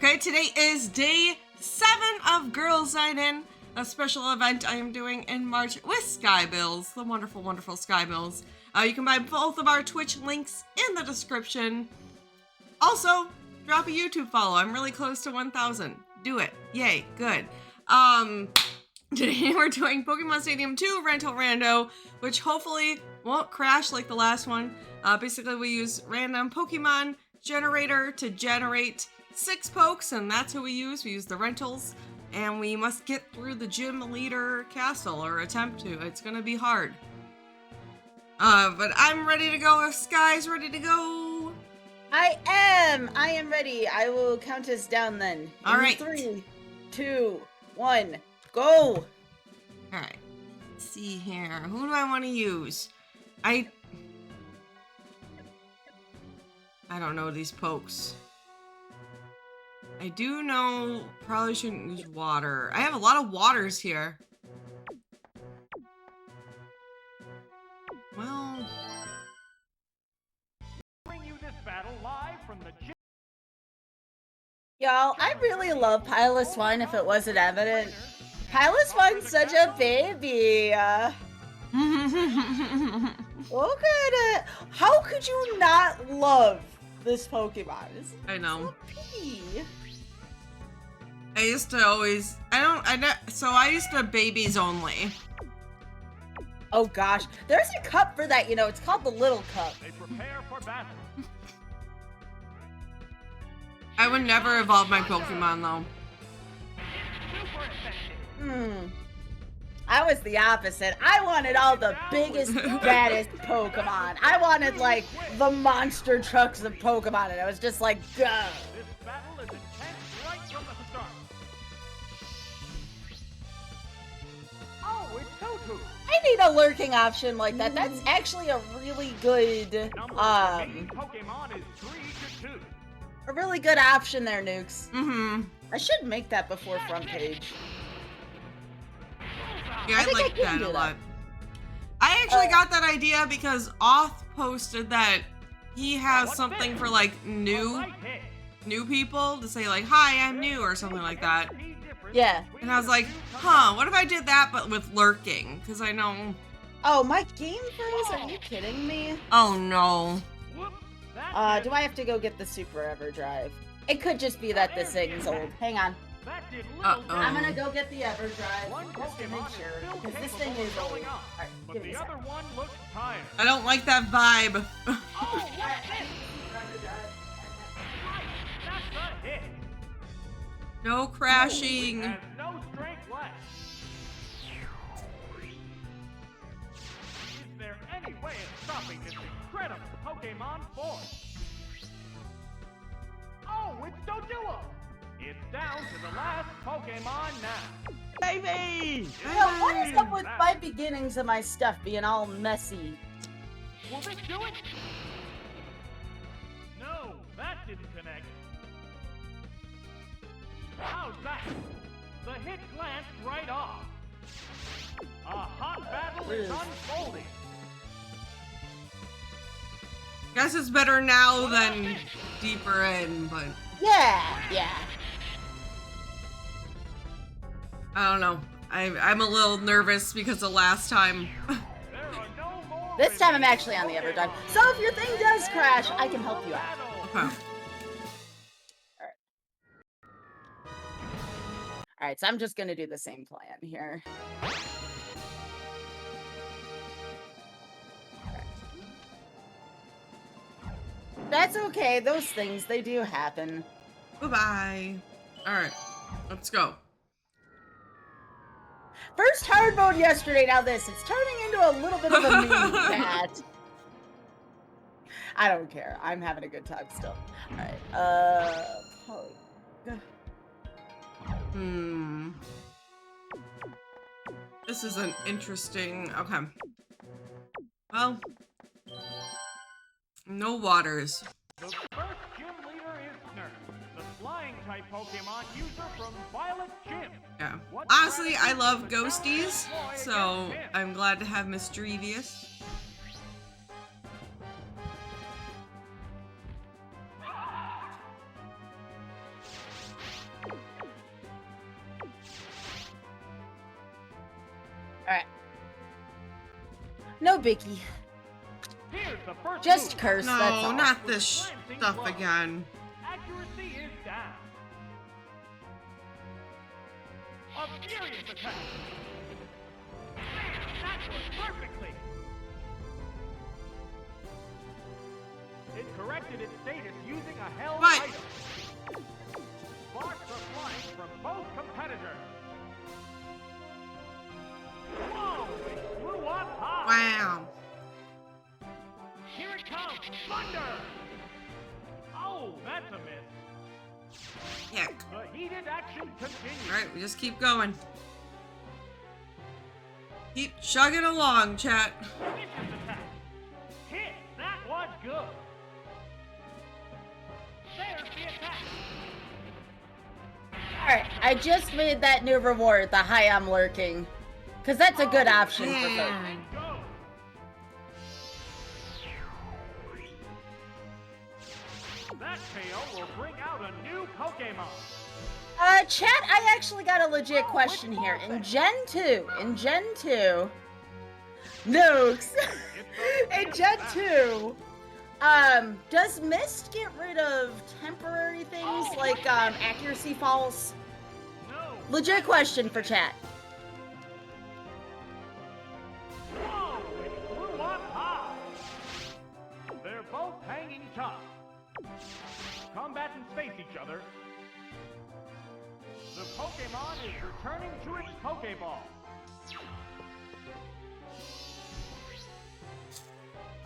Okay, today is day 7 of Girls Night In, a special event I am doing in March with Skybilz, the wonderful, wonderful Skybilz. You can buy both of our Twitch links in the description. Also, drop a YouTube follow. I'm really close to 1,000. Do it. Yay. Good. Today we're doing Pokemon Stadium 2 Rental Rando, which hopefully won't crash like the last one. Basically, we use random Pokemon generator to generate 6 pokes, and that's who we use. We use the rentals, and we must get through the gym leader castle, or attempt to. It's gonna be hard. But I'm ready to go if Sky's ready to go. I am ready. I will count us down then. All right. 3, 2, 1, go. All right. Let's see here. Who do I want to use? I don't know these pokes. I do know probably shouldn't use water. I have a lot of waters here. Well, bring you this battle live from the gym. Y'all, I really love Pilus 1 if it wasn't evident. Pilus 1's such a baby. Look at it. How could you not love this Pokemon? It's I know. so pretty. I used to always, so I used to babies only. Oh gosh, there's a cup for that, you know, it's called the Little Cup. They prepare for battle. I would never evolve my Pokemon though. Super effective. I was the opposite. I wanted all the biggest, baddest Pokemon. I wanted, like, the monster trucks of Pokemon, and I was just like, go. This battle is intense right from the start. Oh, it's Tutu. I need a lurking option like that. That's actually a really good, Number of remaining Pokemon is 3 to 2. a really good option there, Nukes. Mm-hmm. I should make that before front page. Yeah, I I think I like can that do a that. lot. I actually got that idea because Oth posted that he has something for like new people to say like, hi, I'm new, or something like that. Yeah. And I was like, huh, what if I did that but with lurking? Because I know... Oh, my game froze? Are you kidding me? Oh no. Do I have to go get the Super Everdrive? It could just be that this thing's old. Hang on. Uh-oh. I'm gonna go get the Everdrive just to make sure, because this thing is old. Alright, But give me the a other sec. one looks tired. I don't like that vibe. Oh, what's this? That's a hit. No crashing. Has no strength left. Is there any way of stopping this incredible Pokemon force? Oh, it's Doduo! It's down to the last Pokemon now. Baby! Yo, what is up with my beginnings of my stuff being all messy? Will this do it? No, that didn't connect. How's that? The hit glanced right off. A hot battle is unfolding. Guess it's better now than deeper in, but Yeah. I don't know. I'm a little nervous because of last time. There are no more This time I'm remaining actually on the Pokemon. Everdrive. So if your thing does crash, I can help you out. Okay. Alright, so I'm just gonna do the same plan here. That's okay, those things, they do happen. Bye-bye. Alright, let's go. First hard mode yesterday, now this. It's turning into a little bit of a meme cat. I don't care. I'm having a good time still. Alright, This is an interesting... Okay. Well... No waters. The first gym leader is Nerf, the flying type Pokemon user from Violet Gym. Yeah. Honestly, I love ghosties, so I'm glad to have Mischievous. No biggie. Here's the first Just move. curse, that's No, all. not this stuff again. Accuracy is down. A furious attack. Man, that was perfectly. It corrected its status using a held What? item. Sparks are flying from both competitors. Whoa! It flew up high. Wow. Here it comes! Thunder! Oh, that's a miss. Heck. The heated action continues. Alright, we just keep going. Keep chugging along, chat. Vicious attack. Hit! That was good. There's the attack. Alright, I just made that new reward, the Hi I'm Lurking. Because that's a good option for folks. Man. Go! That KO will bring out a new Pokemon. Chat, I actually got a legit question here. In Gen 2, Nukes, in Gen 2, does Mist get rid of temporary things like, accuracy falls? No. Legit question for chat. Whoa! It flew up high. They're both hanging tough. Combatants face each other. The Pokemon is returning to its Pokeball.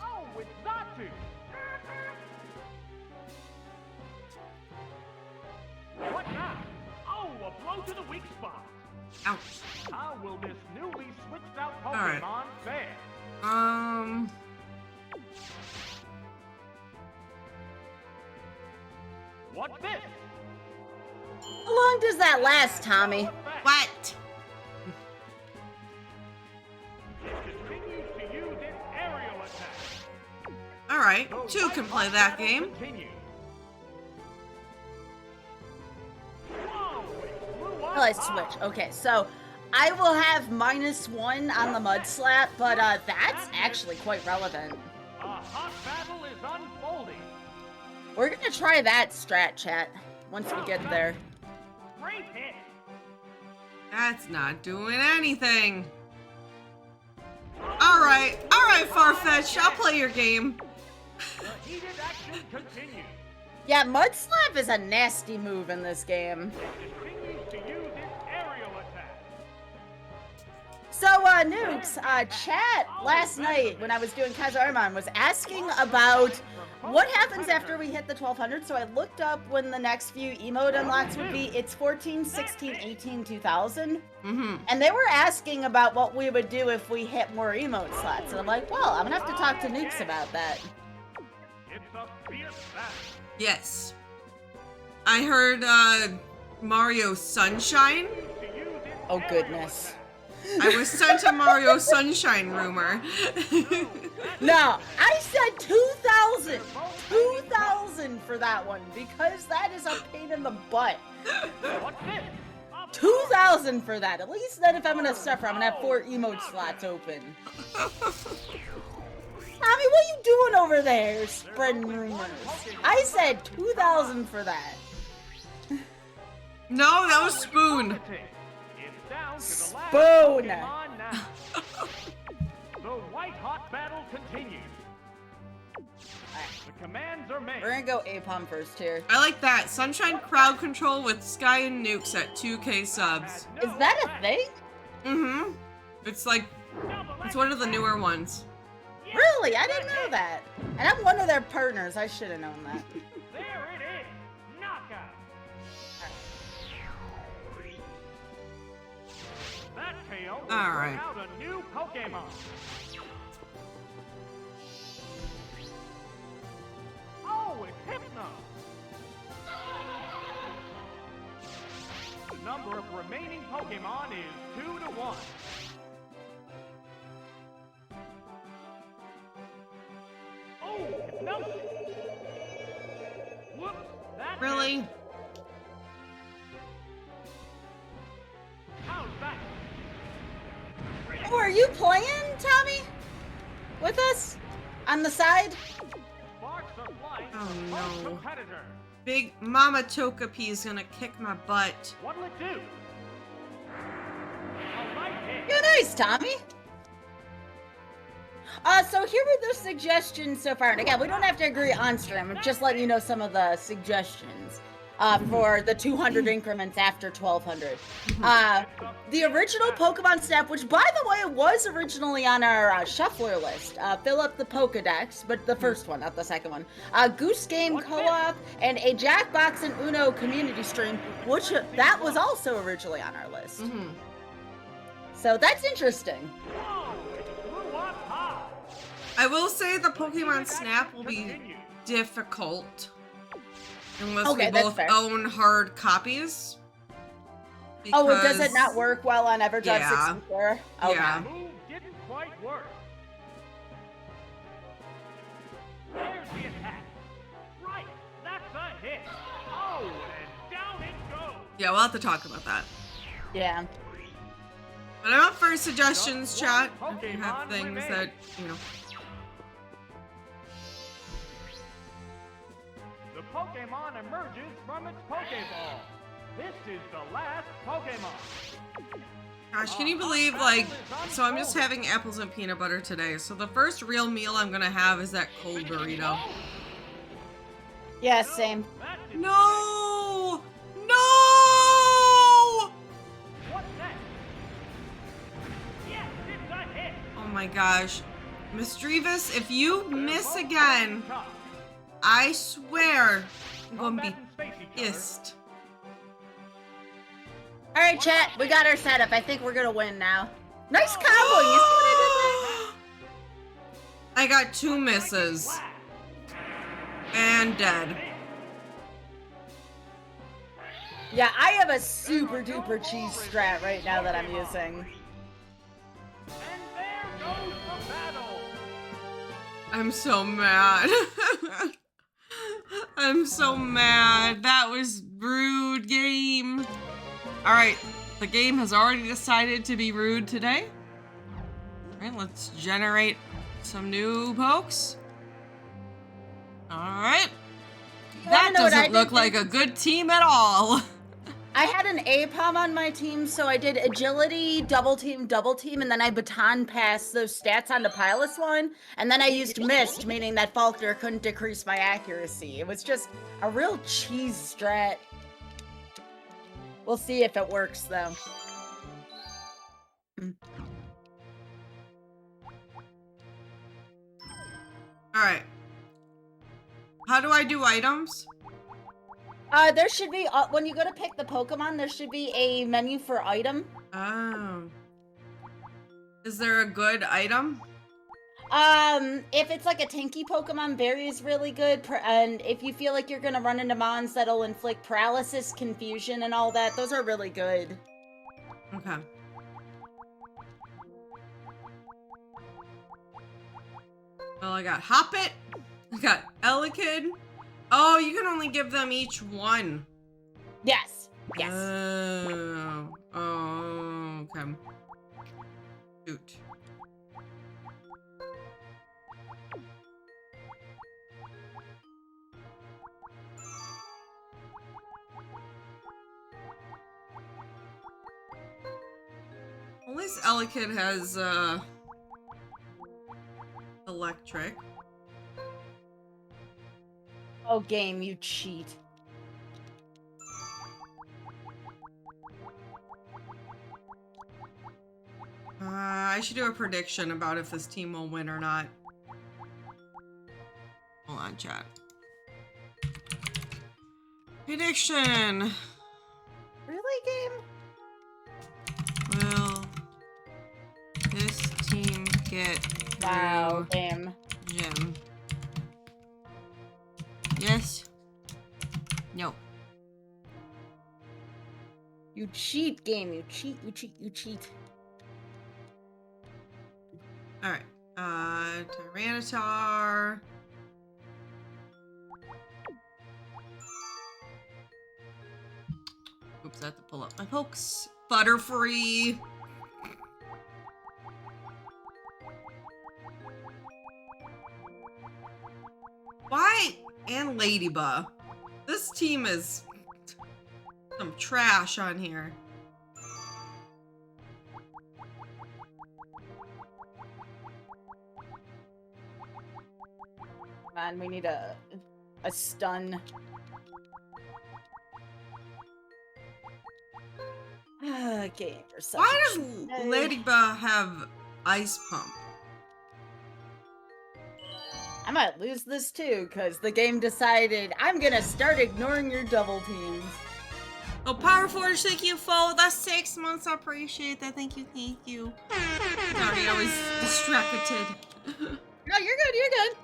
Oh, it's Zatu! What now? Oh, a blow to the weak spot. Ouch. How will this newly switched out right. Pokemon fare? What's this? How long does that last, Tommy? What? It continues to use its aerial attack. Alright, The two can play White that Battle game. continues. Whoa, it flew up Well, I high. switch. Okay, so I will have -1 on the Mud Slap, but that's actually quite relevant. A hot battle is unfolding. We're gonna try that strat, chat, once we get there. Great hit. That's not doing anything. Alright, Farfetch'd, I'll play your game. The heated action continues. Yeah, Mud Slap is a nasty move in this game. It continues to use its aerial attack. So, Nukes, chat last night when I was doing Kazarman was asking about what happens after we hit the 1200. So I looked up when the next few emote unlocks would be. It's 14, 16, 18, 2000. Mm-hmm. And they were asking about what we would do if we hit more emote slots. And I'm like, well, I'm gonna have to talk to Nukes about that. It's a fierce battle. Yes. I heard, Mario Sunshine. To use its Oh, aerial goodness. attack. I was sent a Mario Sunshine rumor. No, I said 2,000! 2,000 for that one, because that is a pain in the butt. What's this? 2,000 for that. At least then if I'm gonna suffer, I'm gonna have 4 emote slots open. Tommy, what you doing over there? Spreading rumors. I said 2,000 for that. No, that was Spoon. It's down to the last Spoon. Pokemon now. The white hot battle continues. The commands are made. We're gonna go Apom first here. I like that. Sunshine crowd control with Sky and Nukes at 2K subs. Is that a thing? Mm-hmm. It's like, it's one of the newer ones. Really? I didn't know that. And I'm one of their partners. I should have known that. There it is. Knockout. That KO will All bring right. out a new Pokemon. Oh, it's Hypno. The number of remaining Pokemon is 2 to 1. Oh, it's melted. Whoops, that Really? missed. How's that? Oh, are you playing, Tommy? with us? On the side? Sparks are flying Oh, from no. both competitors. Big Mama Togepi is gonna kick my butt. What'll it do? A light hit. You're nice, Tommy. So here were the suggestions so far. And again, we don't have to agree on stream. I'm just letting you know some of the suggestions for the 200 increments after 1200. The original Pokemon Snap, which by the way was originally on our shuffler list. Fill up the Pokedex, but the first one, not the second one. Goose Game Co-op and a Jackbox and Uno community stream, which that was also originally on our list. So that's interesting. Whoa, it flew up high. I will say the Pokemon Snap will be difficult unless Okay, we that's both fair. own hard copies. Oh, well, does it Because- not work well on Everdrive Yeah. 64? Okay. Yeah. Move didn't quite work. There's the attack. Right, that's a hit. Oh, and down it goes. Yeah, we'll have to talk about that. Yeah. But I'm up for suggestions, Just chat. one If you have Pokemon things remains. that, you know. The Pokemon emerges from its Pokeball. This is the last Pokemon. Gosh, can you believe, like, so I'm just having apples and peanut butter today. So the first real meal I'm gonna have is that cold burrito. Yeah, same. That didn't No! No! What's next? Yes, it's a hit. Oh my gosh. Misdreavus, if you miss Both again, tough. I swear I'm gonna Combat be and space each other. pissed. All right, chat. We got our setup. I think we're gonna win now. Nice combo. You see what I I got 2 misses and dead. did there? Yeah, I have a super duper cheese strat right now that I'm using. And there goes the battle. I'm so mad. I'm so mad. That was rude game. All right, the game has already decided to be rude today. All right, let's generate some new pokes. All right. That know what I doesn't look did? like a good team at all. I had an APOM on my team, so I did agility, double team, and then I baton passed those stats onto Pilus one, and then I used mist, meaning that Falkner couldn't decrease my accuracy. It was just a real cheese strat. We'll see if it works, though. All right. How do I do items? There should be, when you go to pick the Pokemon, there should be a menu for item. Oh. Is there a good item? If it's like a tanky Pokemon, Berry is really good, and if you feel like you're gonna run into mons that'll inflict paralysis, confusion, and all that, those are really good. Okay. Well, I got Hoppit. I got Elekid. Oh, you can only give them each one. Yes. Yes. Oh, okay. Shoot. At least Elekid has, electric. Oh, game, you cheat. I should do a prediction about if this team will win or not. Hold on, chat. Prediction. Really, game? Will this team get Wow, through game. gym? Yes. No. You cheat, game. You cheat, you cheat, you cheat. Alright. Tyranitar. Oops, I have to pull up my pokes. Butterfree. Ladybug. This team is some trash on here. Man, we need a stun. Okay, for such Why a does day. Ladybug have Ice Pump? I might lose this too, because the game decided I'm gonna start ignoring your double teams. Oh, Power Forge, thank you, Fo. That's 6 months. I appreciate that. Thank you, thank you. Sorry, I was distracted. No, you're good, you're good.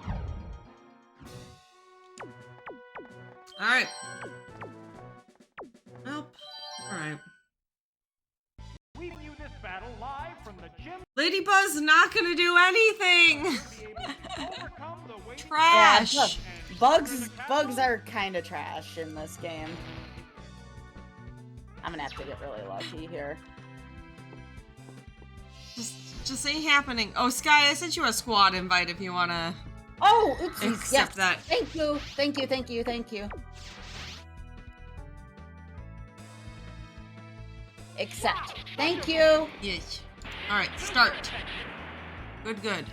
Alright. Nope. Alright. We view this battle live from the gym. Ladybug's not gonna do anything! Overcome the weight Trash! Yeah, bugs are kind of trash in this game. I'm gonna have to get really lucky here. Just ain't happening. Oh, Sky, I sent you a squad invite if you wanna Oh, oopsies. accept Yes. that. Thank you, thank you, thank you, thank you. Accept. Thank you. Yes. Alright, start. Good, good.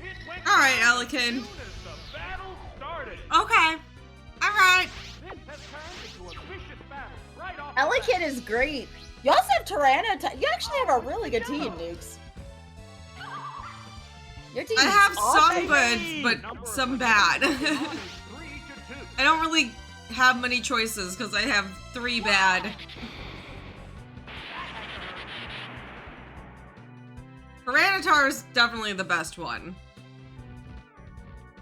It went Alright, down as Elikin. soon as the battle started. Okay. Alright. This has turned into a vicious battle right off. Elekid is great. You also have Tyranitar. You actually have a really good team, Nukes. Your team I is have awesome. some good, but some bad. I don't really have many choices because I have 3 bad. Tyranitar is definitely the best one.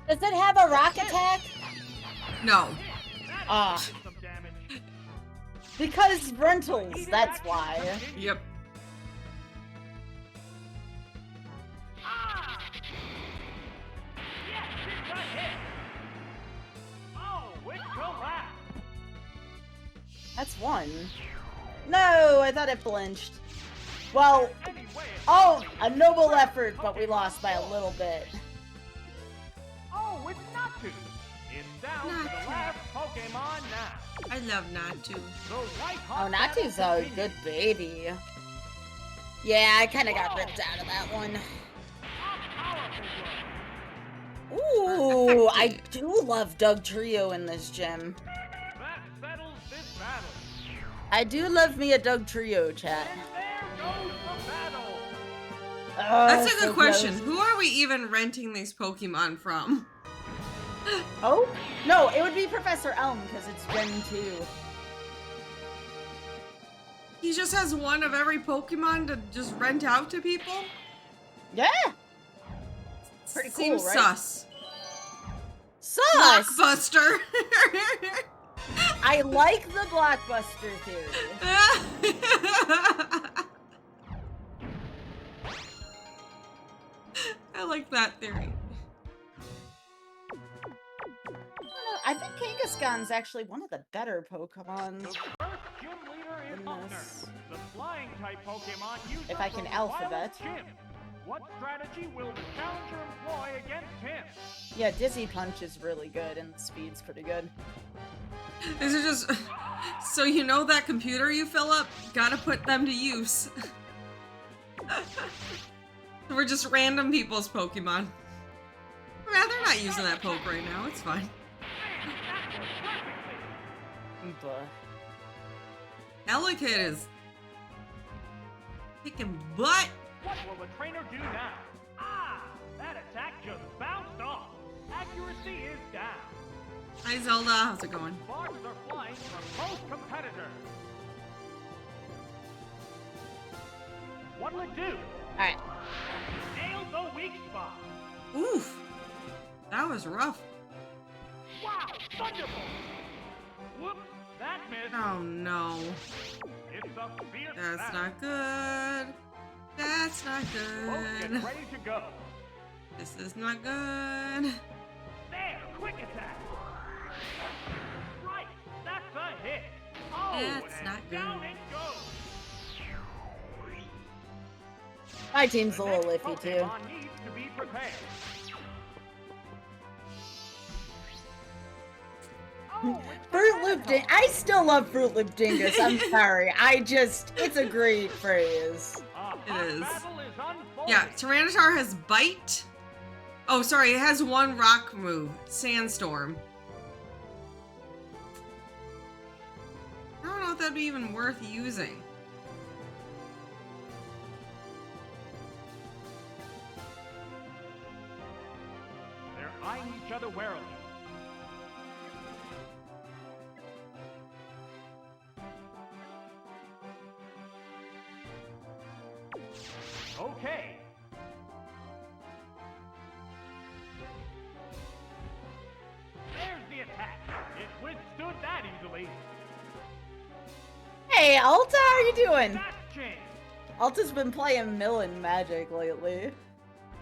Does it have a rock attack? No. Ah, Some damage. because rentals, that's why. Yep. Ah! Yes, it's a hit. Oh, it collapsed. That's one. No, I thought it flinched. Well, Anyway, oh, a noble effort, but we lost by a little bit. oh, it's Natu. It's down to the Natu. last Pokemon now. I love Natu. The white Oh, hot Natu's battle a good continues. baby. Yeah, I kind of got ripped out of that one. A powerful blow. Ooh, I do love Doug Trio in this gym. That settles this battle. I do love me a Doug Trio, chat. And there goes the battle. That's a so good question. close. Who are we even renting these Pokemon from? Oh? No, it would be Professor Elm, because it's Gen 2. He just has one of every Pokemon to just rent out to people? Yeah! Pretty cool, Seems right? sus. Sus! Blockbuster! I like the blockbuster theory. I like that theory. I think Kangaskhan's actually one of the better Pokemon. The first gym leader is Huntner. Goodness. The flying type Pokemon uses If I can the alphabet. wild gym. What strategy will the challenger employ against him? Yeah, Dizzy Punch is really good, and Speed's pretty good. These are just... So you know that computer you fill up? Gotta put them to use. We're just random people's Pokemon. They're not using that poke right now, it's fine. Elekid is kicking butt. What will the trainer do now? Ah! That attack just bounced off. Accuracy is down. Hi Zelda, how's it going? Sparks are flying from both competitors. What'll it do? Alright. Nail the weak spot. Oof, that was rough. Wow! Thunderbolt! Whoops! That missed. Oh no, It's a fierce that's battle. not good. That's not Both get good. ready to go. This is not good. There! Quick attack! Right! That's a hit! Oh, That's and not down good. it goes! My team's a The little next iffy, too. Pokemon needs to be prepared. Fruit Loop Ding. I still love Fruit Loop Dingus. I'm sorry. It's a great phrase. A It hot is. battle is unfolding. Yeah, Tyranitar has Bite. Oh, sorry, it has one rock move, Sandstorm. I don't know if that'd be even worth using. They're eyeing each other warily. Okay. There's the attack. It withstood that easily. Hey, Alta, how are you doing? That's changed. Alta's been playing Millen Magic lately.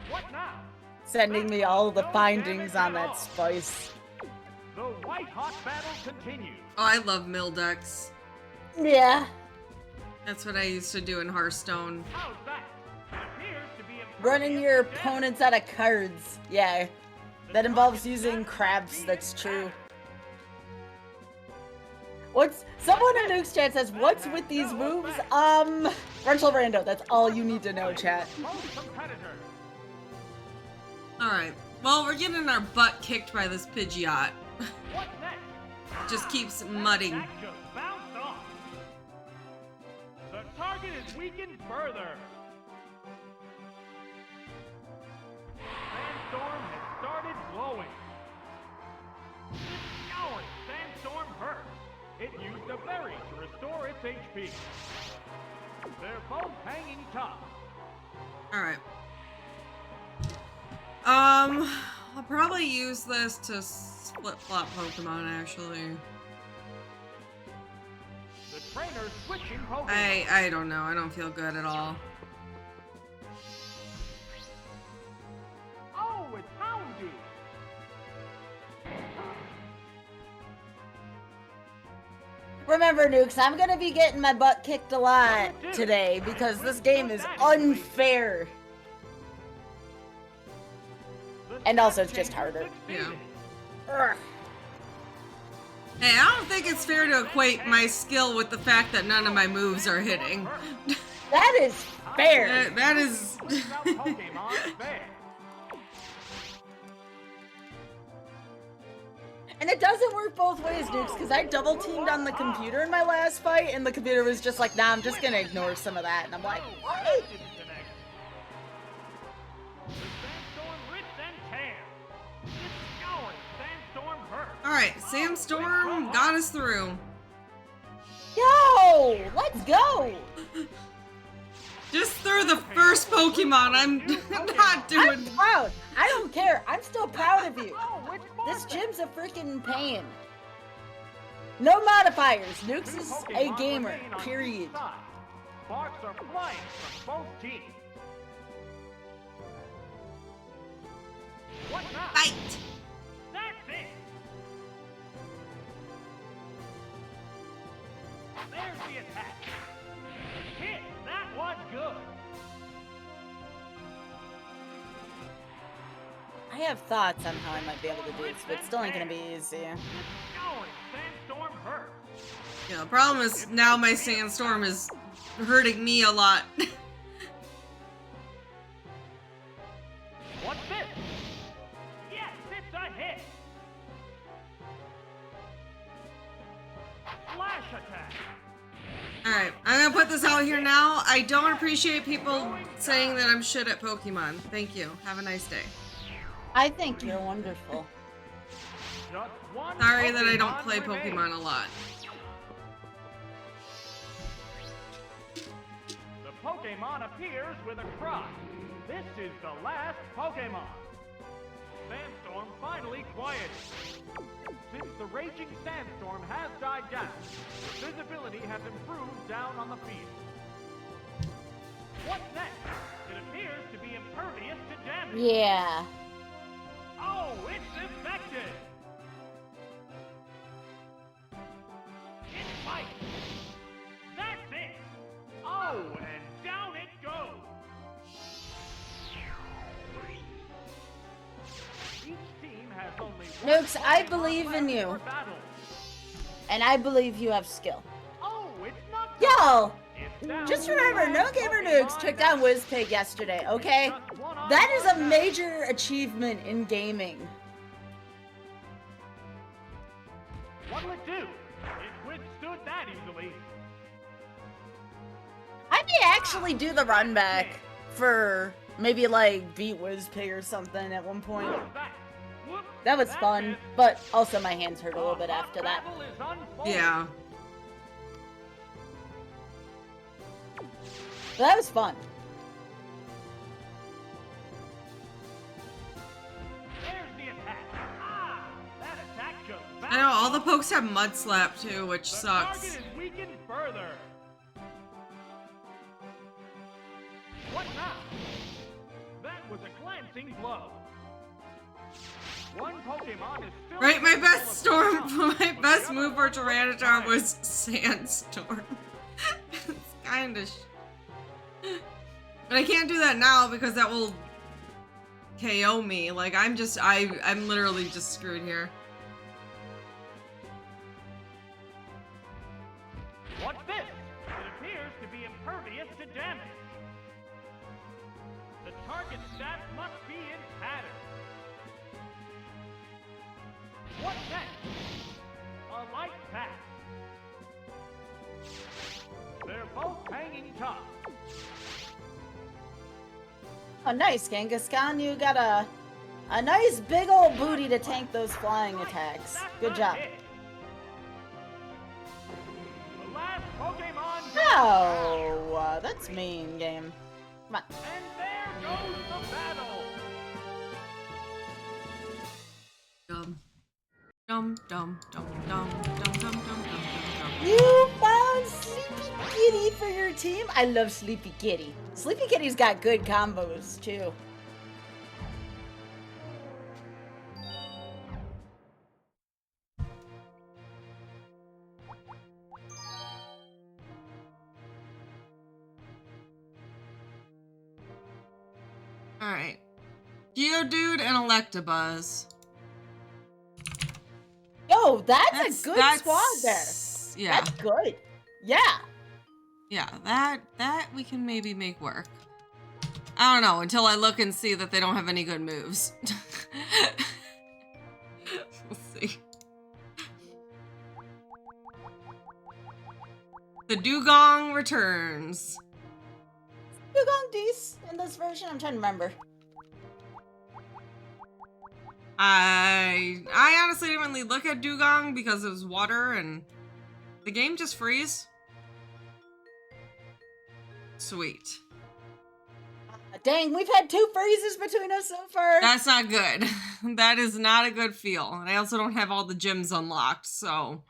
What now? Sending me all the findings on that spice. The white hot battle continues. Oh, I love Mildex. Yeah. That's what I used to do in Hearthstone. How's that? It appears to be a Running your opponents out of cards. Yeah. That involves using crabs, that's true. Someone in Nuke's chat says, what's with these moves? Rental Rando, that's all you need to know, chat. competitor. Alright, well, we're getting our butt kicked by this Pidgeot. What's next? Just keeps mudding. That just bounced off. The target is weakened further. Sandstorm has started glowing. This scouring Sandstorm hurt. It used a berry to restore its HP. They're both hanging tough. Alright. I'll probably use this to flip-flop Pokemon, actually. The trainer's switching Pokemon. I don't know. I don't feel good at all. Oh, it's Houndy. Remember, Nukes, I'm gonna be getting my butt kicked a lot today because this game is unfair. And also, it's just harder. Yeah. Ugh. Hey, I don't think it's fair to equate my skill with the fact that none of my moves are hitting. That is fair. That is... Pokemon fair. And it doesn't work both ways, Nukes, because I double teamed on the computer in my last fight, and the computer was just like, nah, I'm just gonna ignore some of that. And I'm like, what? Alright, Sandstorm got us through. Yo, let's go. Just through the first Pokemon, I'm not doing... I'm proud. I don't care. I'm still proud of you. This gym's a freaking pain. No modifiers. Nukes is a gamer, period. Sparks are flying from both teams. What now? Fight! That's it. There's the attack. Hit. That was good. I have thoughts on how I might be able to do this, but it still ain't gonna be easy. Scouring Sandstorm hurt. Yeah, the problem is now my Sandstorm is hurting me a lot. What's this? Yes, it's a hit. Flash attack. Alright, I'm gonna put this out here now. I don't appreciate people saying that I'm shit at Pokemon. Thank you. Have a nice day. I think you're wonderful. Just one Sorry that I don't Pokemon play remains. Pokemon a lot. The Pokemon appears with a cry. This is the last Pokemon. Sandstorm finally quieted. Since the raging sandstorm has died down, visibility has improved down on the field. What's next? It appears to be impervious to damage. Yeah. Oh, it's infected! It bites! That's it! Oh, and down it goes! Each team has only one Nukes, I Pokemon believe in left you. for battle. and I believe you have skill. Oh, it's not. Yo, It's down just to the remember, No last Gamer Pokemon Nukes took down Wizpig yesterday, okay? Just one on That is one a now. major achievement in gaming. What'll it do? It withstood that easily. I may actually do the run back for maybe like beat Wizpig or something at one point. What's that? Whoop, That was that's fun, it. but also my hands hurt a little bit The hot after that. battle is unfolding. Yeah. But that was fun. There's the attack. Ah, that attack just I know, all the bounced pokes have Mud Slap too, which off. The sucks. target is weakened further. What now? That was a glancing blow. One Pokemon is still Right, my capable best of storm, knockout, my but the best other move for ones are Tyranitar fine. was Sandstorm. It's kinda but I can't do that now because that will KO me. Like, I'm literally just screwed here. What's this? It appears to be impervious to damage. The target stats must be in pattern. What next? A light pack. They're both hanging tough. Oh, nice, Kangaskhan. You got a nice big old booty to tank those flying attacks. That's Good a job. hit. The last Pokemon. No, that's mean, game. Come on. And there goes the battle. Dum. Dum dum dum dum dum dum dum dum dum. You found Sleepy Kitty for your team? I love Sleepy Kitty. Sleepy Kitty's got good combos, too. Alright. Geodude and Electabuzz. Yo, that's a good squad there. Yeah. That's good. Yeah. Yeah, that we can maybe make work. I don't know, until I look and see that they don't have any good moves. We'll see. The Dugong returns. Dugong Dees in this version? I'm trying to remember. I honestly didn't really look at Dugong because it was water and the game just freeze. Sweet. Dang, we've had 2 freezes between us so far. That's not good. That is not a good feel. And I also don't have all the gyms unlocked, so.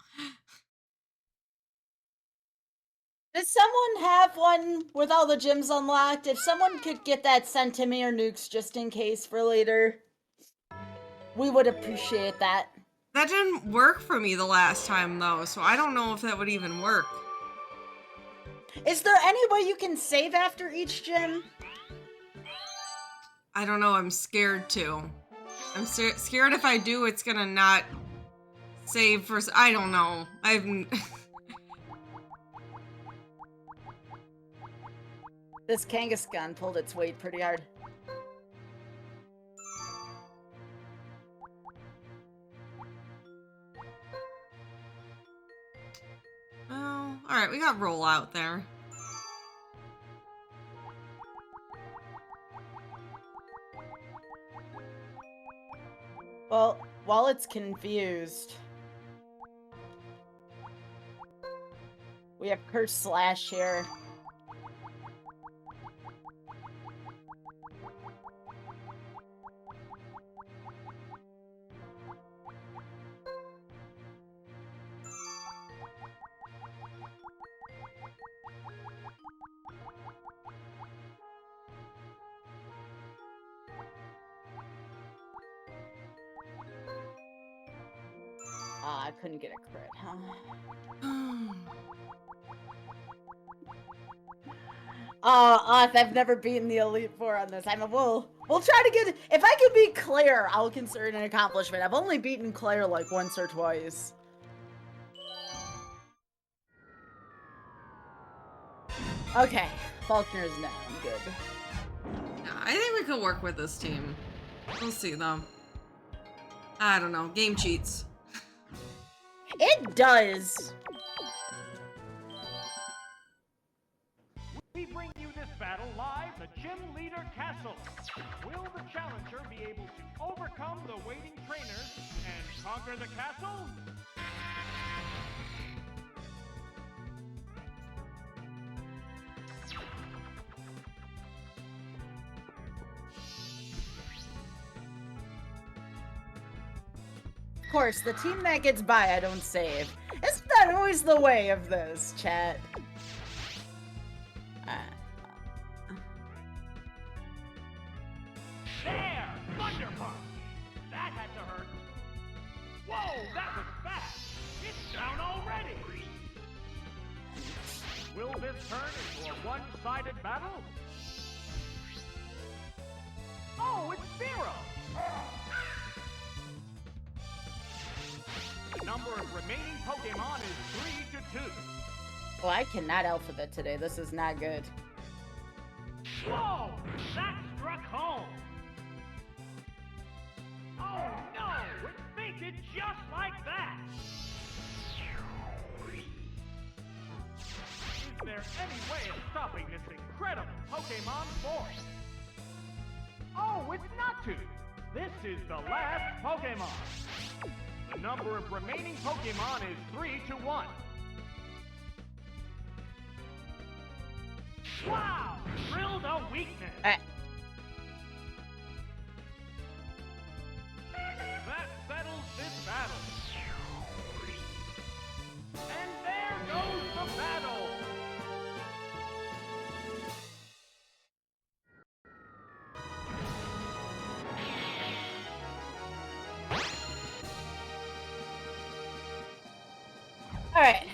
Does someone have one with all the gyms unlocked? If someone could get that sent to me or Nukes just in case for later, we would appreciate that. That didn't work for me the last time, though, so I don't know if that would even work. Is there any way you can save after each gym? I don't know, I'm scared to. I'm scared if I do, it's gonna not save for... I don't know. This Kangaskhan pulled its weight pretty hard. Well, alright, we got roll out there. Well, while it's confused, we have Curse Slash here. I couldn't get a crit, huh? I've never beaten the Elite Four on this. We'll try to get. If I can beat Claire, I'll consider it an accomplishment. I've only beaten Claire like once or twice. Okay, Faulkner's down. Good. Yeah, I think we could work with this team. We'll see though. I don't know. Game cheats. It does. We bring you this battle live, the Gym Leader Castle. Will the challenger be able to overcome the waiting trainers and conquer the castle? Of course, the team that gets by, I don't save. Isn't that always the way of this, chat? There! Thunder Punch! That had to hurt. Whoa, that was fast! It's down already! Will this turn into a one-sided battle? Oh, it's zero! The number of remaining Pokemon is 3 to 2. Well, I cannot alphabet today. This is not good. Whoa! That struck home! Oh no! It fainted just like that! Is there any way of stopping this incredible Pokemon force? Oh, it's not to! This is the last Pokemon! The number of remaining Pokemon is 3 to 1. Wow! Drilled a weakness! That settles this battle. And there goes the battle! All right.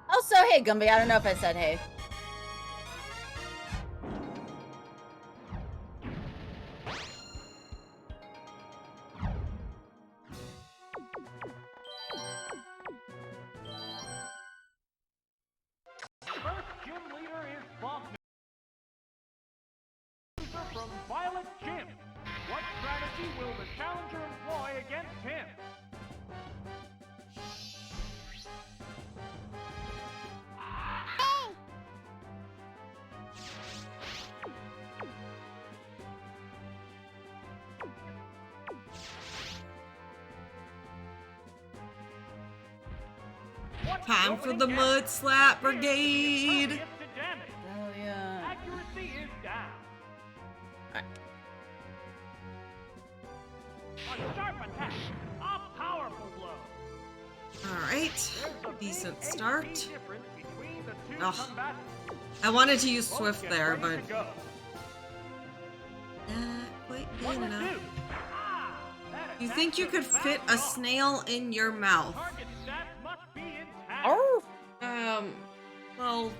Also, hey, Gumby, I don't know if I said hey. First gym leader is Faulkner from Violet Gym. What strategy will the challenger employ against him? Time for the Mud Slap Brigade. Oh, yeah. Accuracy is down. A sharp attack, a powerful blow. Alright. There's a Decent big start. HP difference between the two Ugh. combatants. I wanted to use Both Swift get there, ready but to go. not quite What good to enough. do? Ah, that You attack think you could just fit a bounced off. snail in your mouth? Target stats must be intact. Oh, Well,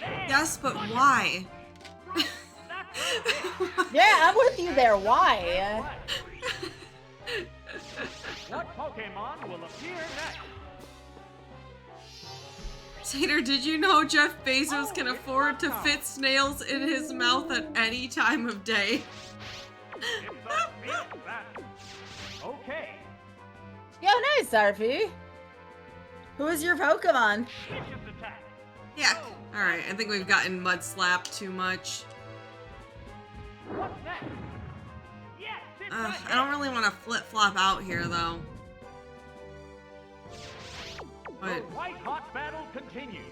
There, yes, but Thunder why? Punch. That's a hit. yeah, I'm with you there. Why? What Pokemon will appear next? Scyther, did you know Jeff Bezos can afford to fit snails in his mouth at any time of day? It's a big battle. Okay, Yo, nice, RP. Who is your Pokemon? vicious attack. Yeah. Alright, I think we've gotten Mud Slap too much. What's next? Yes, it's a I don't really want to flip-flop out here, though. The But, white-hot battle continues.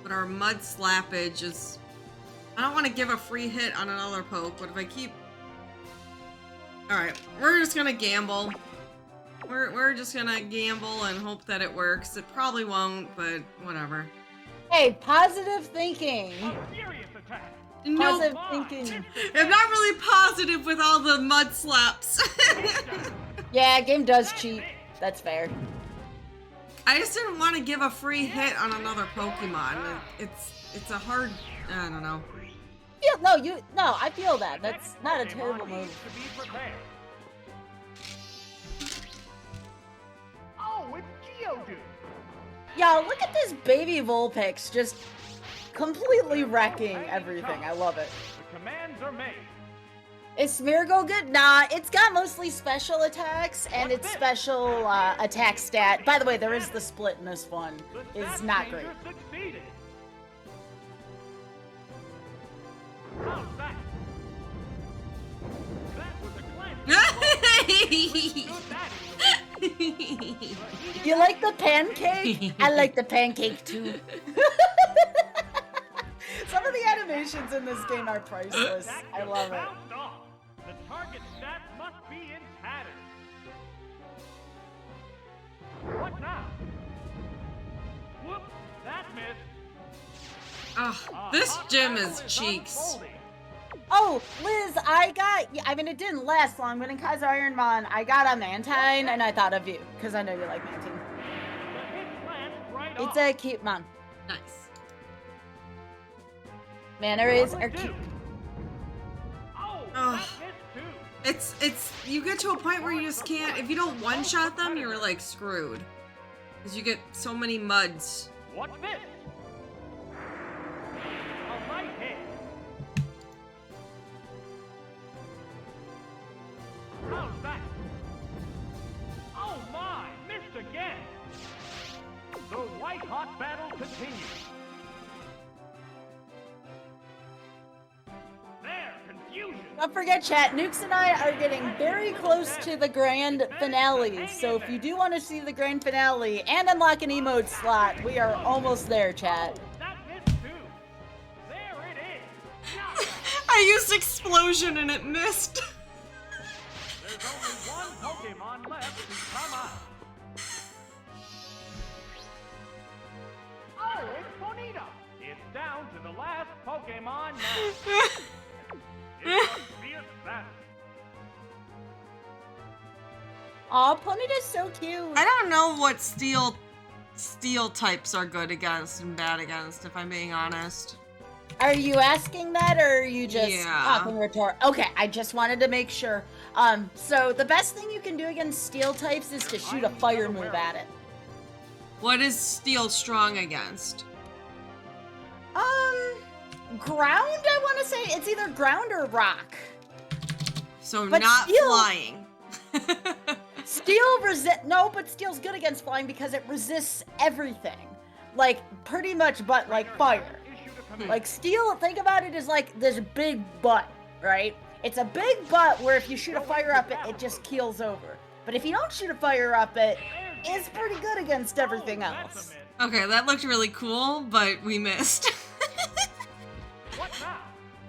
but our Mud Slappage is... I don't want to give a free hit on another poke, but if I keep... Alright, we're just gonna gamble. We're just gonna gamble and hope that it works. It probably won't, but whatever. Hey, positive thinking. A furious attack. No, Positive thinking. I'm not really positive with all the Mud Slaps. Yeah, game does cheat. That's fair. I just didn't want to give a free hit on another Pokemon. It's a hard, I don't know. Yeah, no, I feel that. That's not a terrible move. To be prepared. Oh, it's Geodude. Yo, look at this baby Vulpix just completely wrecking everything. I love it. The commands are made. Is Smeargle good? Nah, it's got mostly special attacks and its special attack stat. By the way, there is the split in this one. The Is stat not great. changer succeeded. How's that? That was a cleanse. You like the pancake? I like the pancake too. Some of the animations in this game are priceless. I love it. The target stat must be in tatters. What now? Whoop! That missed. Oh, this gym is cheeks. Oh, Liz, I mean, it didn't last long, but in Kaiser Ironmon, I got a Mantine, and I thought of you, because I know you like Mantine. It's a cute mon. Nice. Manta rays are cute. Oh, it's you get to a point where you just can't, if you don't one-shot them, you're like screwed. Because you get so many muds. What's this? A light hit. How's that? Oh my, missed again. The white-hot battle continues. There, confusion. Don't forget, chat, Nukes and I are getting very close to the grand finale, so if you do want to see the grand finale and unlock an emote slot, we are almost there, chat. That missed too. There it is. I used explosion and it missed. There's only one Pokemon left to come out. Oh, it's Bonita. It's down to the last Pokemon now. It's a fierce battle. Aw, Ponyta's so cute. I don't know what steel types are good against and bad against, if I'm being honest. Are you asking that, or are you just Yeah. talking retort? Okay, I just wanted to make sure. So the best thing you can do against steel types is to shoot a fire move at it. What is steel strong against? Ground, I want to say. It's either ground or rock. So But not steel- flying. Steel no, but steel's good against flying because it resists everything. Like, pretty much, but like fire. Issued a command. Like, steel, think about it as like this big butt, right? It's a big butt where if you shoot a fire up it, it just keels over. But if you don't shoot a fire up it, it's pretty good against everything Oh, that's a else. miss. Okay, that looked really cool, but we missed. What now?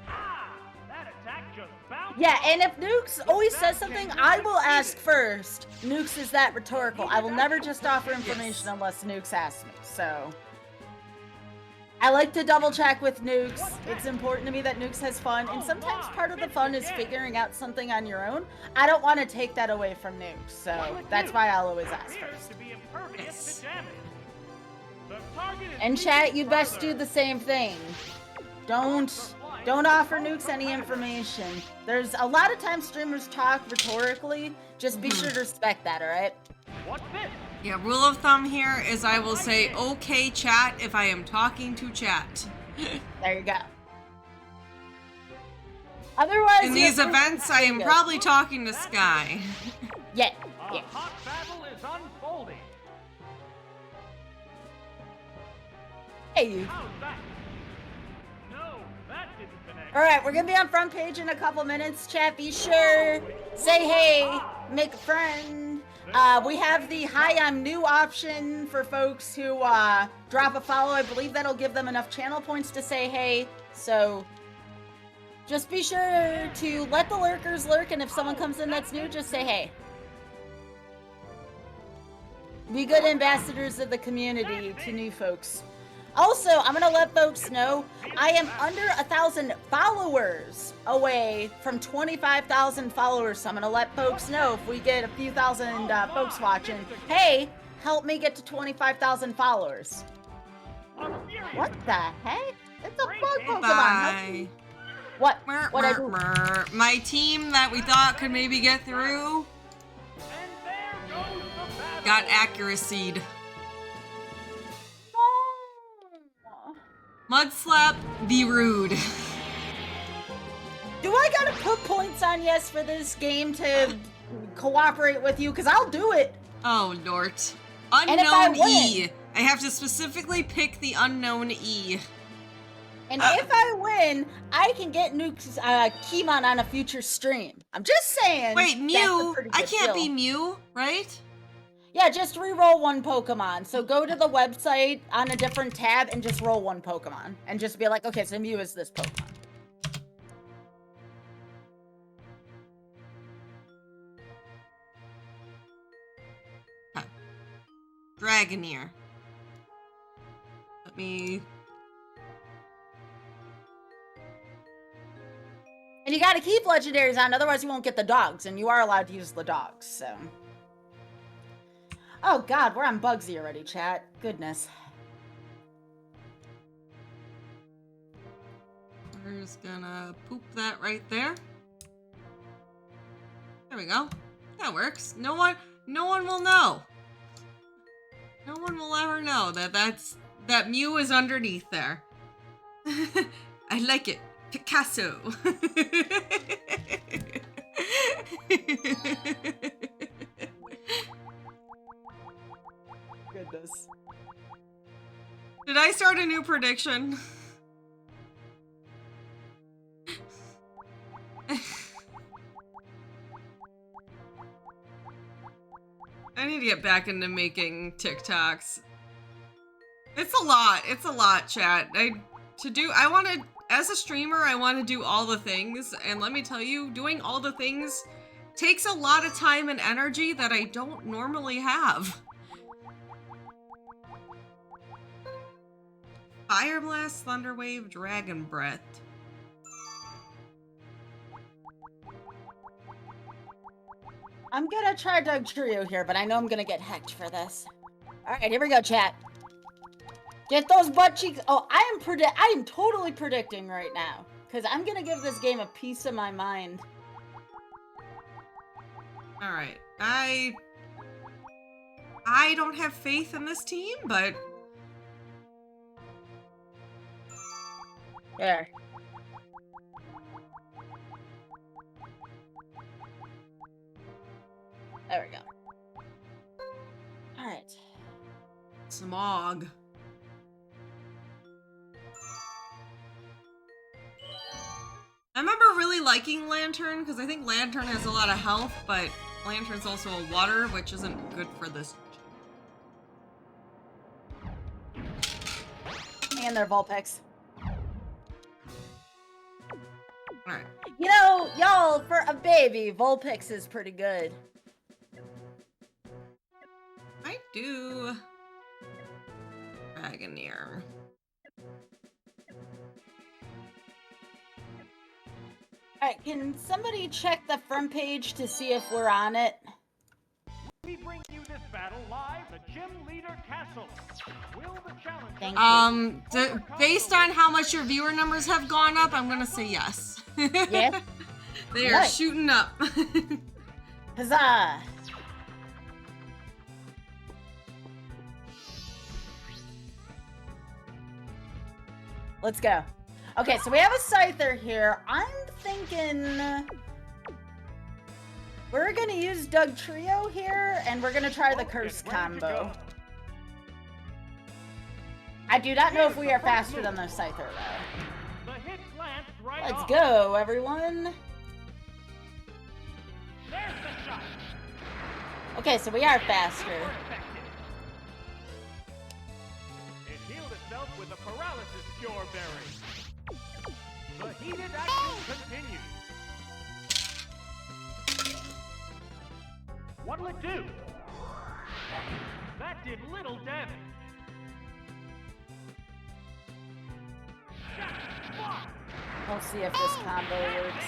Ah, that attack just bounced. Yeah, and if Nukes always says something, I will ask first. Nukes is that rhetorical. I will never just offer information unless Nukes asks me, so. I like to double check with Nukes. It's important to me that Nukes has fun, and sometimes part of the fun is figuring out something on your own. I don't want to take that away from Nukes, so that's why I'll always ask Appears first. to be impervious to damage. The target is And chat, you reaching best further. do the same thing. Don't offer Nukes any information. There's a lot of times streamers talk rhetorically. Just be sure to respect that, alright? What's this? Yeah, rule of thumb here is I will say okay chat if I am talking to chat. There you go. Otherwise, In you're these events, I am good. probably talking to Sky. Yeah, A yeah. hot battle is unfolding. Hey, you. How's that? No, that didn't connect. Alright, we're gonna be on front page in a couple minutes. Chat, be sure. Say hey. Make a friend. We have the hi, I'm new option for folks who drop a follow. I believe that'll give them enough channel points to say hey. So just be sure to let the lurkers lurk, and if someone comes in that's new, just say hey. Be good ambassadors of the community to new folks. Also, I'm gonna let folks know I am under 1,000 followers away from 25,000 followers. So I'm gonna let folks know if we get a few thousand folks watching. Hey, help me get to 25,000 followers. I'm furious. What the heck? It's a Great bug game. Pokemon. Bye. What? Mer, What I mer, do? mer. My team that we thought could maybe get through And there goes the battle. got accuracy'd. Oh. Mudslap, be rude. Do I gotta put points on yes for this game to cooperate with you? Because I'll do it. Oh, Lord. if I Unknown win- E. I have to specifically pick the unknown E. And if I win, I can get Nuke's Keymon on a future stream. I'm just saying. Wait, that's a Mew? pretty I good can't be deal. Mew, right? Yeah, just re-roll one Pokemon. So go to the website on a different tab and just roll one Pokemon. And just be like, okay, so Mew is this Pokemon. Dragoneer. Let me... And you gotta keep legendaries on, otherwise you won't get the dogs. And you are allowed to use the dogs, so. Oh god, we're on Bugsy already, chat. Goodness. We're just gonna poop that right there. There we go. That works. No one will know. No one will ever know that Mew is underneath there. I like it. Picasso. Goodness. Did I start a new prediction? I need to get back into making TikToks. It's a lot, chat. As a streamer, I want to do all the things, and let me tell you, doing all the things takes a lot of time and energy that I don't normally have. Fire Blast, Thunder Wave, Dragon Breath. I'm gonna try Doug Trio here, but I know I'm gonna get hecked for this. Alright, here we go, chat. Get those butt cheeks. Oh, I am totally predicting right now. Because I'm gonna give this game a piece of my mind. Alright. I don't have faith in this team, but There. There we go. Alright. Smog. I remember really liking Lantern, because I think Lantern has a lot of health, but Lantern's also a water, which isn't good for this. And their Vulpix. Alright. You know, y'all, for a baby, Vulpix is pretty good. I do. Dragoneer. Alright, can somebody check the front page to see if we're on it? We bring you this battle live at Gym Leader Castle. Will the challenger Thank you. Based on how much your viewer numbers have gone up, I'm gonna say yes. Yes? They are Right. shooting up. Huzzah! Let's go. Okay, so we have a Scyther here. I'm thinking we're gonna use Doug Trio here, and we're gonna try the Curse combo. I do not know if we are faster than the Scyther, though. The hit glanced right Let's off. go, everyone. There's the shot. Okay, so we are faster. Perfected. It healed itself with a paralysis cure berry. The heated action continues. What'll it do? That did little damage. We'll see if this combo works.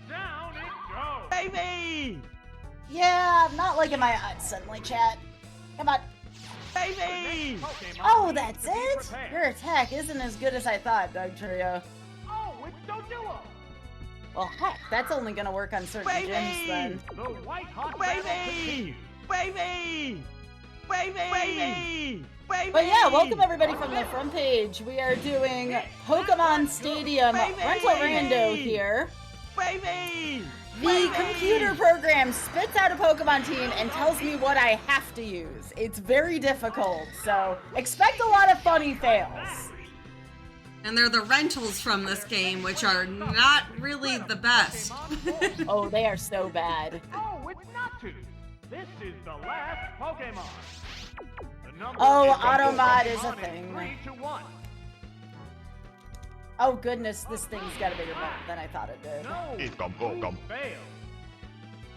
Down it goes. Baby! Yeah, I'm not liking my odds suddenly, chat. Come on. Baby! Oh, that's it? Your attack isn't as good as I thought, Doug Trio. Oh, it's Doduo! Well, heck, that's only gonna work on certain gyms then. The white hot Baby! Baby! Baby! Baby! But yeah, welcome everybody from the front page. We are doing Pokemon Stadium Rental Rando here. Baby! The computer program spits out a Pokemon team and tells me what I have to use. It's very difficult, so expect a lot of funny fails. And they're the rentals from this game, which are not really the best. Oh, they are so bad. Oh, it's not to. This is the last Pokemon. The number Oh, is Automod is a Pokemon thing. 3 to 1. Oh goodness, this thing's got a bigger bump than I thought it did. No, It's Bubblegum. you failed.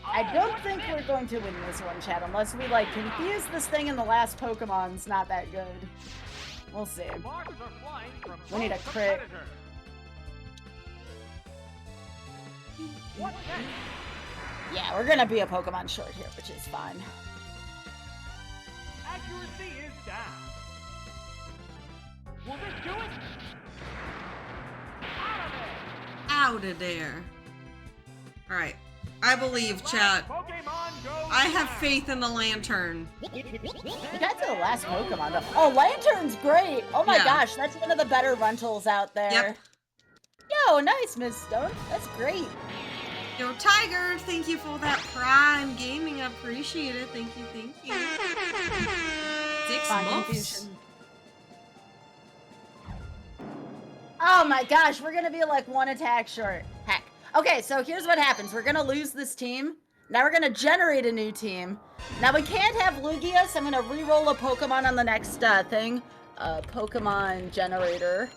I don't think we're going to win this one, chat, unless we, like, confuse this thing and the last Pokemon's not that good. We'll see. Marks are flying from We need a both crit. competitors. What next? Yeah, we're gonna be a Pokemon short here, which is fine. Accuracy is down. Will this do it? Out of there! Out of there. Alright. I believe, chat. Pokemon goes I have down. faith in the lantern. We got to the last Pokemon, though. Oh, Lantern's great! Oh my Yeah. gosh, that's one of the better rentals out there. Yep. Yo, nice, Ms. Stone. That's great. Yo, Tiger, thank you for that Prime Gaming. I appreciate it. Thank you, thank you. 6 Fine months. confusion. Oh my gosh, we're gonna be like one attack short. Heck. Okay, so here's what happens. We're gonna lose this team. Now we're gonna generate a new team. Now we can't have Lugia, so I'm gonna re-roll a Pokemon on the next thing. Pokemon generator.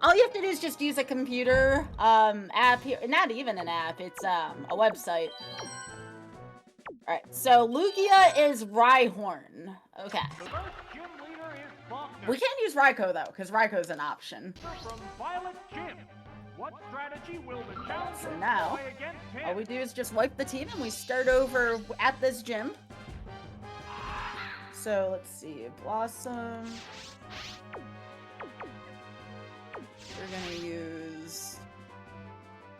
All you have to do is just use a computer app here. Not even an app, it's a website. Alright, so Lugia is Rhyhorn. Okay. The first gym leader is Faulkner. We can't use Raikou though, because Raikou's an option. From Violet Gym. What strategy will the challenger So now, employ against him? all we do is just wipe the team and we start over at this gym. So let's see, Blossom. We're gonna use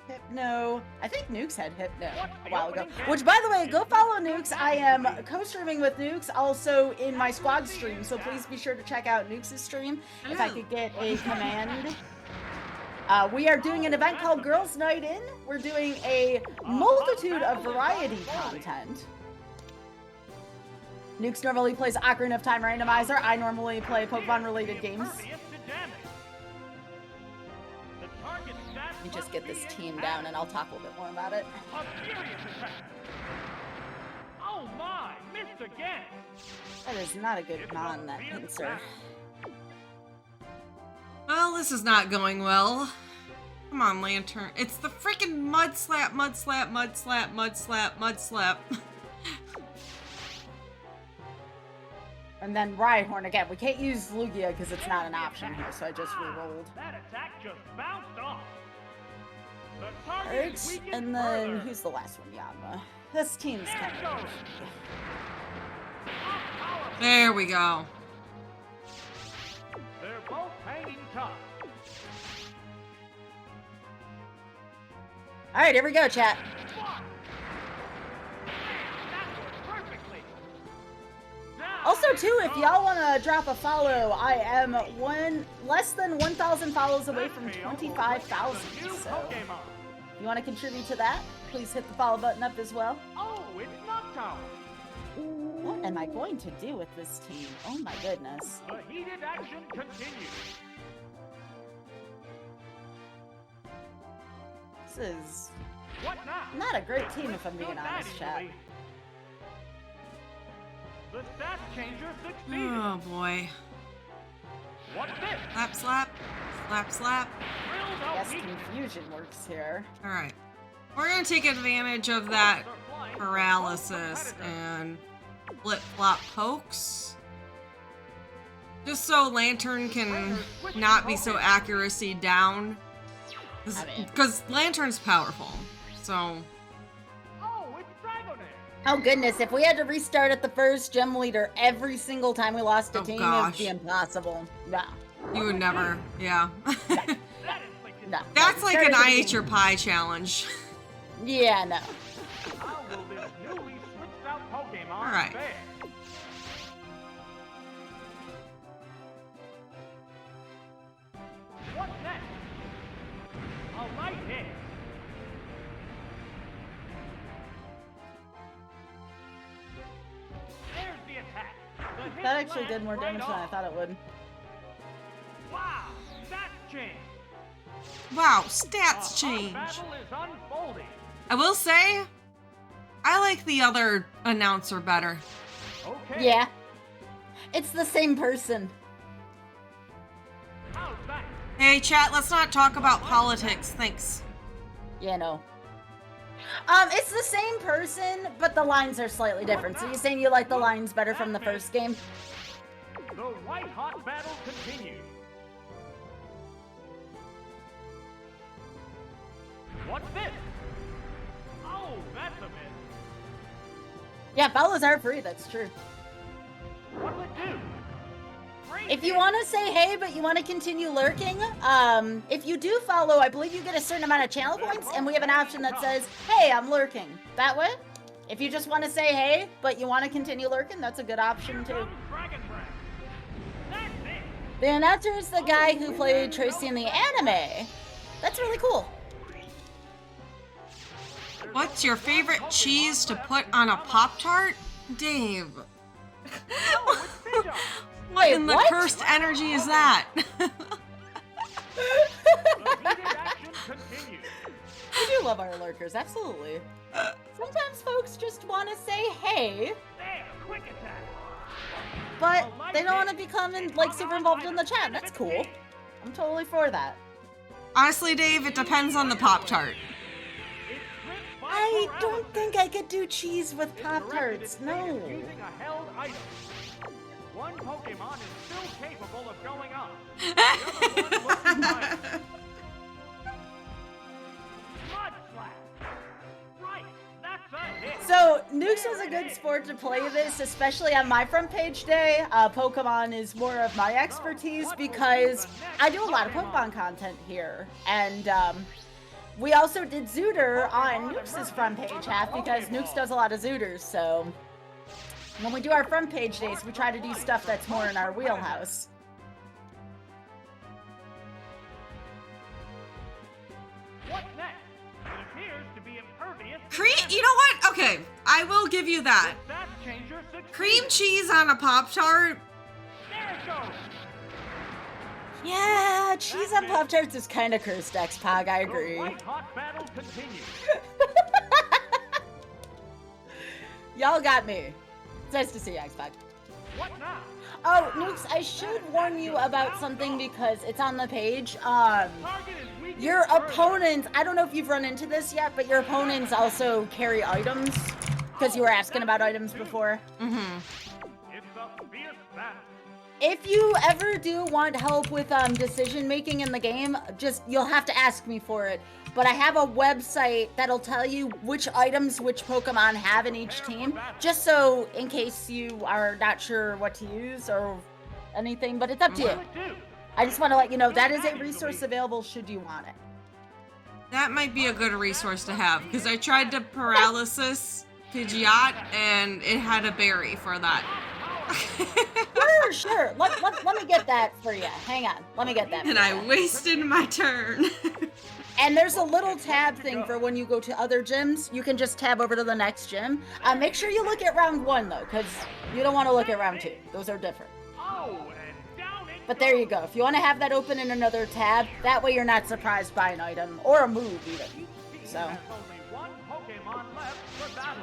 Hypno. I think Nukes had Hypno a while ago. Which, by the way, go follow Nukes. I am co-streaming with Nukes also in my squad stream, so please be sure to check out Nukes' stream if I could get a command. We are doing an event called Girls Night In. We're doing a multitude of variety content. Nukes normally plays Ocarina of Time Randomizer. I normally play Pokemon-related games. Let me just get this team down and I'll talk a little bit more about it. A furious attack. Oh my, missed again. That is not a good con, that pincer. Well, this is not going well. Come on, Lantern. It's the freaking mud slap, mud slap, mud slap, mud slap, mud slap. And then Rhyhorn again. We can't use Lugia because it's not an option here, so I just re-rolled. That attack just bounced off. The target is Alright, weakened and then further. who's the last one? Yama. This team's kind of... There we go. They're both hanging tough. Alright, here we go, chat. That worked perfectly. Now, Also, too, if y'all want to drop a follow, I am less than 1,000 follows away from 25,000. New So, Pokemon. if you want to contribute to that, please hit the follow button up as well. Oh, it's Noctowl. What am I going to do with this team? Oh my goodness. The heated action continues. This is What now? not a great team if I'm being Not that honest, chat. easily. The stat changer succeeded. Oh boy. What's this? Slap, slap, slap, slap. Drills out Yes, weakness. confusion works here. Alright. We're gonna take advantage of that Are flying from paralysis both competitors. and flip-flop pokes. Just so Lantern can not be so accuracy down. I mean- Because Lantern's powerful. So, Oh, it's Dragonair. Oh goodness, if we had to restart at the first gym leader every single time we lost a Oh, team, gosh. it would be impossible. Nah. You would never, yeah. No. That's like an Start at I the ate your pie challenge. beginning. Yeah, no. How will this newly switched out Pokemon All right. fare? What's next? A light hit. There's the attack. The hit That actually lands did more right damage than I off. thought it would. Wow, that's changed. Wow, A stats hot change. battle is unfolding. I will say, I like the other announcer better. Okay. Yeah. It's the same person. How's that? Hey, chat, let's not talk about politics. Thanks. Yeah, no. It's the same person, but the lines are slightly different. So you're saying you like the lines better from the first game? The white hot battle continues. What's this? Oh, that's a miss. Yeah, follows are free, that's true. What'll it do? Great If you hit. want to say hey, but you want to continue lurking, if you do follow, I believe you get a certain amount of channel points, and we have an option that says, hey, I'm lurking. That way, if you just want to say hey, but you want to continue lurking, that's a good option Here too. comes Dragon Breath. That's it. The announcer is the guy who played Tracy in the anime. That's really cool. What's your favorite cheese to put on a Pop-Tart? Dave. Oh, it's Pidgeot. What Wait, in the what? cursed energy is that? The heated action continues. We do love our lurkers, absolutely. Sometimes folks just want to say hey, There, quick attack. but they don't want to become like super involved in the chat. That's cool. I'm totally for that. Honestly, Dave, it depends on the Pop-Tart. It's gripped by I paralysis. don't think I could do cheese with It Pop-Tarts, directed its no. fate Using a held item. One Pokemon is still capable of going up. The other one looks tired. Mud Slap. Right, that's a hit. So, Nukes is a good sport to play this, especially on my front page day. Pokemon is more of my expertise because I do a lot of Pokemon content here. And we also did Zooter on Nukes' front page half because Nukes does a lot of Zooters, so when we do our front page days, we try to do stuff that's more in our wheelhouse. What's next? It appears to be impervious. to Cream, damage. you know what? Okay, I will give you that. The stat changer succeeded. Cream cheese on a Pop-Tart. There it goes. Yeah, cheese on Pop-Tarts is kind of cursed, X-Pog, I The agree. white hot battle continues. Y'all got me. It's nice to see you, X-Pog. What now? Oh, Nukes, I should warn you about something because it's on the page. Target is weakened Your further. opponents, I don't know if you've run into this yet, but your opponents also carry items. Because you were asking about items before. Mm-hmm. It's a fierce battle. If you ever do want help with decision making in the game, you'll have to ask me for it. But I have a website that'll tell you which items which Pokemon have in each team, just so in case you are not sure what to use or anything, but it's up to you. What'll it do? I just want to let you know that is a resource available should you want it. That might be a good resource to have, because I tried to paralysis Pidgeot, and it had a berry for that. Sure. Let me get that for you. Hang on. Let me get that. And for I you. wasted my turn. And there's a little tab thing for when you go to other gyms. You can just tab over to the next gym. Make sure you look at round 1 though, because you don't want to look at round 2. Those are different. Oh, and down it But there you goes. go. If you want to have that open in another tab, that way you're not surprised by an item or a move even. Each So. team has only one Pokemon left for battle.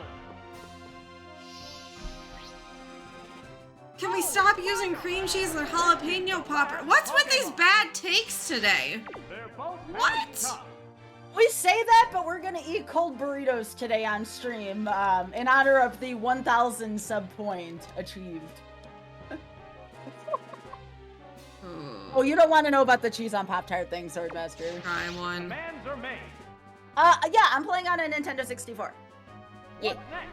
Can we stop using cream cheese and jalapeno popper? What's with these bad takes today? They're both very What? tough. We say that, but we're gonna eat cold burritos today on stream in honor of the 1,000 sub point achieved. Oh, you don't want to know about the cheese on Pop-Tart thing, Swordmaster. Try one. Demands are made. Yeah, I'm playing on a Nintendo 64. Yeah. What's next?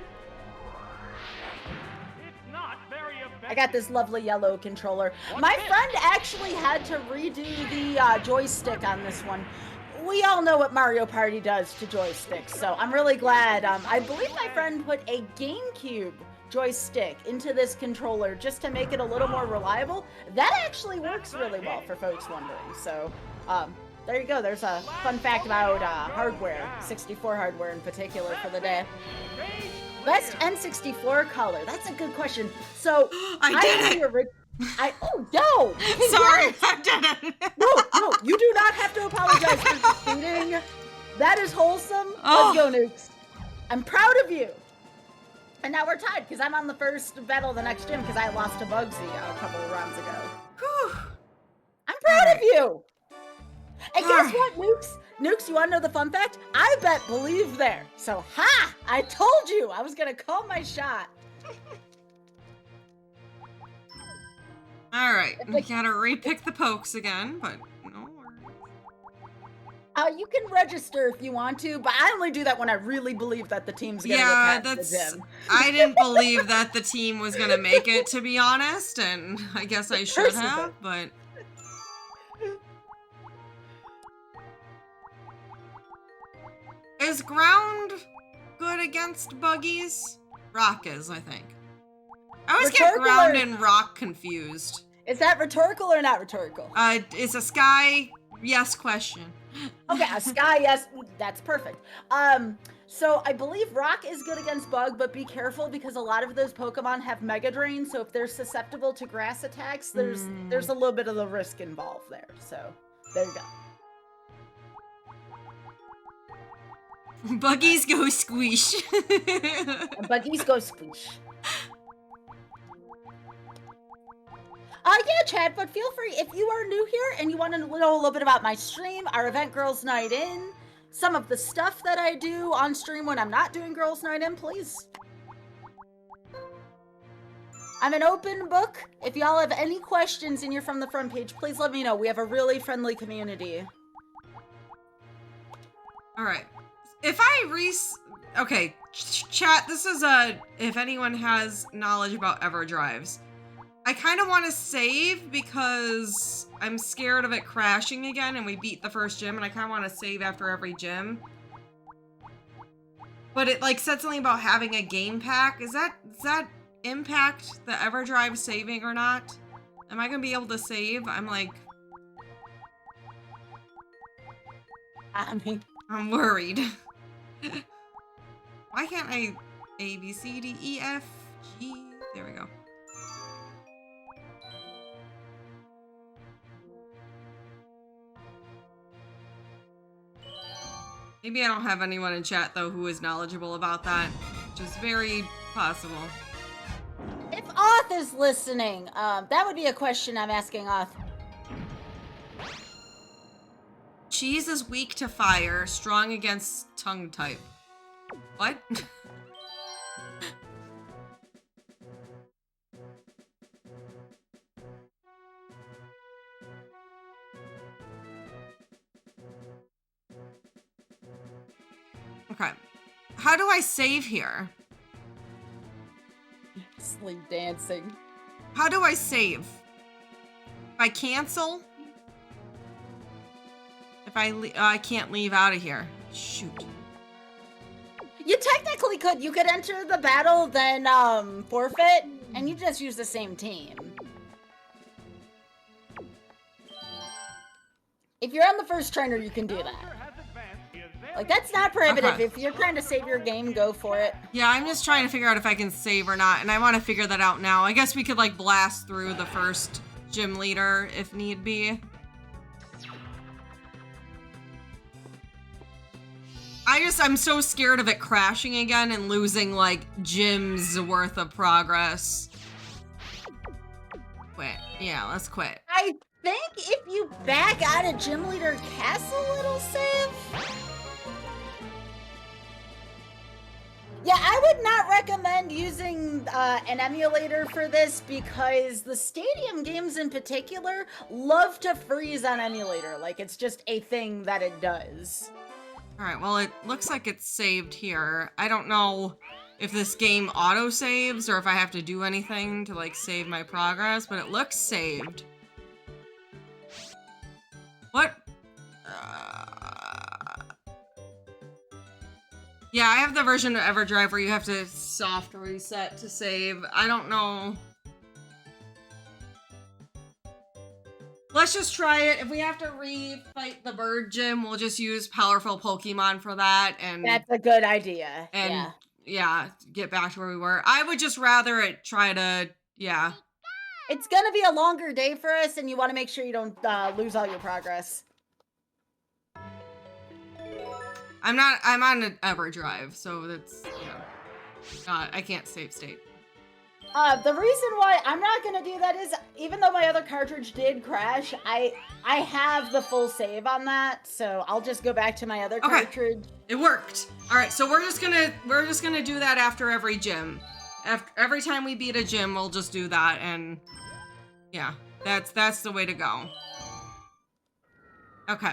I got this lovely yellow controller. My friend actually had to redo the joystick on this one. We all know what Mario Party does to joysticks, so I'm really glad. I believe my friend put a GameCube joystick into this controller just to make it a little more reliable. That actually works really well for folks wondering. So, there you go. There's a fun fact about hardware, 64 hardware in particular for the day. Best N64 color. That's a good question. So I did it. Oh no! Sorry, I did it. No, you do not have to apologize for cheating. That is wholesome. Oh. Let's go, Nukes. I'm proud of you. And now we're tied because I'm on the first battle of the next gym because I lost to Bugsy a couple of rounds ago. Whew. I'm proud Alright. of you. And guess Alright. what, Nukes? Nukes, you want to know the fun fact? I bet believe there. So, ha! I told you I was going to call my shot. All right, we gotta repick the pokes again, but no worries. You can register if you want to, but I only do that when I really believe that the team's gonna Yeah, get past the that's. gym. I didn't believe that the team was gonna make it, to be honest, and I guess I should have, but. Is ground good against buggies? Rock is, I think. I always get Rhetorical ground or- and rock confused. Is that rhetorical or not rhetorical? It's a sky yes question. Okay, a sky, yes, that's perfect. So I believe rock is good against bug, but be careful because a lot of those Pokemon have Mega Drain, so if they're susceptible to grass attacks, there's a little bit of the risk involved there. So there you go. Buggies go squish. And buggies go squish. Yeah, Chad, but feel free, if you are new here and you want to know a little bit about my stream, our event Girls Night In, some of the stuff that I do on stream when I'm not doing Girls Night In, please. I'm an open book. If y'all have any questions and you're from the front page, please let me know. We have a really friendly community. All right. If I okay, chat, this is if anyone has knowledge about EverDrives. I kind of want to save because I'm scared of it crashing again and we beat the first gym and I kind of want to save after every gym. But it like said something about having a game pack. Does that impact the EverDrive saving or not? Am I going to be able to save? I'm like... I'm worried. Why can't I... A, B, C, D, E, F, G... There we go. Maybe I don't have anyone in chat, though, who is knowledgeable about that. Which is very possible. If Oth is listening, that would be a question I'm asking Oth. Cheese is weak to fire, strong against tongue type. What? Okay. How do I save here? Sleep dancing. How do I save? If I cancel? If I can't leave out of here. Shoot. You technically could. You could enter the battle, then forfeit, and you just use the same team. If you're on the first trainer, you can do that. Like, that's not prohibitive. Okay. If you're trying to save your game, go for it. Yeah, I'm just trying to figure out if I can save or not, and I want to figure that out now. I guess we could, like, blast through the first gym leader if need be. I'm so scared of it crashing again and losing, like, gyms worth of progress. Quit. Yeah, let's quit. I think if you back out of Gym Leader Castle, it'll save. Yeah, I would not recommend using an emulator for this because the stadium games in particular love to freeze on emulator. Like, it's just a thing that it does. Alright, well, it looks like it's saved here. I don't know if this game auto saves or if I have to do anything to like save my progress, but it looks saved. What? Yeah, I have the version of EverDrive where you have to soft reset to save. I don't know. Let's just try it. If we have to re-fight the bird gym, we'll just use powerful Pokemon for that. And That's a good idea. and yeah, get back to where we were. I would just rather it try to, yeah. It's gonna be a longer day for us, and you want to make sure you don't lose all your progress. I'm on an EverDrive, so that's, yeah. I can't save state. The reason why I'm not gonna do that is, even though my other cartridge did crash, I have the full save on that, so I'll just go back to my other cartridge. It worked. All right, so we're just gonna do that after every gym. Every time we beat a gym, we'll just do that, and yeah, that's the way to go. Okay.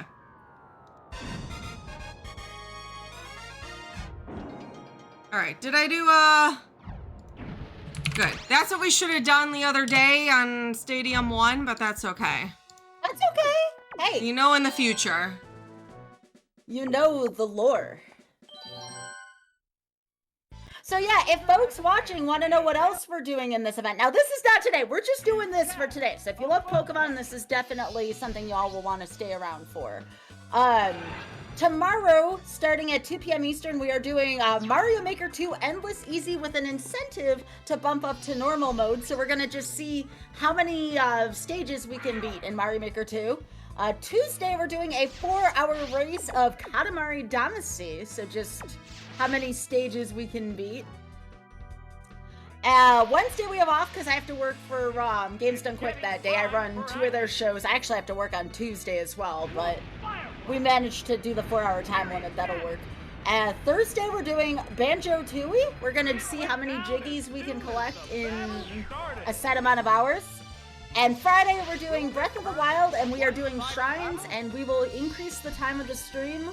All right, did I do good. That's what we should have done the other day on Stadium 1, but that's okay. That's okay. Hey. You know, in the future. You know the lore. So yeah, if folks watching want to know what else we're doing in this event, now this is not today, we're just doing this for today. So if you love Pokemon, this is definitely something y'all will want to stay around for. Tomorrow, starting at 2 p.m. Eastern, we are doing Mario Maker 2 Endless Easy with an incentive to bump up to normal mode. So we're going to just see how many stages we can beat in Mario Maker 2. Tuesday, we're doing a 4-hour race of Katamari Damacy. So just how many stages we can beat. Wednesday we have off because I have to work for Games Done Quick that day. I run 2 of their shows. I actually have to work on Tuesday as well, but we managed to do the 4-hour time limit. That'll work. Thursday we're doing Banjo-Tooie. We're going to see how many Jiggies we can collect in a set amount of hours. And Friday we're doing Breath of the Wild, and we are doing Shrines, and we will increase the time of the stream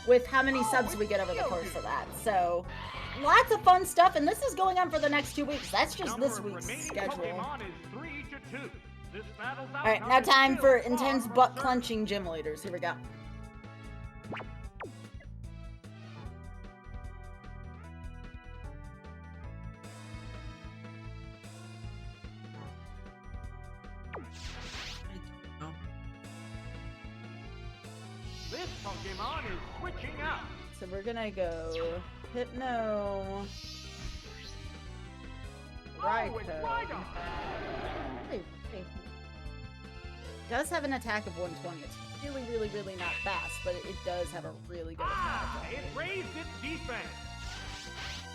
with how many subs we get over the course of that. So lots of fun stuff, and this is going on for the next 2 weeks. That's just this week's schedule. Alright, now time for intense butt-clenching gym leaders. Here we go. This Pokemon is switching out. So we're gonna go Hypno. Raikou. Hey. Does have an attack of 120. It's really, really, really not fast, but it does have a really good attack. It raised its defense.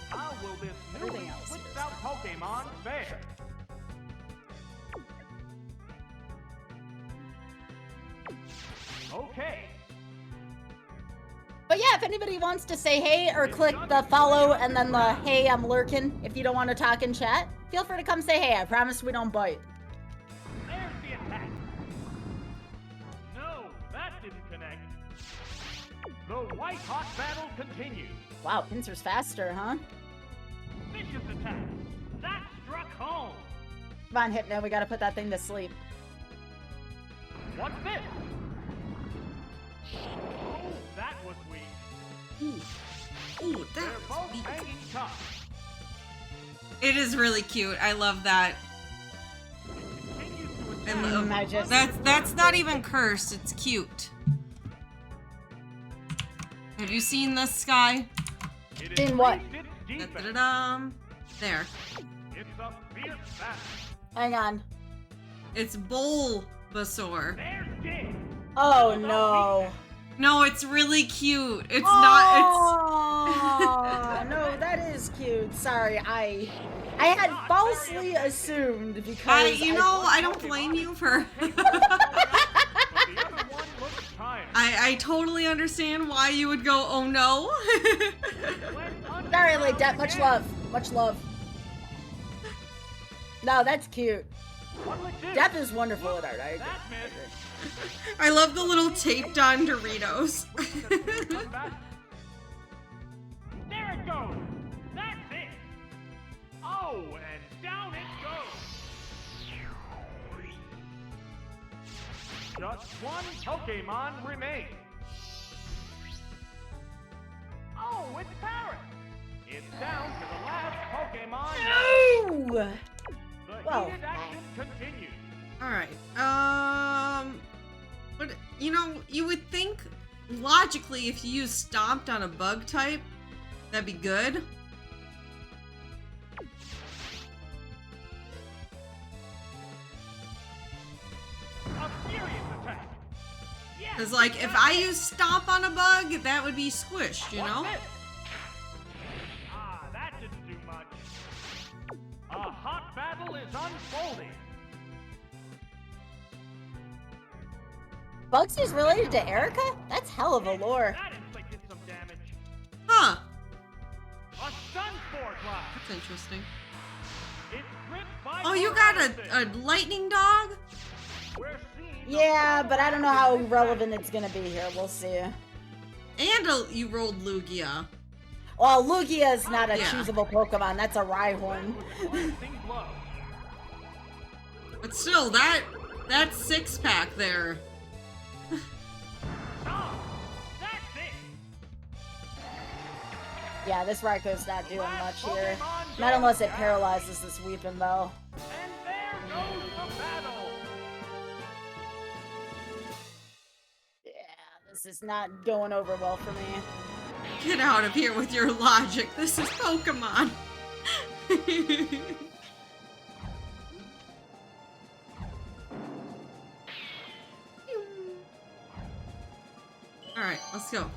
How will this Everything newly else switched is out Pokemon fare? Okay. But yeah, if anybody wants to say hey or click the follow and then the hey, I'm lurking, if you don't want to talk in chat, feel free to come say hey. I promise we don't bite. There's the attack. No, that didn't connect. The white-hot battle continues. Wow, Pinsir's faster, huh? Vicious attack. That struck home. Come on, Hypno, we gotta put that thing to sleep. What's this? Oh, that was weak. Ooh, They're that's both sweet. hanging tough. It is really cute. I love that. Continues to And attack. that's not even cursed. It's cute. Have you seen this, Sky? It Seen has what? raised its defense. Da-da-da-dum. There. It's a fierce battle. Hang on. It's Bulbasaur. There's Dig. Oh no. No, it's really cute. It's Oh, no, that is cute. Sorry, I had falsely assumed because I don't blame you for. But the other one looks tired. I totally understand why you would go, oh no. When Sorry, Lake underground Depp. Much again. love. Much love. No, that's cute. What'll it do? Depp is wonderful at art. I agree. That missed. I love the little taped on Doritos. There it goes. That's it. Oh, and down it goes. Just one Pokemon remains. Oh, it's Paris. It's down to the last Pokemon. No! The Well. heated action continues. Alright, but, you know, you would think, logically, if you use Stomped on a bug type, that'd be good. A furious attack. Yes, Because, like, if I use Stomp on a bug, that would be squished, you know? What's this? Ah, that didn't do much. A hot battle is unfolding. Bugsy's related to Erica? That's hell of a lore. That inflicted some damage. Huh. A Sun Spore Cloud. That's interesting. It's gripped by Oh, you got paralysis. a lightning dog? We're seeing the Yeah, but I don't know how final relevant it's gonna be here. We'll see. And you rolled Lugia. Well, Lugia is not a Yeah. choosable Pokemon. That's a Rhyhorn. with a glancing blow. But still, that six-pack there. Ah, that's it. Yeah, this Raiko's not doing much here. Pokemon Not unless it down. paralyzes this Weeping Bell. And there goes the battle. Yeah, this is not going over well for me. Get out of here with your logic. This is Pokemon. Alright, let's go.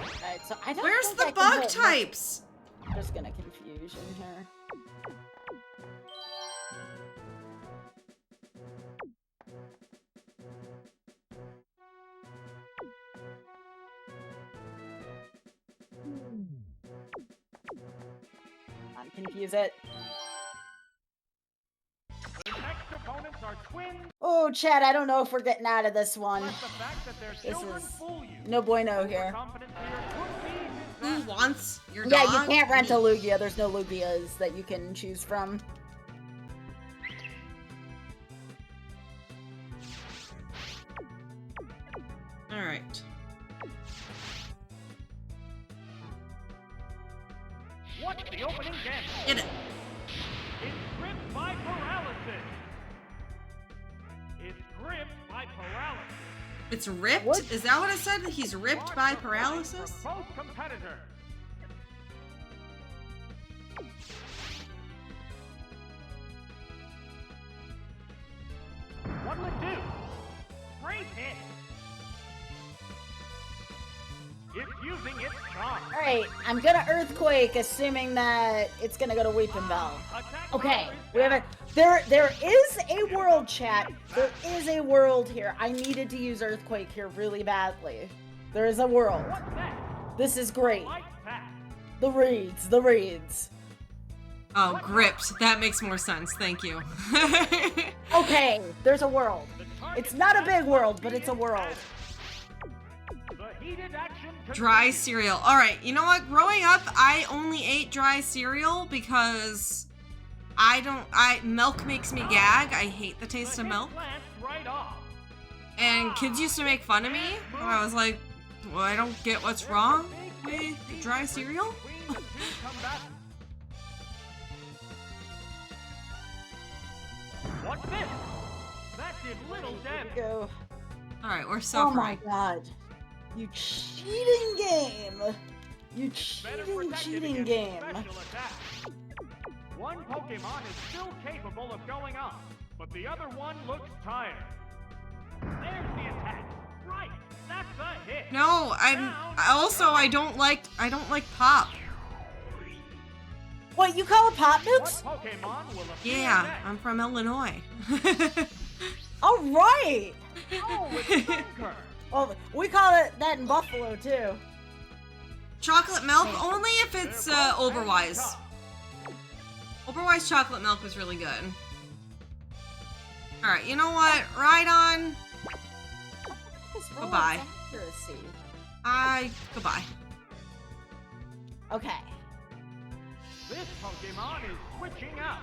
Alright, so I don't Where's think the I can bug hit- types? I'm just gonna confusion here. Confuse it. The next opponents are twins, Oh, Chad, I don't know if we're getting out of this one. but the fact that their This children is fool you. no bueno here. Confidence here could be Who disaster. wants your Yeah, dog? you can't rent a Lugia. There's no Lugias that you can choose from. Alright. What's the opening gambit? Get it. It's gripped by paralysis. It's gripped by paralysis. It's ripped? What? Is that what it said? He's ripped by paralysis? From both competitors. What'll it do? Great hit. It's using its charm. Alright, I'm gonna Earthquake, assuming that it's gonna go to Weeping Bell. Attack Okay, power is we have a down. there is a world, chat. There is a world here. I needed to use Earthquake here really badly. There is a world. What's that? This is great. Light pack. The reeds. Oh, gripped. That makes more sense. Thank you. Okay, there's a world. The target It's not a has big world, to but be it's a world. The heated action Dry continues. cereal. Alright, you know what? Growing up, I only ate dry cereal because milk makes me gag. I hate the taste The of hit milk. glanced right off. And kids used to make fun of me. And I was like, well, I don't get what's wrong with dry cereal. Between the two combatants. What's this? That did little damage. Go. Alright, we're Oh my suffering. god. You cheating game. You Better cheating protected against game. special attacks. One Pokemon is still capable of going on, but the other one looks tired. There's the attack. Right, that's a hit. No, I don't like pop. What, you call it Pop What Nukes? Pokemon will appear Yeah, next? I'm from Illinois. Alright! Oh, it's Gengar. Oh, we call it that in Buffalo too. Chocolate milk only if it's They're both Overwise. tough. Overwise chocolate milk was really good. Alright, you know what? Rhydon, Oh, Goodbye. it's accuracy. Goodbye. Okay. This Pokemon is switching out.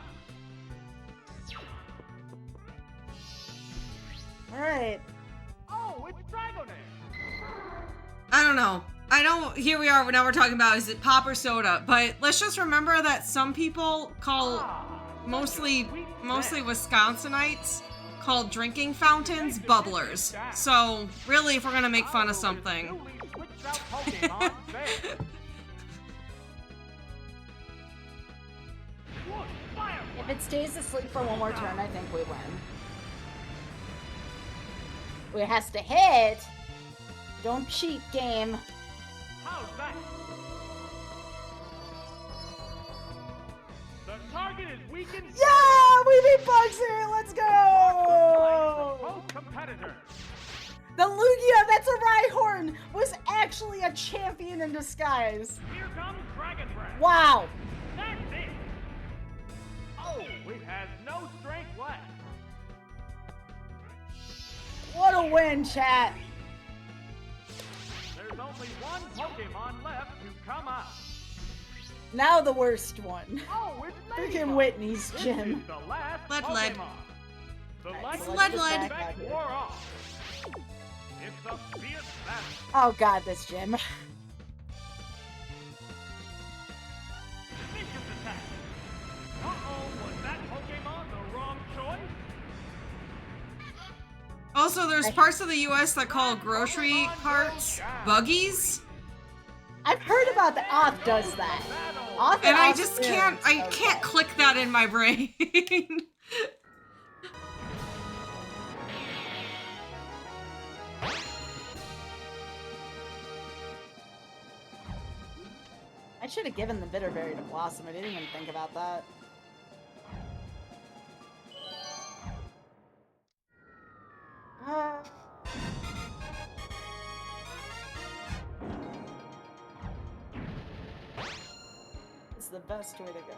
Alright. Oh, it's Dragonair. I don't know. I know here we are, now we're talking about is it pop or soda, but let's just remember that some people call mostly Wisconsinites called drinking fountains bubblers. So really, if we're gonna make fun of something. If it stays asleep for one more turn, I think we win. It has to hit. Don't cheat, game. How's that? The target is weakened. Yeah, we beat Bugser. Let's go. Both competitors. The Lugia, that's a Rhyhorn, was actually a champion in disguise. Here comes Dragon Breath. Wow. That's it. Oh, it has no strength left. What a win, chat. There's only one Pokemon left to come out. Now the worst one. Oh, it's Freaking Ladybug. Whitney's This gym. is the last Lead. Pokemon. The Alright, light so let's let's Lead. get back effect here. wore off. It's a fierce battle. Oh god, this gym. Vicious attack. Uh-oh, was that Pokemon the wrong choice? Also, there's parts of the US that call grocery carts buggies, I've heard about that. Oth does that. Oth and I Oth just is can't okay. click that in my brain. I should have given the Bitterberry to Blossom. I didn't even think about that. It's the best way to go.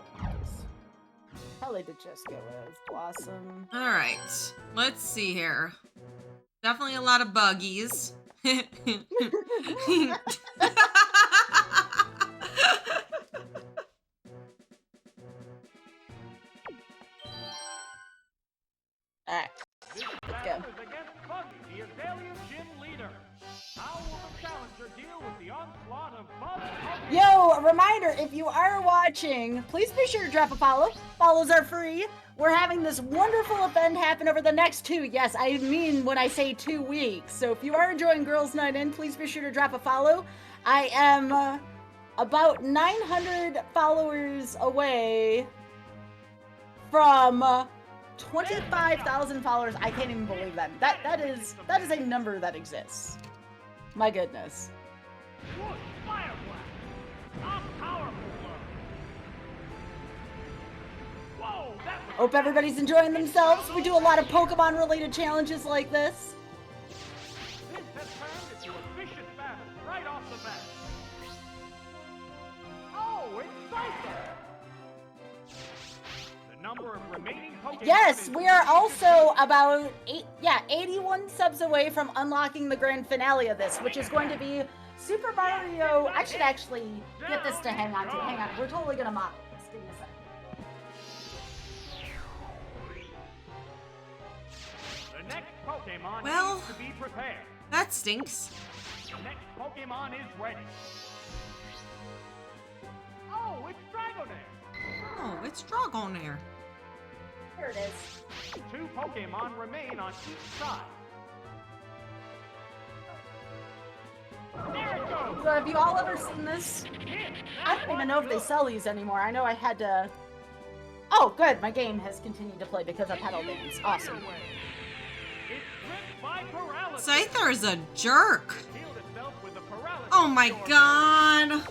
Probably to just go with Blossom. All right, let's see here. Definitely a lot of buggies. Alright. This go. battle is against Buggy, the Azalea Gym leader. How will the challenger deal with the onslaught of Bug Pokemon? Yo, a reminder, if you are watching, please be sure to drop a follow. Follows are free. We're having this wonderful event happen over the next 2, yes, I mean when I say 2 weeks. So if you are enjoying Girls Night In, please be sure to drop a follow. I am about 900 followers away from 25,000 followers. I can't even believe that. That is a number that exists. My goodness. Whoosh, Fire Blast! A powerful blow! Whoa, that was Hope everybody's enjoying themselves. We do a lot of Pokemon related challenges like this. This has turned into a vicious battle right off the bat. Oh, it's Scyther! The number of remaining Pokemon Yes, is we are also about 81 subs away from unlocking the grand finale of this, which is going to be Super Mario. I should actually get this to hang on to. Hang on, we're totally gonna model this. Give me a second. The next Pokemon Well- needs to be prepared. That stinks. The next Pokemon is ready. Oh, it's Dragonair! Oh, it's Dragonair. Here it is. 2 Pokemon remain on each side. There it goes! So have you all ever seen this? Hit! I don't even know if they sell these anymore. I know I had to... Oh, good. My game has continued to play because of pedal dance. Awesome. It's gripped by paralysis. Scyther's a jerk. Healed itself with a paralysis Oh my sword. god.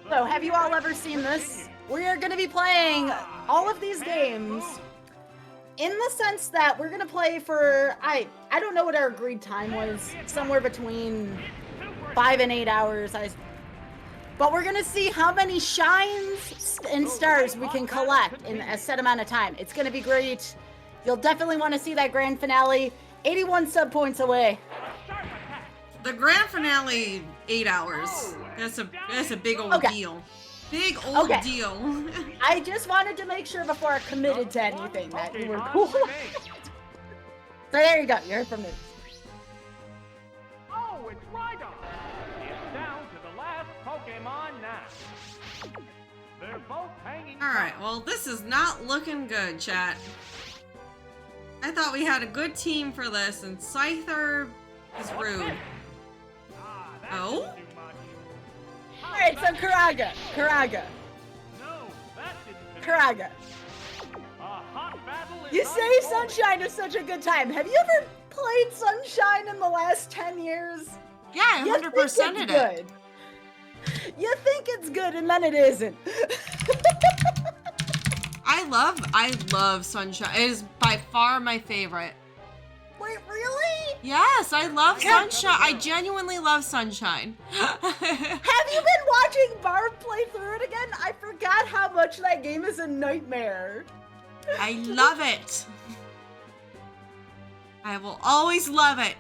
So have you all ever seen this? We are going to be playing all of these games in the sense that we're going to play for... I don't know what our agreed time was. Somewhere between 5 and 8 hours. But we're going to see how many shines and stars we can collect in a set amount of time. It's going to be great. You'll definitely want to see that grand finale. 81 sub points away. A sharp attack The grand finale, 8 hours. That's a big old Okay. deal. Big old Okay. deal. I just wanted to make sure before I committed to anything that you were cool. So there you go. You heard from me. Oh, it's Rhydon! It's down to the last Pokemon now. They're both hanging. Alright, well, this is not looking good, chat. I thought we had a good team for this, and Scyther is rude. That's Oh? too much. Alright, so Karaga. No, that didn't. Karaga. A hot battle is You say unfolding. Sunshine is such a good time. Have you ever played Sunshine in the last 10 years? Yeah, I You 100%ed think it. it's good. You think it's good and then it isn't. I love Sunshine. It is by far my favorite. Wait, really? Yes, I love Yeah. Sunshine. I genuinely love Sunshine. Have you been watching Barb play through it again? I forgot how much that game is a nightmare. I love it. I will always love it.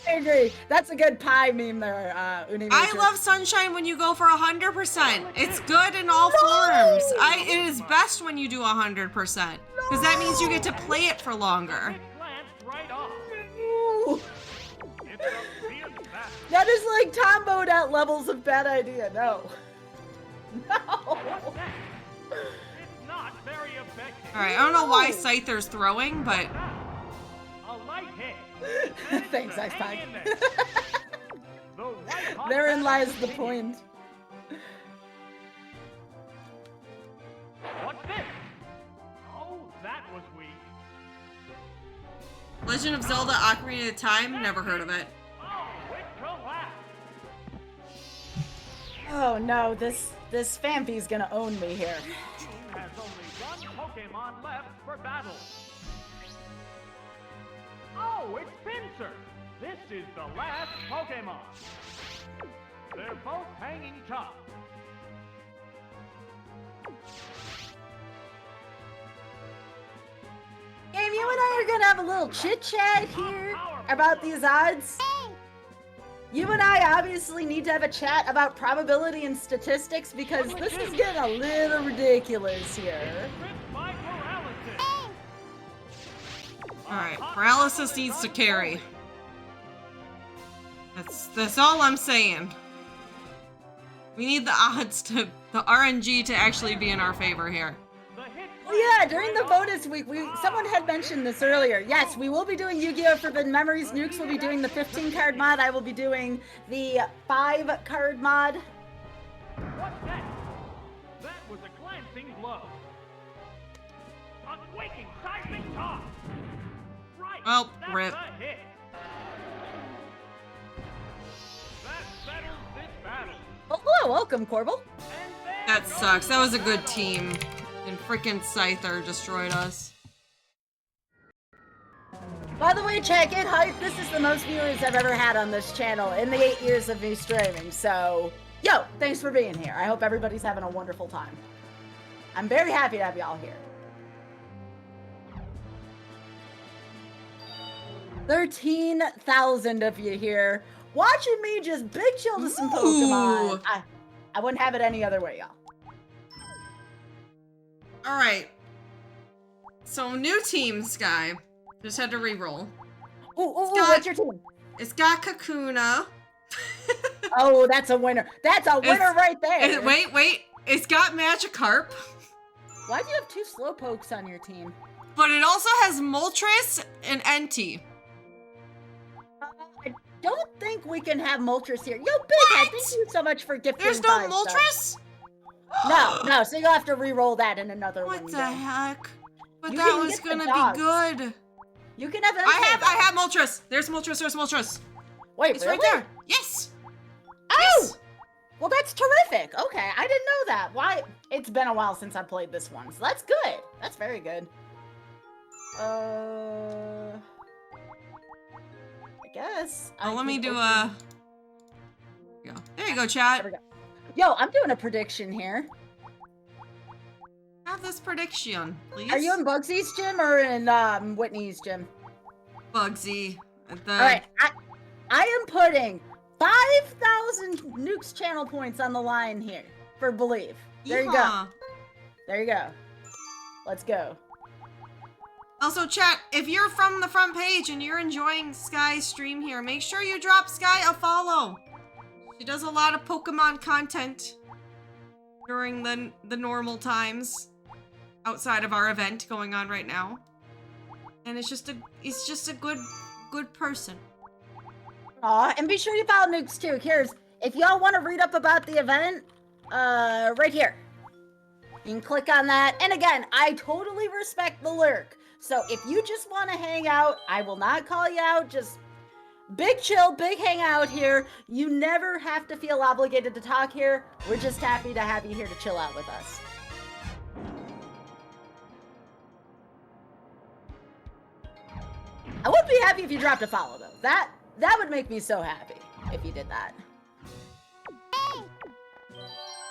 I agree. That's a good pie meme there, Uni. I love Sunshine when you go for 100%. It's good in all forms. It is best when you do 100%. Because that means you get to play it for longer. It glanced right off. Ooh, It's a fierce battle. that is like Tomboed at levels of bad idea. No. No. What's that? It's not very effective. Alright, I don't know why Scyther's throwing, but A light hit. Thanks, Ice Hang Pie. in there. The white hot Therein battle lies the continues. point. What's this? Oh, that was weak. Legend of Zelda Ocarina of Time, never heard of it. Oh, it collapsed. Oh no, this Fampy's gonna own me here. Team has only one Pokemon left for battle. Oh, it's Pinsir. This is the last Pokemon. They're both hanging tough. Game, you and I are gonna have a little chit chat here about these odds. You and I obviously need to have a chat about probability and statistics because this is getting a little ridiculous here. Tripped by paralysis. Alright, paralysis needs to carry. That's all I'm saying. We need the odds the RNG to actually be in our favor here. The hit Oh yeah, during the bonus week, someone had mentioned this earlier. Yes, we will be doing Yu-Gi-Oh! Forbidden Memories. Nukes will be doing the 15 card mod. I will be doing the 5 card mod. What's that? That was a glancing blow. A quaking seismic toss. Right. Well, that's rip. a hit. That settles this battle. Oh, hello, welcome, Corbel. And there That goes sucks. That was a the good battle. team. And freaking Scyther destroyed us. By the way, chat, get hyped. This is the most viewers I've ever had on this channel in the 8 years of me streaming. So, yo, thanks for being here. I hope everybody's having a wonderful time. I'm very happy to have y'all here. 13,000 of you here watching me just big chill to some Pokemon. Ooh. I wouldn't have it any other way, y'all. Alright. So, new team, Sky. Just had to re-roll. Ooh, Scott. what's your team? It's got Kakuna. Oh, that's a winner. That's a winner right there. Wait. It's got Magikarp. Why do you have 2 Slowpokes on your team? But it also has Moltres and Entei. I don't think we can have Moltres here. Yo, Big Head, thank you so much for gifting There's no 5 Moltres? No, so you'll have to re-roll that in another one. What the heck? But You that can was get the gonna dogs. be good. You can have them. I have Moltres. There's Moltres. Wait, It's really? right there. Yes. Oh! Yes. Well, that's terrific. Okay, I didn't know that. Why? It's been a while since I played this one, so that's good. That's very good. I guess. Oh, let me can do open- a. Yeah. There you go, There chat. we go. Yo, I'm doing a prediction here. Have this prediction, please. Are you in Bugsy's gym or in Whitney's gym? Bugsy? All right, I am putting 5,000 Nukes channel points on the line here for Believe. There you go. Yeehaw. There you go. Let's go. Also, chat, if you're from the front page and you're enjoying Sky's stream here, make sure you drop Sky a follow. She does a lot of Pokemon content during the normal times outside of our event going on right now. And it's just a good person. Aw, and be sure you follow Nukes too. Here's, if y'all want to read up about the event, right here. You can click on that. And again, I totally respect the lurk. So if you just want to hang out, I will not call you out. Just big chill, big hangout here. You never have to feel obligated to talk here. We're just happy to have you here to chill out with us. I would be happy if you dropped a follow, though. That would make me so happy if you did that.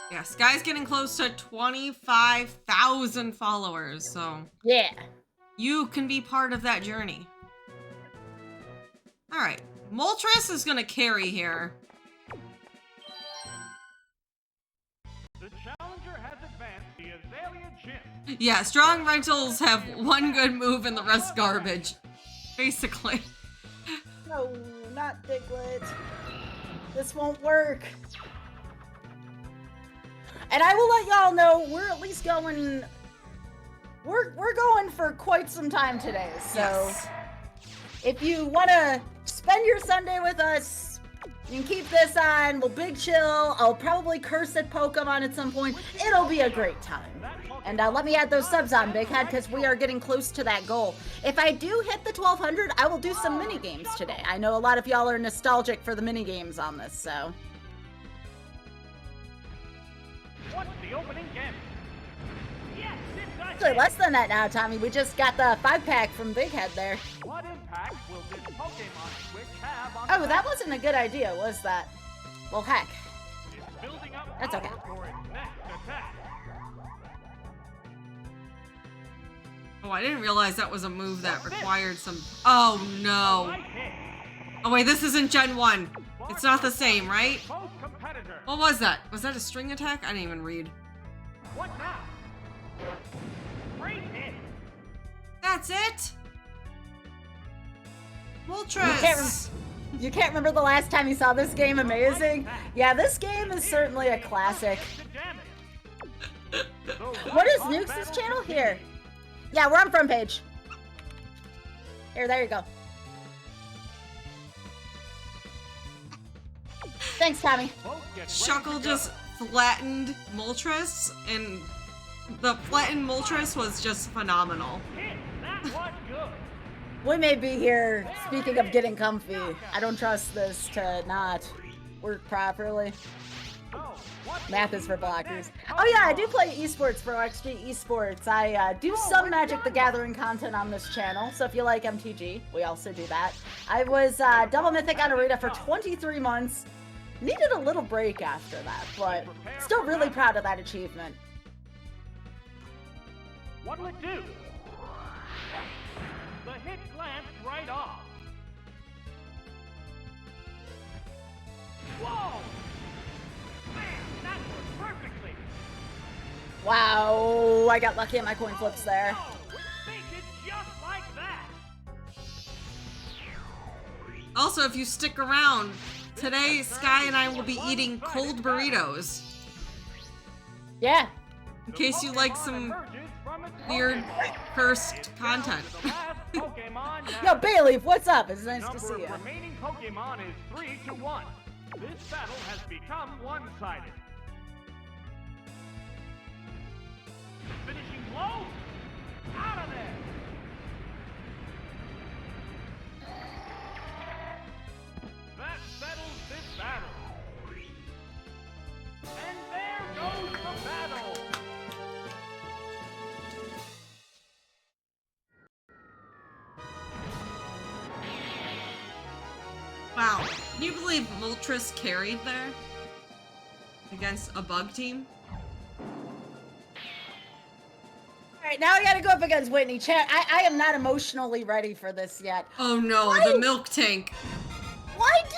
Yeah, Sky's getting close to 25,000 followers, so Yeah. you can be part of that journey. All right, Moltres is gonna carry here. The challenger has advanced the Azalea Gym. Yeah, strong rentals have one good move and the rest garbage, basically. No, not Diglett. This won't work. And I will let y'all know we're at least going. We're going for quite some time today. So Yes. if you want to spend your Sunday with us, you can keep this on. We'll big chill. I'll probably curse at Pokemon at some point. It'll be a great time. And let me add those subs on, Big Head, because we are getting close to that goal. If I do hit the 1,200, I will do some mini games today. I know a lot of y'all are nostalgic for the mini games on this, so. What's the opening game? Yes, it's a Actually, hit. less than that now, Tommy. We just got the 5-pack from Big Head there. What impact will this Pokemon Switch have on Oh, the that wasn't a good idea, was that? Well, heck. It's building up That's power okay. for its next attack. Oh, I didn't realize that was a move that required some. Oh no. Right hit. Oh wait, this isn't Gen 1. It's not the same, right? Both competitor. What was that? Was that a string attack? I didn't even read. What now? Great hit. That's it? can't Moltres! You can't remember the last time you saw this game? Amazing. Yeah, this game is certainly a classic. The damage. What is Nukes' channel? Here. Yeah, we're on front page. Here, there you go. Thanks, Tommy. Both get ready Shuckle to just flattened Moltres, and the flattened Moltres was just phenomenal. go. Hit. That was good. We may be here, speaking of getting comfy. I don't trust this to not work properly. So, what Math is for blockers. Oh yeah, I do play esports for XG Esports. I do some Magic the Gathering content on this channel, so if you like MTG, we also do that. I was double mythic on Arena for 23 months. Needed a little break after that, but still really proud of that achievement. What'll it do? The hit glanced right off. Whoa! Man, that was perfectly. Wow, I got lucky at my coin flips there. Oh, think it just like that. Also, if you stick around, today Sky and I will be eating cold burritos. Yeah. In case you like some Emerges from its weird, Pokemon. cursed content. The last Pokemon Yo, now. Bailey, what's up? It's nice to Number see of you. remaining Pokemon is 3-1. This battle has become one-sided. Finishing blow? Out of there! That settles this battle. And there goes the battle! Wow. Can you believe Moltres carried there? Against a bug team? Alright, now I gotta go up against Whitney. Chat, I am not emotionally ready for this yet. Oh no, Why? the milk tank. Why do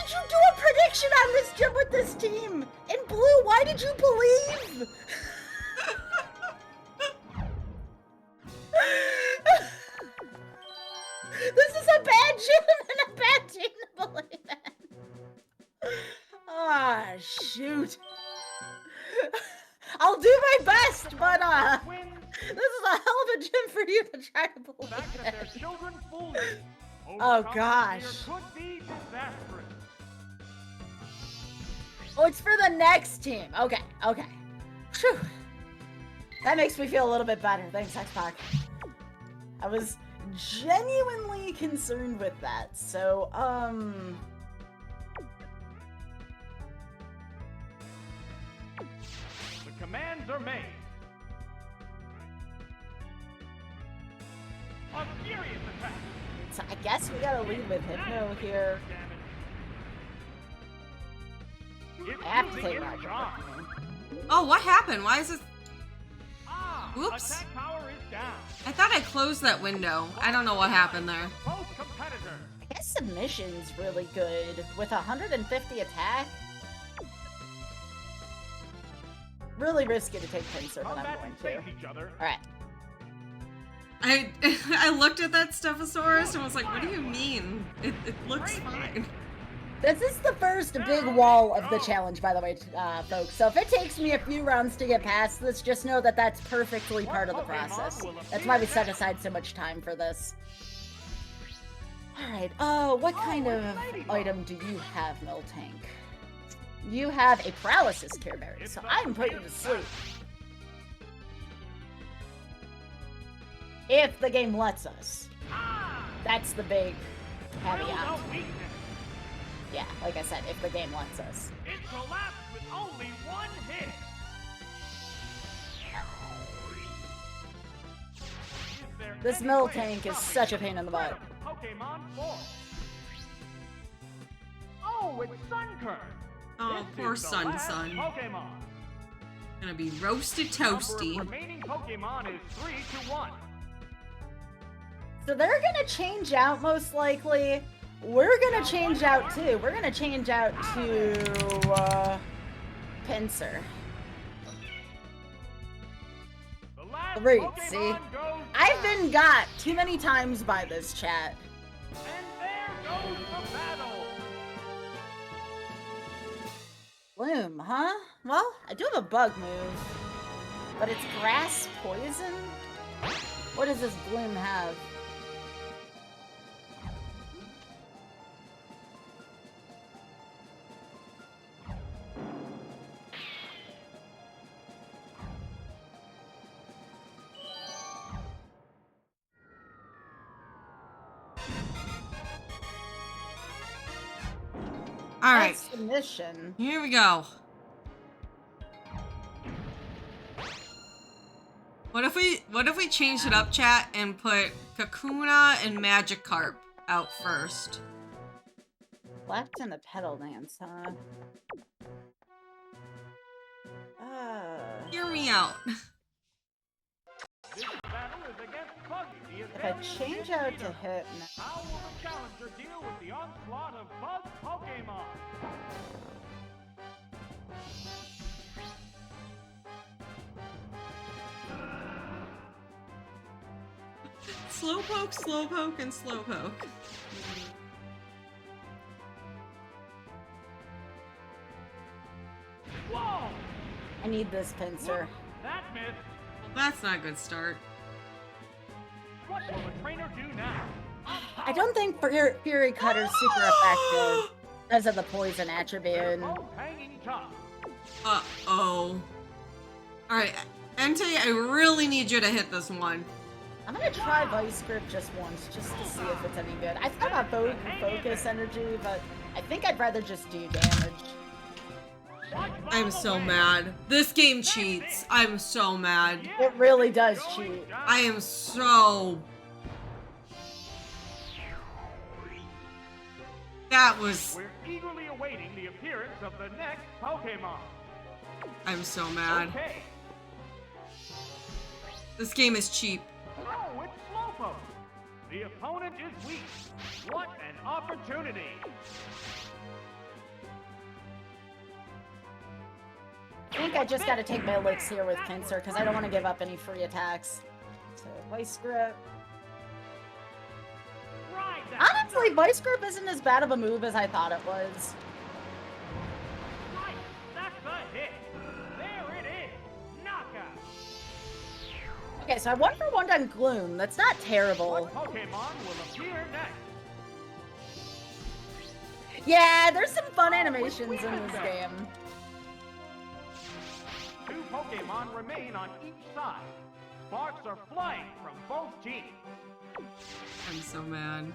conviction on this gym with this team. In blue, why did you believe? This is a bad gym and a bad team to believe in. Ah, shoot. I'll do my best, but this is a hell of a gym for you to try to believe Fact that their in. children fool you. Oh, Overcoming gosh. fear could be disastrous. Oh, it's for the next team. Okay, okay. Phew. That makes me feel a little bit better. Thanks, Xbox. I was genuinely concerned with that. So, The commands are made. A furious attack. so I guess we gotta lead with Hypno here. It's I have to losing take its Roger. charm. Oh, what happened? Why is this? Whoops. Attack power is down. I thought I closed that window. I don't know what happened there. Both competitors. I guess submission's really good with 150 attack. Really risky to take Pincer, but I'm Combat going and face to. each other. All right. I looked at that Stephosaurus and was like, what do you mean? It looks fine. This is the first big wall of the challenge, by the way, folks. So if it takes me a few rounds to get past this, just know that that's perfectly part of the process. That's why we set aside so much time for this. Alright, what kind of item do you have, Miltank? You have a paralysis care berry, so I'm putting you to sleep. If the game lets us. That's the big caveat. Yeah, like I said, if the game lets us. It collapsed with only one hit. This Miltank is such a pain in the butt. Pokemon form. Oh, it's Sunkern. Oh, This poor is the Sun. Pokemon. Gonna be roasted Number of toasty. remaining Pokemon is 3-1. So they're gonna change out most likely. We're gonna change out too. We're gonna change out to Pincer. The last Great, Pokemon see? goes I've down. been got too many times by this chat. And there goes the battle. Bloom, huh? Well, I do have a bug move. But it's grass poison? What does this Bloom have? All right, That's submission. here we go. What if we changed it up, chat, and put Kakuna and Magikarp out first? Left in the pedal dance, huh? Hear me out. This battle is against Buggy, the If I change out to hit, How will the challenger deal with the onslaught of Bug Pokemon? Slowpoke, Slowpoke, and Slowpoke. Whoa! I need this Pincer. That missed. Well, that's not a good start. What will the trainer do now? I don't think Fury Cutter's super effective because of the poison attribute. Both hanging tough. Uh-oh. Alright, Entei, I really need you to hit this one. I'm gonna try Vice Grip just once, just to see if it's any good. I thought about Focus Energy, but I think I'd rather just do damage. I'm so mad. This game cheats. I'm so mad. It really does cheat. I am so... That was... We're eagerly awaiting the appearance of the next Pokemon. I'm so mad. Okay. This game is cheap. Oh, it's Slowpoke. The opponent is weak. What an opportunity. think I just gotta take my licks here with Pinsir because I don't want to give up any free attacks. So, Vice Grip. Honestly, Vice Grip isn't as bad of a move as I thought it was. Right, that's a hit. There it is. Knockout. Okay, so I 1-for-1 on Gloom. That's not terrible. What Pokemon will appear next? Yeah, there's some fun animations in this game. 2 Pokemon remain on each side. Sparks are flying from both teams. I'm so mad.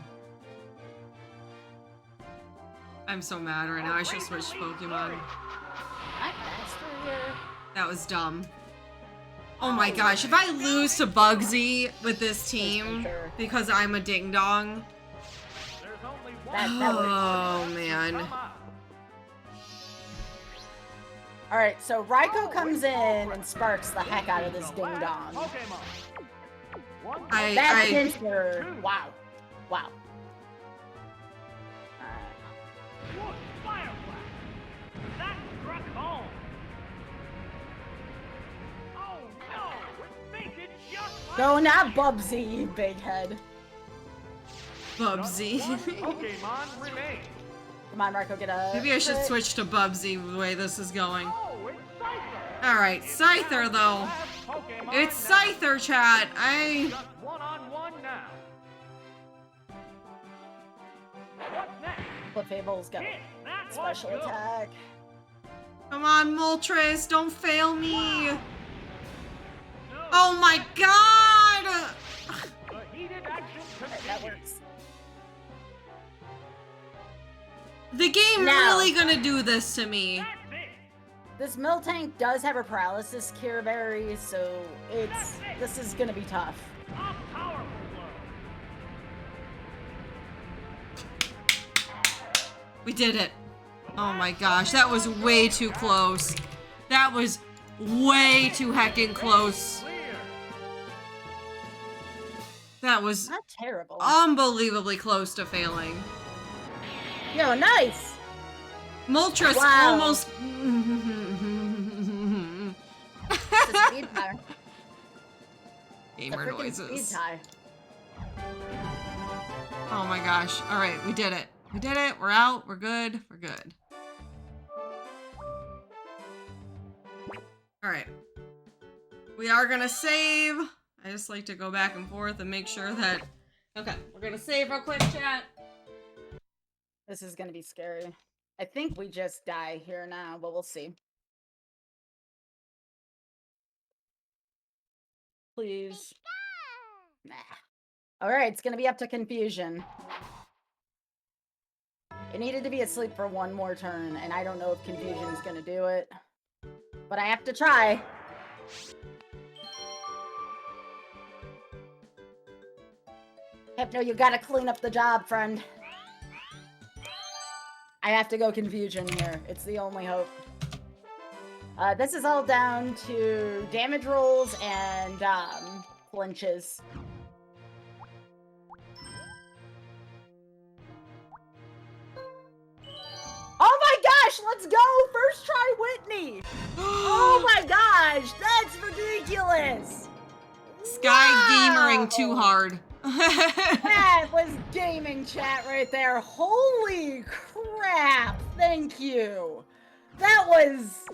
I'm so mad right now. I should switch Pokemon. Not faster here. That was dumb. Oh my gosh, if I lose to Bugsy with this team because I'm a ding dong. There's only one. That works. Oh man. Come out. Alright, so Raikou comes in and sparks the heck out of this ding dong. Pokemon. One That's Pinsir. Wow. Wow. Whoa, Fire Blast. That struck home. Oh no, it's thinking just like No, not Bubsy, you big head. Bubsy. One Pokemon remains. Come on, Raikou, get a... Maybe I should crit. switch to Bubsy the way this is going. Oh, it's Scyther. Alright, Scyther though. Last Pokemon It's now. Scyther, chat. Just one-on-one now. What's next? Clefable's got Hit. That was special good. attack. Come on, Moltres, don't fail me. No. Oh my god! The heated action Alright, that continues. works. The game Now. really gonna do this to me. That's it. This Miltank does have a paralysis cure berry, so this is gonna be tough. A powerful blow. We did it. Oh my gosh, that was way too close. That was way too heckin' close. Clear. That was Not terrible. unbelievably close to failing. Yo, nice! Moltres Wow. almost... It's a speed tie. It's a Gamer freaking speed noises. tie. Oh my gosh. Alright, we did it. We did it. We're out. We're good. We're good. Alright. We are gonna save. I just like to go back and forth and make sure that... Okay, we're gonna save real quick, chat. This is gonna be scary. I think we just die here now, but we'll see. Please. Nah. Alright, it's gonna be up to Confusion. It needed to be asleep for one more turn, and I don't know if Confusion's gonna do it. But I have to try. Hypno, you gotta clean up the job, friend. I have to go Confusion here. It's the only hope. This is all down to damage rolls and flinches. Oh my gosh, let's go! First try Whitney! Oh my gosh, that's ridiculous! Sky gamering too Wow. hard. That was gaming chat right there. Holy crap! Thank you. That was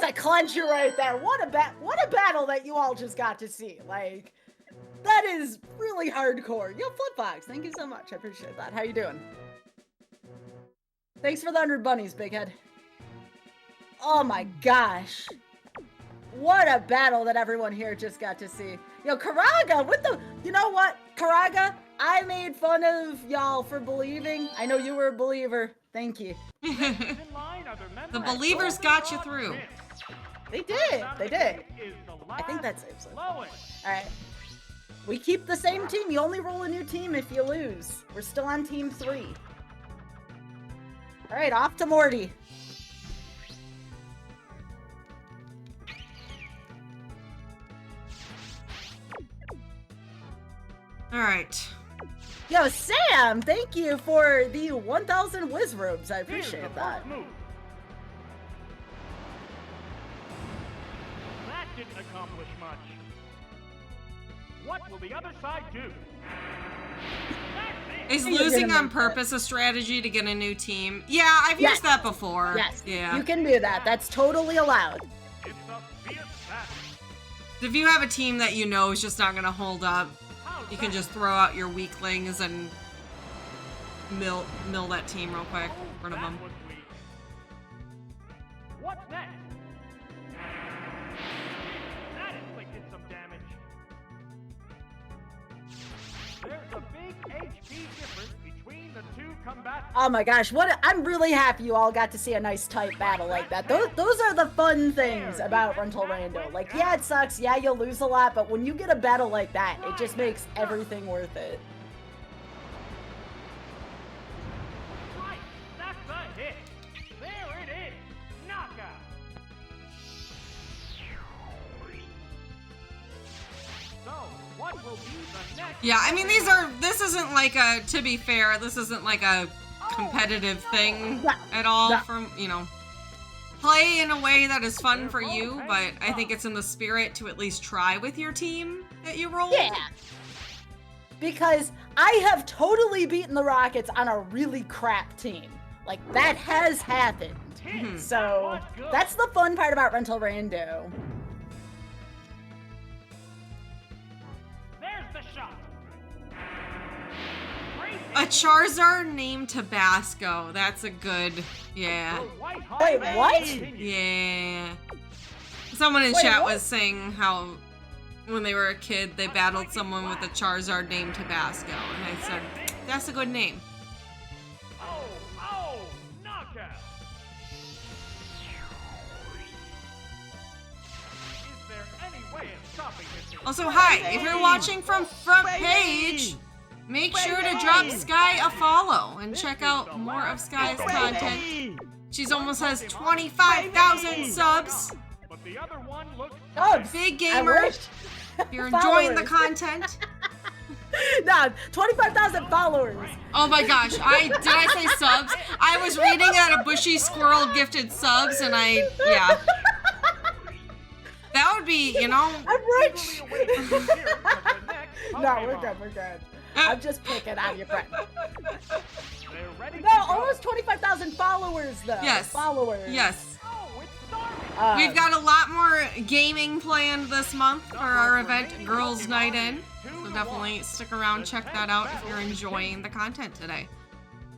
a clincher right there. What a battle that you all just got to see. Like, that is really hardcore. Yo, Flipbox, thank you so much. I appreciate that. How you doing? Thanks for the 100 bunnies, big head. Oh my gosh. What a battle that everyone here just got to see. Yo, Karaga, you know what? Karaga, I made fun of y'all for believing. I know you were a believer. Thank you. In line are the members The of believers the got you Goldenrod through. Gym. They did. They did. Is the I think last that saves it. lowest. Alright. We keep the same team. You only roll a new team if you lose. We're still on team 3. Alright, off to Morty. All right. Yo, Sam, thank you for the 1,000 whiz robes. I Here's the appreciate that. first move. accomplish much. What will the other side do? That's it! Is You're losing gonna on make purpose a strategy to get a new team? Yeah, I've used that before. Yes, Yeah. you can do that. That's totally allowed. It's a fierce battle. If you have a team that you know is just not gonna hold up, How's you can that? just throw out your weaklings and mill that team real quick. Oh, Rid of that them. was weak. What's next? That inflicted some damage. There's a big HP difference between the two combatants. Oh my gosh, I'm really happy you all got to see a nice tight battle like that. Those are the fun things about Rental Rando. Like, yeah, it sucks, yeah, you'll lose a lot, but when you get a battle like that, it just makes everything worth it. Right, that's a hit. There it is. Knockout. So, what will be the next? Yeah, I mean this isn't like a, to be fair, this isn't like a competitive thing No, at all no. from, play in a way that is fun for you, but I think it's in the spirit to at least try with your team that you roll. Yeah. Because I have totally beaten the Rockets on a really crap team. Like, that has happened. Mhm. So, that's the fun part about Rental Rando. There's the shot. A Charizard named Tabasco. That's a good, yeah. Wait, what? Yeah. Someone in Wait, chat what? was saying how when they were a kid, they battled someone with a Charizard named Tabasco. And I said, that's a good name. Oh, knockout. Is there any way of stopping this? Also, hi, if you're watching from front page, make sure to drop Sky a follow and check out more of Sky's content. She's almost has 25,000 subs. But the other one looks Oh, Big I gamer. wish. If you're enjoying the Followers. content. Nah, 25,000 followers. Oh my gosh, did I say subs? I was reading that a bushy squirrel gifted subs and yeah. That would be, I'm rich. away from the appearance of the next No, we're Pokemon. good, we're good. I'm just picking on you, Brett. They're ready No, to go. almost 25,000 followers, though. Yes. Followers. Yes. Oh, it's starting. We've got a lot more gaming planned this month for our event, Girls Night In. So definitely stick around, check that out if you're enjoying the content today.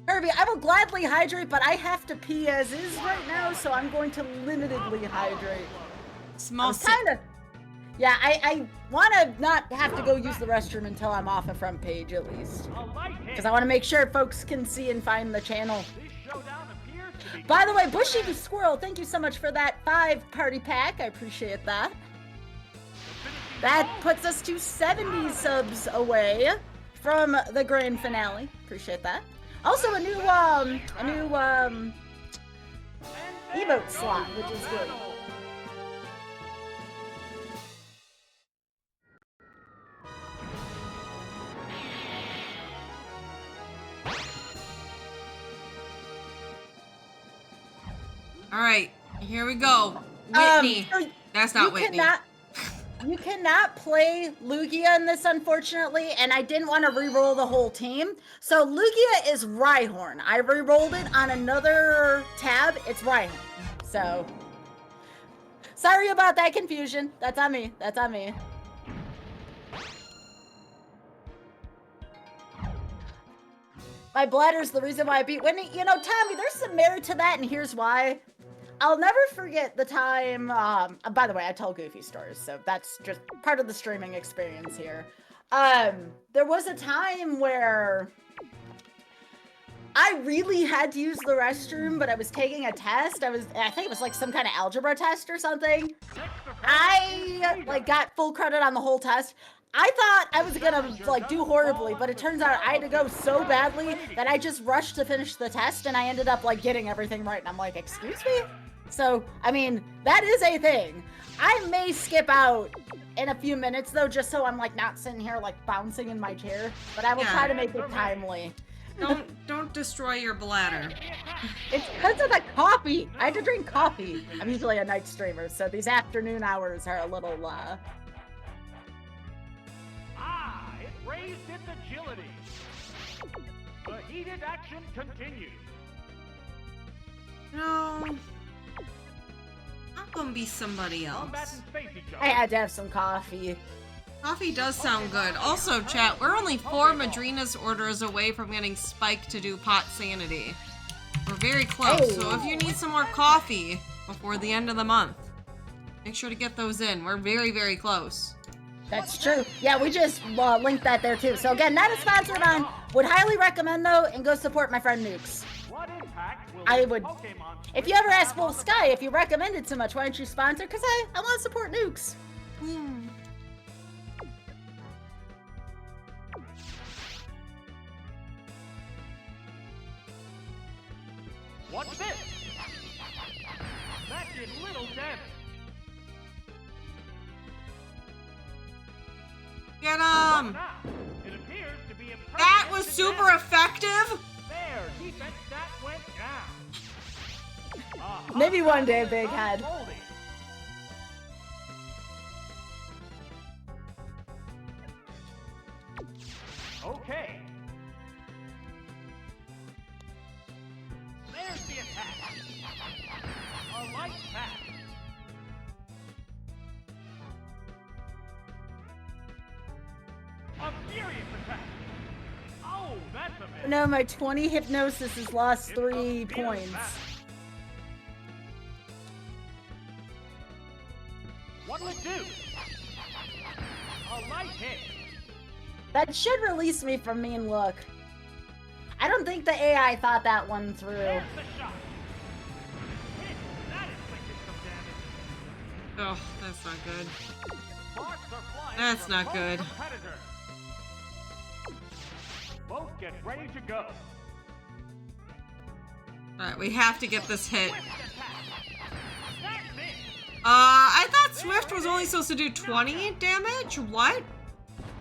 Kirby, I will gladly hydrate, but I have to pee as is right now, so I'm going to limitedly hydrate. Small I'm sip. kind of... Yeah, I want to not have to go use the restroom until I'm off a front page, at least. A light hit. Because I want to make sure folks can see and find the channel. This showdown appears to be By the way, Bushy the Squirrel, thank you so much for that 5-party pack. I appreciate that. That puts us to 70 subs away from the grand finale. Appreciate that. Also, a new emote slot, which is good. All right, here we go. Whitney. So That's not Whitney. You cannot play Lugia in this, unfortunately, and I didn't want to re-roll the whole team. So Lugia is Rhyhorn. I re-rolled it on another tab. It's Rhyhorn. So sorry about that confusion. That's on me. That's on me. My bladder's the reason why I beat Whitney. You know, Tommy, there's some merit to that, and here's why. I'll never forget the time, by the way, I tell goofy stories, so that's just part of the streaming experience here. There was a time where I really had to use the restroom, but I was taking a test. I think it was like some kind of algebra test or something. I got full credit on the whole test. I thought I was gonna do horribly, but it turns out I had to go so badly that I just rushed to finish the test, and I ended up getting everything right. And I'm like, excuse me? So, I mean, that is a thing. I may skip out in a few minutes though, just so I'm not sitting here bouncing in my chair, but I will try to make it timely. Don't destroy your bladder. It's because of the coffee. I had to drink coffee. I'm usually a night streamer, so these afternoon hours are a little, It raised its agility. The heated action continues. No. I'm gonna be somebody else. Combatants face each other. I had to have some coffee. Coffee does sound good. Also, chat, we're only 4 Madrina's orders away from getting Spike to do pot sanity. We're very close, so if you need some more coffee before the end of the month, make sure to get those in. We're very, very close. That's true. Yeah, we just linked that there too. So again, not a sponsored on. Would highly recommend though, and go support my friend Nukes. What impact will I this would. Pokemon If you ever ask Wolf Sky if you recommend it so much, why don't you sponsor? Because I want to support Nukes. What's this? That did little damage. Get Now, it appears to be impressive. That was super effective. There, defense stat went down. Maybe one day, Big Head. Unfolding. Okay. There's the attack. A light attack. A furious attack. Oh, that's a miss. No, my 20 hypnosis has lost It's a 3 fierce points. attack. What'll it do? A light hit. That should release me from Mean Look. I don't think the AI thought that one through. There's the shot. Hit. That inflicted some damage. Oh, that's not good. Sparks are flying That's from not both good. competitors. Both get ready to go. Alright, we have to get this hit. Swift attack. That's it. I thought Swift was only supposed to do 20 damage? What?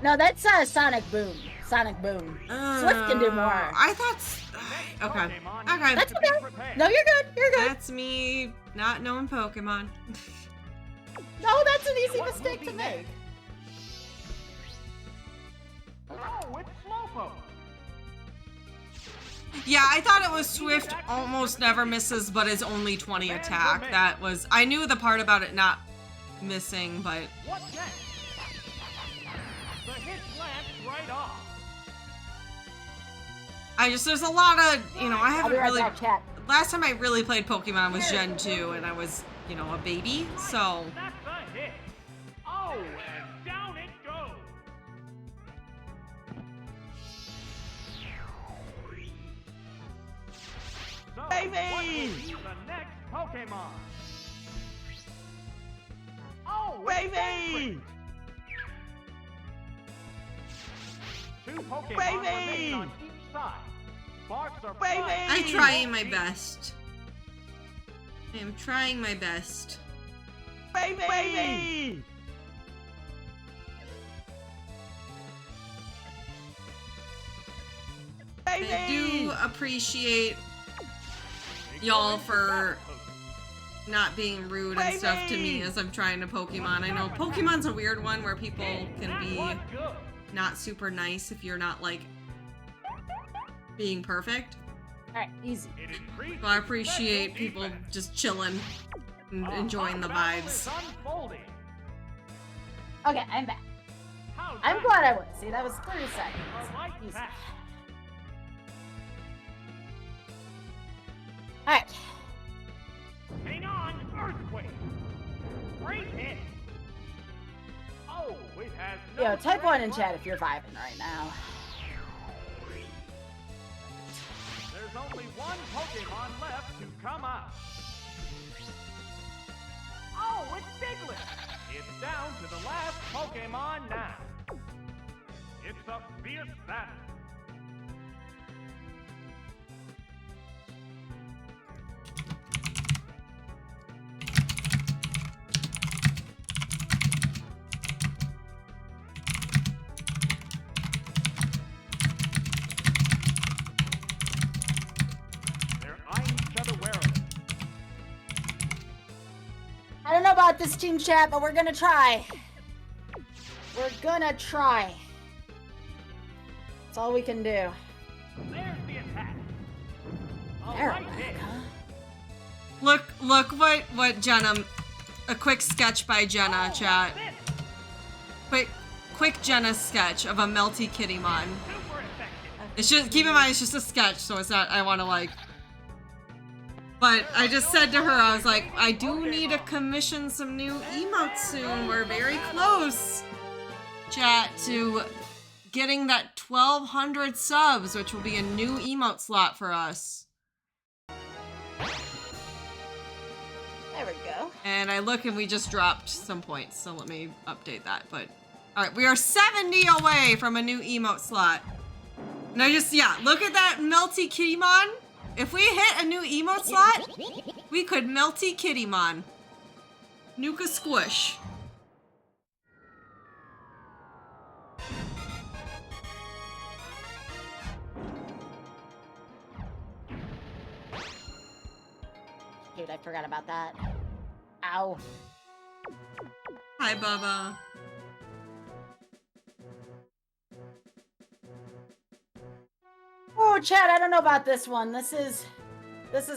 No, that's Sonic Boom. Sonic Boom. Swift can do more. I thought... Okay. Okay. That's okay. No, you're good. You're good. That's me not knowing Pokemon. No, that's an easy mistake to make. Oh, it's Slowpoke. Yeah, I thought it was Swift almost never misses, but is only 20 attack. That was... I knew the part about it not missing, but... What's next? The hit lands right off. There's a lot of... I I'll haven't be right really... back, chat. Last time I really played Pokemon was Gen 2, and I was, a baby, so... That's a hit. Oh, and down it goes. So, Baby! what will be the next Pokemon? Oh, it's Baby! Sentry. 2 Pokemon Baby! remain on each side. Sparks are Baby! flying. I'm trying my best. I am trying my best. Baby! Baby! I do appreciate y'all for not being rude and stuff to me as I'm trying to Pokemon. I know Pokemon's a weird one where people can be not super nice if you're not, being perfect. Alright, easy. So I appreciate people just chilling and enjoying the vibes. Okay, I'm back. I'm glad I was. See, that was 30 seconds. Easy. Alright. Hang on, earthquake. Great hit. Oh, it has no Yo, type 1 in threat. chat if you're vibing right now. There's only one Pokemon left to come out. Oh, it's Diglett. It's down to the last Pokemon now. It's a fierce battle. about this team chat, but we're gonna try. We're gonna try. That's all we can do. There's the attack. Alright, huh? Look what Jenna, a quick sketch by Jenna, chat. Quick Jenna sketch of a melty Kittymon. Super effective. It's just, keep in mind, it's just a sketch, so it's not, I want to like. But I just said to her, I was like, I do need to commission some new emotes soon. We're very close, chat, to getting that 1,200 subs, which will be a new emote slot for us. There we go. And I look and we just dropped some points, so let me update that. But all right, we are 70 away from a new emote slot. And I just, yeah, look at that melty Kittymon. If we hit a new emote slot, we could melty Kittymon. Nuka squish. Dude, I forgot about that. Ow. Hi, Bubba. Oh, Chad, I don't know about this one. This is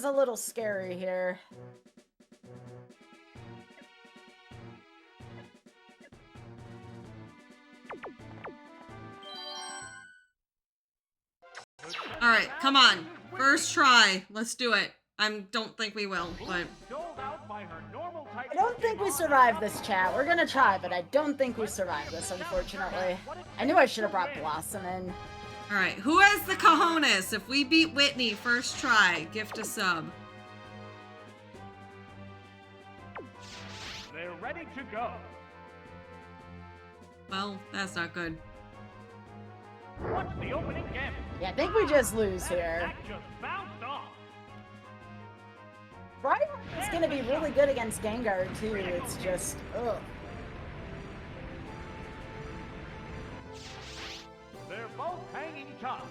a little scary here. All right, come on. First try. Let's do it. Don't think we will, but I don't think we survived this, chat. We're gonna try, but I don't think we survived this, unfortunately. I knew I should have brought Blossom in. all right. Who has the cojones? If we beat Whitney first try, gift a sub. They're ready to go. Well, that's not good. What's the opening gambit? Yeah, I think we just lose here. That just bounced off. Brian is gonna be really good against Gengar too. It's just, ugh. They're both hanging tough.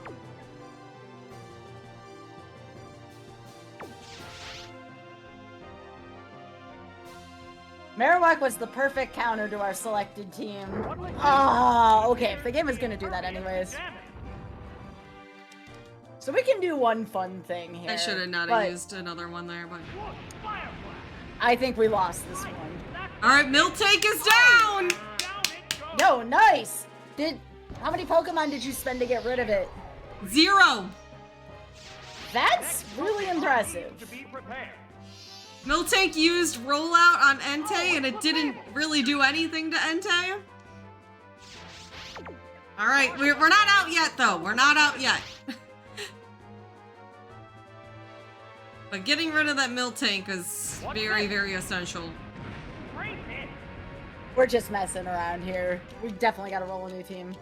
Marowak was the perfect counter to our selected team. Oh, okay. If the game is gonna do that anyways. So we can do one fun thing here. I should have not but used another one there, but. I think we lost this one. All right, Miltank is down. No, nice. How many Pokemon did you spend to get rid of it? 0. That's really impressive. To be prepared. Miltank used rollout on Entei, and it didn't really do anything to Entei. All right, we're not out yet, though. We're not out yet. But getting rid of that Miltank is very, very essential. Great hit. We're just messing around here. We definitely gotta roll a new team.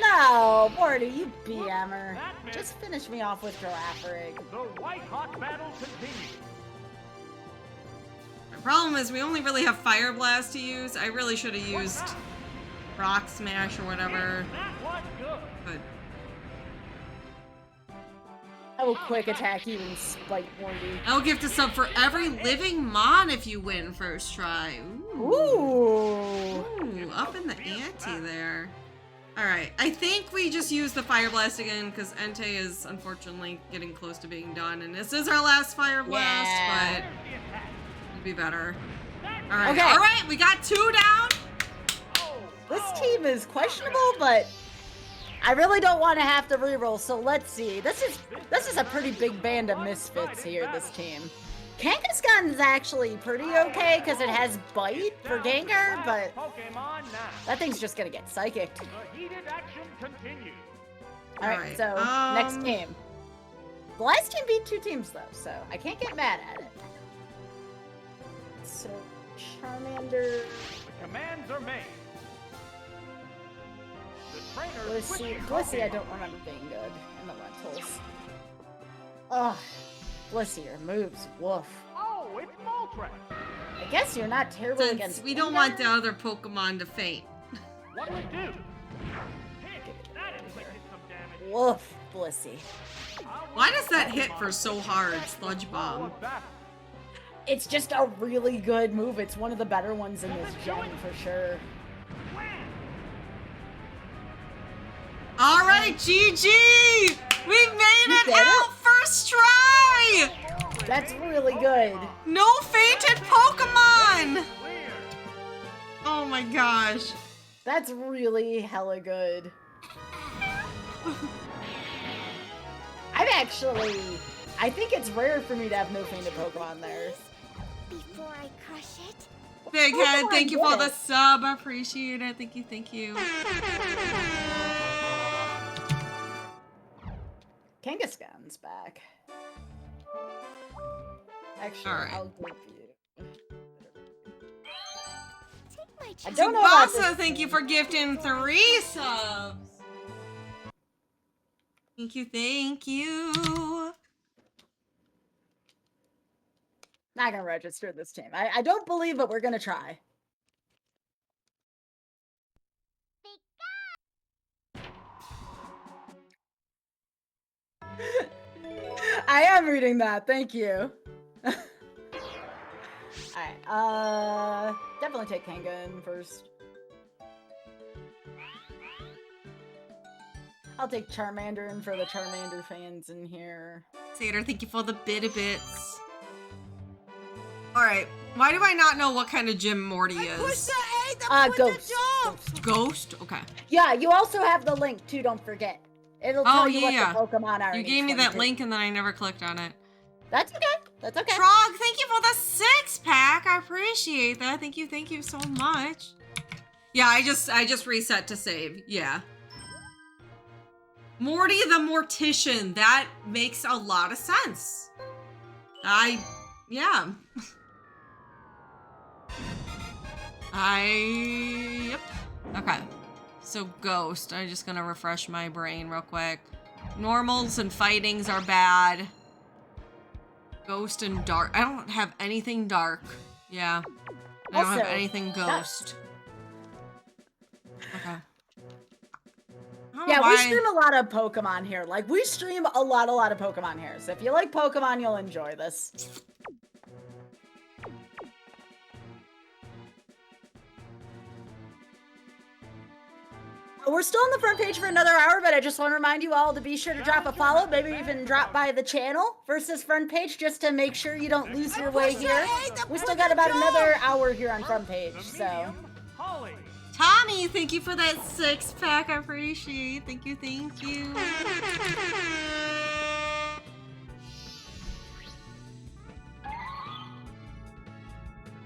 No, Morty, you BMer. Just finish me off with Girafarig. The white hot battle continues. The problem is we only really have Fire Blast to use. I really should have used Rock Smash or whatever. That was good. But I will quick attack you and spite Morty. I'll gift a sub for every living Mon if you win first try. Ooh. Ooh. Up in the ante there. Alright, I think we just use the Fire Blast again because Entei is unfortunately getting close to being done. And this is our last Fire Blast, Yeah. but it'd be better. Alright, Okay. alright, we got 2 down. This team is questionable, but I really don't want to have to reroll, so let's see. This is a pretty big band of misfits here, this team. Kangaskhan's actually pretty okay because it has Bite for Gengar, but Pokemon now. that thing's just gonna get psychicked. The heated action continues. Alright, so next game. The last team beat 2 teams though, so I can't get mad at it. So, Charmander, The commands are made. The trainer Blissey I don't remember being good in the Rentals. Ugh, Blissey, your moves, woof. Oh, it's Moltres. I guess you're not terrible Since against we don't Gengar. want the other Pokemon to faint. What do we do? Hit. That inflicted some damage. Woof, Blissey. Why does that hit for so hard, Sludge Bomb? It's just a really good move. It's one of the better ones in this gen for sure. All right, GG! We made it did out it? first try! That's really good. No fainted Pokemon! Oh my gosh. That's really hella good. I think it's rare for me to have no fainted Pokemon there. Before I crush it. Big Head, Pokemon thank you for did the it. sub. I appreciate it. Thank you, thank you. Kangaskhan's back. Actually, All right. I'll give you. Take my I chance. don't know about Tsubasa, this thank you one. for gifting 3 subs. Thank you, thank you. Not gonna register this team. I don't believe it. We're gonna try. I am reading that. Thank you. Alright, definitely take Kangan first. I'll take Charmander in for the Charmander fans in here. Scyther, thank you for the bits. Alright, why do I not know what kind of gym Morty is? Ghost. Ghost? Okay. Yeah, you also have the link too, don't forget. It'll tell you yeah. what the Pokemon are. You in gave each me one, that too. link and then I never clicked on it. That's okay. That's okay. Frog, thank you for the 6-pack. I appreciate that. Thank you so much. Yeah, I just reset to save. Yeah. Morty the Mortician. That makes a lot of sense. Yeah. Yep. Okay. So Ghost. I'm just gonna refresh my brain real quick. Normals and fightings are bad. Ghost and dark. I don't have anything dark. Yeah. I don't have Also, anything ghost. Okay. I don't know Yeah, we why- stream a lot of Pokemon here. Like, we stream a lot of Pokemon here. So if you like Pokemon, you'll enjoy this. We're still on the front page for another hour, but I just want to remind you all to be sure to drop a follow, maybe even drop by the channel versus front page just to make sure you don't lose your way here. We still got about another hour here on front page, so. Holly. Tommy, thank you for that 6-pack. I appreciate. Thank you.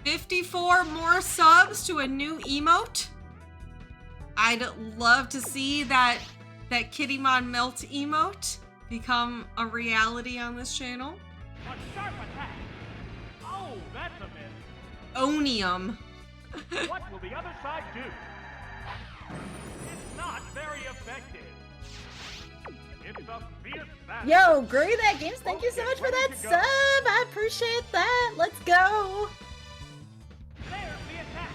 54 more subs to a new emote. I'd love to see that Kittymon melt emote become a reality on this channel. A sharp attack. Oh, that's a miss. Onium. What will the other side do? It's not very effective. It's a fierce battle. Yo, Gray That Games, thank you so much for that sub. I appreciate that. Let's go. There's the attack.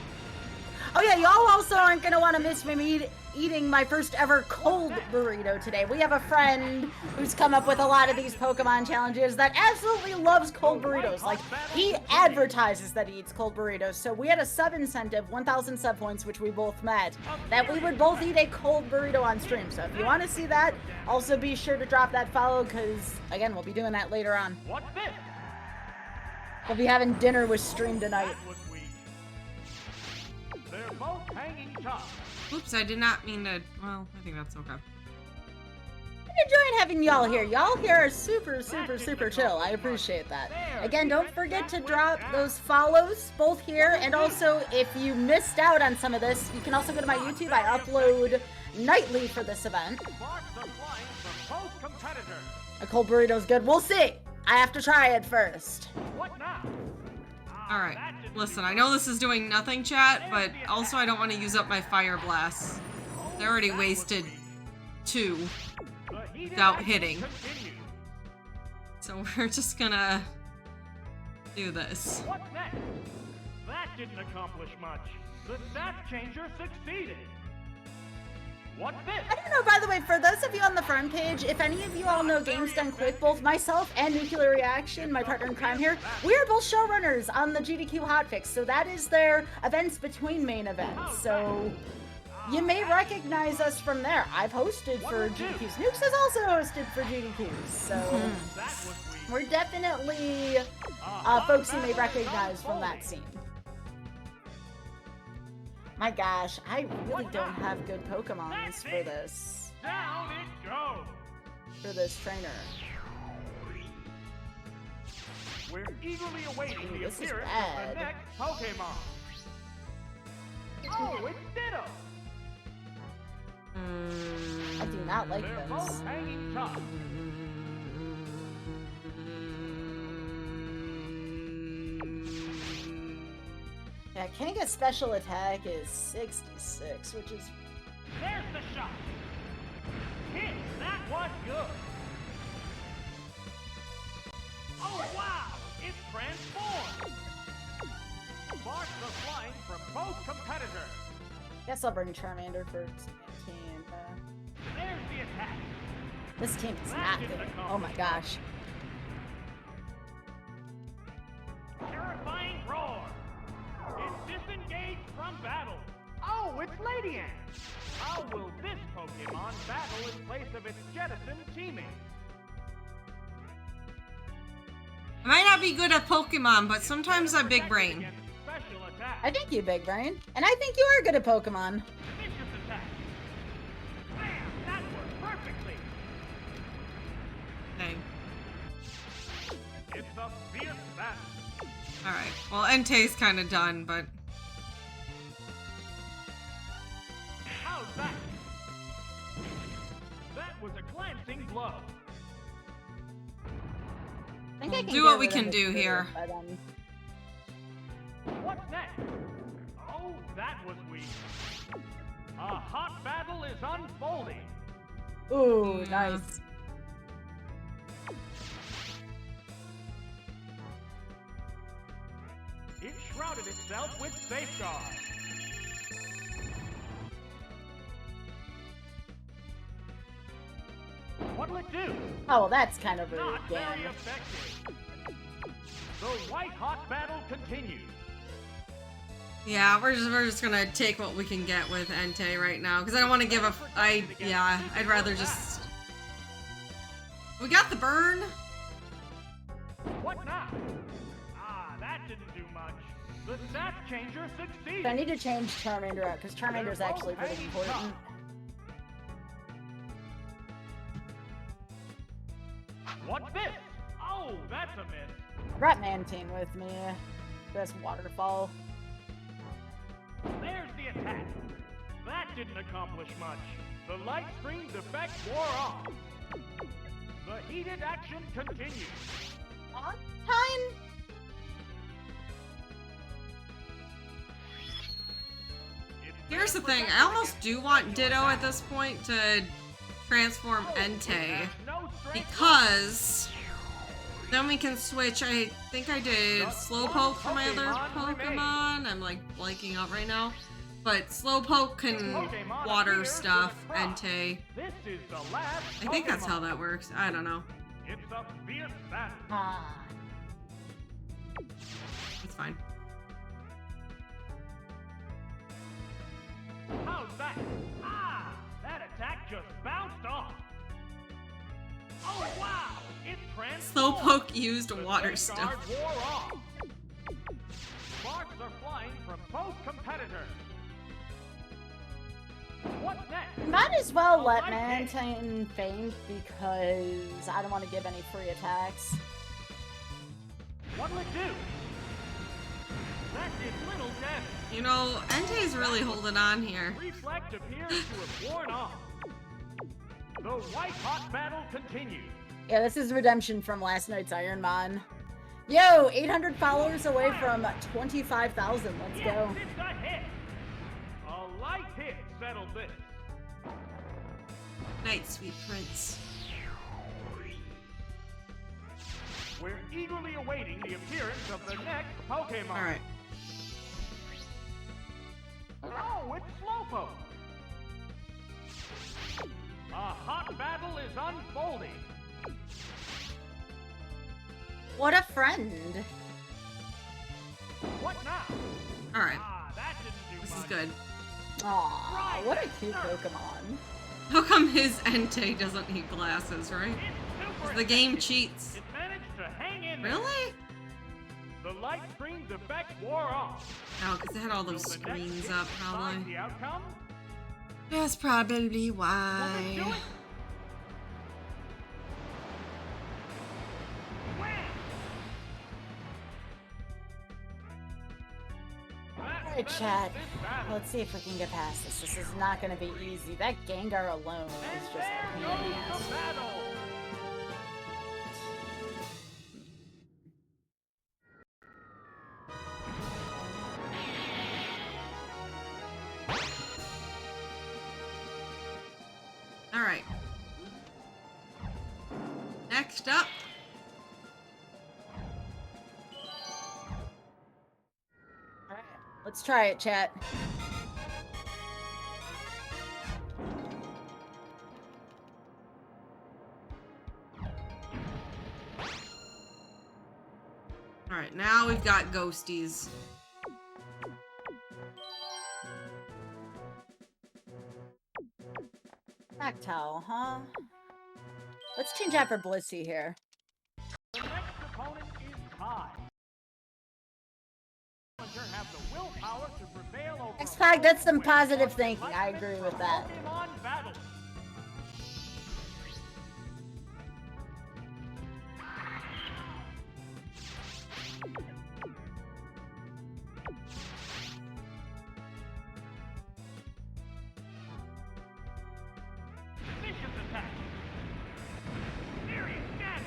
Oh yeah, y'all also aren't gonna want to miss me eating my first ever cold burrito today. We have a friend who's come up with a lot of these Pokemon challenges that absolutely loves cold burritos. Like, he advertises that he eats cold burritos. So we had a sub incentive, 1,000 sub points, which we both met, that we would both eat a cold burrito on stream. So if you want to see that, also be sure to drop that follow, because, again, we'll be doing that later on. What's this? We'll be having dinner with stream tonight. That was weak. They're both hanging tough. Oops, I did not mean to. Well, I think that's okay. I'm enjoying having y'all here. Y'all here are super chill. I appreciate that. Again, don't forget to drop those follows both here, and also if you missed out on some of this, you can also go to my YouTube. I upload nightly for this event. Sparks are flying from both competitors. A cold burrito's good. We'll see. I have to try it first. What now? Alright, listen, I know this is doing nothing, chat, but also I don't want to use up my Fire Blasts. They already wasted 2 without hitting. So we're just gonna do this. What's next? That didn't accomplish much. The stat changer succeeded. What's this? I don't know, by the way, for those of you on the front page, if any of you all know Games Done Quick, both myself and Nuclear Reaction, my partner in crime here, we are both showrunners on the GDQ Hotfix, so that is their events between main events. So you may recognize us from there. I've hosted for GDQs. Nukes has also hosted for GDQs, so we're definitely folks you may recognize from that scene. My gosh, I really don't have good Pokemons for this. Down it goes. For this trainer. We're eagerly awaiting Ooh, the this is appearance bad. of the next Pokemon. Oh, it's Ditto. I do not like They're this. both hanging tough. Yeah, Kanga's special attack is 66, which is... There's the shot. Hit. That was good. Oh, wow. It's transformed. Sparks are flying from both competitors. Guess I'll bring Charmander for team. There's the attack. This team is not good. Oh my gosh. Terrifying roar. It's disengaged from battle. Oh, it's Lady Ant. How will this Pokemon battle in place of its jettisoned teammate? I might not be good at Pokemon, but sometimes I'm big brain. Against special attack. I think you big brain. And I think you are good at Pokemon. Vicious attack. Bam! That worked perfectly. Dang. It's a fierce battle. Alright. Well, Entei's kind of done, but... How's that? That was a glancing blow. I think I can Do get what we rid of can this do move, here. but, What's next? Oh, that was weak. A hot battle is unfolding. Ooh, Yeah. nice. It shrouded itself with safeguard. What'll it do? Oh, well, that's kind of rude, Not very yeah. effective. The white hot battle continues. Yeah, we're just gonna take what we can get with Entei right now, because I don't want to give a... I'd rather just... We got the burn! What now? Ah, that didn't do much. The stat changer succeeded. So I need to change Charmander out, because Charmander is actually pretty important. What's this? Oh, that's a miss. Brought Mantine with me. Best waterfall. There's the attack. That didn't accomplish much. The light stream's effect wore off. The heated action continues. Time? Here's the thing, I almost do want Ditto at this point to transform Entei, because then we can switch. I think I did Slowpoke for my other Pokemon. I'm like blanking out right now. But Slowpoke can water stuff, Entei. This is the last I think that's how Pokemon. that works. I don't know. It's a fierce battle. Ah. It's fine. How's that? Ah! That attack just bounced off. Oh wow! It transformed. Slowpoke used water The stuff. safeguard wore off. Sparks are flying from both competitors. What's next? Might as well let Alright, Mantine faint, because I don't want to give any free attacks. What'll it do? That did little damage. You know, Entei's really holding on here. Reflect appears to have worn off. The white hot battle continues. Yeah, this is redemption from last night's Iron Man. Yo, 800 followers away from 25,000. Let's Yes, go. it's a hit. A light hit settled this. Night, sweet prince. We're eagerly awaiting the appearance of the next Pokemon. Alright. Oh, it's Slowpoke. A hot battle is unfolding. What a friend. What now? All right, Ah, that didn't do this is much. good. Aw, what a cute Pokemon. How come his Entei doesn't need glasses, right? It's super 'Cause the game effective. cheats. It managed to hang in there. Really? The light screen's effect wore off. Oh, because they had all those Will the next screens hit up, decide probably. the outcome? That's probably Will they do why. it? Wham! That Alright, settles chat. this battle. Let's see if we can get past this. This is not gonna be easy. That Gengar alone is And just a there pain in goes the ass. the battle. All right. Next up. Alright, let's try it, chat. All right, now we've got ghosties. Tactile, huh? Let's change out for Blissey here. The next opponent is tied. Challenger have the willpower to prevail over X-Pac, that's some when positive one thinking. I lightning agree from with that. Pokemon battle. Vicious attack. Serious damage.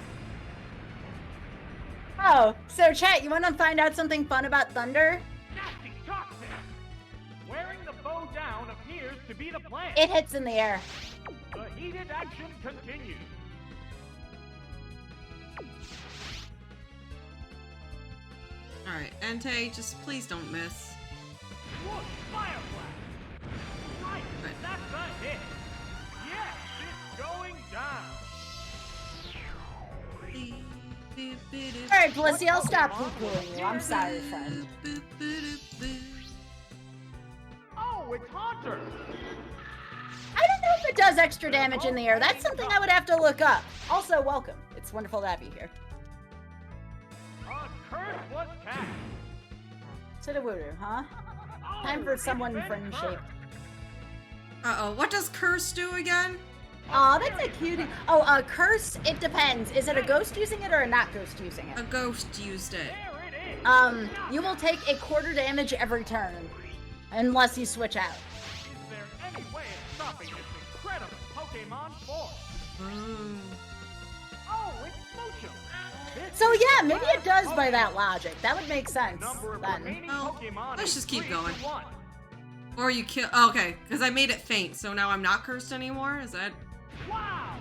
Oh, so chat, you want to find out something fun about Thunder? Nasty toxic. Wearing the bow down appears to be the plan. It hits in the air. The heated action continues. All right, Entei, just please don't miss. Whoa, fire blast. Right, Right. that's a hit. Yes, it's going down. Alright, Blissey, I'll stop poo-pooing you. I'm sorry, friend. Oh, it's Haunter. I don't know if it does extra damage in the air. That's something I would have to look up. Also, welcome. It's wonderful to have you here. A curse was cast. Sudowoodo, huh? Oh, Time for it's someone been friend-shaped. cursed. Uh-oh, what does Curse do again? Aw, that's a cutie. Oh, Curse, it depends. Is it a ghost using it or a not ghost using it? A ghost used it. There it is. You will take a quarter damage every turn. Unless you switch out. Is there any way of stopping this incredible Pokemon force? Oh. Oh, it's Mucho. This So is yeah, the maybe last it does by Pokemon. that logic. That would make sense Number of then. remaining Well, Pokemon let's is just keep 3 to going. 1. Or you kill. Oh, okay, because I made it faint, so now I'm not cursed anymore. Is that? Wow!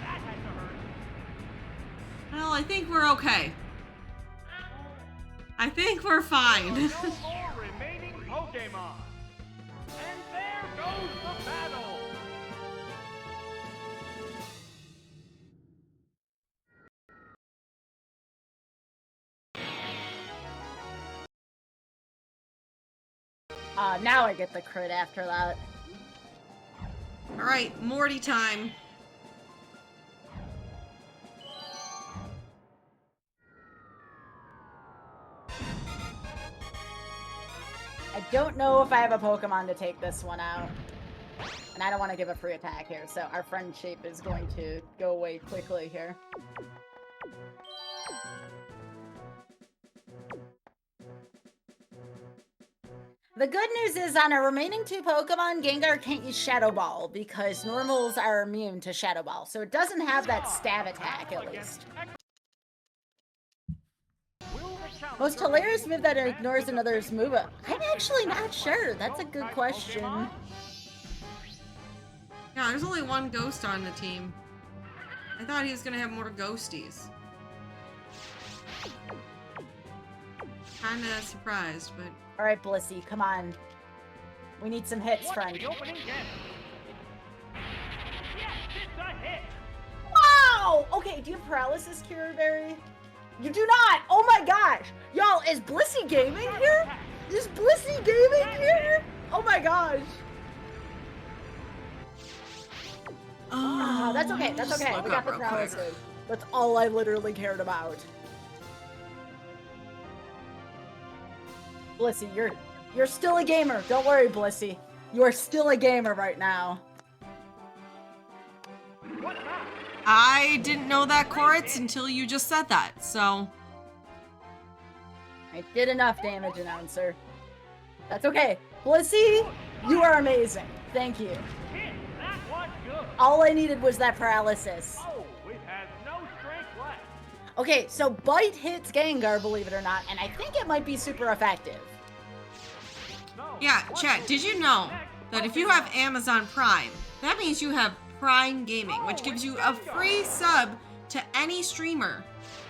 That had to hurt. Well, I think we're okay. I think we're fine. No more remaining Pokemon. And there goes the battle. Now I get the crit after that. All right, Morty time. I don't know if I have a Pokemon to take this one out. And I don't want to give a free attack here, so our friendship is going to go away quickly here. The good news is on our remaining 2 Pokemon, Gengar can't use Shadow Ball because normals are immune to Shadow Ball, so it doesn't have that stab attack at least. Most hilarious move that ignores another's move. I'm actually not sure. That's a good question. Yeah, there's only one ghost on the team. I thought he was gonna have more ghosties. Kinda surprised, but Alright, Blissey, come on. We need some hits, What's friend. the opening game? No! Okay, do you have paralysis cure, Barry? You do not! Oh my gosh! Y'all, is Blissey Gaming here? Is Blissey Gaming here? Oh my gosh. That's okay, that's just okay. look We got up the real quick. paralysis. That's all I literally cared about. Blissey, you're still a gamer. Don't worry, Blissey. You are still a gamer right now. I didn't know that, Koritz, until you just said that, so... I did enough damage, announcer. That's okay. Blissey, you are amazing. Thank you. That was good. All I needed was that paralysis. Oh, it has no strength left. Okay, so Bite hits Gengar, believe it or not, and I think it might be super effective. No, Yeah, what's chat, did you know next that if you have Amazon Prime, that means you have Prime Gaming, which gives you a free sub to any streamer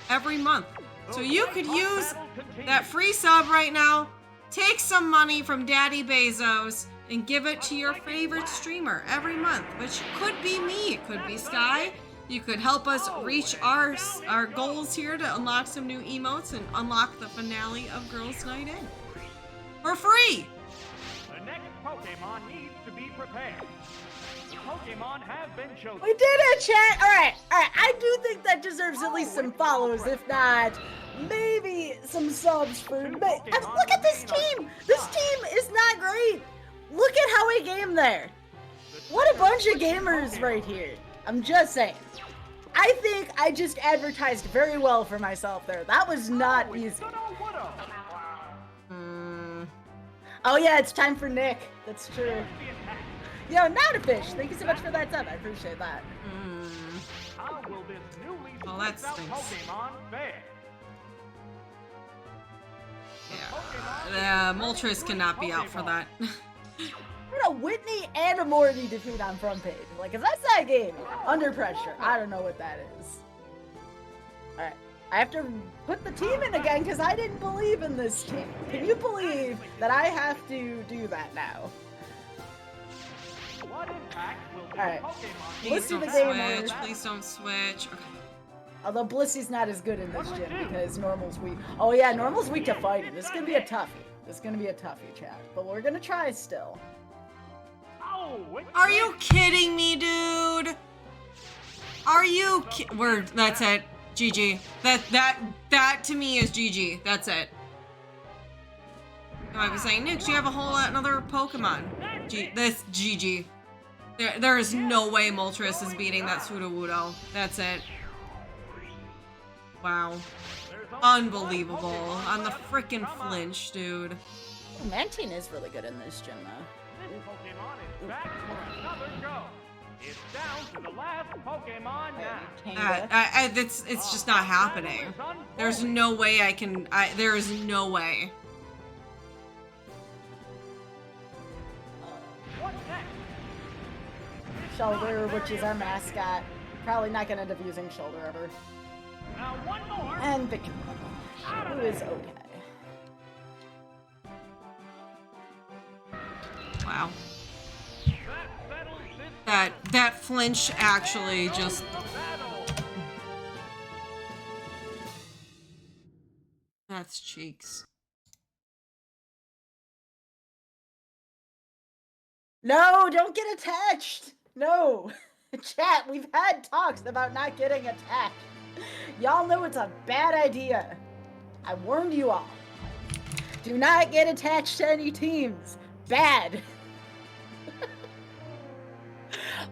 every month. So you could use that free sub right now, take some money from Daddy Bezos, and give it to your favorite streamer every month, which could be me, it could be Sky. You could help us reach our goals here to unlock some new emotes and unlock the finale of Girls' Night In. For free! The next Pokemon needs to be prepared. Pokemon have been chosen. We did it, chat! Alright, I do think that deserves at least some follows, if not, maybe some subs for me. Look at this team! This team is not great! Look at how we game there! What a bunch of gamers right here. I'm just saying. I think I just advertised very well for myself there. That was not easy. Oh yeah, it's time for Nick. That's true. Yo, Nautifish, thank you so much for that sub. I appreciate that. How will this newly Well, that switched out stinks. Pokemon fare? Yeah, Moltres cannot be out for that. What a Whitney and a Morty defeat on front page. Like, if that's that game, under pressure, I don't know what that is. Alright, I have to put the team in again because I didn't believe in this team. Can you believe that I have to do that now? What impact will this Alright. Pokemon Please Let's do don't the game switch, order. please don't switch. Okay. Although Blissey's not as good in this gym because Normal's weak. Oh yeah, Normal's weak to fighting. This is gonna be a toughie. This is gonna be a toughie, chat. But we're gonna try still. Oh, it's Are you kidding me, dude? Are you that's it. GG. That to me is GG. That's it. I was saying, Nukes, you have a whole another Pokemon. This GG. There is no way Moltres is beating that Sudowoodo. That's it. Wow. Unbelievable. On the frickin' flinch, dude. Oh, Mantine is really good in this gym though. This Pokemon is back for another go. It's down to the last Pokemon now. Kinda. It's just not happening. There's no way I can. There is no way. What's next? Shoulder, which is our mascot. Probably not gonna end up using Shoulder ever. Now one more. And Victor, who is okay. Wow. That settles this That flinch actually just. battle. That's cheeks. No, don't get attached. No. Chat, we've had talks about not getting attached. Y'all know it's a bad idea. I warned you all. Do not get attached to any teams. Bad.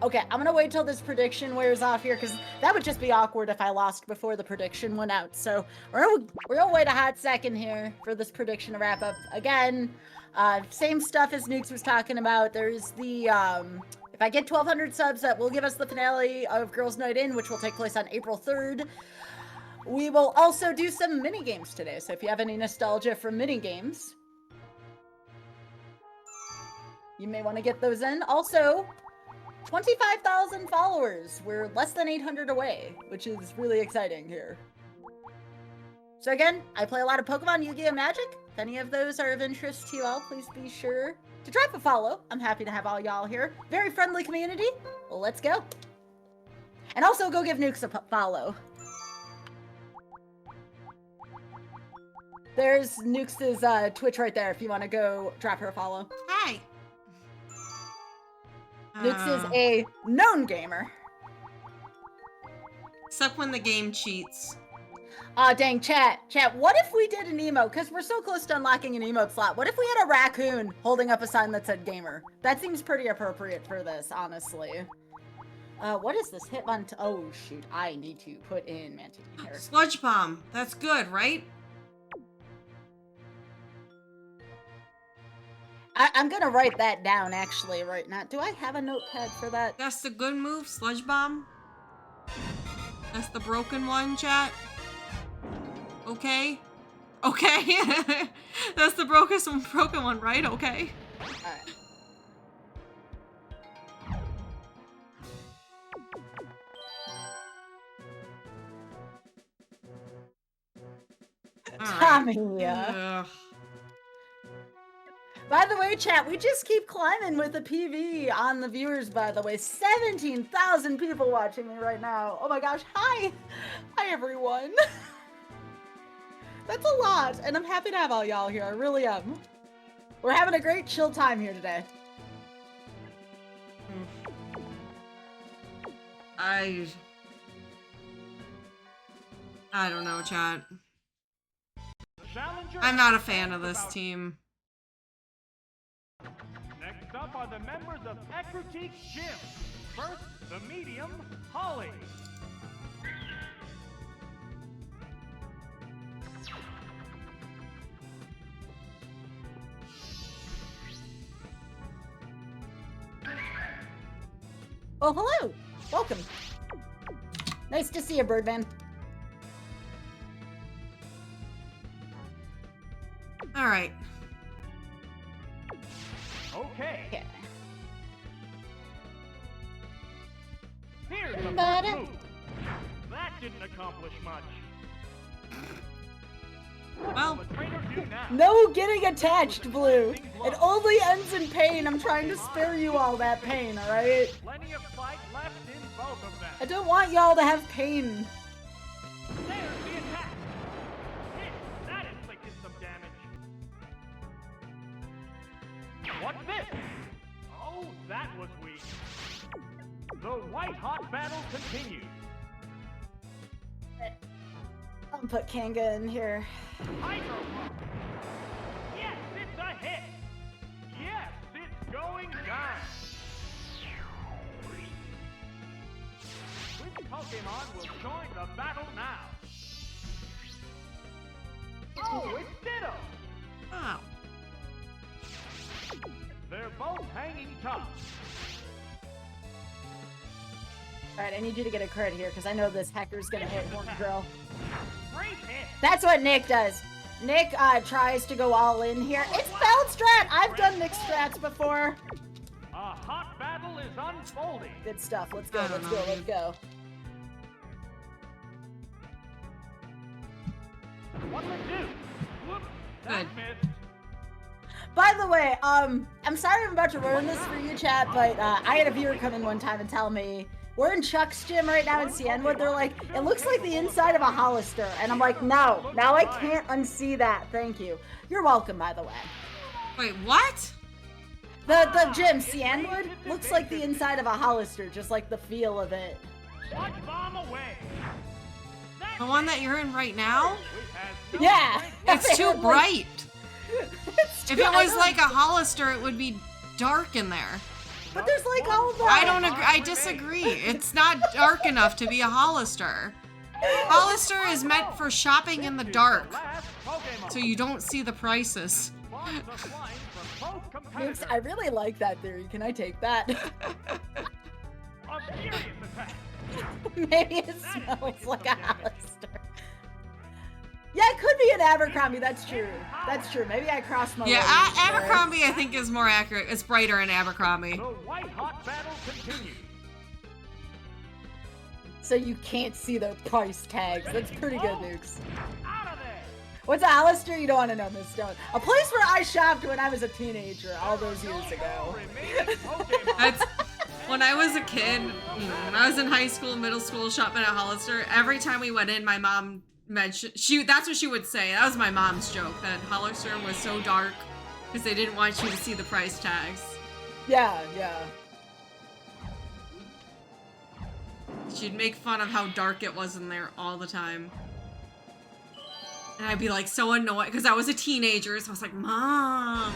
Okay, I'm gonna wait till this prediction wears off here, because that would just be awkward if I lost before the prediction went out. So we're gonna wait a hot second here for this prediction to wrap up. Again, same stuff as Nukes was talking about. There's the, if I get 1,200 subs, that will give us the finale of Girls' Night In, which will take place on April 3rd. We will also do some mini games today, so if you have any nostalgia for mini games, you may want to get those in. Also, 25,000 followers. We're less than 800 away, which is really exciting here. So again, I play a lot of Pokemon, Yu-Gi-Oh! Magic. If any of those are of interest to you all, please be sure to drop a follow. I'm happy to have all y'all here. Very friendly community. Well, let's go. And also go give Nukes a follow. There's Nukes' Twitch right there if you want to go drop her a follow. Hi. Nukes is a known gamer. Except when the game cheats. Aw, dang, chat, what if we did an emote? Because we're so close to unlocking an emote slot. What if we had a raccoon holding up a sign that said gamer? That seems pretty appropriate for this, honestly. What is this? Hitmon. Oh, shoot. I need to put in Mantis here. Sludge bomb. That's good, right? I'm gonna write that down, actually, right now. Do I have a notepad for that? That's the good move, sludge bomb. That's the broken one, chat. Okay. Okay. That's the broken one, right? Okay. Alright. Tommy. Ugh. By the way, chat, we just keep climbing with the PV on the viewers, by the way. 17,000 people watching me right now. Oh my gosh, hi! Hi, everyone. That's a lot, and I'm happy to have all y'all here. I really am. We're having a great chill time here today. I don't know, chat. Challenger I'm not a fan of this team. Next up are the members of Ecruteak Gym. First, the medium, Holly. Oh, hello! Welcome. Nice to see you, Birdman. Alright. Okay. Okay. Here's the Bada. first move. That didn't accomplish much. Well, The trainer do now. No getting attached, Blue. It only ends in pain. I'm trying to spare you all that pain, alright? Plenty of fight left in both of them. I don't want y'all to have pain. There's the attack. Hit. That inflicted some damage. What's this? Oh, that was weak. The white-hot battle continues. I'll put Kanga in here. Hydro Pump. Yes, it's a hit. Yes, it's going down. Which Pokemon will join the battle now? Oh, it's Ditto. wow. They're both hanging tough. Alright, I need you to get a crit here, because I know this hacker's gonna hit Horn Drill. Great hit. That's what Nick does. Nick tries to go all in here. It's Belt Strat! I've done Nick Strats before. A hot battle is unfolding. Good stuff. Let's go, I don't let's know, go, let's dude. go. What'll it do? Whoop, that Good. missed. By the way, I'm sorry I'm about to ruin this for you, chat, but I had a viewer come in one time and tell me, we're in Chuck's gym right now in Cienwood. They're like, it looks like the inside of a Hollister. And I'm like, no, now I can't unsee that. Thank you. You're welcome, by the way. Wait, what? The gym, Cienwood, looks like the inside of a Hollister, just like the feel of it. Watch bomb away. The one that you're in right now? Yeah. It's too Like, bright. it's If too- it I was know, like a Hollister, it would be dark in there. But there's like all the... I don't agree. I disagree. It's not dark enough to be a Hollister. Hollister is meant for shopping in the dark, so you don't see the prices. Oops, I really like that theory. Can I take that? A furious attack. Maybe it smells like a Hollister. Yeah, it could be an Abercrombie. That's true. That's true. Maybe I crossed my Yeah, legs there. Abercrombie I think is more accurate. It's brighter in Abercrombie. The white-hot battle continues. So you can't see their price tags. That's pretty good, Nukes. Out of there. What's a Hollister? You don't want to know, Miss Stone. A place where I shopped when I was a teenager all those years ago. Remaining Pokemon. That's When I was a kid, when I was in high school, middle school, shopping at Hollister, every time we went in, my mom mentioned, that's what she would say. That was my mom's joke, that Hollister was so dark because they didn't want you to see the price tags. Yeah. She'd make fun of how dark it was in there all the time. And I'd be like so annoyed because I was a teenager, so I was like, Mom.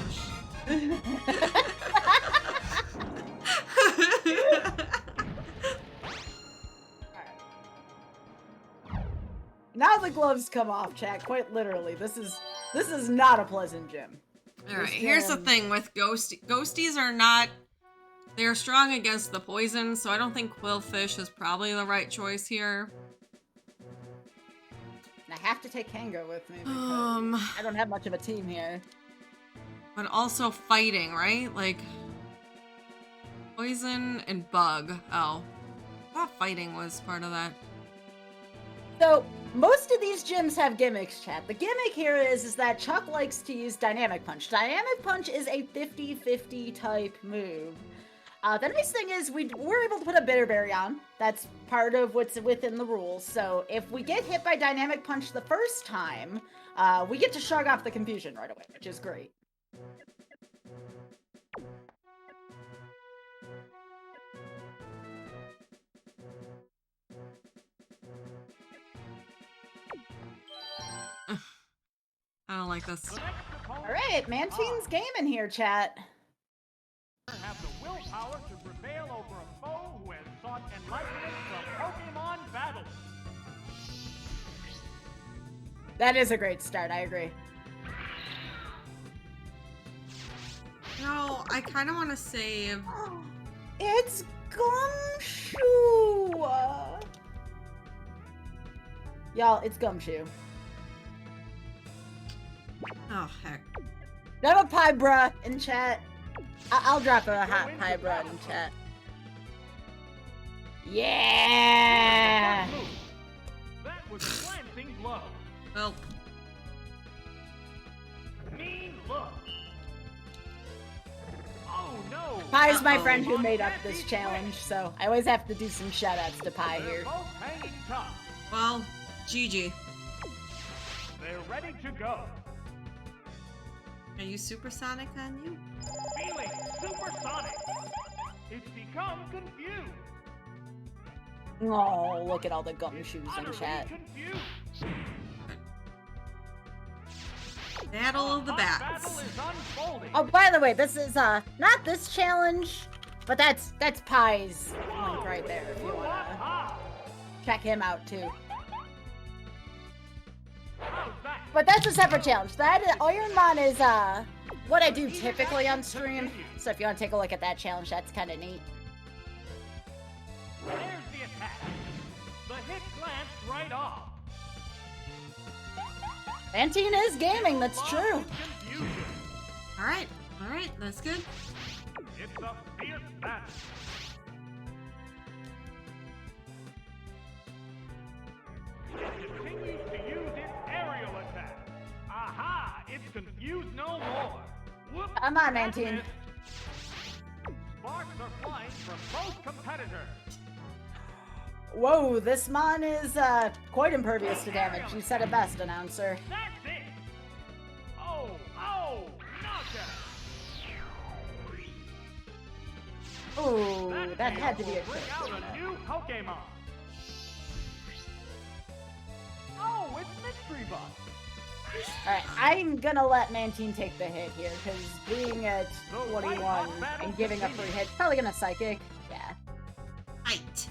Now the gloves come off, chat. Quite literally, this is not a pleasant gym. All right, here's the thing with ghosties are not. They're strong against the poison, so I don't think Quillfish is probably the right choice here. I have to take Gengar with me because I don't have much of a team here. But also fighting, right? Like poison and bug. Oh, I thought fighting was part of that. So most of these gyms have gimmicks, chat. The gimmick here is that Chuck likes to use Dynamic Punch. Dynamic Punch is a 50-50 type move. The nice thing is we're able to put a Bitter Berry on. That's part of what's within the rules. So if we get hit by Dynamic Punch the first time, we get to shrug off the confusion right away, which is great. I don't like this. All right, Manteen's gaming here, chat. Have the willpower to prevail over a foe who has sought enlightenment from Pokemon battle. That is a great start, I agree. No, I kind of want to save. It's Gumshoe! Y'all, it's Gumshoe. Oh, heck. Grab a pie bruh in chat. I'll drop a hot pie bruh in chat. Yeah! That was a glancing blow. Well, Mean look. Oh no! Pie's my friend who made up this challenge, so I always have to do some shoutouts to Pie They're here. both hanging tough. well, GG. They're ready to go. Are you supersonic on you? Feeling supersonic. It's become confused. Oh, look at all the Gumshoes in Utterly chat. confused. Battle of the Hot Bats. battle is unfolding. Oh, by the way, this is not this challenge, but that's Pie's link right there if you wanna Ah, check him out too. how's that? But that's a separate challenge. That Ironmon is what I do typically on stream. So if you want to take a look at that challenge, that's kind of neat. There's the attack. The hit glanced right off. Anteen is gaming, that's true. Confusion. All right, that's good. It's a fierce battle. It continues to use its aerial attack. Aha! It's confused no more. Whoop, Come on, that's Anteen. it. Sparks are flying from both competitors. Whoa, this Mon is quite impervious to damage. You said it best, announcer. That's it. Oh, knockout. Ooh, that had to be a will bring crit. out a new Pokemon. Oh, it's Mystery Bus. Alright, I'm gonna let Mantine take the hit here, because being at 21 and giving a free hit, probably gonna Psychic. Yeah. Bite.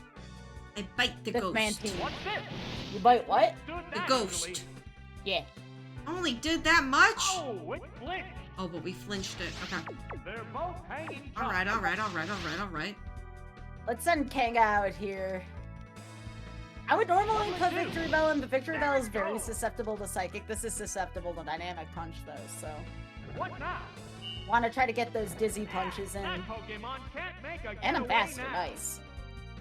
I bite the This ghost. Mantine. What's this? You bite what? Stood The naturally. ghost. Yeah. Only did that much? Oh, it flinched. Oh, but we flinched it. Okay. They're both hanging tough. All right. Let's send Kanga out here. I would normally put Victory Bell in, but Victory Bell is very susceptible to Psychic. This is susceptible to Dynamic Punch, though, so... What now? Want to try to get those Dizzy Punches in. That Pokemon can't make a And I'm getaway faster, now. nice.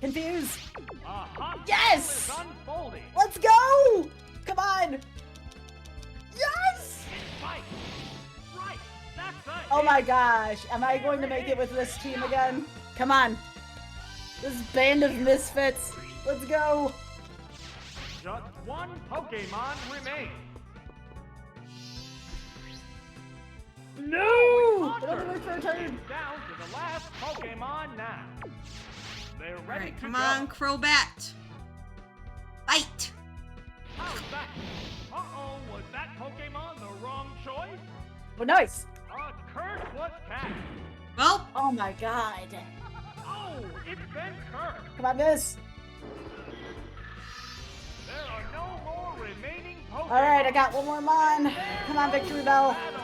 Confused. A hot Yes! battle is unfolding. Let's go! Come on! Yes! Fight. Right. That's a Oh hit. my gosh, am I going to make it with this team again? Come on. This band of misfits. Let's go. Just one Pokemon remains. No! It only Monster worked for a is turn. down to the last Pokemon now. They're ready Alright, to come go. on, Crobat. Fight! How's that? Uh-oh, was that Pokemon the wrong choice? Oh, nice. A curse was cast. Well, Oh my god. Oh, it's been cursed. Come on, miss. There are no more remaining Pokemon. Alright, I got one more Mon. Come on, Victory Bell. Battle.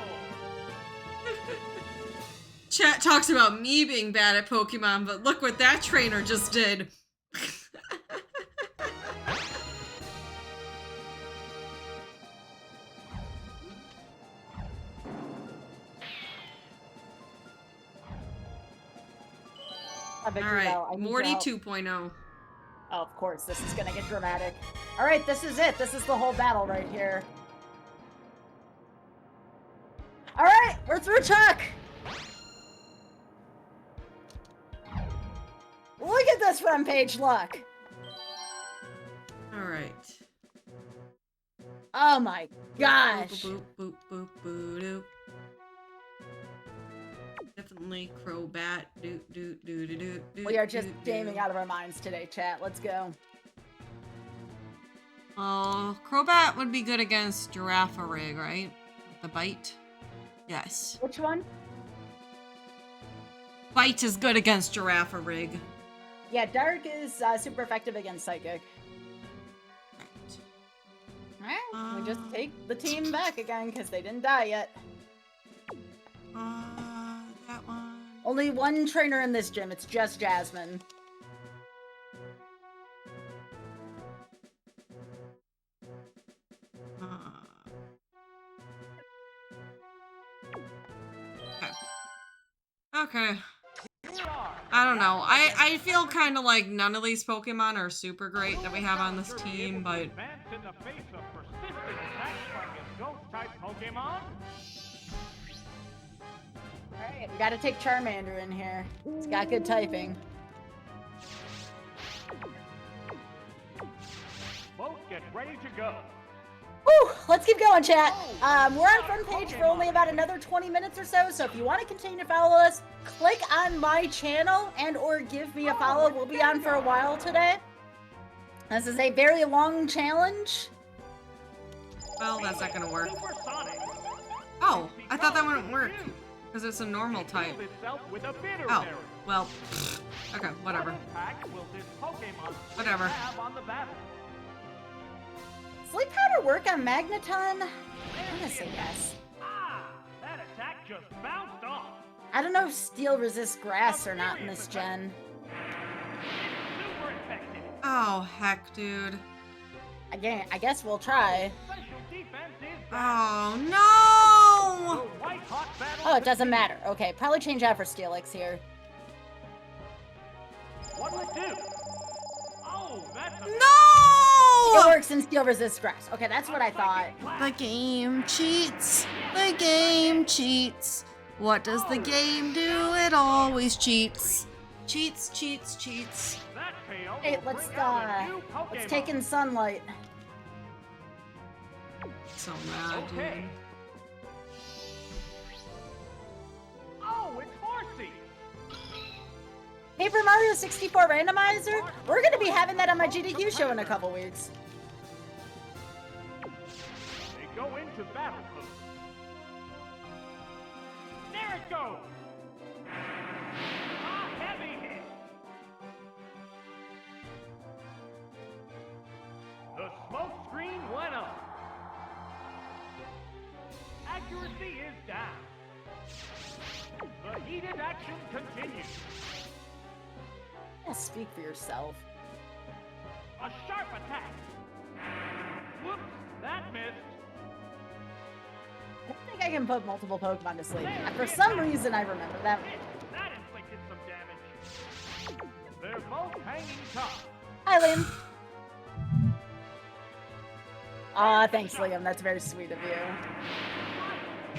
chat talks about me being bad at Pokemon, but look what that trainer just did. Alright, Morty 2.0. Oh, of course, this is gonna get dramatic. Alright, this is it. This is the whole battle right here. Alright, we're through Chuck! Look at this front page luck! Alright. Oh my gosh! Boop, boop, boop, boop, boop. Definitely Crobat. We are just gaming out of our minds today, chat. Let's go. Oh, Crobat would be good against Girafarig, right? The bite? Yes. Which one? Bite is good against Girafarig. Yeah, Dark is super effective against Psychic. Alright, we just take the team back again because they didn't die yet. That one. Only one trainer in this gym, it's just Jasmine. Okay. I don't know. I feel kind of like none of these Pokemon are super great that we have on this team, but Advance in the face of persistent attacks from his ghost-type Pokemon. Alright, we gotta take Charmander in here. It's got good typing. Both get ready to go. Woo! Let's keep going, chat. We're on front page for only about another 20 minutes or so if you want to continue to follow us, click on my channel and or give me a follow. We'll be on for a while today. This is a very long challenge. well, that's not gonna work. Supersonic. Oh, I thought that wouldn't work because it's a normal type. Heals itself with a bitter Oh, berry. well, okay, whatever. What impact will this Pokemon Whatever. have on the battle? Sleep powder work on Magneton? I'm gonna say yes. Ah, that attack just bounced off. I don't know if steel resists grass or not in this gen. Super effective. Oh, heck, dude. Again, I guess we'll try. Special defense is Oh, the no! white hot battle. Oh, it doesn't matter. Okay, probably change out for Steelix here. What'll it do? Oh, that's a It No! works in steel resist grass. Okay, that's what I thought. The game cheats. The game cheats. What does the game do? It always cheats. Cheats, cheats, cheats. That KO Hey, will bring out a new let's Pokemon. take in sunlight. So mad, Okay. dude. Oh, it's Horsey. Paper Mario 64 randomizer? We're gonna be having that on my GDQ show in a couple weeks. They go into battle mode. There it goes. A heavy hit. The smoke screen went up. Accuracy is down. The heated action continues. Yeah, speak for yourself. A sharp attack. Whoops, that missed. I don't think I can put multiple Pokemon to sleep. For some reason, I remember that. That inflicted some damage. They're both hanging tough. Hi, Liam. Aw, thanks, Liam. That's very sweet of you.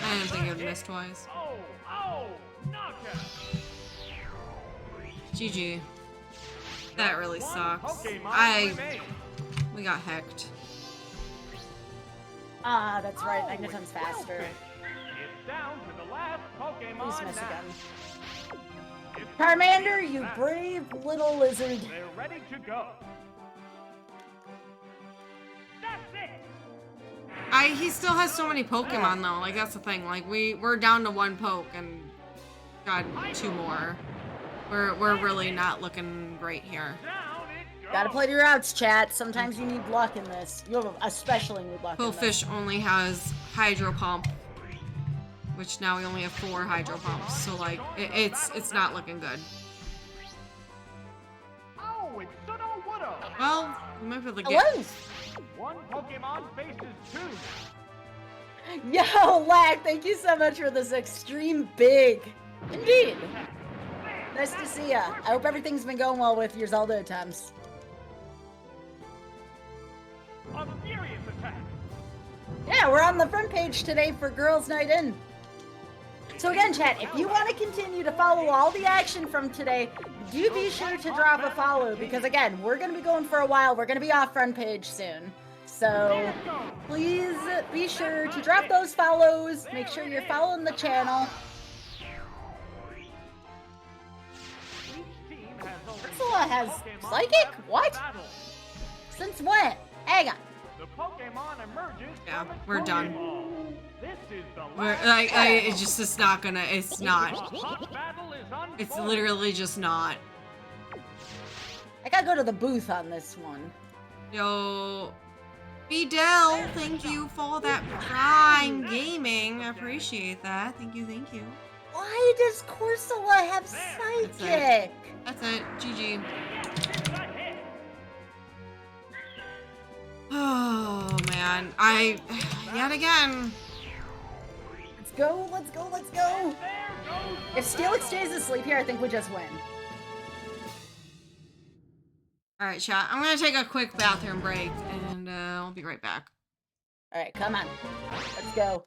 I didn't think it would miss twice. Oh, knockout. GG. That really One sucks. Pokemon remains. We got hecked. Ah, that's right. Oh, Magneton's it's well faster. fit. It's down to the last Pokemon Please miss now. again. It's Charmander, you fast. brave little lizard. They're ready to go. That's it. He still has so many Pokemon though. Like that's the thing. Like we're down to 1 poke and got 2 more. We're really not looking great here. Down it goes. Gotta play your outs, chat. Sometimes you need luck in this. You especially need luck in this. Quillfish only has Hydro Pump, which now we only have 4 Hydro Pumps. So like it's not looking good. Oh, it's Sudo Woodo. Well, we might be able to get. Hello! One Pokemon faces 2. Yo, Lack, thank you so much for this extreme big. Indeed. Nice to see ya. I hope everything's been going well with your Zelda attempts. A furious attack. Yeah, we're on the front page today for Girls Night In. So again, chat, if you want to continue to follow all the action from today, do be sure to drop a follow, because again, we're going to be going for a while. We're going to be off front page soon. So please be sure to drop those follows. Make sure you're following the channel. Each team has only Ursula has one Pokemon Psychic? left to What? battle. Since when? Hang on. The Pokemon emerges Yeah, from its we're done. Pokeball. This is the We're last it's not gonna. It's The not. hot battle is It's unfolding. literally just not. I gotta go to the booth on this one. Yo, Fidel, thank you for that Prime Gaming. I appreciate that. Thank you, thank you. Why does Corsola have Psychic? That's it. GG. It's a hit. Oh man, yet again. Let's go, let's go, let's go! There goes the If Steelix stays asleep here, I think we just win. All right, chat. I'm gonna take a quick bathroom break, and I'll be right back. Alright, come on. Let's go.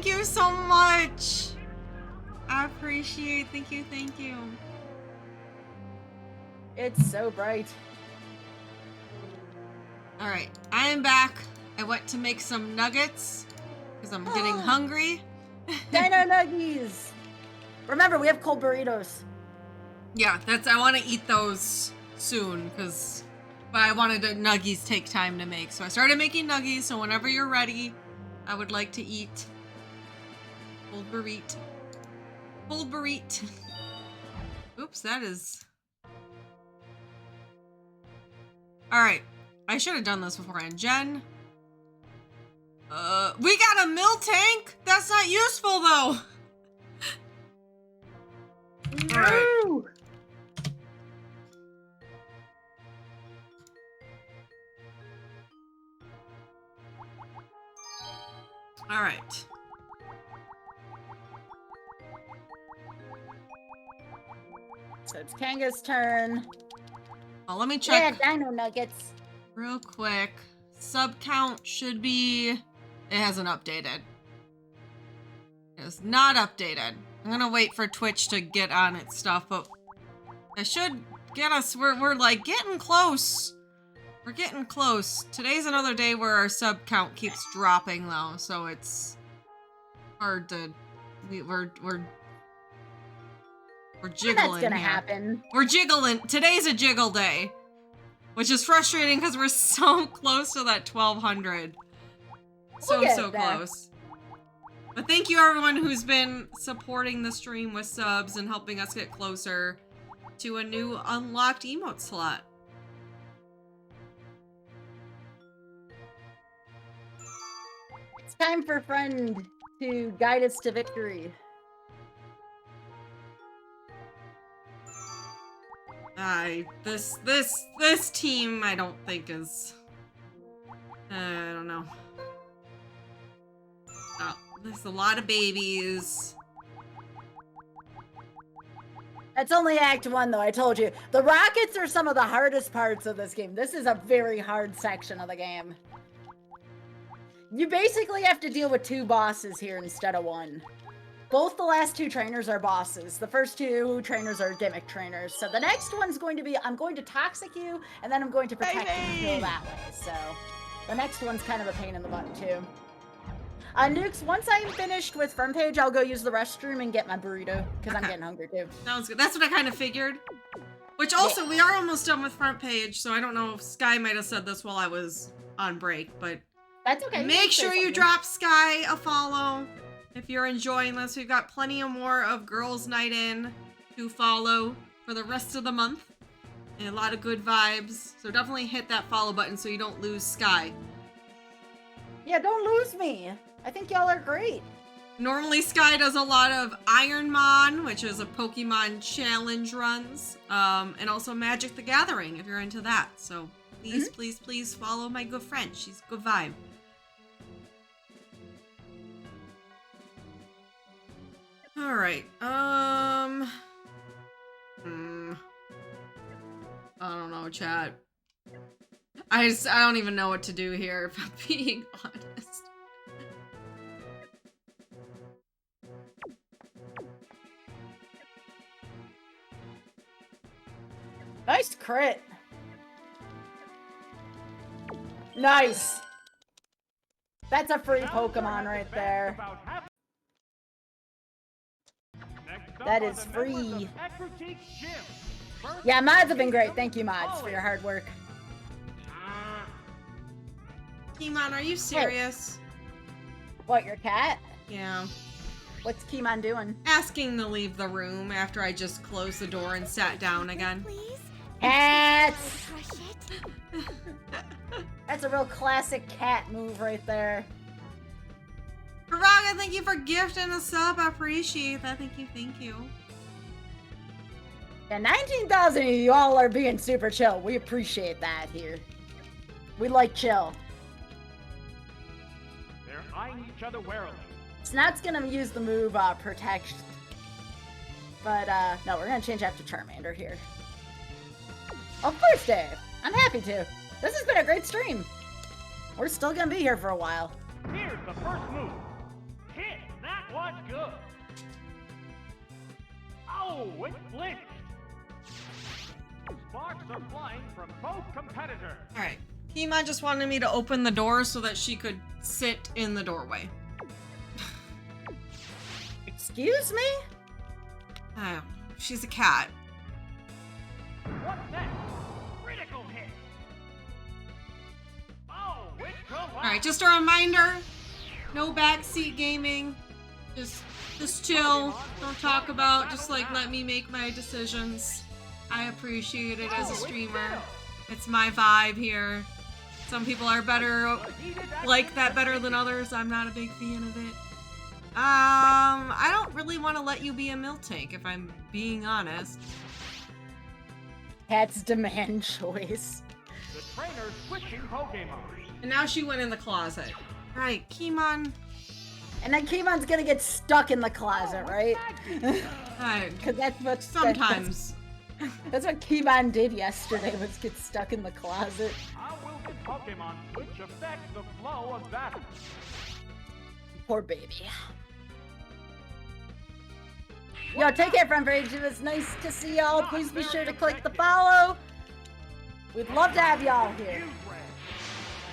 thank you so much. I appreciate. Thank you. Thank you. It's so bright. All right, I am back. I went to make some nuggets because I'm getting hungry. Dino nuggies. Remember, we have cold burritos. Yeah, I want to eat those soon but I wanted the nuggies take time to make. So I started making nuggies. So whenever you're ready, I would like to eat cold burrito. Cold burrito. Oops, that is. All right. I should have done this beforehand. Jen. We got a mill tank? That's not useful though. No. All right. All right. So it's Kanga's turn. Well, let me check Yeah, dino nuggets. real quick. Sub count should be. It hasn't updated. It is not updated. I'm gonna wait for Twitch to get on its stuff, but it should get us. We're like getting close. We're getting close. Today's another day where our sub count keeps dropping though, so it's hard to. We're jiggling. That's gonna here. happen. We're jiggling. Today's a jiggle day, which is frustrating because we're so close to that 1200. So We'll get so there. close. But thank you everyone who's been supporting the stream with subs and helping us get closer to a new unlocked emote slot. It's time for friend to guide us to victory. This team I don't think is. I don't know. Oh, there's a lot of babies. That's only Act 1, though, I told you. The rockets are some of the hardest parts of this game. This is a very hard section of the game. You basically have to deal with 2 bosses here instead of 1. Both the last 2 trainers are bosses. The first 2 trainers are gimmick trainers. So the next one's going to be, I'm going to toxic you, and then I'm going to protect you and heal that way. So the next one's kind of a pain in the butt, too. Nukes, once I'm finished with front page, I'll go use the restroom and get my burrito, because I'm getting hungry, too. Sounds good. That's what I kind of figured. Which also, we are almost done with front page, so I don't know if Sky might have said this while I was on break, but That's okay. make sure you something. drop Sky a follow if you're enjoying this. We've got plenty of more of Girls Night In to follow for the rest of the month. And a lot of good vibes. So definitely hit that follow button so you don't lose Sky. Yeah, don't lose me. I think y'all are great. Normally Sky does a lot of Ironmon, which is a Pokemon challenge runs. And also Magic the Gathering if you're into that. So please, please, please follow my good friend. She's a good vibe. All right. I don't know, chat. I don't even know what to do here, if I'm being honest. Nice crit. Nice. That's a free Pokemon right there. That is free. Yeah, mods have been great. Thank you, mods, for your hard work. Keymon, are you serious? What, your cat? Yeah. What's Keymon doing? Asking to leave the room after I just closed the door and sat down again. Please? Cats! Crush it. That's a real classic cat move right there. Faraga, thank you for gifting a sub. I appreciate that. Thank you, thank you. Yeah, 19,000 of you all are being super chill. We appreciate that here. We like chill. They're eyeing each other warily. Snot's gonna use the move Protect. But no, we're gonna change that to Charmander here. Of course, Dave. I'm happy to. This has been a great stream. We're still gonna be here for a while. Here's the first move. Hit Oh, it flinched. Sparks are flying from both competitors. Alright. Kima just wanted me to open the door so that she could sit in the doorway. Excuse me? I don't know. She's a cat. What's that? Critical hit. Oh, it collapsed. Alright, just a reminder. No backseat gaming. Just chill. Don't talk about. Just like let me make my decisions. I appreciate it as a streamer. It's my vibe here. Some people are better, like that better than others. I'm not a big fan of it. I don't really want to let you be a milk tank, if I'm being honest. Cat's demand choice. The trainer's switching Pokemon. And now she went in the closet. Right, Kimon. And then Kimon's gonna get stuck in the closet, right? Because that's what Sometimes. That's what Kimon did yesterday, was get stuck in the closet. How will this Pokemon switch affect the flow of battle? Poor baby. Yo, take care, friend page. It was nice to see y'all. Please be sure to click the follow. We'd love to have y'all here.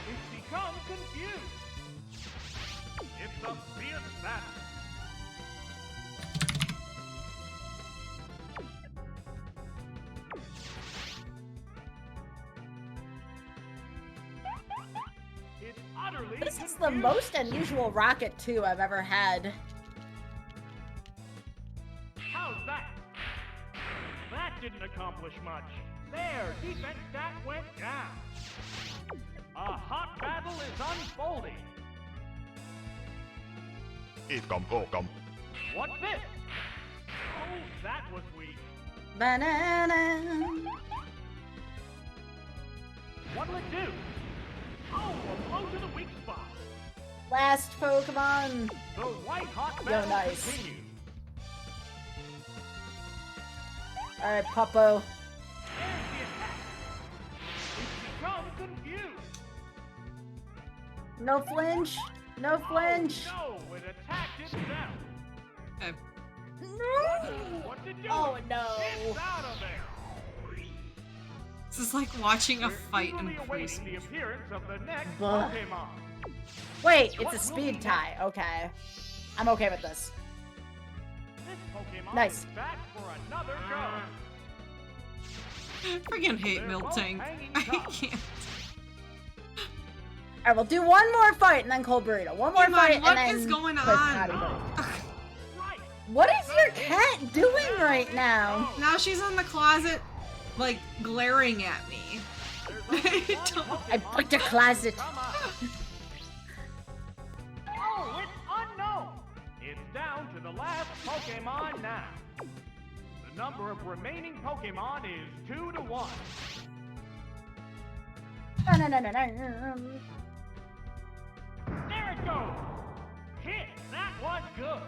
It's become confused. It's a fierce battle. It's utterly This is the confused. most unusual Rocket 2 I've ever had. How's that? That didn't accomplish much. Their defense stat went down. A hot battle is unfolding. Welcome. What's this? Oh, that was weak. Banana. What'll it do? Oh, a blow to the weak spot. Last Pokemon. The white hot Yo, battle nice. continues. Alright, Puppo. There's the attack. It's become confused. No flinch. No flinch. Oh, no, it attacked itself. Okay. What's it doing? Oh, no. It's out of there. This is like watching a We're fight in eagerly awaiting the preschool. appearance of the next Buh. Pokemon. Wait, it's a speed tie. Okay. I'm okay with this. This Pokemon Nice. is back for another go. Freaking hate They're milk both tank. hanging I tough. can't. Alright, we'll do one more fight and then Cold Burrito. One more Come on, fight what and then is going quick Potty on? break. Right. What is your cat doing right now? Now she's in the closet, like, glaring at me. There's only I one don't- I Pokemon put the that closet. can come out. Oh, it's unknown. It's down to the last Pokemon now. The number of remaining Pokemon is 2 to 1. There it goes. Hit. That was good.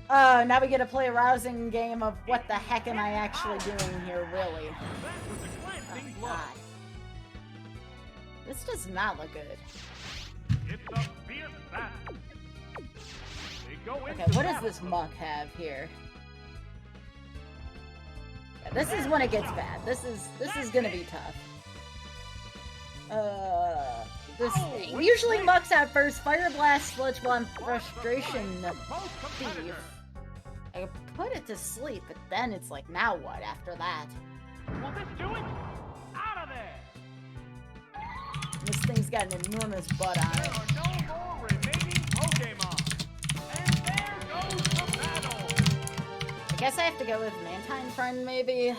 Now we get to play a rousing game of what the heck am I actually doing here, really? That was a Oh, glancing blow. God. This does not look good. It's a fierce battle. They go Okay, into what does battle this mode. muck have here? Yeah, this is when it gets bad. This is gonna be tough. This usually mucks out first. Fire Blast splits while frustration Both thief. competitors. I put it to sleep, but then it's like, now what after that? Will this do it? Out of there. This thing's got an enormous butt on There it. are no more remaining Pokemon. And there goes the battle. I guess I have to go with Mantine Friend, maybe?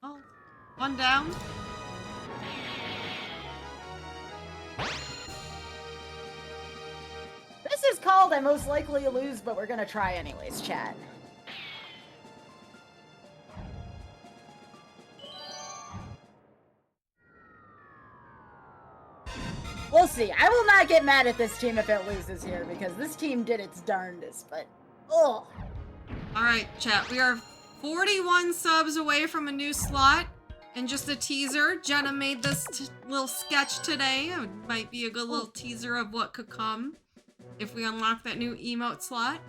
Oh, one down. This is called I most likely lose, but we're gonna try anyways, chat. We'll see. I will not get mad at this team if it loses here, because this team did its darndest, but... Ugh. Alright, chat. We are 41 subs away from a new slot. And just a teaser, Jenna made this little sketch today. It might be a good little teaser of what could come if we unlock that new emote slot.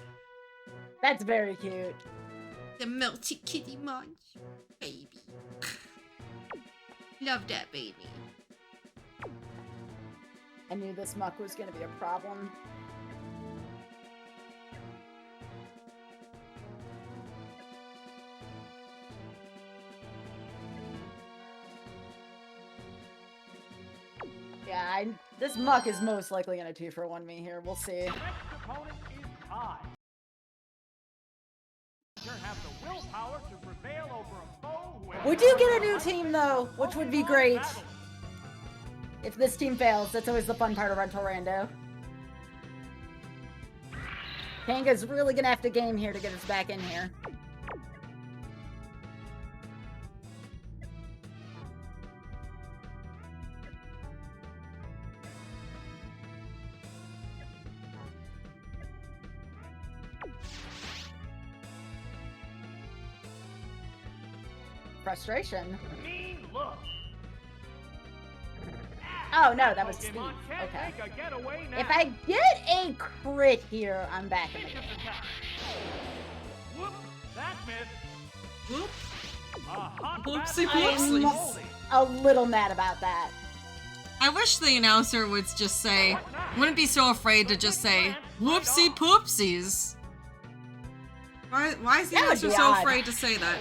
That's very cute. The melty kitty munch. Baby. Love that baby. I knew this muck was gonna be a problem. Yeah, this muck is most likely gonna 2-for-1 me here. We'll see. Next opponent is Ty. You have the willpower to prevail over a foe who has We do get a new team though, which would be great. If this team fails, that's always the fun part of Rental Rando. Kanga's really gonna have to game here to get us back in here. Frustration. mean look. Oh no, that was Steve. Pokemon can't Okay. make a getaway now. If I get a crit here, I'm back in the Vicious game. attack. Whoop, that missed. Whoop. A hot Whoopsie bat- whoopsies. A little mad about that. I wish the announcer would just say, wouldn't be so afraid to just say, whoopsie poopsies. Why is the That would announcer be so odd. afraid to say that?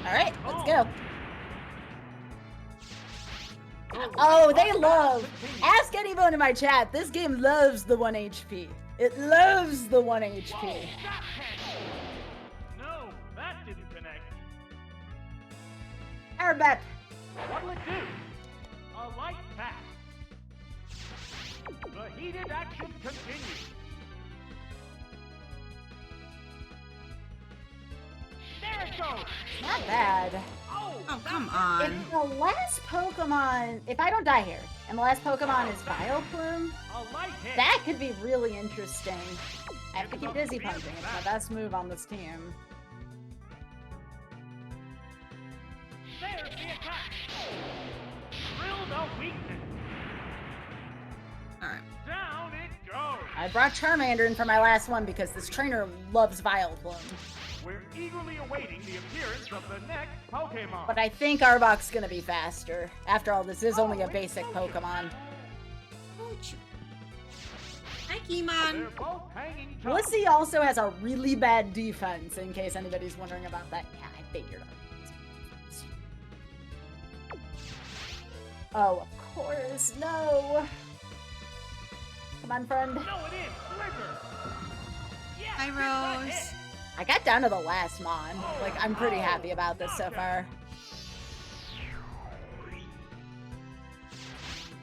Alright, let's go. Oh, they love. Ask anyone in my chat. This game loves the 1 HP. It loves the 1 HP. No, that didn't connect. Airbet. What'll it do? A light pack. The heated action continues. There it goes. Not bad. Oh, come on. If the last Pokemon, if I don't die here, and the last Pokemon is Vileplume, A light hit. that could be really interesting. I have to keep Dizzy Punching. It's my best move on this team. There's the attack. Drill the weakness. Alright. Down it goes. I brought Charmander in for my last one because this trainer loves Vileplume. We're eagerly awaiting the appearance of the next Pokemon. But I think Arbok's gonna be faster. After all, this is only a basic Pokemon. Hi, Keymon. They're both hanging tough. Blissey also has a really bad defense, in case anybody's wondering about that. Yeah, I figured. Oh, of course, no. Come on, friend. No, it is. Blizzard. Yes, Hi, it's a Rose. hit. I got down to the last Mon. Like, I'm pretty happy about this so far.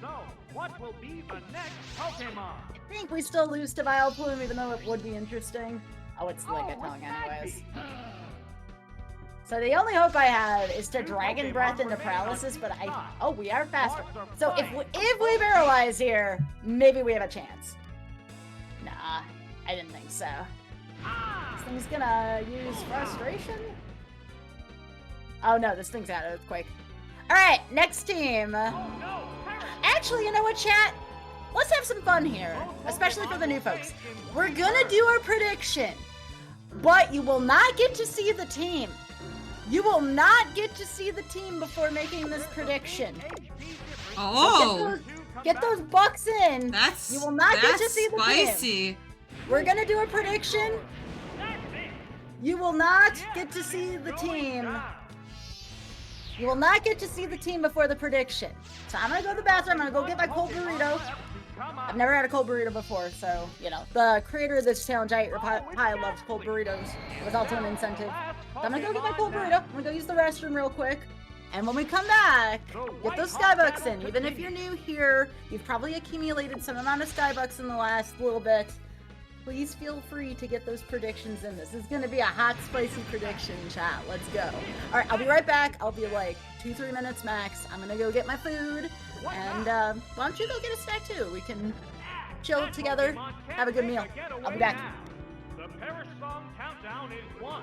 So, what will be the next Pokemon? I think we still lose to Vileplume, even though it would be interesting. Oh, it's Lickitung what's that anyways. be? So the only hope I have is to Dragon Breath into Paralysis, but oh, we are faster. So if we paralyze here, maybe we have a chance. Nah, I didn't think so. This thing's gonna use Frustration? Oh no, this thing's out of Earthquake. Alright, next team. Oh no! Perish. Actually, you know what, chat? Let's have some fun here, especially for the new folks. We're gonna do our prediction, but you will not get to see the team. You will not get to see the team before making this prediction. Oh, Get those bucks in. that's You will not get to that's see the team. spicy. We're gonna do a prediction. You will not get to see the team. You will not get to see the team before the prediction. So I'm gonna go to the bathroom. I'm gonna go get my cold burrito. I've never had a cold burrito before, so, you know, the creator of this challenge, I Eat Your Pie, loves cold burritos. It was also an incentive. So I'm gonna go get my cold burrito. I'm gonna go use the restroom real quick. And when we come back, get those Skybucks in. Even if you're new here, you've probably accumulated some amount of Skybucks in the last little bit. Please feel free to get those predictions in. This is gonna be a hot, spicy prediction, chat. Let's go. All right, I'll be right back. I'll be like 2-3 minutes max. I'm gonna go get my food. And why don't you go get a snack too? We can chill together, have a good meal. I'll be back. The Perish Song countdown is 1.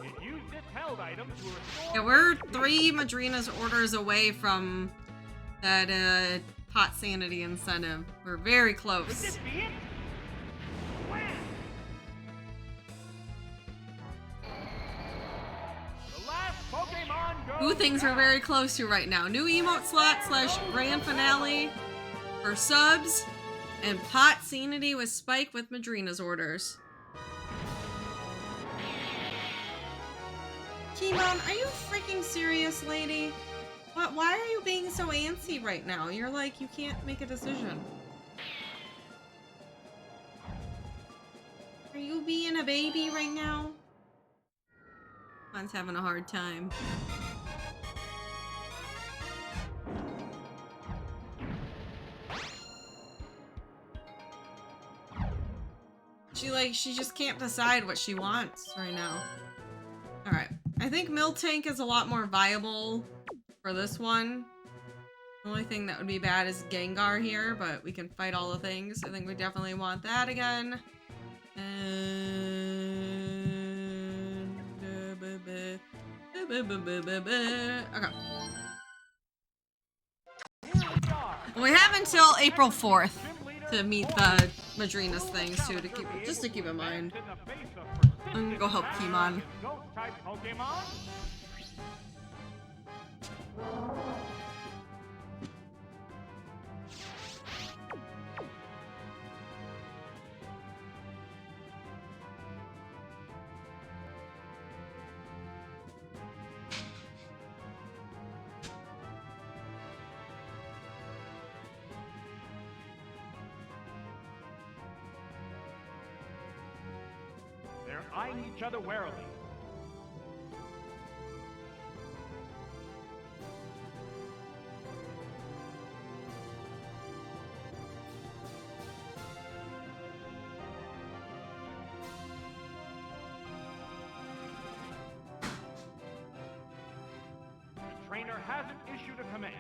It used its held item to restore. Yeah, we're 3 Madrina's orders away from that pot sanity incentive. We're very Could close. this be it? When? Pokemon Go Who things we're now. very close to right now. New emote slot / grand finale for subs. And pot sanity with Spike with Madrina's orders. Kimon, are you freaking serious, lady? Why are you being so antsy right now? You're like, you can't make a decision. Are you being a baby right now? Kimon's having a hard time. She just can't decide what she wants right now. Alright. I think Miltank is a lot more viable for this one. The only thing that would be bad is Gengar here, but we can fight all the things. I think we definitely want that again. And... Okay. And we have until April 4th to meet the Madrina's things too, to keep in mind. I'm gonna go help Kimon. Ghost-type Pokemon. They're eyeing each other warily. The trainer hasn't issued a command.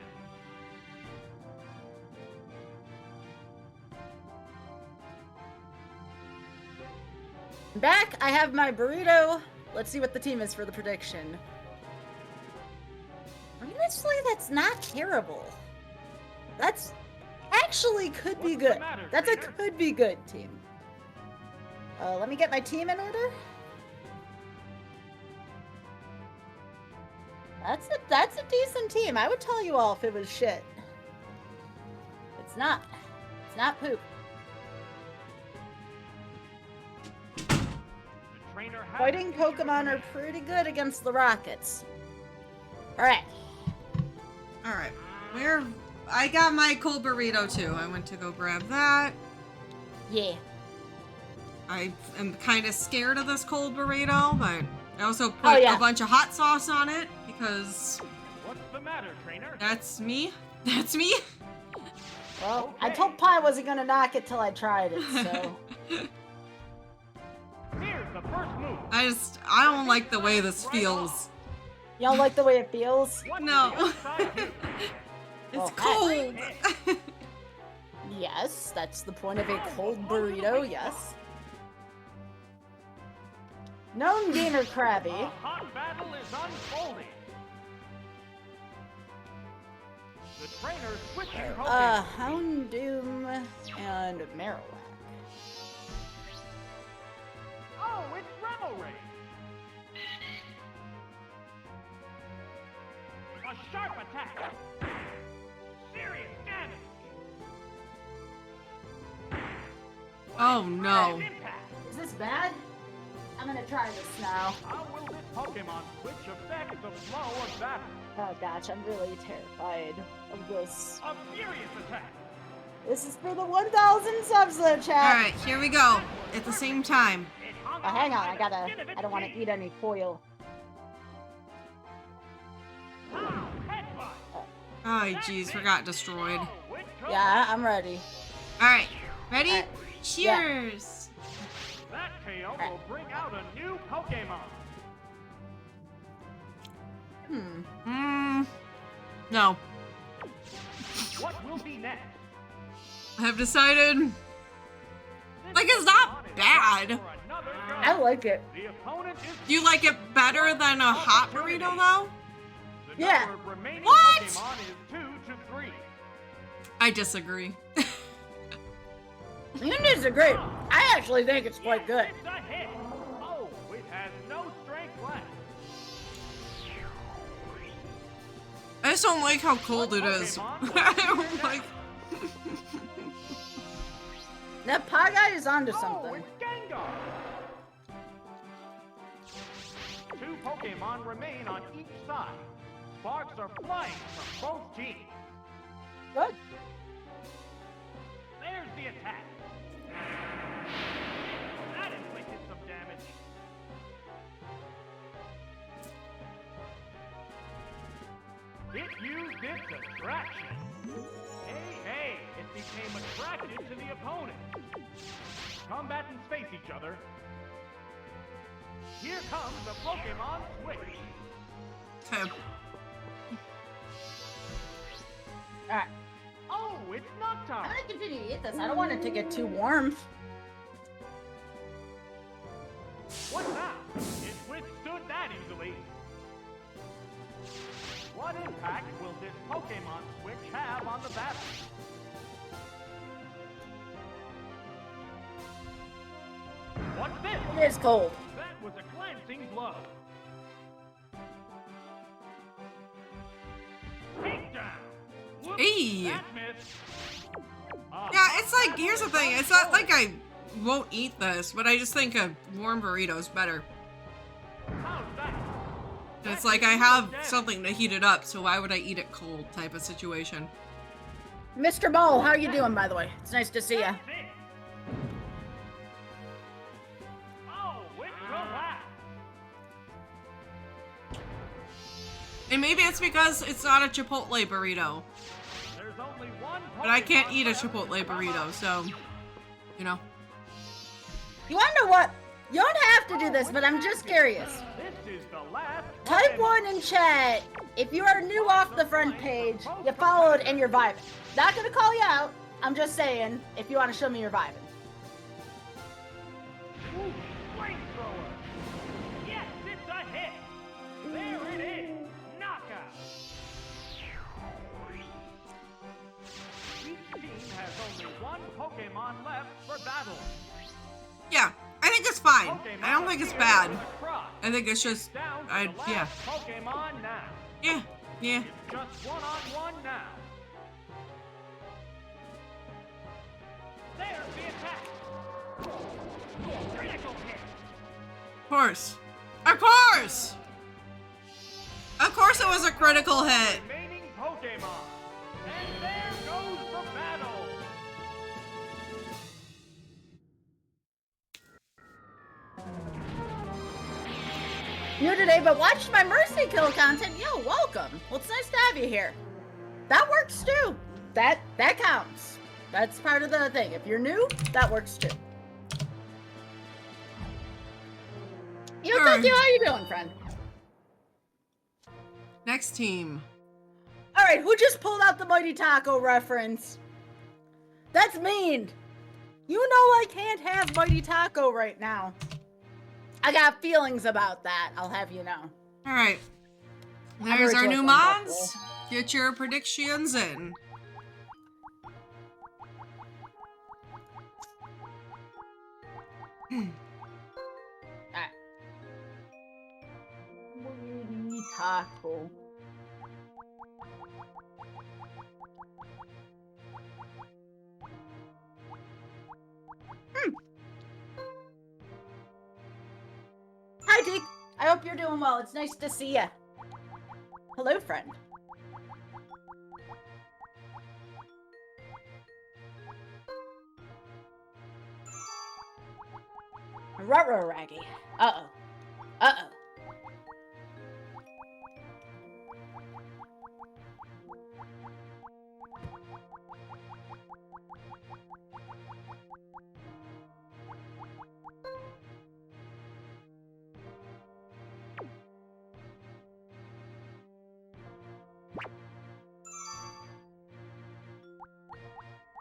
Back, I have my burrito. Let's see what the team is for the prediction. Honestly, that's not terrible. That's actually could be What's the good. matter, That's a trainer? could be good team. Let me get my team in order. That's a decent team. I would tell you all if it was shit. It's not. It's not poop. The trainer hasn't Fighting issued a Pokemon are command. pretty good against the Rockets. Alright. Alright. I got my cold burrito too. I went to go grab that. Yeah. I am kind of scared of this cold burrito, but I also put yeah. a bunch of hot sauce on it because What's the matter, trainer? that's me. That's me. Well, I Okay. told Pi I wasn't gonna knock it till I tried it, so. Here's the first move. I don't like the way this feels. You don't like the way it feels? What No. will the outside do? It's Oh, cold. Yes, that's the point of a cold burrito, yes. Known gamer A Krabby. hot battle is unfolding. The trainer switching Pokemon. Houndoom and Marowak. Oh, it's Revelry. A sharp attack. Serious damage. Oh no. Impact. Is this bad? I'm gonna try this now. How will this Pokemon switch affect the flow of battle? Oh gosh, I'm really terrified of this. A furious attack. This is for the 1,000 subs though, chat. Alright, here we go. At the same time. It hung Oh, hang on, by the skin of its I don't want to teeth. eat any foil. Pow, headbutt. Oh jeez, forgot destroyed. Oh, it goes. Yeah, I'm ready. Alright, ready? Alright, Cheers! That KO will bring out a new Pokemon. No. What will be next? I have decided. This Like, it's not Pokemon is bad. ready for another go. I like it. The opponent is Do you like it better than a hot burrito though? the Yeah. number of remaining What? Pokemon is 2 to 3. I disagree. You disagree. I actually think it's quite good. It's a hit. Oh, it has no strength left. I just don't like how cold it is. I don't like. That pie guy is onto Oh, something. it's Gengar! 2 Pokemon remain on each side. Sparks are flying from both teams. Good. There's the attack. That inflicted some damage. It used its attraction. Hey, it became attracted to the opponent. Combatants face each other. Here comes the Pokemon switch. Okay. Alright. Oh, it's Noctowl. I'm gonna continue to eat this. I don't want it to get too warm. What now? It withstood that easily. What impact will this Pokemon switch have on the battle? What's this? It is cold. That was a glancing blow. Takedown. Whoops, Hey. that missed. Yeah, it's like, here's the thing. It's not like I won't eat this, but I just think a warm burrito's better. How's that? And it's like I have something to heat it up, so why would I eat it cold type of situation. Mr. Ball, how you doing, by the way? It's nice to see ya. That's it. Oh, it collapsed. And maybe it's because it's not a Chipotle burrito. There's only one But I can't Pokemon eat a left to Chipotle come burrito, up. so, you know. You wanna know what? You don't have to do this, but I'm just curious. This is the last Type Pokemon. 1 in chat. If you are new off the front page, you followed and you're vibing. Not gonna call you out. I'm just saying, if you want to show me you're vibing. Ooh, flamethrower. Yes, it's a hit. There it is. Knockout. Each team has only one Pokemon left for battle. Yeah, I think it's fine. Pokemon I don't think it's appears bad. with a cross. I think it's just, Down to I, the last yeah. Pokemon now. Yeah, yeah. It's just one-on-one now. There's the attack. Critical hit. Of course. Of course! Of course it was a critical hit. Remaining Pokemon. And there goes the battle. New today, but watched my Mercy Kill content. Yo, welcome. Well, it's nice to have you here. That works too. That counts. That's part of the thing. If you're new, that works too. Yo, Alright. Tokyo, how you doing, friend? Next team. All right, who just pulled out the Mighty Taco reference? That's mean. You know I can't have Mighty Taco right now. I got feelings about that, I'll have you know. Alright. I'm There's our very new joyful about mods. Get your predictions in. Alright. Mighty Taco. Hi, Deke. I hope you're doing well. It's nice to see ya. Hello, friend. Ruh-roh, Raggy. Uh-oh. Uh-oh.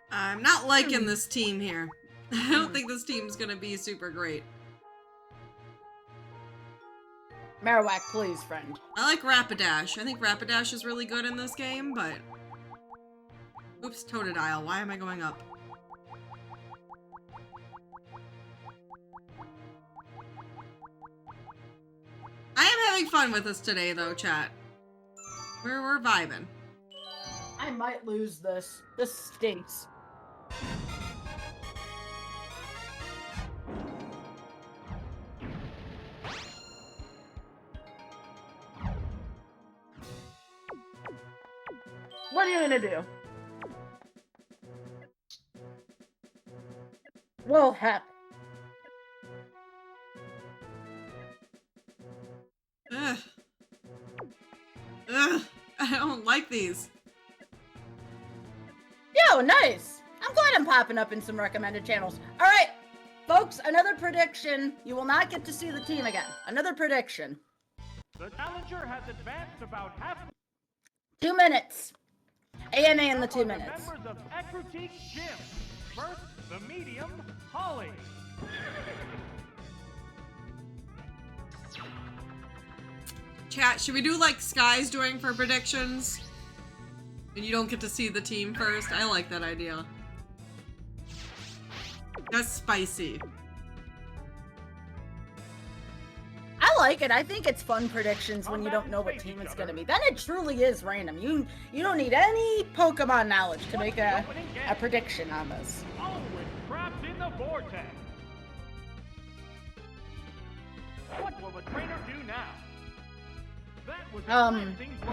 I'm not liking this team here. I don't think this team's gonna be super great. Marowak, please, friend. I like Rapidash. I think Rapidash is really good in this game, but... Oops, Totodile. Why am I going up? I am having fun with this today, though, chat. We're vibing. I might lose this. This stinks. What are you gonna do? What'll happen? Ugh. Ugh. I don't like these. Yo, nice! I'm glad I'm popping up in some recommended channels. Alright, folks, another prediction. You will not get to see the team again. Another prediction. The challenger has advanced about half 2 minutes. AMA in the 2 are minutes. members of Ecruteak Gym. First, the medium, Holly. Chat, should we do like Sky's doing for predictions? And you don't get to see the team first? I like that idea. That's spicy. I like it. I think it's fun predictions when you don't know what team it's gonna be. Then it truly is random. You don't need any Pokemon knowledge to make a prediction on this. Oh, it's trapped in the vortex. What will the trainer do now? That was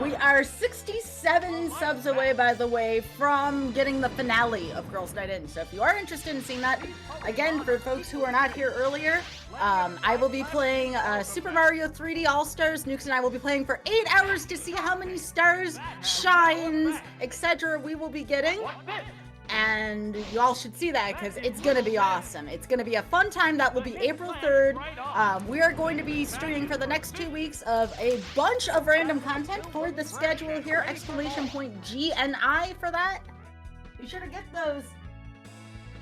We are 67 subs away, by the way, from getting the finale of Girls Night In. So if you are interested in seeing that, again, for folks who are not here earlier, I will be playing Super Mario 3D All-Stars. Nukes and I will be playing for 8 hours to see how many stars, shines, etc. we will be getting. And you all should see that because it's going to be awesome. It's going to be a fun time. That will be April 3rd. We are going to be streaming for the next 2 weeks of a bunch of random content for the schedule here. Exclamation point GNI for that. Be sure to get those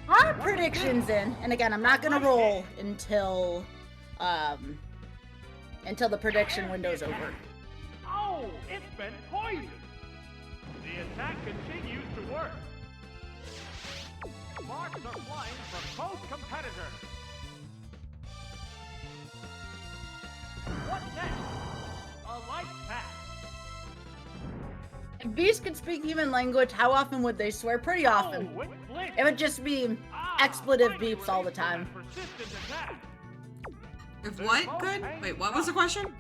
hard predictions in. And again, I'm not going to roll until the prediction window's over. Oh, it's been poisoned. The attack continues to work. Marks are flying from both competitors. What's next? A light pass. If bees could speak human language, how often would they swear? Pretty often. Oh, it blinked. It would just be expletive beeps all the time. Persistent attack. If what? Good? Wait, what was the question?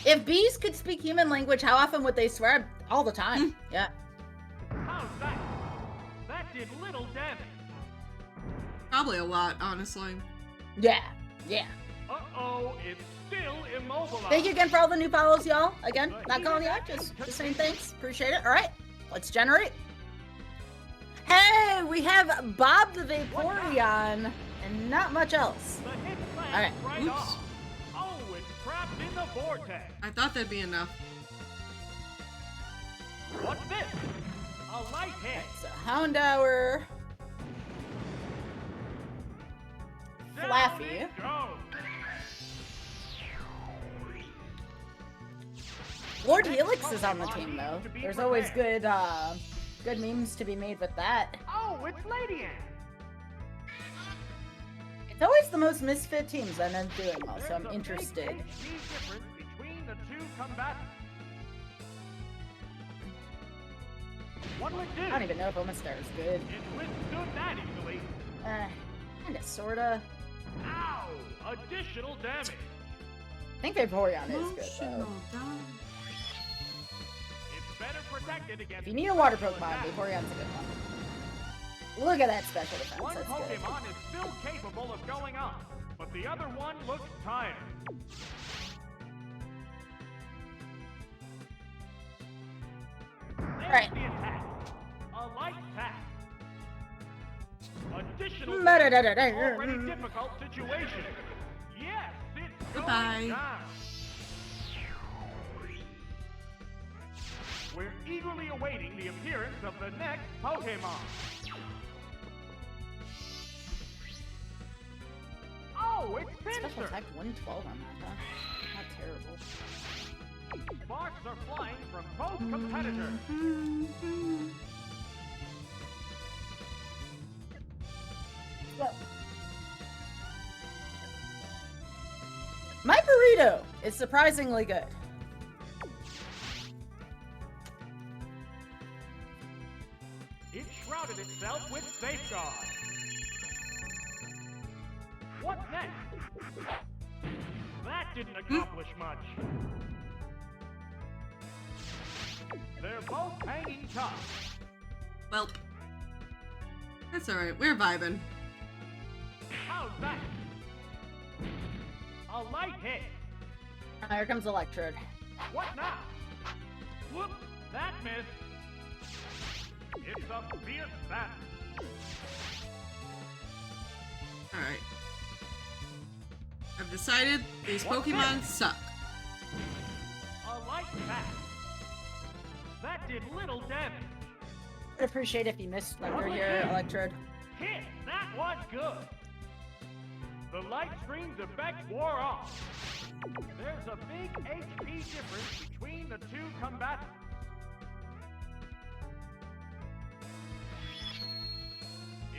If bees could speak human language, how often would they swear? All the time. Yeah. How's that? That did little damage. Probably a lot, honestly. Yeah. Yeah. Uh-oh, it's still immobilized. Thank you again for all the new follows, y'all. Again, not calling you out, just saying thanks. Appreciate it. All right, let's generate. Hey, we have Bob the Vaporeon and not much else. The hit lands All right. right Oops. off. Oh, it's trapped in the vortex. I thought that'd be enough. What's this? A light hit. So Houndour, Flaffy. Down it goes. Lord Helix is on the team though. There's always good memes to be made with that. Oh, it's Lady Ann. It's always the most misfit teams that end up doing well, so I'm There's a interested. big HP difference between the two combatants. What would it do? I don't even know if Omastar is good. It withstood that easily. Kinda, sorta. Ow! Additional damage. I think Vaporeon is good Emotional though. damage. It's better protected against. If you need a water Pokemon, Vaporeon's a good one. Look at that special defense, One that's good. Pokemon is still capable of going on, but the other one looks tired. There's Right. the attack. A light attack. Additional Ma-da-da-da-da. already difficult situation. Yes, it's Goodbye. going down. We're eagerly awaiting the appearance of the next Pokemon. Oh, it's Special Pinsir! attack 112 on that, huh? Not terrible. Sparks are flying from both competitors. Well, my burrito is surprisingly good. yourself with Safeguard. What's next? That didn't accomplish much. They're both hanging tough. Welp. That's alright, we're vibing. How's that? A light hit. Here comes Electrode. What now? Whoops, that missed. It's a fierce battle. Alright. I've decided these What's Pokemon this? suck. A light pack. That did little damage. I'd appreciate if you missed Thunder here, Electrode. Hit! That was good! The light stream's effect wore off. There's a big HP difference between the two combatants.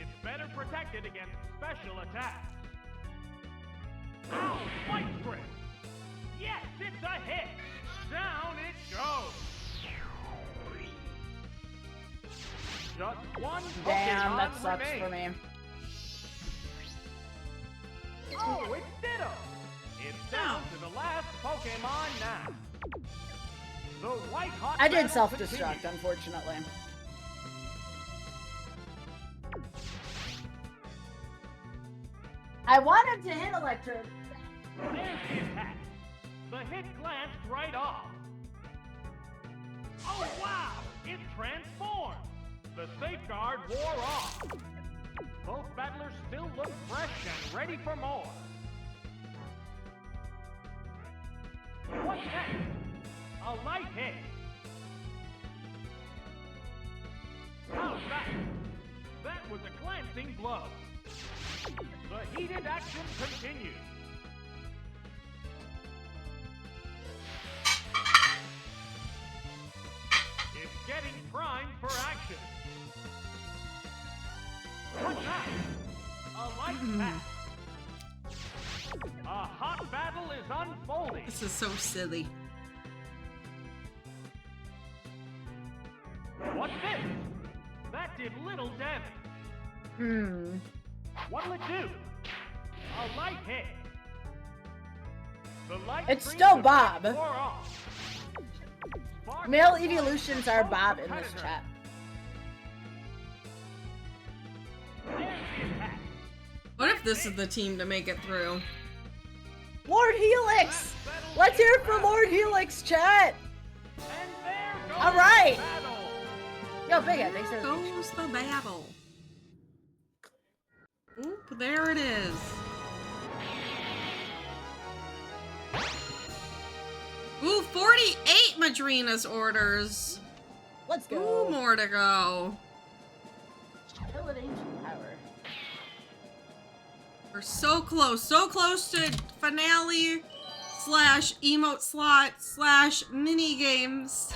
It's better protected against special attacks. Ow! Light Grip! Yes, it's a hit! Down it goes! Just one Damn, Pokemon that sucks remains. for me. Oh, it's Ditto! It's down to the last Pokemon now. The white hot I did battle self-destruct, continues. unfortunately. I wanted to hit Electrode. There's the attack. The hit glanced right off. Oh wow! It transformed! The Safeguard wore off. Both battlers still look fresh and ready for more. What's next? A light hit. How's that? That was a glancing blow. The heated action continues. It's getting primed for action. What's that? A light pack. A hot battle is unfolding. This is so silly. What's this? That did little damage. What'll it do? A light hit. The light It's stream's still effect Bob. wore off. Spark Male and evolutions Flash are both Bob in this competitors. chat. There's the attack. What if this is the team to make it through? Lord Helix! Let's hear it for Lord Helix, chat! And there goes All right. the battle. Yo, Big Ed, thanks for the Goes the battle. Oop, there it is. Ooh, 48 Madrina's orders. Let's Ooh, go. more to go. Kill an ancient power. We're so close to finale slash emote slot slash mini games.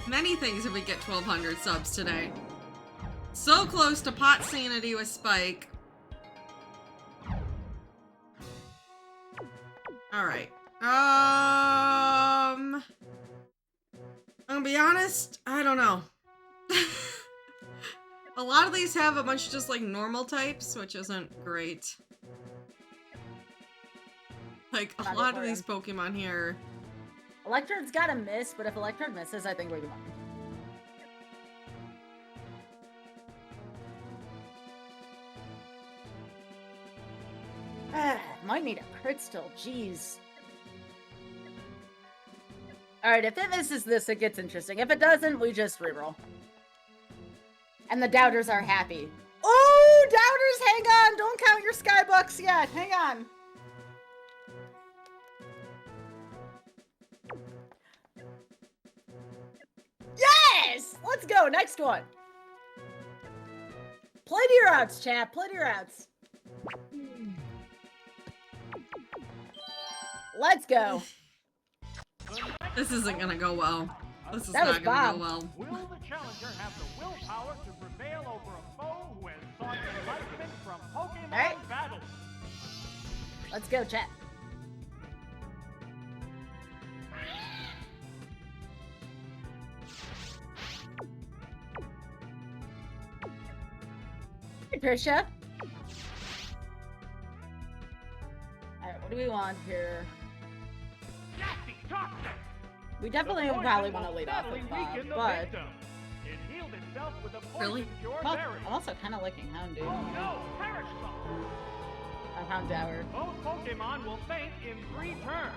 Many things if we get 1200 subs today. So close to pot sanity with Spike. Alright. I'm gonna be honest, I don't know. A lot of these have a bunch of just like normal types, which isn't great. Like a lot of these Pokemon here. Electrode's gotta miss, but if Electrode misses, I think we can win. Might need a crit still, jeez. Alright, if it misses this, it gets interesting. If it doesn't, we just reroll. And the doubters are happy. Oh, doubters, hang on! Don't count your Skybucks yet. Hang on. Yes! Let's go. Next one. Play to your outs, chat. Play to your outs. Let's go. This isn't gonna go well. This is That was not gonna Bob. go well. Will the challenger have the willpower to prevail over a foe who has sought enlightenment from Pokemon Alright. battles? Let's go, chat. Hey, Trisha. Alright, what do we want here? Nasty toxic! We definitely The probably poison want to will lead off steadily with weaken the but victim. It healed itself with a poison Really? cure well, berry. I'm also kind of liking Houndour. Oh no! Perish song! Houndour. Both Pokemon will faint in 3 turns.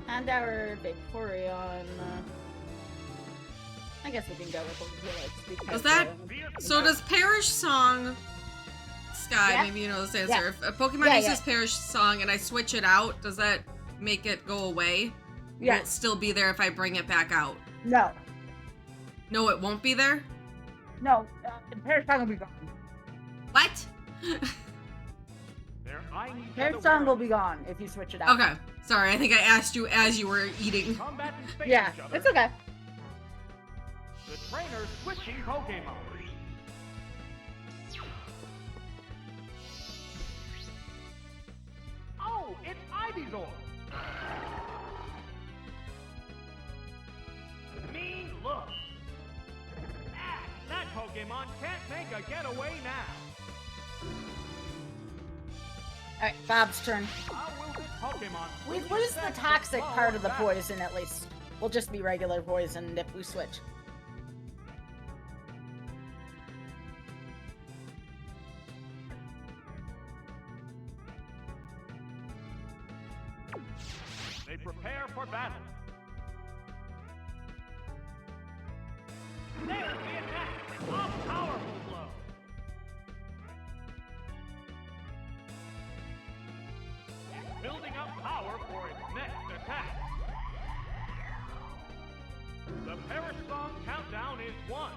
Houndour, Vaporeon. I guess we can go with Helix because. Was that- Fierce So does Perish Song, Sky, Yeah. maybe you know this answer. Yeah. If a Pokemon Yeah, uses Perish Song and I switch it out, does that make it go away? Will it still be there if I bring it back out? No. No, it won't be there? No. Parasong will be gone. What? Their eye needs Parasong will be gone if you switch it out. Okay. Sorry, I think I asked you as you were eating. Combatants face Yeah, each other. it's okay. The trainer switching Pokemon. Oh, it's Ivysaur. Mean look. Ah, that Pokemon can't make a getaway now. Alright, Bob's turn. How will this Pokemon We switch lose the back to toxic flow part of the battle? poison at least. We'll just be regular poison if we switch. They prepare for battle. There's the attack! A powerful blow! Building up power for its next attack. The Perish Song countdown is 1.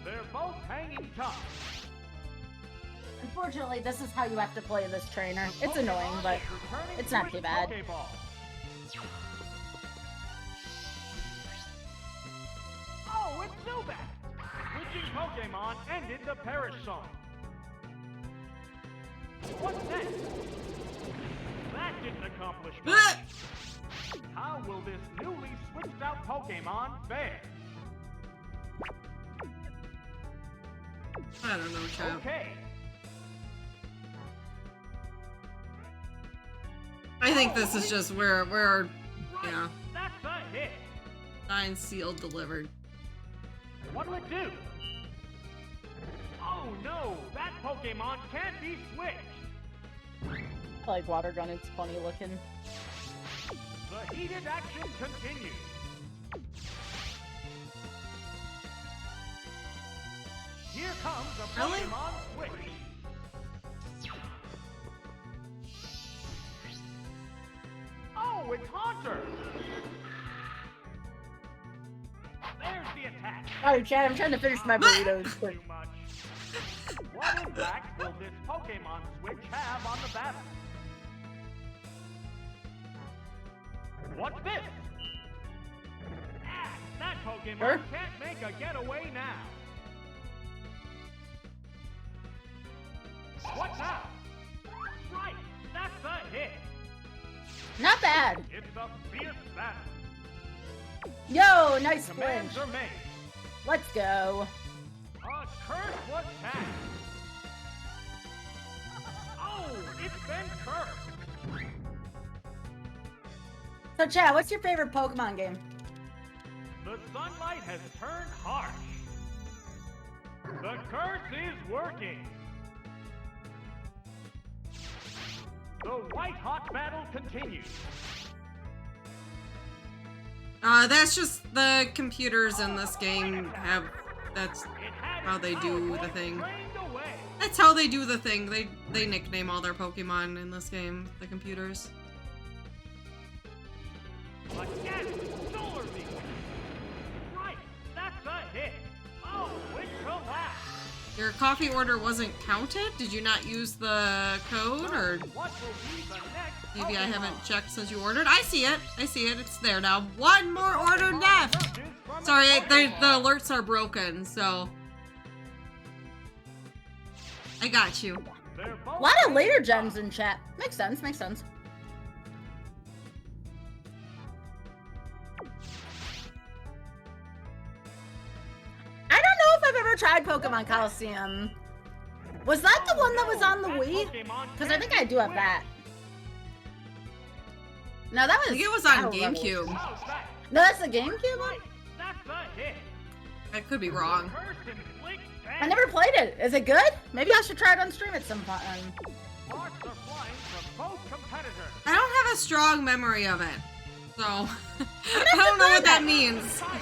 They're both hanging tough. Unfortunately, this is how you have to play this trainer. It's Pokemon annoying, but is returning it's to not its too bad. Pokeball. Oh, it's Zubat! Switching Pokemon ended the Perish Song. What's next? That didn't accomplish much. How will this newly switched out Pokemon fare? I don't know, Chad. Okay. I think this is just where we're, Right. yeah, That's a hit. signed, sealed, delivered. What'll it do? Oh no! That Pokemon can't be switched! I like Water Gun, it's funny looking. The heated action continues. Here comes a Really? Pokemon switch. Oh, it's Haunter! There's the attack. Alright, Chad, I'm trying to finish my burritos. Too much. What impact will this Pokemon switch have on the battle? What's this? Ah, that Pokemon Sure. can't make a getaway now. What now? Right, that's a hit. Not bad. It's a fierce battle. Yo, nice flinch. Commands are made. Let's go. A curse was cast. Oh, it's been cursed. So, Chad, what's your favorite Pokemon game? The sunlight has turned harsh. The curse is working. The white-hot battle continues. That's just the computers in this game have, that's It had how its they do power the thing. drained away. That's how they do the thing. They nickname all their Pokemon in this game, the computers. Again, Solar Beam. Right, that's a hit. Oh, it collapsed. Your coffee order wasn't counted? Did you not use the code, or What will be the next maybe I Pokemon? haven't checked since you ordered? I see it. I see it. It's there now. One more order left. Emerges from Sorry, its the Pokeball. alerts are broken, so I got you. They're A both lot of later hanging gens tough. in chat. Makes sense, makes sense. I don't know if I've ever tried Pokemon Coliseum. Was that the one that was on the Wii? Because I think I do have that. No, that was. I think it was on Battle Rebels. GameCube. No, that's the GameCube one? That's a hit. I could be wrong. Person flicks I never played it. Is it good? Maybe I should try it on stream at some point. Sparks are flying from both competitors. I don't have a strong memory of it. So, I don't know what that means. I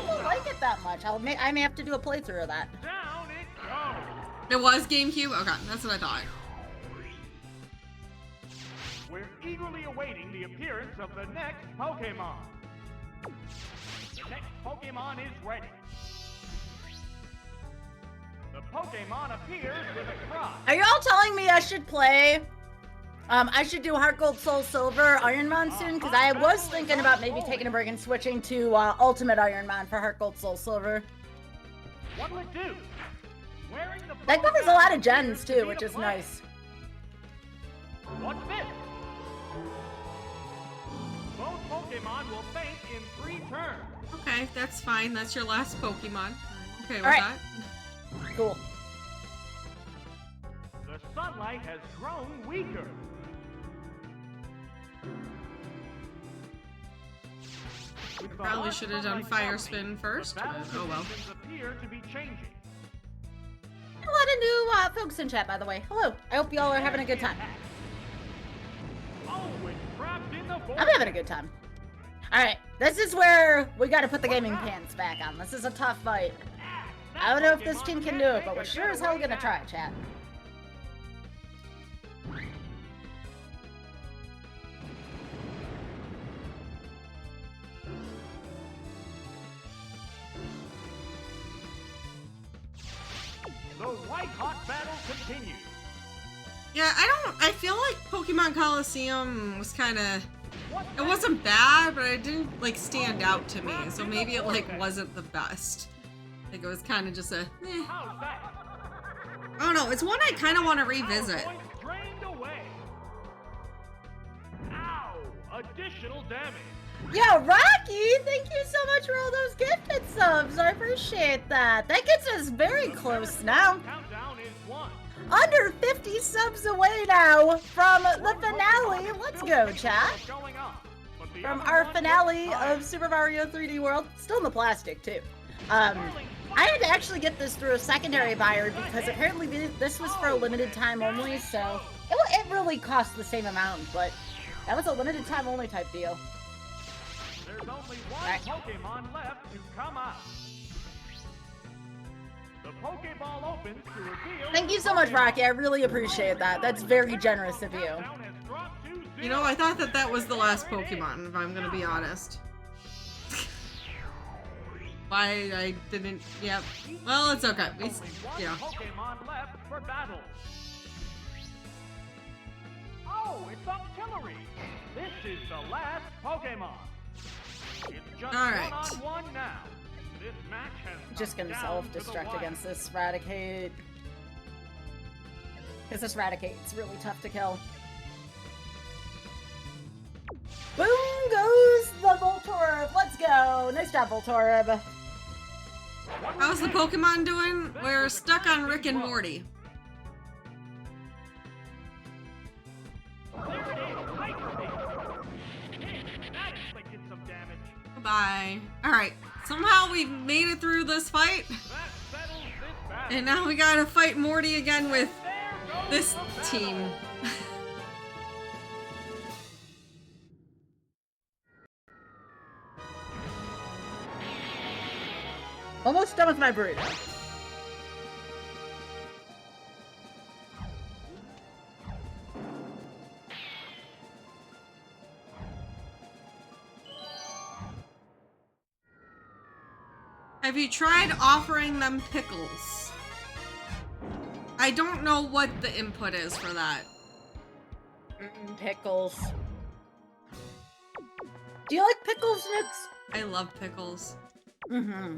don't like it that much. I may have to do a playthrough of that. Down it goes. It was GameCube? Okay, that's what I thought. We're eagerly awaiting the appearance of the next Pokemon. The next Pokemon is ready. The Pokemon appears with a cry. Are you all telling me I should play? I should do Heart Gold, Soul Silver, Ironmon soon? Because I was thinking about maybe taking a break and switching to Ultimate Ironmon for Heart Gold, Soul Silver. What'll it do? Wearing the That covers a lot of gens too, which is nice. What's this? Both Pokemon will faint in 3 turns. Okay, that's fine. That's your last Pokemon. Okay with All right. that. Cool. The sunlight has grown weaker. With the Probably harsh should have done sunlight Fire melting, Spin first, the but battle oh well. conditions appear to be changing. A lot of new folks in chat, by the way. Hello. I hope you all are having a good time. Oh, it's trapped in the I'm having a good time. Alright, this is where we gotta put the gaming pants back on. This is a tough fight. I don't know if this team can do it, but we're sure as hell gonna try, chat. The white-hot battle continues. Yeah, I feel like Pokemon Coliseum was kind of, it wasn't bad, but it didn't like stand out to me. So maybe it like wasn't the best. Like it was kind of just a, How's that? I don't know. It's one I kind of want to revisit. Points drained away. Ow! Additional damage. Yo, Rocky, thank you so much for all those gifted subs. I appreciate that. That gets us very close now. Countdown is 1. Under 50 subs away now from the finale. Let's go, chat. Going up, but the From other our one finale was tied. of Super Mario 3D World. Still in the plastic, too. I had to actually get this through a secondary buyer because apparently this was for a limited time only, so it really cost the same amount, but that was a limited time only type deal. There's only one Alright. Pokemon left to come out. The Pokeball opens to reveal. Thank you so much, Rocky. I really appreciate that. That's very generous of you. Countdown has dropped to 0. You know, I thought that was the last Pokemon, if I'm gonna be honest. Why I didn't, yep. Well, it's okay. We, Only one yeah. Pokemon left for battle. Oh, it's Artillery. This is the last Pokemon. It's just All right. one-on-one now. This match has Just come gonna down to the self-destruct wire. against this Raticate. Because this Raticate's really tough to kill. Boom goes the Voltorb. Let's go. Nice job, Voltorb. How's the Pokemon doing? We're stuck on Rick and Morty. There it is. Hyper Beam. That inflicted some damage. Goodbye. Alright, somehow we made it through this fight. That settles this battle. And now we gotta fight Morty again with There goes this the battle. team. Almost done with my burrito. Have you tried offering them pickles? I don't know what the input is for that. Pickles. Do you like pickles, Nix? I love pickles. Mm-hmm.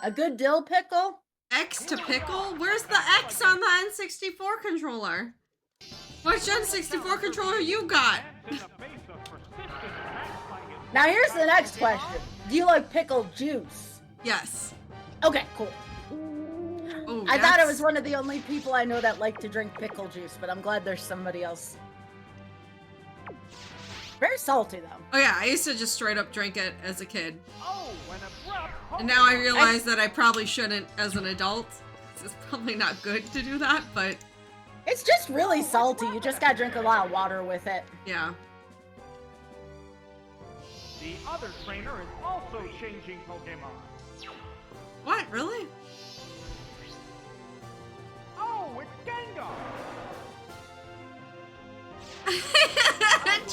A good dill pickle? X to pickle? Where's the X on the N64 controller? What Gen 64 controller you got? In the face of persistent attacks by his Now here's the next question. Do you like pickle juice? Yes. Okay, cool. Oh, I thought it was one of the only people I know that like to drink pickle juice, but I'm glad there's somebody else. Very salty, though. Oh yeah, I used to just straight up drink it as a kid. Oh, an abrupt And now I Pokemon. realize that I probably shouldn't as an adult. It's probably not good to do that, but It's just really salty. You just gotta drink a lot of water with it. yeah. The other trainer is also changing Pokemon. What, really? Oh, it's Gengar!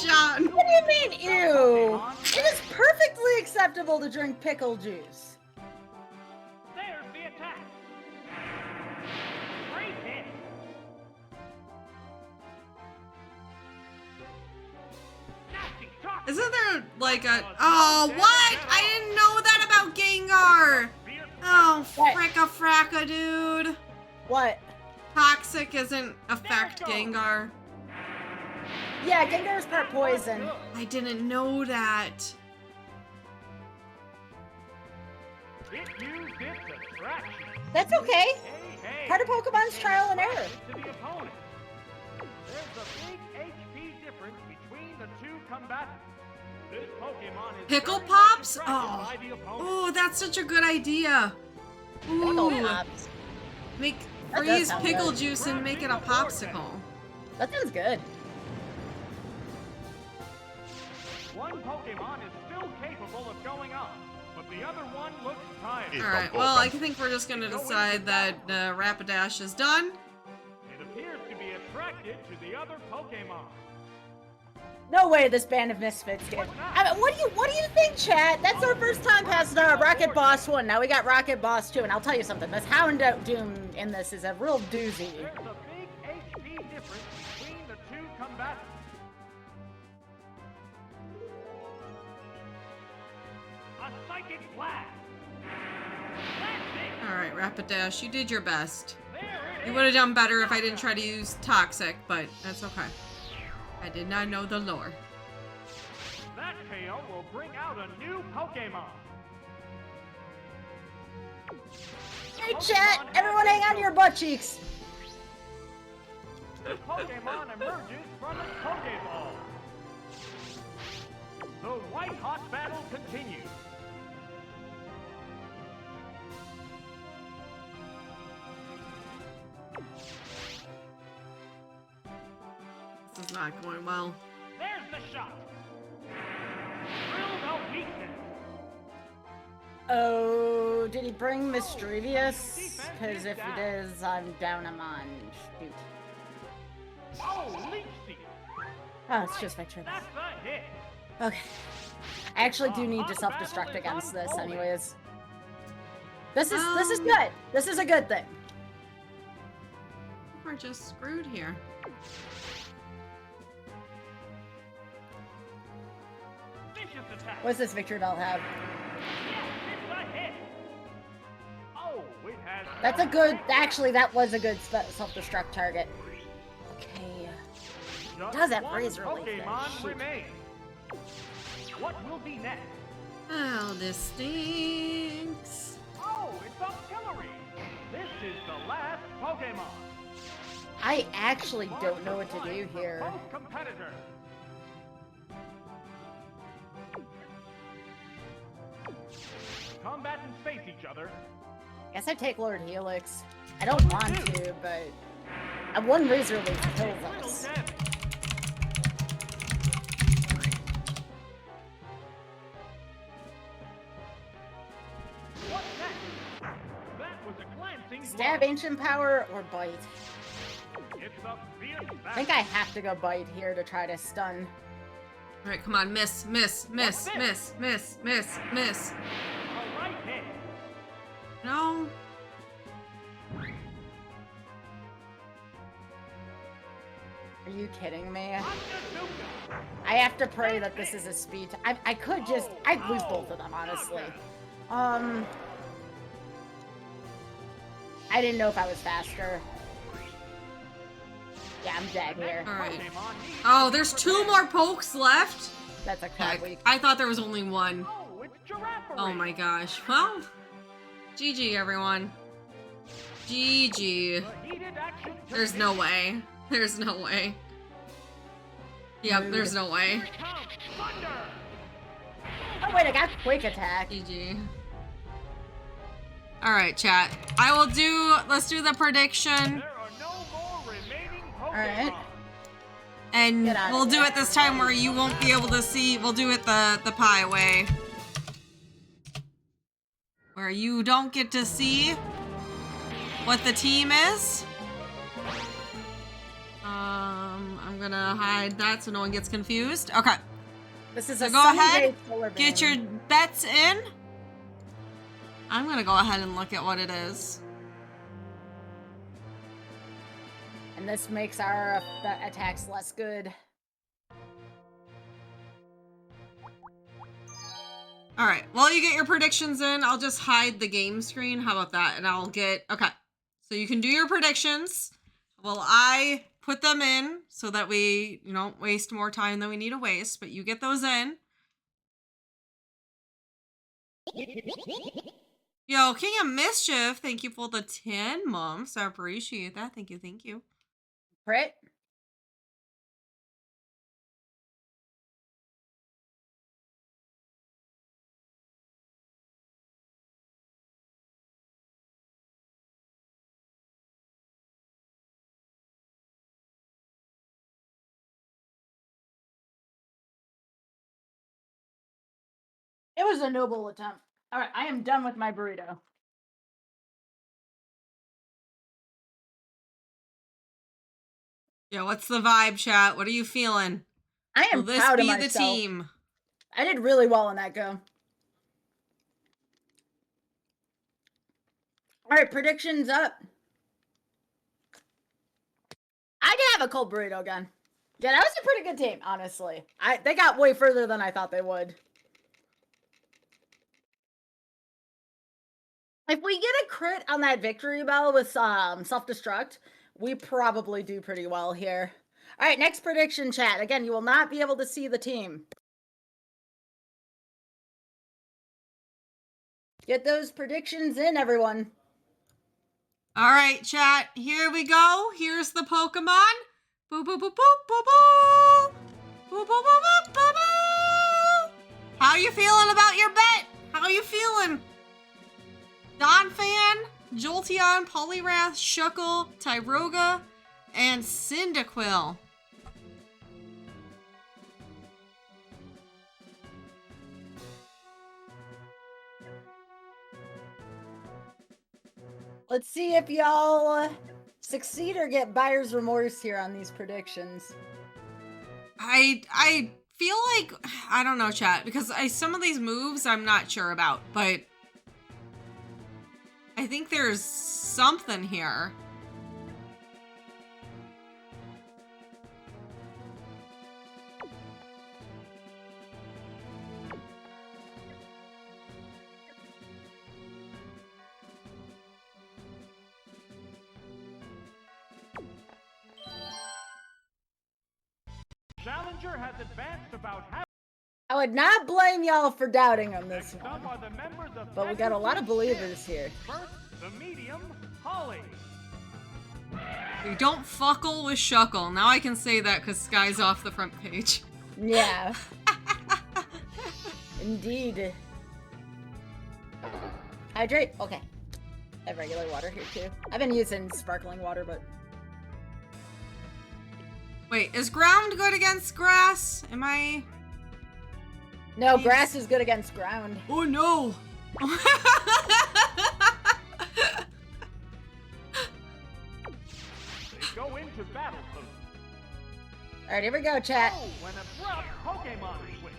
John. What do you mean, ew? It is perfectly acceptable to drink pickle juice. There's the attack! Great hit! Nasty talk! Isn't there like a... Oh, what? I didn't know that about Gengar. Oh, What? fricka-fracka, dude. What? Toxic isn't affect Gengar. Yeah, Gengar is part poison. I didn't know that. It used its attraction. That's okay. Hey, hey. Part of Pokemon's trial and error. To the opponent. There's a big HP difference between the two combatants. This Pokemon is Pickle very much Pops? attracted Oh. by the opponent. Oh, that's such a good idea. Pickle Ooh. Pops. Make That does freeze sound pickle good. juice and make it a popsicle. That sounds good. One Pokemon is still capable of going up, but the other one looks tired. Alright, well, I think we're just gonna decide that Rapidash is done. It appears to be attracted to the other Pokemon. No way this band of misfits get. I mean, what do you think, chat? That's our first time passing our Rocket Boss 1. Now we got Rocket Boss 2, and I'll tell you something. This Houndoom in this is a real doozy. There's a big HP difference between the two combatants. A psychic blast. That's it. Alright, Rapidash, you did your best. There it You is. would have done better if I didn't try to use Toxic, but that's okay. I did not know the lore. That KO will bring out a new Pokemon. Hey, chat! Everyone hang on to your butt cheeks. The Pokemon emerges from its Pokeball. The white-hot battle continues. This is not going well. There's the shot. Drill no weakness. Oh, did he bring Mischievous? Because if he does, I'm down a man. Shoot. Oh, Leech Seed. Oh, it's just Victor. That's a hit. Okay. I actually do need to self-destruct against this, anyways. This is good. This is a good thing. We're just screwed here. Vicious attack. What's this Victory Belt have? Yes, it's a hit. Oh, it has. That's a good. Actually, that was a good self-destruct target. Okay. Just does have one razor leaf, though. Pokemon Shoot. remains. What will be next? Oh, this stinks. Oh, it's Artillery. This is the last Pokemon. I actually don't know what to do here. Both competitors. Combatants face each other. Guess I take Lord Helix. I don't want to, but one razor leaf kills Little us. damage. What's that? That was a glancing Stab, blow. ancient power, or bite. It's a fierce I think I have to go bite here to try to stun. Alright, come on, miss, miss, miss, miss, miss, miss, miss. A right hit. No. Are you kidding me? Undersuka. I have to pray that this is a speed. I could just. I'd lose both of them, honestly. I didn't know if I was faster. Yeah, I'm dead here. Alright. Pokemon needs Oh, to be there's 2 prepared. more pokes left? That's a crab week. I thought there was only one. Oh, it's Giraffe. Oh my gosh. Well, GG, everyone. GG. The heated action There's no way. There's no way. Yep, there's no way. Here it comes. Thunder! Oh wait, I got quick attack. GG. Alright, chat. Let's do the prediction. There are no more remaining Pokemon. Alright. And Get out we'll of do here. it this time where you won't be able to see. We'll do it the pie way. Where you don't get to see what the team is. I'm gonna hide that so no one gets confused. Okay. This is So a go ahead, Sunday solar get beam. your bets in. I'm gonna go ahead and look at what it is. And this makes our attacks less good. All right, while you get your predictions in, I'll just hide the game screen. How about that? And I'll get, okay. So you can do your predictions while I put them in so that we, don't waste more time than we need to waste, but you get those in. Yo, King of Mischief, thank you for the 10 months. I appreciate that. Thank you, thank you. Crit? It was a noble attempt. All right, I am done with my burrito. Yeah, what's the vibe, chat? What are you feeling? I am Will this proud be of the myself. team? I did really well in that go. All right, predictions up. I can have a cold burrito again. Yeah, that was a pretty good team, honestly. They got way further than I thought they would. If we get a crit on that victory bell with self-destruct, we probably do pretty well here. All right, next prediction, chat. Again, you will not be able to see the team. Get those predictions in, everyone. All right, chat. Here we go. Here's the Pokemon. Boo boo boo boo boo boo. Boo boo boo boo boo boo. How you feeling about your bet? How you feeling? Donphan, Jolteon, Poliwrath, Shuckle, Tyroga, and Cyndaquil. Let's see if y'all succeed or get buyer's remorse here on these predictions. I feel like, I don't know, chat, because some of these moves I'm not sure about, but I think there's something here. Challenger has advanced about half. I would not blame y'all for doubting on this Next one. up are the members of But we got a lot of Technical believers Shift. here. First, the medium, Holly. We don't fuckle with Shuckle. Now I can say that because Sky's off the front page. Yeah. Indeed. Hydrate? Okay. I have regular water here too. I've been using sparkling water, but... Wait, is ground good against grass? Am I... No, Please. grass is good against ground. Oh no! They go into battle mode. Alright, here we go, chat. Oh, an abrupt Pokemon switch.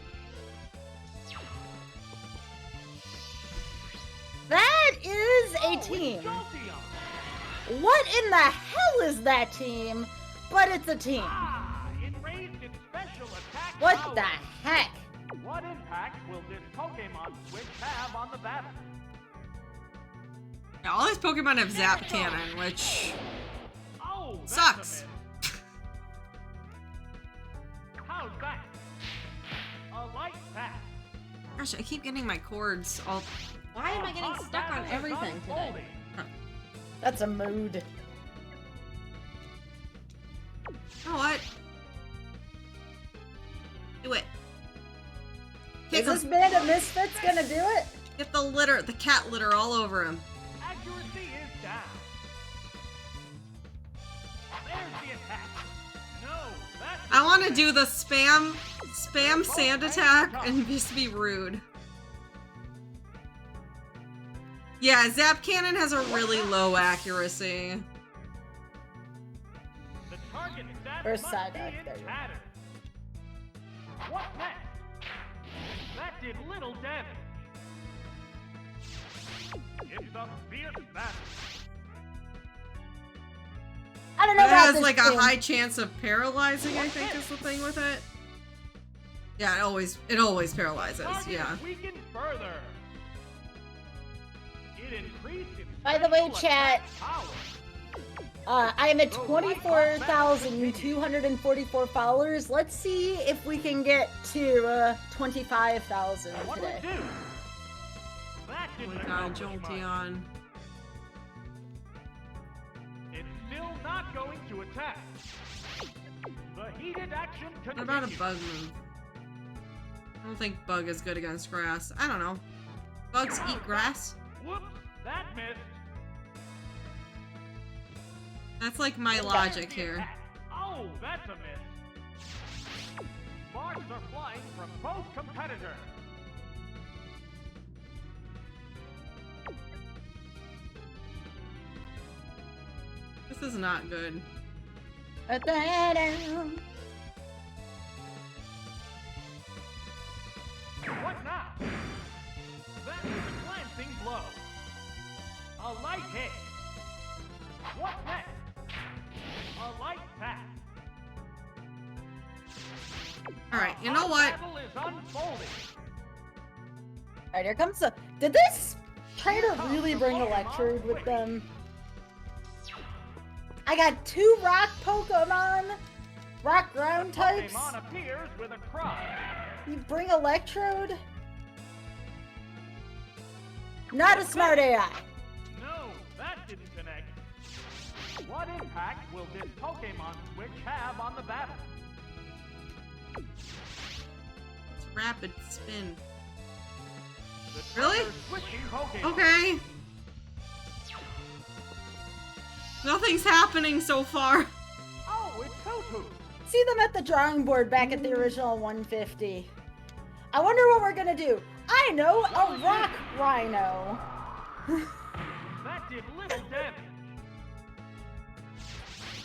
That is a Oh, it's team. Jolteon. What in the hell is that team? But it's a team. Ah, it raised its special attack What power. the heck? What impact will this Pokemon switch have on the battle? Yeah, all these Pokemon have Zap Cannon, which Oh, that's sucks. a miss. How's that? A light pass. Gosh, I keep getting my cords all Why am I getting stuck on everything today? That's a mood. You know what? Do it. Is this band of misfits gonna do it? Get the litter, the cat litter all over him. Accuracy is down. There's the attack. No, that's I want to do the spam sand attack and just be rude. Yeah, Zap Cannon has a really low accuracy. the target stat Or must side be eye, in there you go. tatters. What next? That did little damage. It's a fierce battle. I don't know It about has this like a thing. high chance of paralyzing, I think is the thing with it. Yeah, it always paralyzes, Target yeah. is weakened further. It increased its By the way, special chat, attack power. I am at 24,244 followers. Let's see if we can get to 25,000 What today. would it do? That Oh didn't my god, accomplish much. Jolteon. It's still not going to attack. The heated action What continues. about a bug move? I don't think bug is good against grass. I don't know. Bugs eat grass? Whoops, that missed. That's like my logic The here. attack. Oh, that's a miss. Sparks are flying from both competitors. This is not good. What now? That is a glancing blow. A light hit. What next? A light pass. Alright, you A know hot what? battle is unfolding. Alright, here comes the... Did this try to really bring Electrode with them? I got 2 rock Pokemon, rock ground types. Pokemon appears with a cry. You bring Electrode? Not a smart AI. No, that didn't connect. What impact will this Pokemon switch have on the battle? It's rapid spin. The Really? trainer's switching Pokemon. Okay. Nothing's happening so far. Oh, it's Tutu. See them at the drawing board back at the original 150. I wonder what we're gonna do. I know, a rock rhino. That did little damage.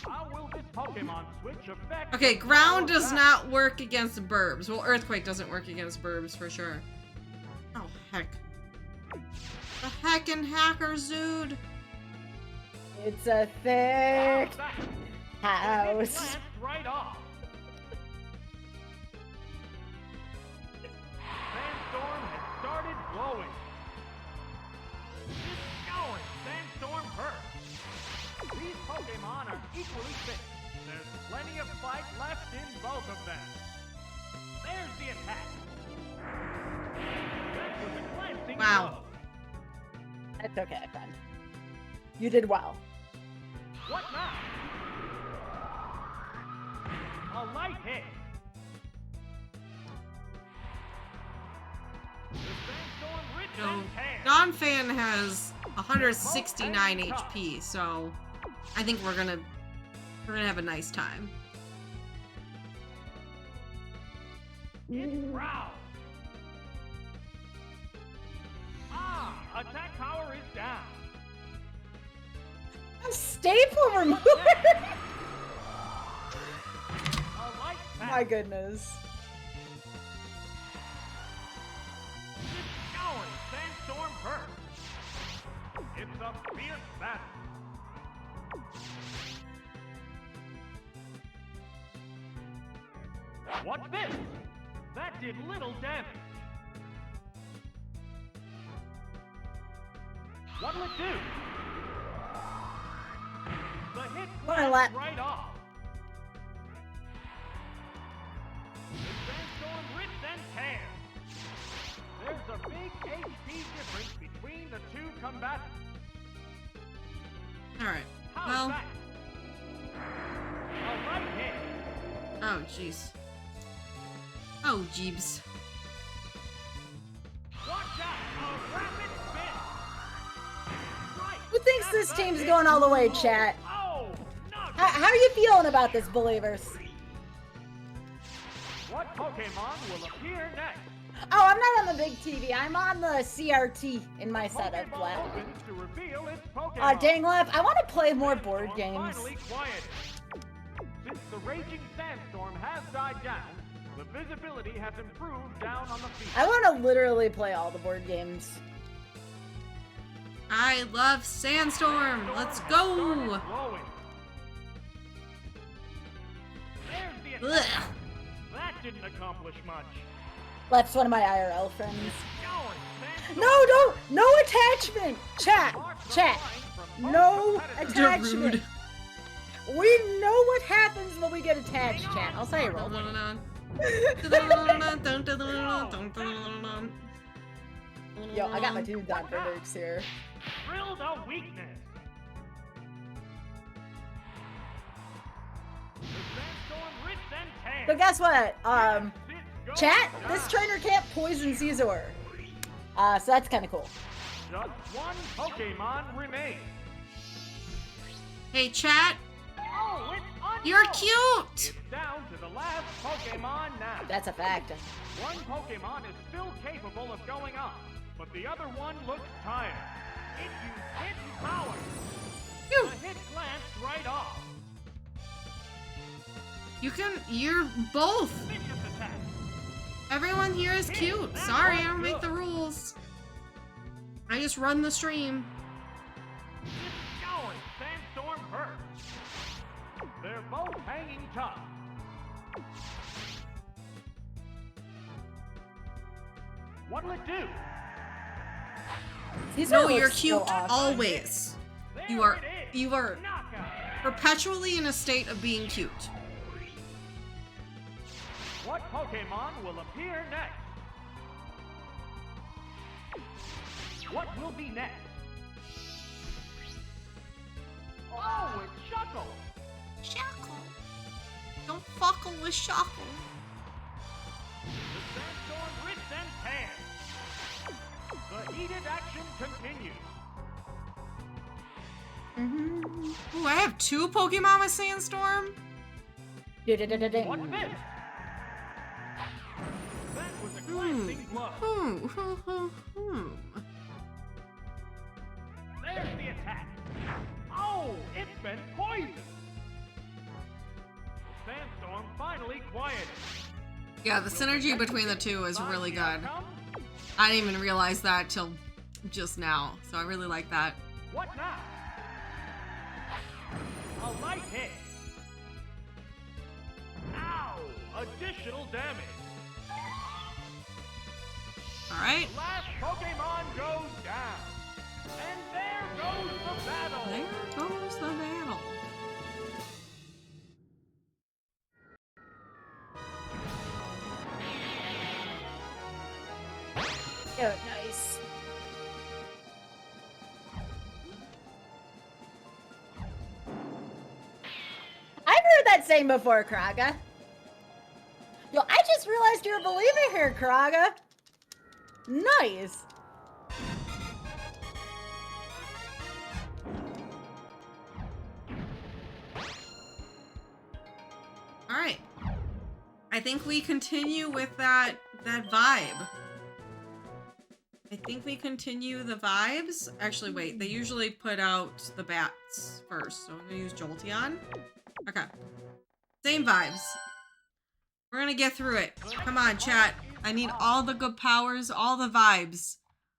How will this Pokemon switch affect? Okay, the ground power does battle? not work against burbs. Well, earthquake doesn't work against burbs for sure. Oh, heck. The heckin' hackers, dude. It's a thick That house. glanced right off. Sandstorm has started blowing. It's going. Sandstorm hurt. These Pokemon are equally fit. There's plenty of fight left in both of them. There's the attack. That was a glancing Wow. blow. That's okay, friend. You did well. What now? A light hit. The sandstorm ripped So, and tears. Donphan has 169 HP, so I think we're gonna have a nice time. It's Growl. Attack power is down. A staple remover? A light pack. My goodness. It's going. Sandstorm hurt. It's a fierce battle. What's this? That did little damage. What'll it do? The hit Wanna glanced let- right off. The sandstorm rips and tears. There's a big HP difference between the two combatants. Alright. How's Well. that? A right hit. Oh, jeez. Oh, jeebs. Watch out! A rapid spin. Right. Who thinks this team's going all the way, chat? Oh, knock How are you feeling about this, believers? What Pokemon will appear next? Oh, I'm not on the big TV. I'm on the CRT in my setup, Pokeball Vlad. opens to reveal its Pokemon. Dang, Lep, I want to play more board Sandstorm games. finally quieted. Since the raging sandstorm has died down, the visibility has improved down on the field. I want to literally play all the board games. I love Sandstorm. Let's go. Glowing. There's the Ugh. attack. That didn't accomplish much. Lep's one of my IRL friends. Going, No, no attachment! Chat, no attachment. Rude. We know what happens when we get attached, chat. I'll say it roll. Yo, I got my dudes on for nukes here. Drilled a weakness. The sandstorm rips and tears. But guess what? It's Chat, going this down. trainer can't poison Scyther. So that's kind of cool. Just one Pokemon remains. Hey, chat. Oh, it's You're unknown. cute. It's down to the last Pokemon now. That's a fact. One Pokemon is still capable of going on, but the other one looks tired. It used hidden power. Phew. The hit glanced right off. You're both. Vicious attack. Everyone here is cute. Sorry, I don't make the rules. I just run the stream. It's going. Sandstorm hurts. They're both hanging tough. What'll it do? Scyther No, looks you're so cute awesome. always. There You are it is. you are Knockout. perpetually in a state of being cute. What Pokemon will appear next? What will be next? Oh, it's Shuckle! Shackle. Don't fuckle with Shackle. The sandstorm rips and tears. The heated action continues. Ooh, I have 2 Pokemon with Sandstorm. What's this? That was a glancing blow. There's the attack. Oh, it's been poisoned. The sandstorm finally quieted. Yeah, the synergy between the two is really good. Outcome? I didn't even realize that till just now, so I really like that. What now? A light hit. Ow! Additional damage. Alright, Last Pokemon goes down. And there goes the battle. there goes the battle. Oh, nice. I've heard that saying before, Kraga. Yo, I just realized you're a believer here, Kraga. Nice. Alright. I think we continue with that vibe. I think we continue the vibes. Actually, wait. They usually put out the bats first, so I'm gonna use Jolteon. Okay. Same vibes. We're gonna get through it. Come on, chat. I need all the good powers, all the vibes.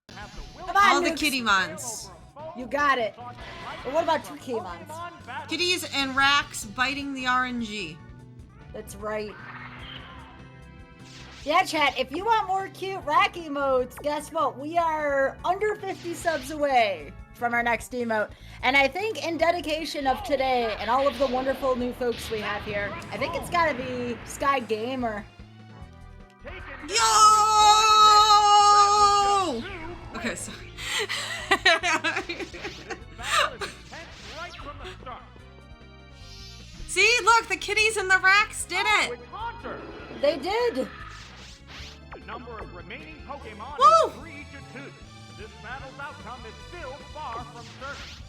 Come on, All the Nukes. Kittymons. You got it. But what about 2 K-Mons? Kitties and Rax biting the RNG. That's right. Yeah, chat, if you want more cute rack emotes, guess what? We are under 50 subs away from our next emote. And I think in dedication of today and all of the wonderful new folks we have here, I think it's gotta be Sky Gamer. Yo! Okay, sorry. This battle is intense right from the start. See, look, the kitties and the racks did Oh, it. it's Haunter! They did. The number of remaining Pokemon Woo! is 3 to 2. This battle's outcome is still far from certain.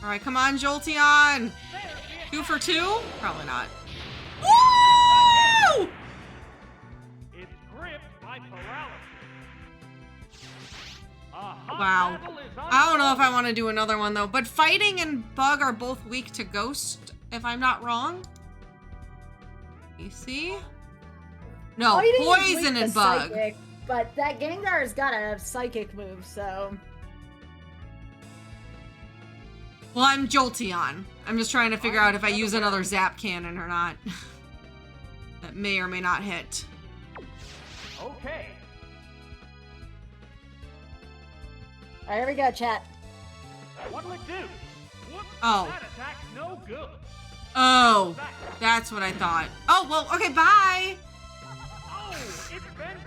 All right, come on, Jolteon. There's the 2 for 2? Probably not. Woo! It's gripped by paralysis. A hot Wow. battle is I don't know if I unfolding. want to do another one though, but Fighting and Bug are both weak to Ghost, if I'm not wrong. You see? No, Fighting is Poison weak and to Bug. Psychic, but that Gengar's got a psychic move, so. Well, I'm Jolteon. I'm just trying to figure out if I use another Zap Cannon or not. That may or may not hit. Okay. Alright, here we go, chat. What'll it do? Whoops, Oh. that attack's no good. Oh, that's what I thought. Oh, well, okay, bye. Oh, it's been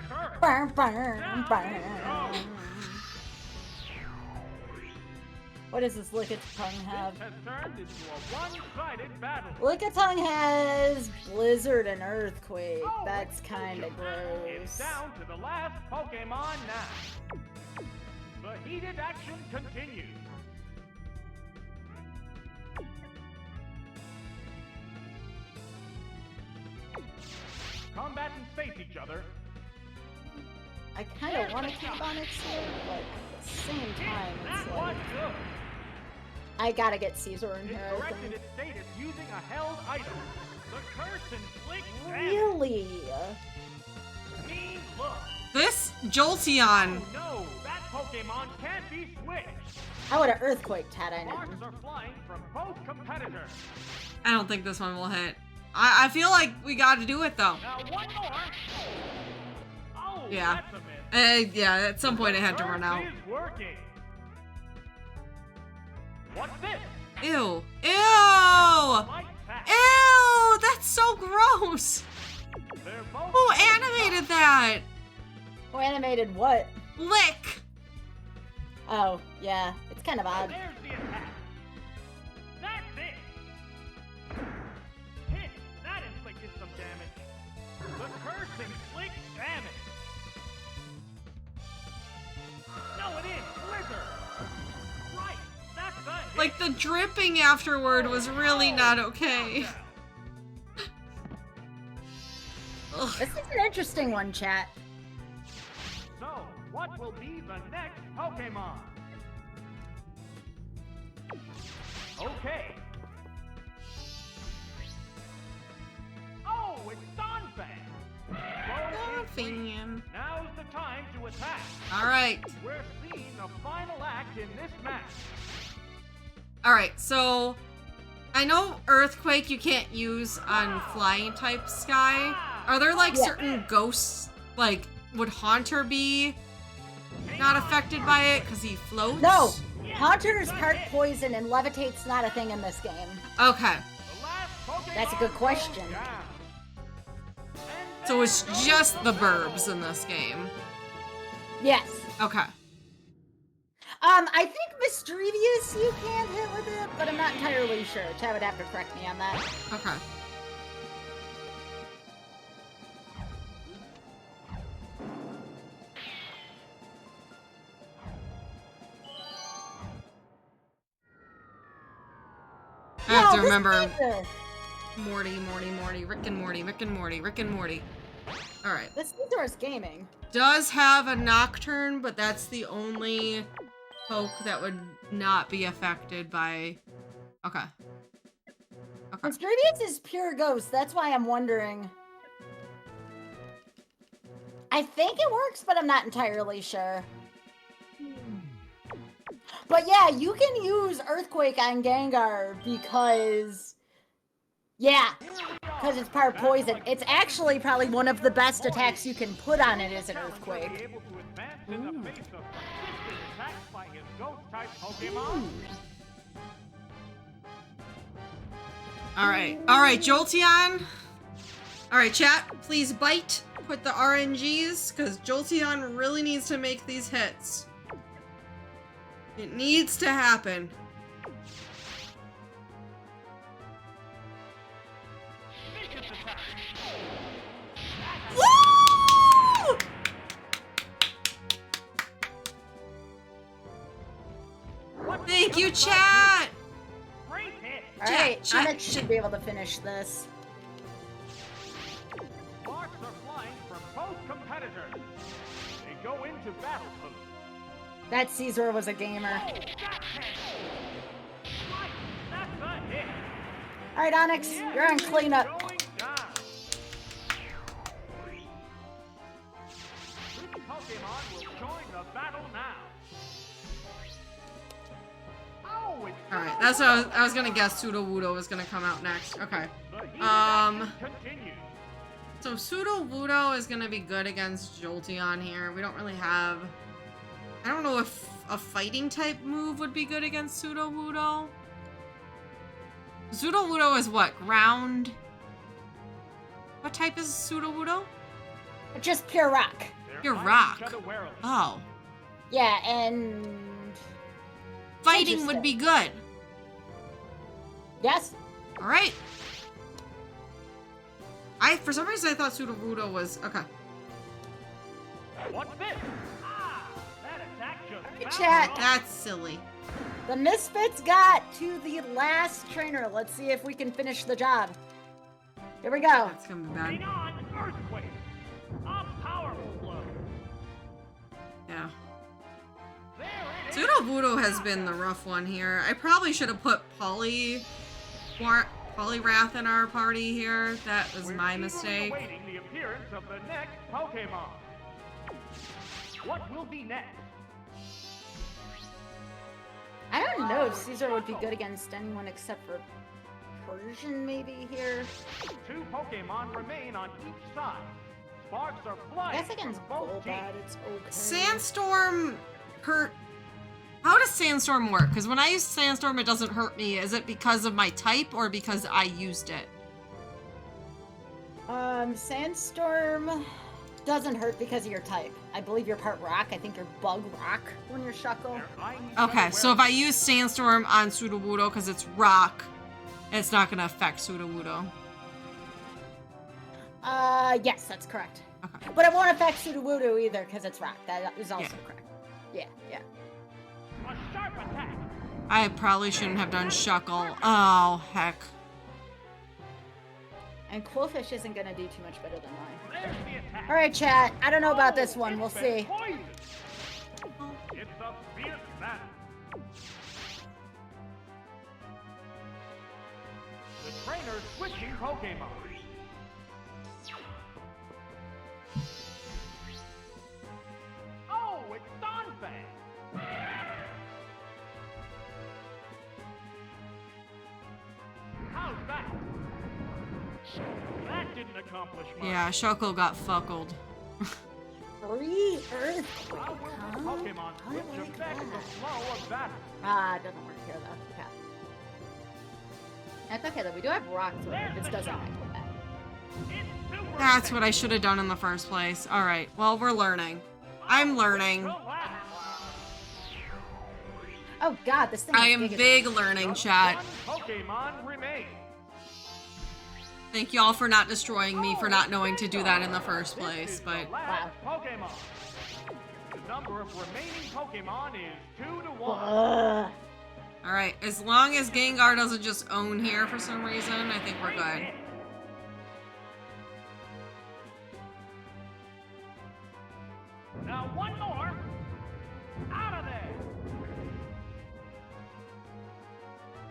cursed. Burn, burn, Now burn. it goes. What does this Lickitung have? This has turned into a one-sided battle. Lickitung has Blizzard and Earthquake. Oh, That's it's kind of It's gross. down to the last Pokemon now. The heated action continues. Combatants face each other. I kind of want to keep on it here, but at the same time, it's That like was good. I gotta get Caesar in It here. I corrected think. its status using a held item. The curse inflicts damage. Really? Mean look. This Jolteon. Oh no, that Pokemon can't be switched. I would have Earthquaked had I known. Sparks are flying from both competitors. I don't think this one will hit. I feel like we got to do it though. Now one more. Oh, Yeah. that's a miss. Yeah, at some point it had to run Curse out. is working. What's this? Ew. Ew! Light pack. Ew! That's so gross! They're both Who animated that? Who animated what? Lick! Oh, yeah. It's kind of And odd. there's the attack. That's it. Hit. That inflicted some damage. The curse inflicts damage. No, it is Blizzard. Right. That's the hit. Like, the dripping afterward was really not okay. Ugh. This is an interesting one, chat. So, what will be the next Pokemon? Okay. Oh, it's Donphan. Fan. Now's the time to attack. Alright. We're seeing the final act in this match. Alright, so I know Earthquake you can't use on flying type Sky. Are there like Yeah. certain ghosts, like would Haunter be not affected by it because he floats? No! Haunter is part poison and levitate's not a thing in this game. Okay, The last Pokemon That's a good question. goes down. And so it's there just the goes burbs in this game. Yes. Okay. I think Mischievous you can't hit with it, but I'm not entirely sure. Chad would have to correct me on that. Okay. I have to No, this remember Caesar- Morty, Rick and Morty. Alright. This Caesar's gaming. Does have a Nocturne, but that's the only poke that would not be affected by... Okay. Okay. Mischievous is pure ghost. That's why I'm wondering. I think it works, but I'm not entirely sure. But yeah, you can use Earthquake on Gengar because... Yeah, because it's part poison. It's actually probably one of the best attacks you can put on it is an Be Earthquake. able to advance in the face of persistent attacks by his ghost-type Pokemon. Alright. Alright, Jolteon. Alright, chat, please bite. put the RNGs, because Jolteon really needs to make these hits. It needs to happen. Woo! Thank you, chat! Great hit! Alright, Chat, Onyx should be able to finish this. Sparks are flying from both competitors. They go into battle pose. That Scyther was a gamer. Oh, that's it! Right, that's a hit! Alright, Onyx, you're on cleanup. Going down. Which Pokemon will join the battle now? Oh, it's Alright, that's what I was gonna guess Sudowoodo was gonna come out next. Okay. the heated action continues. So Sudowoodo is gonna be good against Jolteon here. We don't really have... I don't know if a fighting type move would be good against Sudowoodo. Sudowoodo is what? Ground? What type is Sudowoodo? Just pure rock. They're You're eyeing rock. each other warily. Oh. Yeah, and... Fighting would be good. Yes. Alright. For some reason I thought Sudowoodo was... Okay. What's this? Ah, that attack just Hey, bounced chat. off. That's silly. The Misfits got to the last trainer. Let's see if we can finish the job. Here we go. That's gonna be Hang bad. on, earthquake. A powerful blow. Yeah. There it is. Sudowoodo has been the rough one here. I probably should have put Poliwrath in our party here. That was We're my eagerly mistake. awaiting the appearance of the next Pokemon. What will be next? I don't know if Scyther would be good against anyone except for Persian, maybe, here. Two Pokemon remain on each side. Sparks are I flying guess against from both teams. Golbat, it's okay. Sandstorm hurt. How does Sandstorm work? Because when I use Sandstorm, it doesn't hurt me. Is it because of my type or because I used it? Sandstorm doesn't hurt because of your type. I believe you're part rock. I think you're bug rock when you're Shuckle. They're eyeing each Okay, other so if I use Sandstorm on Sudowoodo because it's rock, it's not going to affect Sudowoodo. Yes, that's correct. Okay. But it won't affect Sudowoodo either because it's rock. That is also Yeah. correct. Yeah, yeah. A sharp attack. I probably shouldn't have done Shuckle. Oh, heck. And Quillfish isn't gonna do too much better than mine. There's the attack. All right, chat. I don't know about this Oh, one. We'll it's been see. poisoned. It's a fierce battle. The trainer's switching Pokemon. Oh, it's Donphan. How's that? That didn't accomplish much. Yeah, Shuckle got fuckled. 3 Earthquake, How will huh? the Pokemon I switch don't like affect the that. flow of battle? Ah, it doesn't work here though. Yeah. That's okay though. We do have rock throw. This doesn't act like that. It's super That's what I should have done in the first place. All right, well, we're learning. I'm learning. Relax. Oh God, this thing. I is am giga- big learning, Just chat. one Pokemon remains. Thank y'all for not destroying me for not knowing to do that in the first This place, is but... the last Pokemon. The number of remaining Pokemon is 2 to 1. Ugh. Alright, as long as Gengar doesn't just own here for some reason, I think we're Great good. hit. Now one more. Out of there.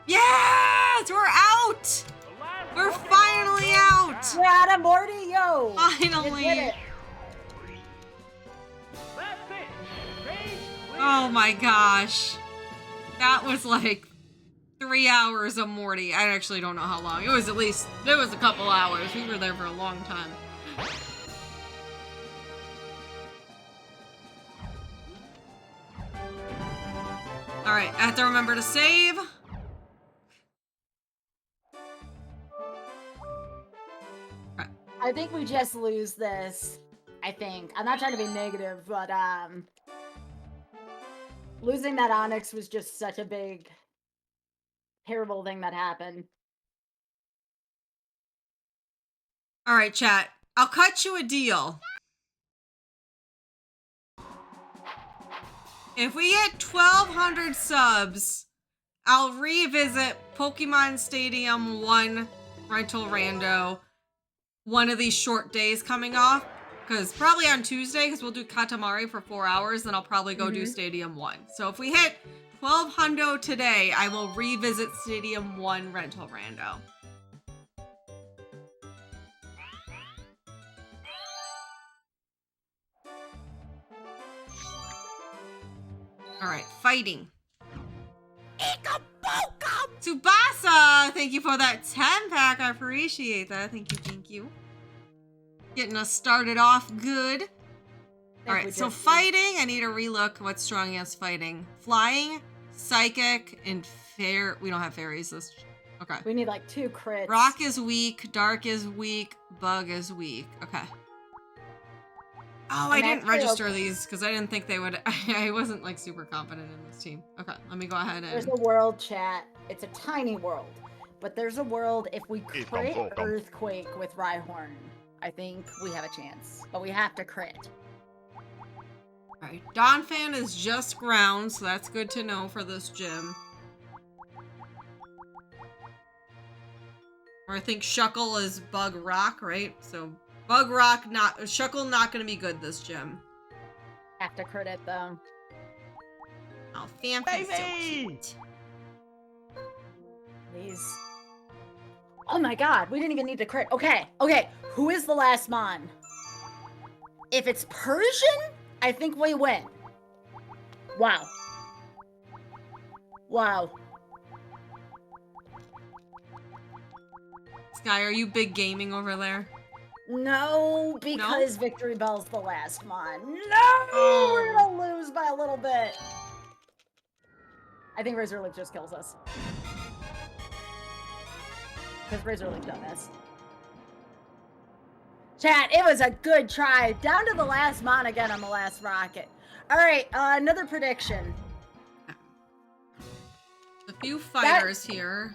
Yes! We're out! The last We're Pokemon finally goes out! down. We're out of Morty, yo. Finally. You did it. That's it. Stage clear. Oh my gosh. That was like 3 hours of Morty. I actually don't know how long. It was a couple hours. We were there for a long time. Alright, I have to remember to save. I think we just lose this. I think. I'm not trying to be negative, but losing that Onyx was just such a big, terrible thing that happened. All right, chat. I'll cut you a deal. If we get 1,200 subs, I'll revisit Pokemon Stadium 1 Rental Rando one of these short days coming off. Because probably on Tuesday, because we'll do Katamari for 4 hours, then I'll probably go do Stadium 1. So if we hit 1,200 today, I will revisit Stadium 1 Rental Rando. All right, fighting. Tsubasa, thank you for that 10-pack. I appreciate that. Thank you. Getting us started off good. All right, so fighting. I need to relook what's strong against fighting. Flying, psychic, and fair. We don't have fairies. Okay. We need like 2 crits. Rock is weak. Dark is weak. Bug is weak. Okay. Oh, I didn't register these because I didn't think they would. I wasn't like super confident in this team. Okay, let me go ahead and. There's a world, chat. It's a tiny world, but there's a world if we crit Earthquake with Rhyhorn. I think we have a chance, but we have to crit. All right, Donphan is just ground, so that's good to know for this gym. Or I think Shuckle is Bug Rock, right? So Bug Rock, Shuckle not gonna be good this gym. Have to crit it though. Oh, Phantom's so cute. Please. Oh my god, we didn't even need to crit. Okay, who is the last Mon? If it's Persian, I think we win. Wow. Sky, are you big gaming over there? No, because Victory Bell's the last Mon. No! Oh. We're gonna lose by a little bit. I think Razor Leaf just kills us. Because Razor Leaf done this. Chat, it was a good try. Down to the last Mon again on the last rocket. Alright, another prediction. A few fighters here.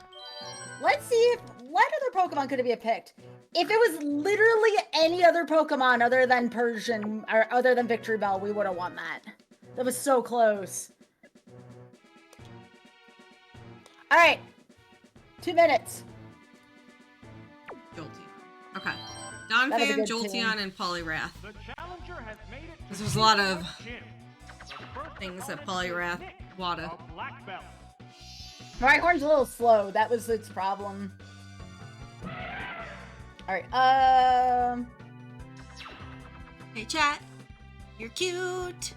Let's see if what other Pokemon could it be picked? If it was literally any other Pokemon other than Persian or other than Victory Bell, we would have won that. That was so close. Alright. 2 minutes. Jolteon. Okay. Donphan, Jolteon, and Poliwrath. The challenger has made it. There's a lot of things that Poliwrath wada. Black belt. Rhyhorn's a little slow. That was its problem. Alright, Hey chat, you're cute.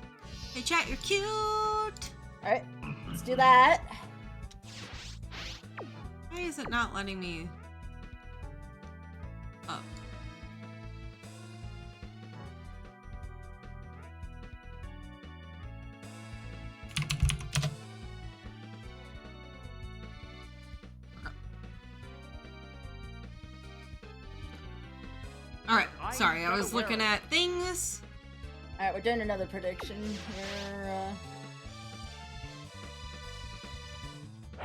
Hey chat, you're cute. Alright, let's do that. Why is it not letting me up? Alright, sorry, I was looking at things. Alright, we're doing another prediction here.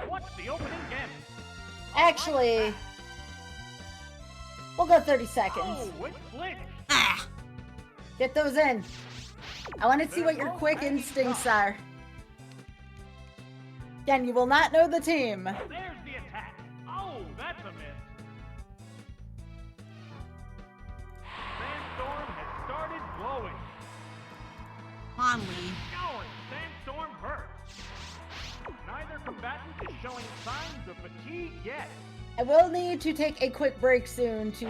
What's the opening game? Actually, we'll go 30 seconds. Oh, it's flick. Ah! Get those in. I want to see what your quick instincts are. Again, you will not know the team. There's the attack. Oh, that's a miss. Sandstorm has started glowing. Conley. Going, Sandstorm hurts. Neither combatant is showing signs of fatigue yet. I will need to take a quick break soon to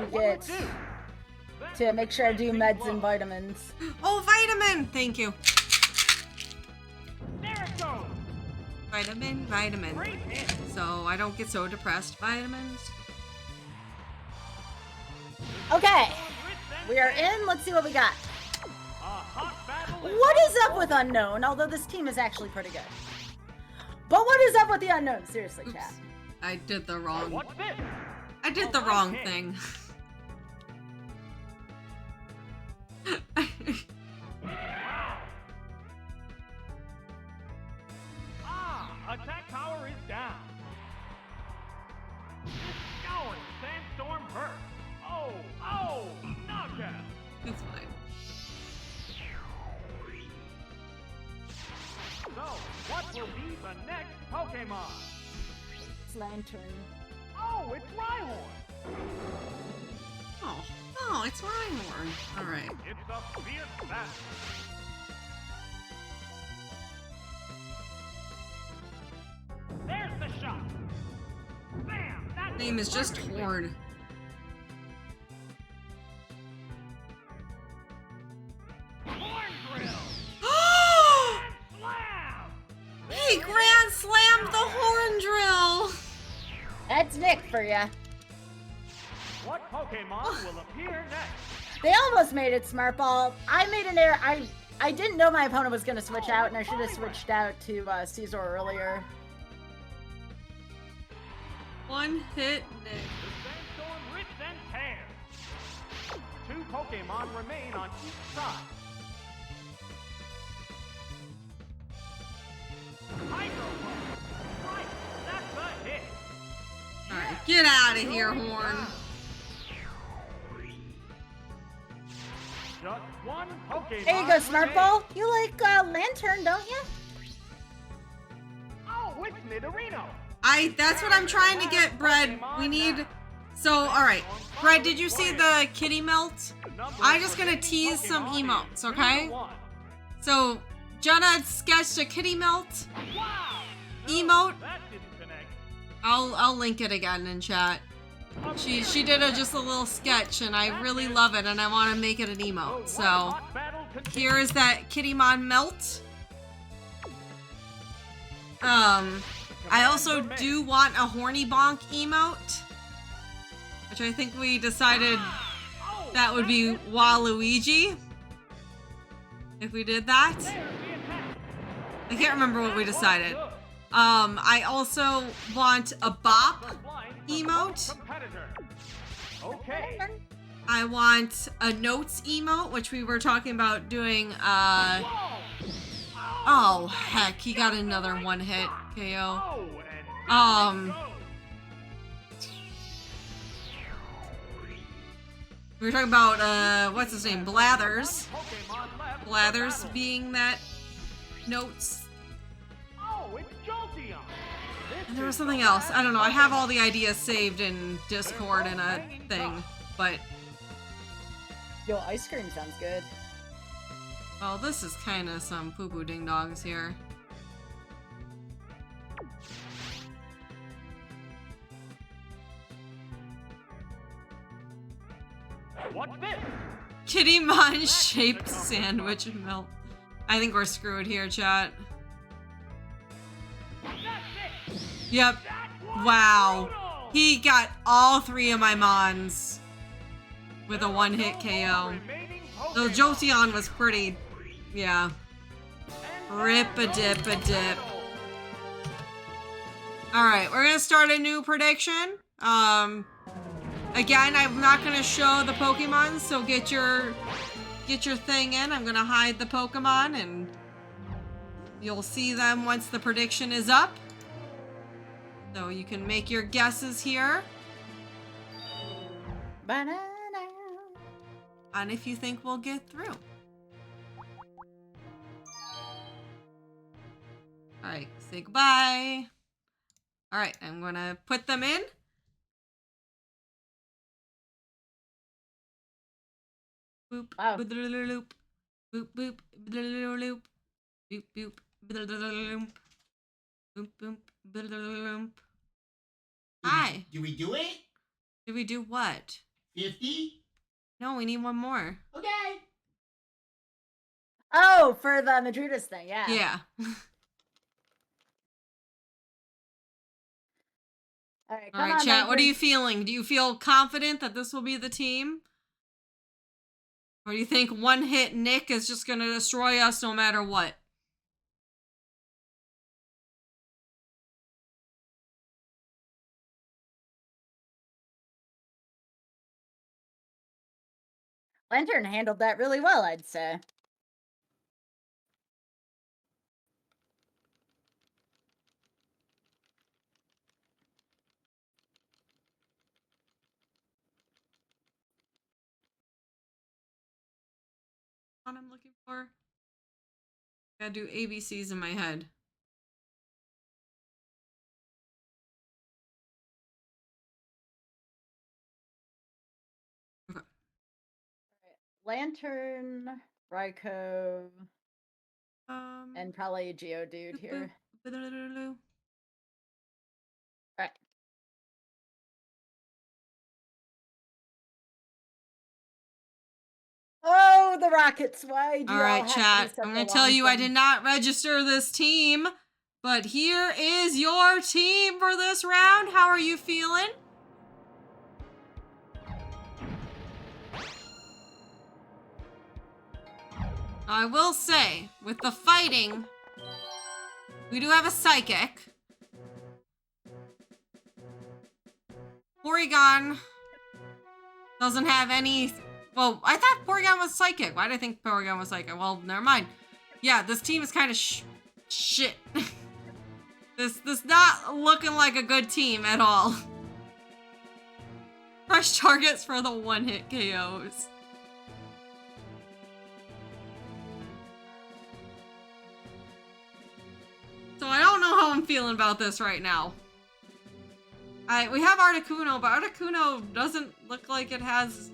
make sure I do meds and vitamins. Oh, vitamin! Thank you. There it goes. Vitamin. Great hit. So I don't get so depressed. Vitamins. Okay, we are in. Let's see what we got. What is up with Unknown? Although this team is actually pretty good. But what is up with the Unknown? Seriously, Oops. chat. I did the wrong. What's this? I did the wrong thing. Attack power is down. Scouring sandstorm burst. Oh, knockout. It's fine. So, what will be the next Pokemon? It's Lantern. Oh, it's Rhyhorn. Oh, it's Rhyhorn. All right. It's a fierce battle. There's the shot. Bam! That Name is just Horn. Horn drill. Slam! He grand slammed the Horn Drill. That's Nick for ya. What Pokemon will appear next? They almost made it, Smart Ball. I made an error. I didn't know my opponent was going to switch out, and I should have switched out to Caesar earlier. One hit, Nick. The sandstorm rips and tears. 2 Pokemon remain on each side. Hydro Pulse. Right, that's a hit. All right, get out of here, Horn. Just one Pokemon. There you go, Smart remains. Ball. You like Lantern, don't you? Oh, it's Nidorino. That's what I'm trying to get, Bread. We need... So, alright. Bread, did you see the kitty melt? I'm just gonna tease some emotes, okay? So, Jenna sketched a kitty melt Wow. emote. That didn't connect. I'll link it again in chat. She did just a little sketch, and I really love it, and I want to make it an emote. So, here is that Kittymon melt. I also do want a Horny Bonk emote, which I think we decided that would be Waluigi. If we did that. I can't remember what we decided. I also want a Bop emote. Okay. I want a Notes emote, which we were talking about doing, oh, heck, he got another one hit KO. We were talking about, what's his name? Blathers. Blathers being that Notes. And there was something else. I don't know. I have all the ideas saved in Discord and a thing, but... Yo, ice cream sounds good. Well, this is kind of some poo-poo ding-dongs here. What's this? Kittymon shaped sandwich melt. I think we're screwed here, chat. Yep. Wow. He got all 3 of my mons with a one-hit KO. The Jolteon was pretty, yeah. Rip-a-dip-a-dip. Alright, we're gonna start a new prediction. Again, I'm not gonna show the Pokemon, so get your thing in. I'm gonna hide the Pokemon, and you'll see them once the prediction is up. So you can make your guesses here. Banana. And if you think we'll get through. Alright, say goodbye. Alright, I'm gonna put them in. Boop, Wow. boop, boop, boop, boop, boop, boop, boop, boop, boop. Hi. Did we do it? Did we do what? 50? No, we need one more. Okay. Oh, for the Madridas thing, yeah. Yeah. All right, All right, chat. What are you feeling? Do you feel confident that this will be the team? Or do you think one hit Nick is just going to destroy us no matter what? Lantern handled that really well, I'd say. What I'm looking for? Gotta do ABCs in my head. Okay. Lantern, Raikou, and probably a Geodude here. Alright. Oh, the Rockets. Why do you All right, all have chat. to be such I'm a going to tell you I long did not register this team, but here is your team for this round. How are you feeling? I will say, with the fighting, we do have a Psychic. Porygon doesn't have any... Well, I thought Porygon was Psychic. Why did I think Porygon was Psychic? Well, never mind. Yeah, this team is kind of shit. This not looking like a good team at all. Fresh targets for the one-hit KOs. So I don't know how I'm feeling about this right now. We have Articuno, but Articuno doesn't look like it has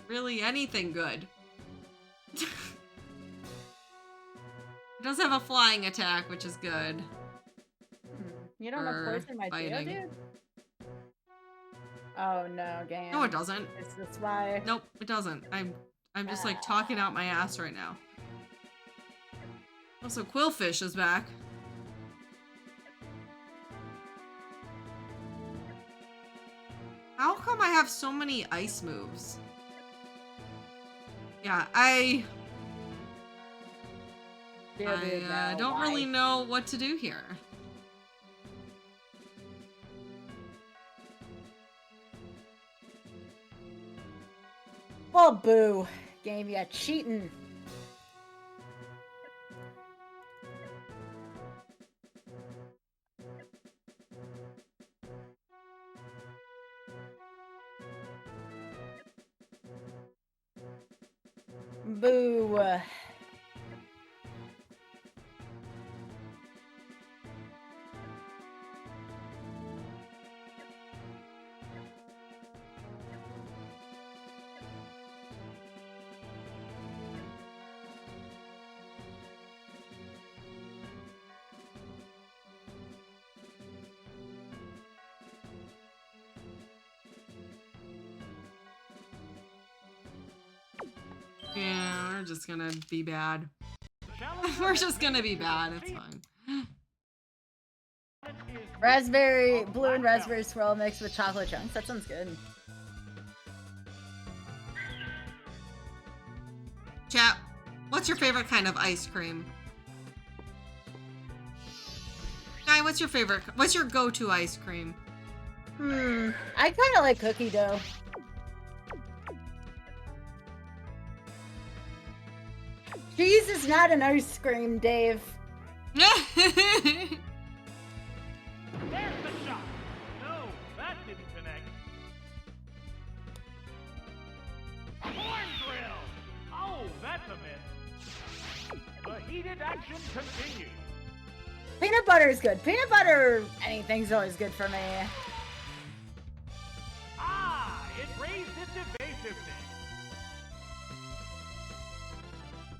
really anything good. It does have a flying attack, which is good. You don't have poison my Geodude? Oh no, game. No, it doesn't. Is this why? Nope, it doesn't. I'm just like talking out my ass right now. Also, Quillfish is back. How come I have so many ice moves? Yeah, I don't really know what to do here. Well, boo. Game, you cheating. Boo. Yeah, we're just gonna be bad. We're just gonna be bad, it's fine. Raspberry, blue and raspberry swirl mixed with chocolate chunks. That sounds good. Chat, what's your favorite kind of ice cream? Guy, what's your go-to ice cream? I kind of like cookie dough. Cheese is not an ice cream, Dave. There's the shot. No, that didn't connect. Horn drill. Oh, that's a miss. The heated action continues. Peanut butter is good. Peanut butter, anything's always good for me. Ah, it raised its evasiveness.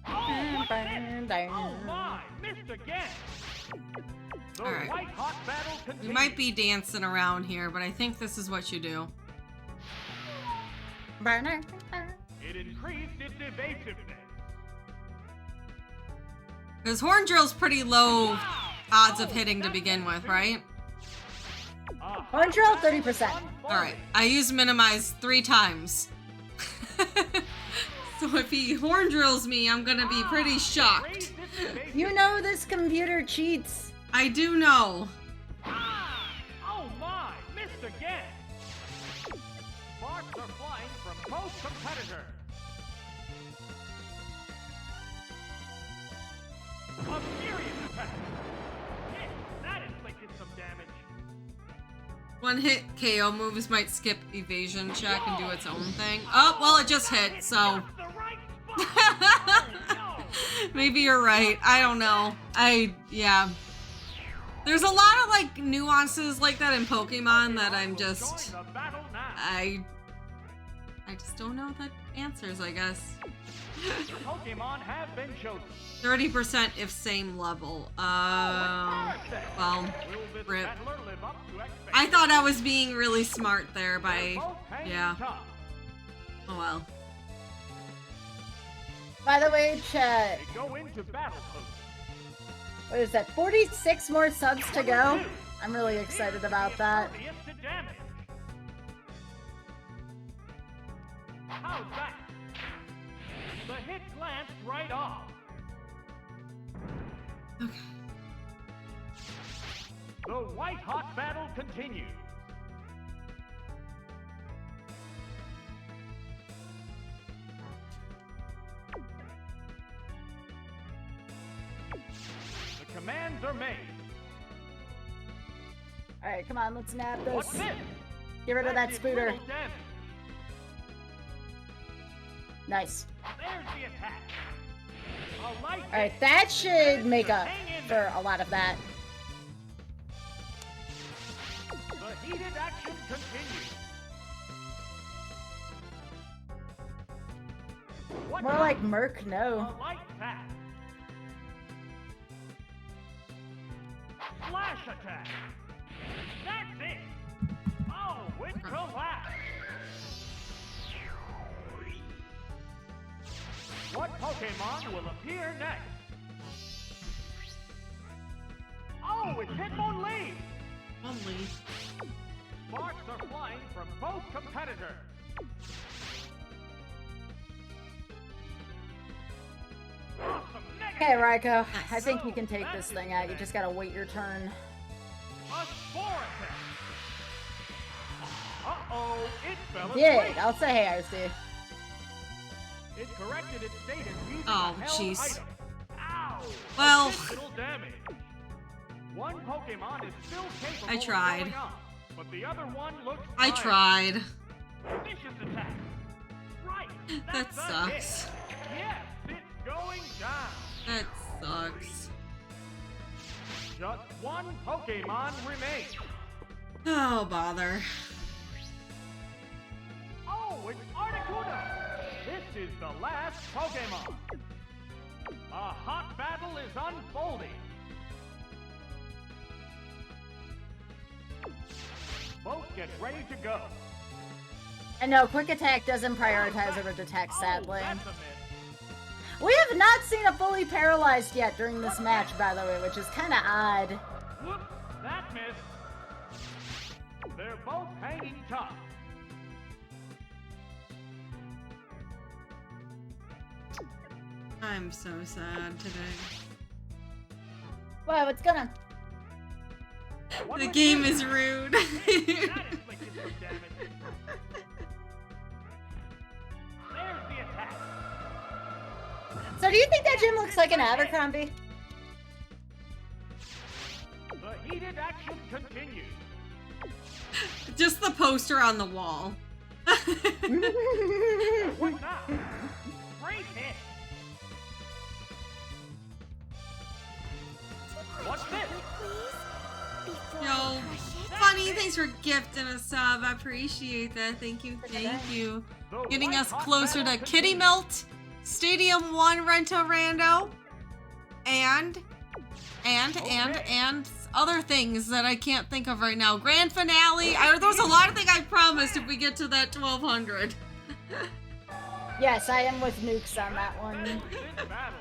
Oh, what's this? Oh my, missed again. The All right. white hot battle continues. You might be dancing around here, but I think this is what you do. Burner. It increased its evasiveness. Because Horn Drill's pretty low odds of hitting to begin with, right? Horn drill, 30%. Alright, I use minimize 3 times. So if he Horn Drills me, I'm gonna be pretty shocked. You know this computer cheats. I do know. Oh my, missed again. Sparks are flying from both competitors. One hit KO moves might skip evasion check and do its own thing. Oh, well, it just hit, so. Maybe you're right. I don't know. Yeah. There's a lot of, like, nuances like that in Pokemon that I'm just. I just don't know the answers, I guess. Pokemon have been chosen. 30% if same level. Well, rip. I thought I was being really smart there by, yeah. Oh well. By the way, chat, They go into battle pose. what is that? 46 more subs to go. I'm really excited about that. Impervious to damage. How's that? The hit glanced right off. Okay. The white-hot battle continues. The commands are made. All right, come on, let's nab What's this. this? Get rid of that did spooter. little damage. Nice. There's the attack. A light All right, hit. that should make up Hang in for there. a lot of that. The heated action continues. What More now? like Merc, no. A light attack. Flash attack. That's it. Oh, it collapsed. What Pokemon will appear next? Oh, it's Hitmonlee! Only. Sparks are flying from both competitors. Awesome mega Okay, Raiko, I Nice. think you can take this thing out. You just gotta wait your turn. A spore attack. Uh-oh, it fell Yeah, asleep. I'll say hey, RC. It corrected its status using Oh, a held jeez. item. Ow! Well. Additional damage. One Pokemon is still capable I tried. of going on, but the other one looks I tired. tried. Vicious attack. Right. That That's a sucks. hit. Yes, it's going down. That sucks. Just one Pokemon remains. Oh, bother. Oh, it's Articuno. This is the last Pokemon. A hot battle is unfolding. Both get ready to go. And no, quick attack doesn't prioritize over detect, sadly. Oh, that's a miss. We have not seen a fully paralyzed yet during this match, by the way, which is kind of odd. Whoops, that missed. They're both hanging tough. I'm so sad today. Well, it's gonna. What The was game this? is rude. That inflicted some damage. There's the attack. So, do you think that gym looks like an Abercrombie? The heated action continues. Just the poster on the wall. What now? Great hit. What's this? Please? Before Yo, I crush it? Funny, thanks for gifting a sub. I appreciate that. Thank you, thank you. The Getting white us hot closer to battle Kitty continues. Melt, Stadium 1 Rental Rando, and other things that I can't think of right now. Grand finale. There's a lot of things I promised if we get to that 1200. Yes, I am with Nukes on that one. In battle.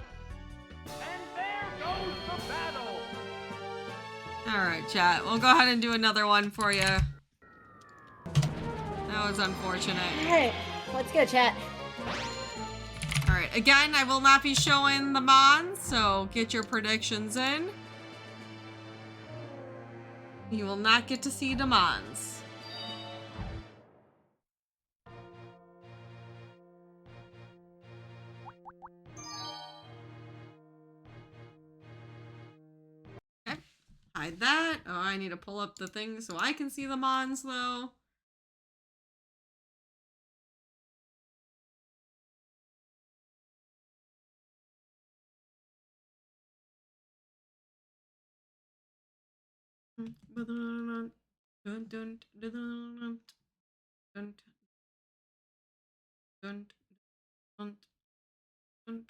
And there goes the battle. Alright, chat. We'll go ahead and do another one for you. That was unfortunate. Alright, let's go, chat. Alright, again, I will not be showing the Mons, so get your predictions in. You will not get to see the Mons. hide that. Oh, I need to pull up the thing so I can see the mons, though. Dun, dun, dun, dun, dun, dun, dun, dun, dun.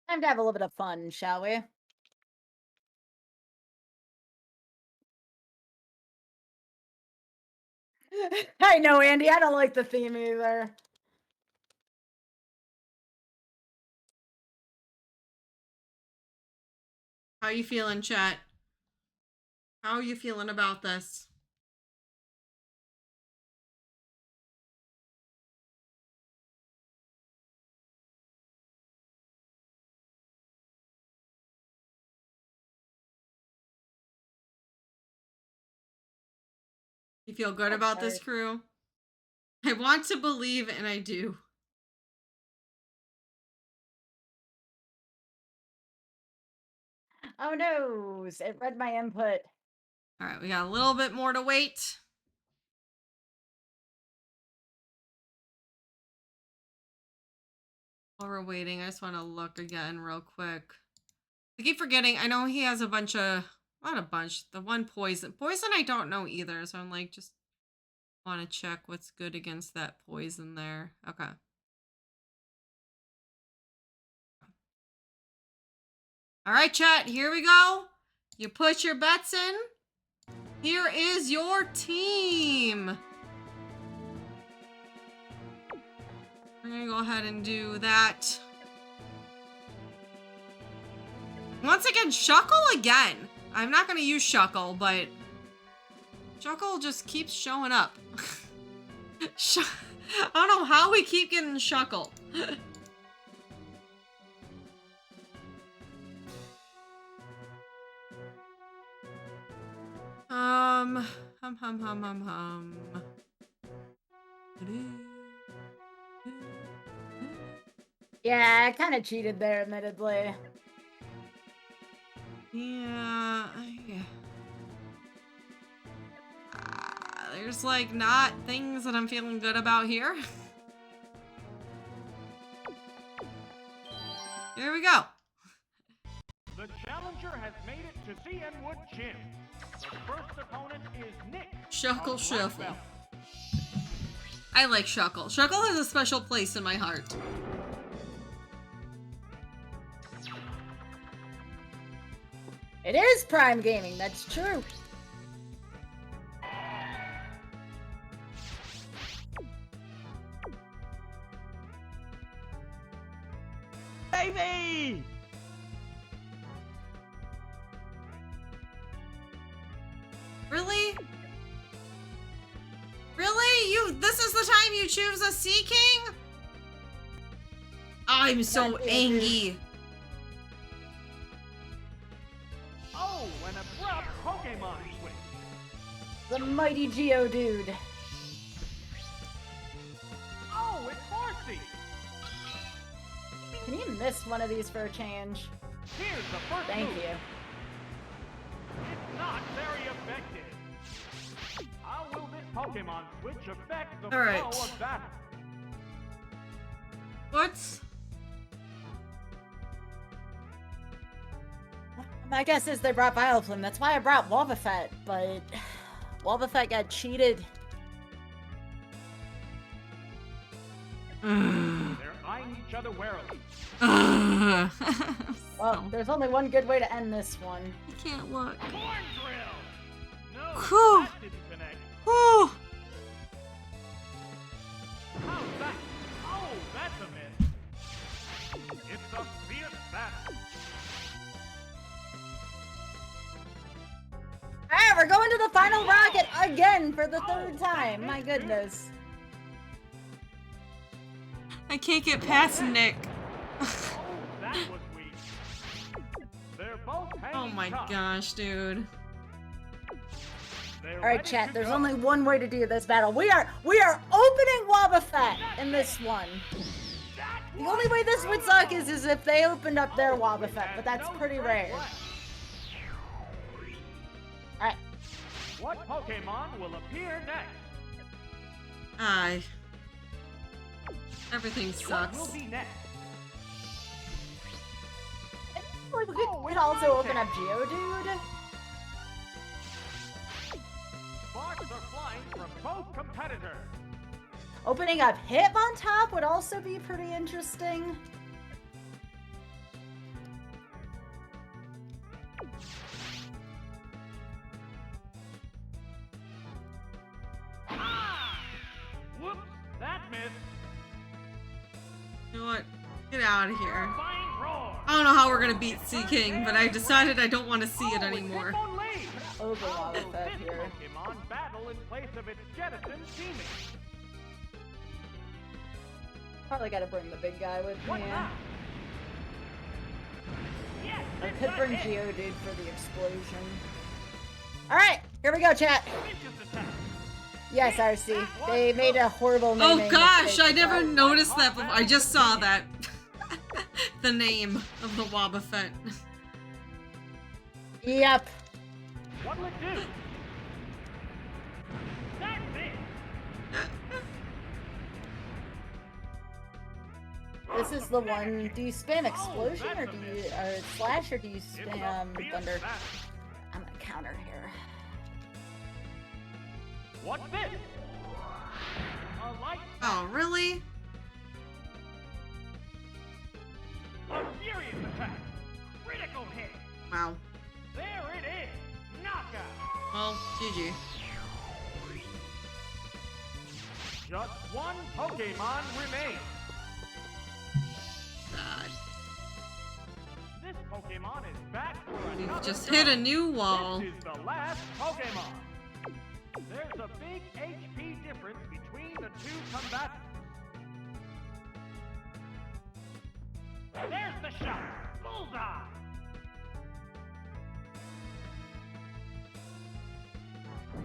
Time to have a little bit of fun, shall we? I know, Andy. I don't like the theme either. How you feeling, chat? How are you feeling about this? You feel good about this crew? I want to believe, and I do. Oh no, it read my input. All right, we got a little bit more to wait. While we're waiting, I just want to look again real quick. I keep forgetting. I know he has a bunch of, not a bunch, the one poison. Poison I don't know either, so I'm like, just want to check what's good against that poison there. Okay. All right, chat, here we go. You put your bets in. Here is your team. We're gonna go ahead and do that. Once again, Shuckle again. I'm not gonna use Shuckle, but Shuckle just keeps showing up. I don't know how we keep getting Shuckle. Yeah, I kind of cheated there, admittedly. Yeah. There's like not things that I'm feeling good about here. Here we go. The challenger has made it to CN Wood Gym. The first opponent is Nick. Shuckle of Shuffle. Black Belt. I like Shuckle. Shuckle has a special place in my heart. It is Prime Gaming, that's true. Baby! Really? Really? This is the time you choose a Sea King? I'm so angry. Oh, an abrupt Pokemon switch. The mighty Geodude. Oh, it's Horsey. Can you miss one of these for a change? Here's the first Thank move. you. It's not very effective. How will this Pokemon switch affect the All right. flow of battle? What? My guess is they brought Biofilm. That's why I brought Wobbuffet, but Wobbuffet got cheated. They're eyeing each other warily. Well, there's only one good way to end this one. I can't look. Corn drill. No, Whew. that didn't connect. Whew. How's that? Oh, that's a miss. It's a fierce battle. Alright, we're going to the final rocket again for the third time. My goodness. I can't get past Nick. Oh, that was weak. They're both hanging Oh my tough. gosh, dude. They're Alright, ready chat, to there's go. only one way to do this battle. We are opening Wobbuffet in this one. The only way this would suck is if they opened up their Wobbuffet, but that's pretty rare. Alright. What Pokemon will appear next? Aye. Everything What sucks. will be next? We could also open up Geodude. Sparks are flying from both competitors. Opening up Hitmontop would also be pretty interesting. Ah! Whoops, that missed. You know what? Get out of here. Terrifying roar. I don't know how we're gonna beat Sea King, but I decided I don't want to see it anymore. Over This Wobbuffet here. Pokemon battle in place of its jettison teaming. Probably gotta bring the big guy with me. What now? Yes, I it's could a bring hit. Geodude for the explosion. Alright, here we go, chat. Vicious attack. Yes, RC. They made a horrible Oh naming gosh, mistake I with never that. noticed that before. I just saw that. The name of the Wobbuffet. Yep. What'll it do? That's it. This is the one. Do you spam explosion or do you slash or do you spam thunder? I'm gonna counter here. What's this? A light. Oh, really? A furious attack. Critical hit. Wow. There it is. Knockout. Well, GG. Just one Pokemon remains. God. This Pokemon is back for We've another just go. hit a new wall. This is the last Pokemon. There's a big HP difference between the two combatants. There's the shot. Bullseye.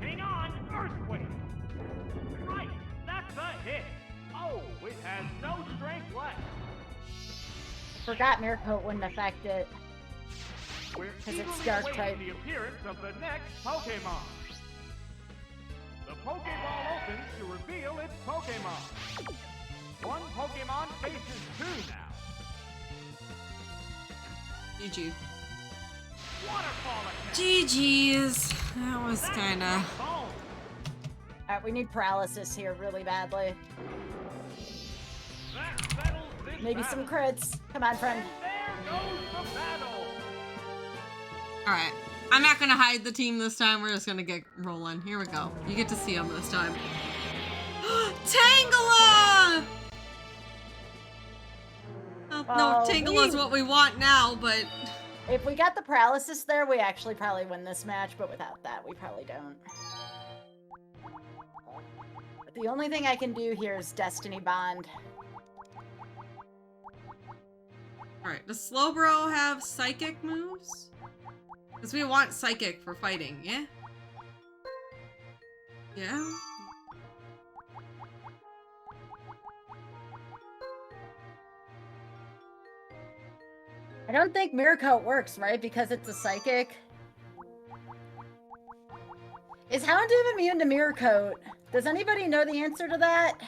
Hang on, Earthquake. Right, that's a hit. Oh, it has no strength left. Forgot Miracle wouldn't affect it. We're 'Cause it's eagerly dark awaiting type. the appearance of the next Pokemon. The Pokeball opens to reveal its Pokemon. One Pokemon faces two now. GG. Waterfall attack. GG's. That was kinda. Boom. Alright, we need paralysis here really badly. That settles this Maybe battle. some crits. Come on, friend. There goes the battle. Alright. I'm not gonna hide the team this time. We're just gonna get rolling. Here we go. You get to see them this time. Tangela! Oh, no, Oh, Tangela's what we want now, but If we got the paralysis there, we actually probably win this match, but without that, we probably don't. But the only thing I can do here is Destiny Bond. alright. Does Slowbro have psychic moves? Because we want psychic for fighting, yeah? Yeah? I don't think Miracle works, right? Because it's a psychic. Is Houndoom immune to Miracle? Does anybody know the answer to that?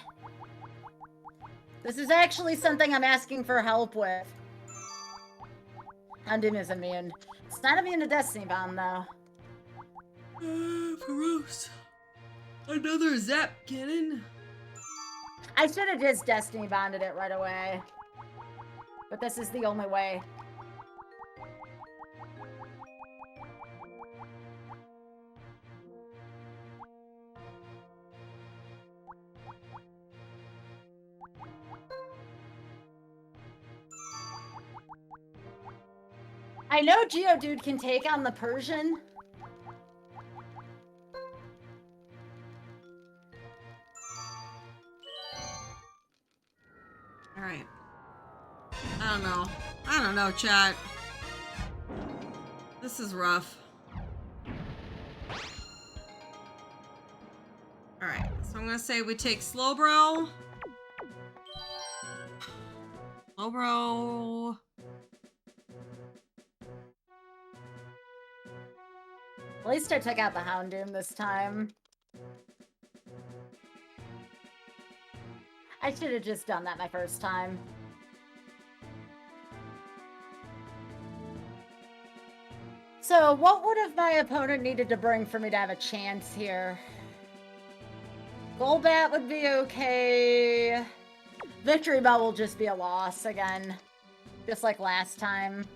This is actually something I'm asking for help with. Houndoom is immune. It's not immune to Destiny Bomb, though. Feroce. Another Zap Cannon. I should have just Destiny Bonded it right away. But this is the only way. I know Geodude can take on the Persian. Alright. I don't know, chat. This is rough. Alright, so I'm gonna say we take Slowbro. Slowbro. At least I took out the Houndoom this time. I should have just done that my first time. So, what would have my opponent needed to bring for me to have a chance here? Golbat would be okay. Victory Bell will just be a loss again. Just like last time.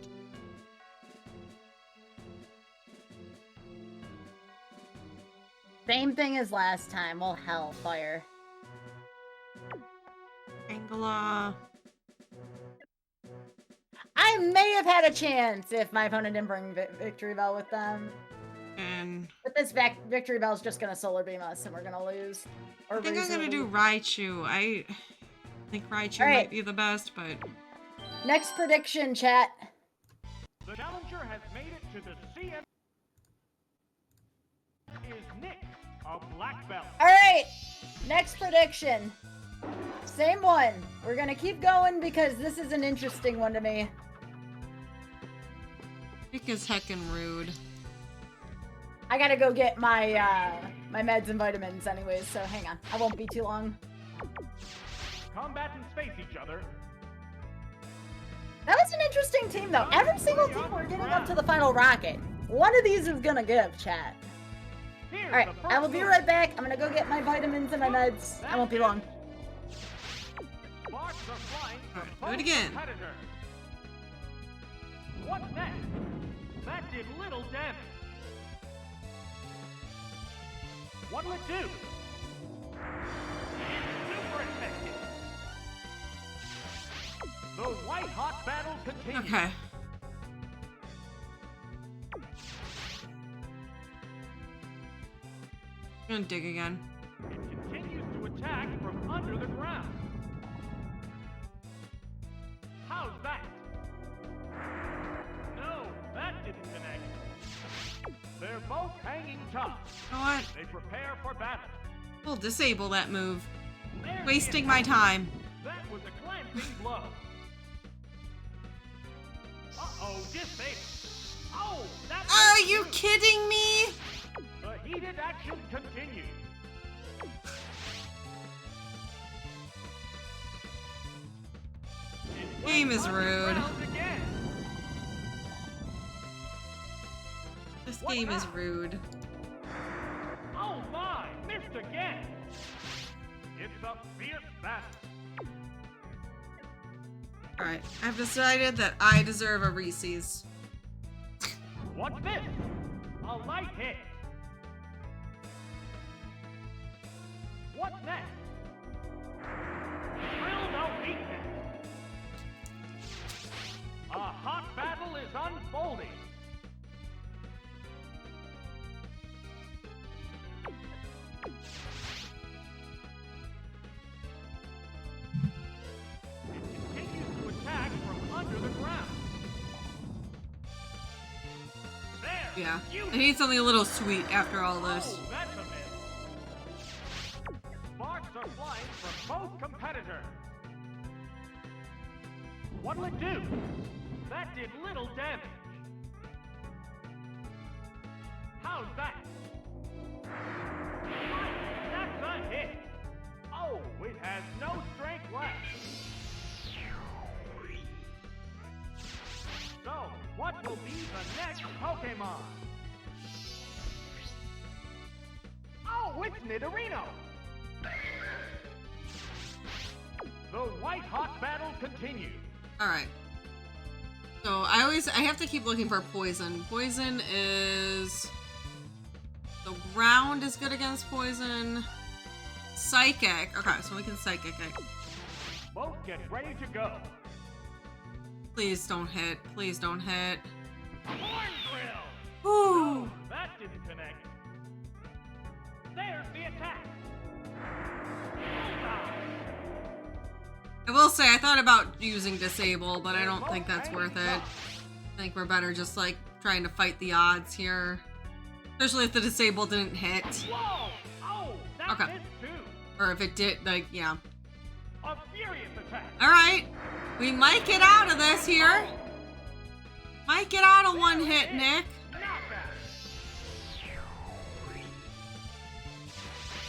Same thing as last time. Well, Hellfire. Angela. I may have had a chance if my opponent didn't bring Victory Bell with them. And But this Victory Bell is just gonna Solar Beam us and we're gonna lose. Or I think I'm gonna reasonably- do Raichu. I think Raichu All right. might be the best, but Next prediction, chat. The challenger has made it to the CM. Is Nick, a black belt. Alright, next prediction. Same one. We're gonna keep going because this is an interesting one to me. Nick is heckin' rude. I gotta go get my my meds and vitamins anyways, so hang on. I won't be too long. Combatants face each other. That was an interesting team though. Every single team we're getting up to the final rocket. One of these is gonna give, chat. Here's Alright, the I will first be one. right back. I'm gonna go get my vitamins and my meds. I won't be long. Sparks are flying from Alright, do both it again. competitors. What's next? That did little damage. What'll it do? It's super effective. The white hot battle continues. Okay. I'm gonna dig again. It continues to attack from under the ground. How's that? No, that didn't connect. They're both hanging tough. You know what? They prepare for battle. We'll disable that move. There's Wasting the my attack. time. That was a glancing blow. Uh-oh, disable. Oh, that's Are you kidding me? The heated action continues. It Game went is underground rude. again. This What game is now? rude. Oh my, missed again. It's a fierce battle. Alright, I've decided that I deserve a Reese's. What's this? A light hit. What's next? Thrill no weakness. A hot battle is unfolding. It continues to attack from under the ground. There. Yeah. You I need something a little sweet after all this. Oh, that's a miss. Sparks are flying from both competitors. What'll it do? That did little damage. How's that? That's a hit. Oh, it has no strength left. So, what will be the next Pokemon? Oh, it's Nidorino! The white hot battle continues. Alright. So I have to keep looking for poison. Poison is... The ground is good against poison. Psychic. Okay, so we can psychic it. Both get ready to go. Please don't hit. Please don't hit. Horn drill! Whew. No, that didn't connect. There's the attack. Bullseye. I will say, I thought about using disable, but I don't think that's worth it. I think we're better just like trying to fight the odds here. Especially if the disable didn't hit. Whoa! Oh, that Okay. missed too. Or if it did, like, yeah. A furious attack. All right, we might get out of this here. Might get out of one hit, Nick. Knockback.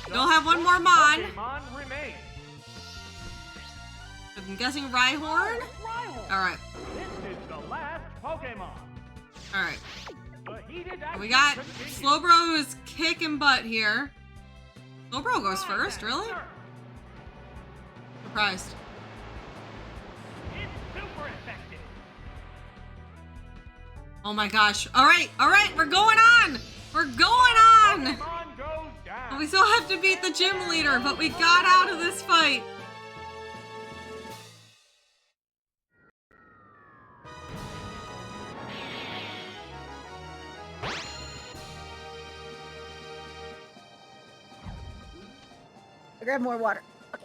You'll have one more Mon. Pokemon remains. I'm guessing Rhyhorn. Rhyhorn. All right, This is the last Pokemon. all right. The heated We action got continues. Slowbro who's kicking butt here. Slowbro goes first, really? Surprised. It's super effective. Oh my gosh. All right, we're going on. We're going on. Pokemon goes down. We still have to beat the gym leader, but we got out of this fight. I grab more water. Okay.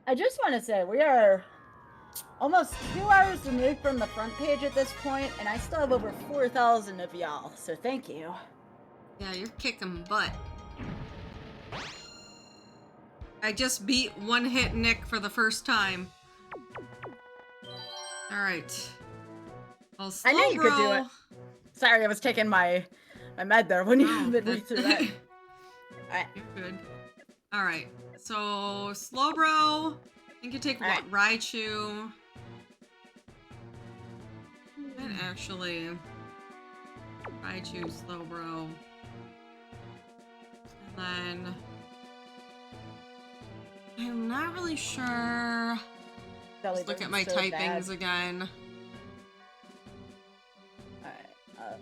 I just want to say we are almost 2 hours removed from the front page at this point, and I still have over 4,000 of y'all. So thank you. Yeah, you're kicking butt. I just beat one hit Nick for the first time. All right. Well, I knew you could do it. Slowbro- Sorry, I was taking my med there when you Oh, midway through that. All right. You're good. All right. So Slowbro, I think you take All what? Raichu. And actually, Raichu, Slowbro, and then I'm not really sure. Dolly Let's look at Bird's my so typings bad. again. Alright,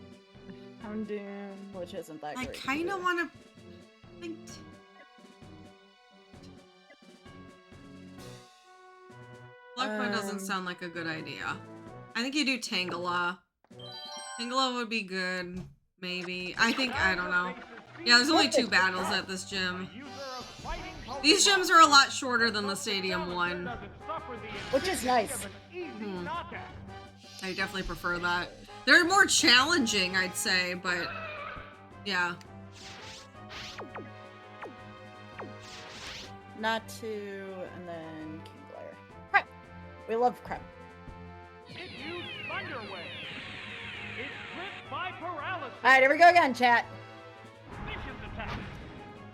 Houndoom, which isn't that I great. kind of either. want to think. Luckman doesn't sound like a good idea. I think you do Tangela. Tangela would be good, maybe. I don't know. Yeah, there's only 2 battles at this gym. User of fighting Pokemon. These gyms are a lot shorter than the Stadium one. Doesn't suffer the Which is nice. of an easy Hmm. knockout. I definitely prefer that. They're more challenging, I'd say, but yeah. Not to, and then Kingler. Crap! We love crap. It used Thunder Wave. It's gripped by paralysis. Alright, here we go again, chat. Vicious attack.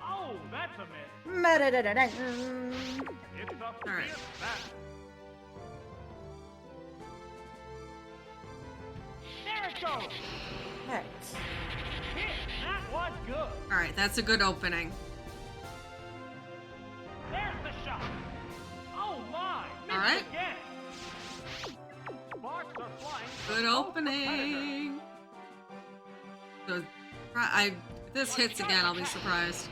Oh, that's a miss. Ma-da-da-da-da. It's a All right. fierce battle. There it goes. Alright. Hit. That was good. All right, that's a good opening. There's the shot. Oh my. Missed All right. again. Sparks are flying. from Good both competitors. opening. So, if this hits again, I'll be surprised.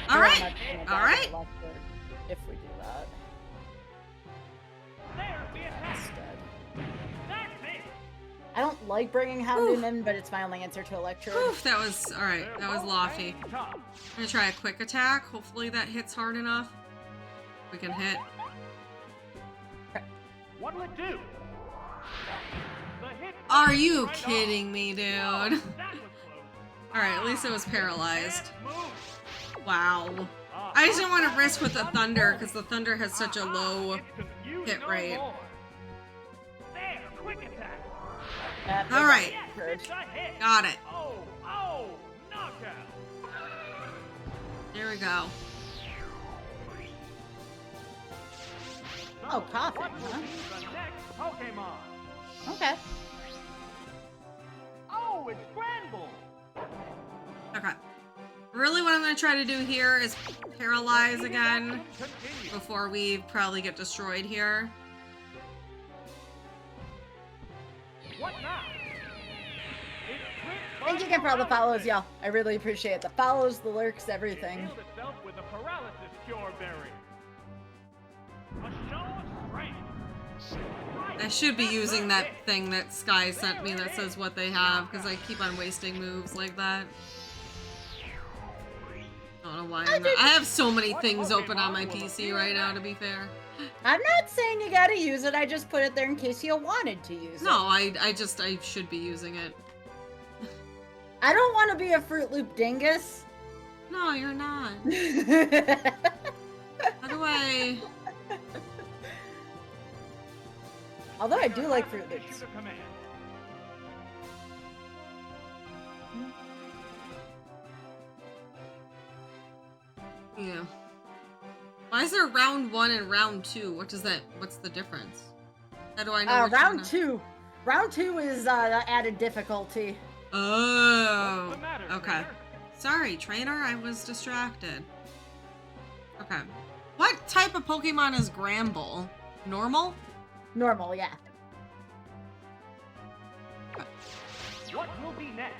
All Very right, much gonna all die right. to Electric if we do that. There's the attack. Instead. That's it. I don't like bringing Houndoom in, but it's my only answer to Electric. Oof, that was all right. They're That was both lofty. playing tough. I'm gonna try a quick attack. Hopefully that hits hard enough. We can hit. What'll it do? The hit Are you right kidding me, dude? off. All That was close. right, at least it was paralyzed. Can't move. Wow. I just didn't want to risk with the Thunder because the Thunder has such a low. It's confused hit no rate. more. There, quick attack. That All was right. Yes, Courage. it's a hit. Got it. Oh, knockout. There we go. Oh, coughing, What will huh? be the next Pokemon? Okay. Oh, it's Granbull. Okay. Really, what I'm gonna try to do here is paralyze again Continue. before we probably get destroyed here. What now? It's gripped by Thank you again for all the follows, paralysis. y'all. I really appreciate it. The follows, the lurks, everything. It healed itself with a paralysis cure berry. A show of strength. Right, I should be that's using her that hit. thing that Sky sent me that says what they have because I keep on wasting moves like that. I don't know why. I have so many things open on my PC right now, to be fair. I'm not saying you gotta use it. I just put it there in case you wanted to use No, I should be using it. I don't want to be a Fruit Loop dingus. No, you're not. How do I... Although I do Trainer like has Fruit Loops. issued a command. Yeah. Why is there round 1 and round 2? What does that... What's the difference? How do I know which Round one 2. Round 2 is the added difficulty. Oh. What's the matter, Okay. trainer? Sorry, trainer. I was distracted. Okay. What type of Pokemon is Gramble? Normal? Normal, yeah. What will be next?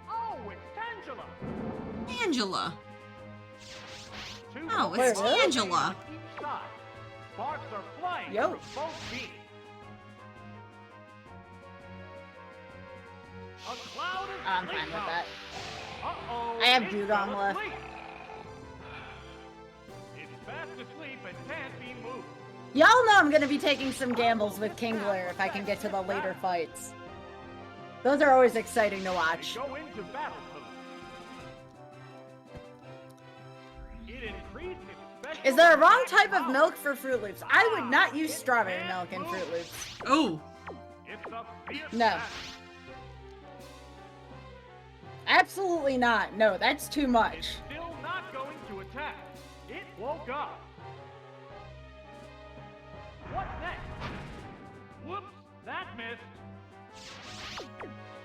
Oh, it's Tangela. Angela. Two Oh, Pokemon it's Wait, Angela. on each side. Sparks are flying Yo. from both beams. A cloud of I'm sleep fine with comes. that. Uh-oh, I have it Dugong fell left. asleep. It's fast asleep and can't be moved. Y'all know I'm gonna be taking some gambles with Kingler if I can get to the later fights. Those are always exciting to watch. Go into battle mode. It increased its special Is there a wrong attack type of power. milk for Fruit Loops? I would not use strawberry milk in Fruit Loops. Oh. It's a fierce No. battle. Absolutely not. No, that's too It's much. still not going to attack. It woke up. What next? Whoops, that missed.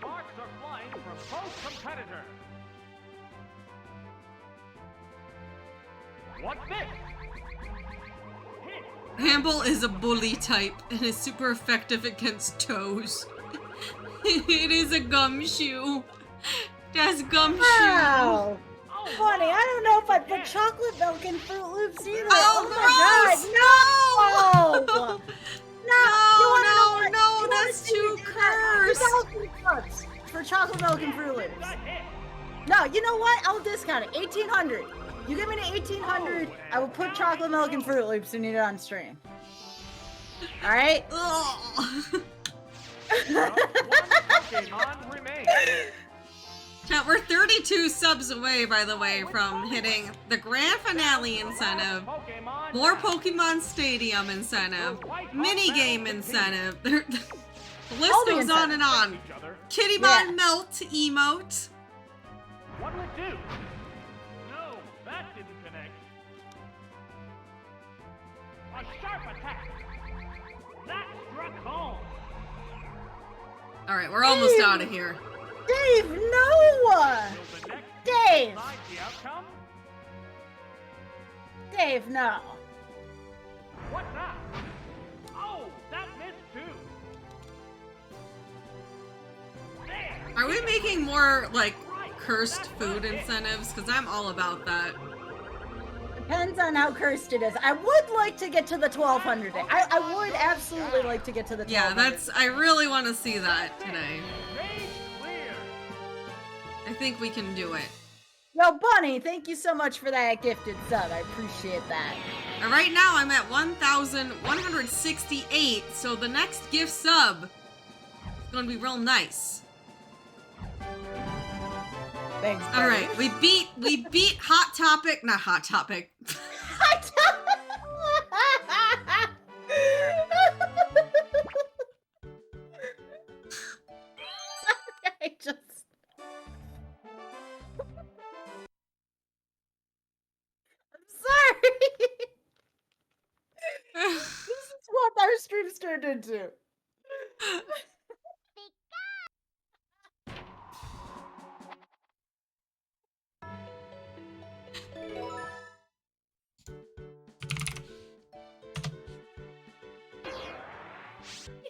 Sparks are flying from both competitors. What's this? Hit. Hamble is a bully type and is super effective against toes. It is a gumshoe. That's gumshoe. Wow. Oh, Funny, I wow. don't know if I put Again. chocolate milk in Fruit Loops either. Oh, my gross! god, no! No, you wanna know what? no, You wanna that's see me too do that? cursed. 1,000 bucks for chocolate milk and Fruit Loops. It's a hit. No, you know what? I'll discount it. 1,800. You give me the 1,800, I will put chocolate milk and Fruit Loops and eat it on stream. All right? Ugh. Just one Pokemon remains. Now, we're 32 subs away, by the way, from hitting the grand finale incentive, Pokemon more now. Pokemon Stadium incentive, minigame incentive. The All list the goes on and on. Each other. Kittymon Yeah. Melt emote. What'll it do? No, that didn't connect. A sharp attack. That struck home. All right, we're almost out of here. Dave, no! Will the next Dave! decide the outcome? Dave, no. What now? Oh, that missed too. There. Are we making more, like, cursed food incentives? Because I'm all about that. Depends on how cursed it is. I would like to get to the 1,200. I would absolutely like to get to the 1,200. Yeah, I really want to see that today. Stage clear. I think we can do it. Yo, Bunny, thank you so much for that gifted sub. I appreciate that. And right now I'm at 1,168, so the next gift sub is going to be real nice. Thanks. All right, we beat Hot Topic, not Hot Topic. I just. I'm sorry. This is what our streams turned into.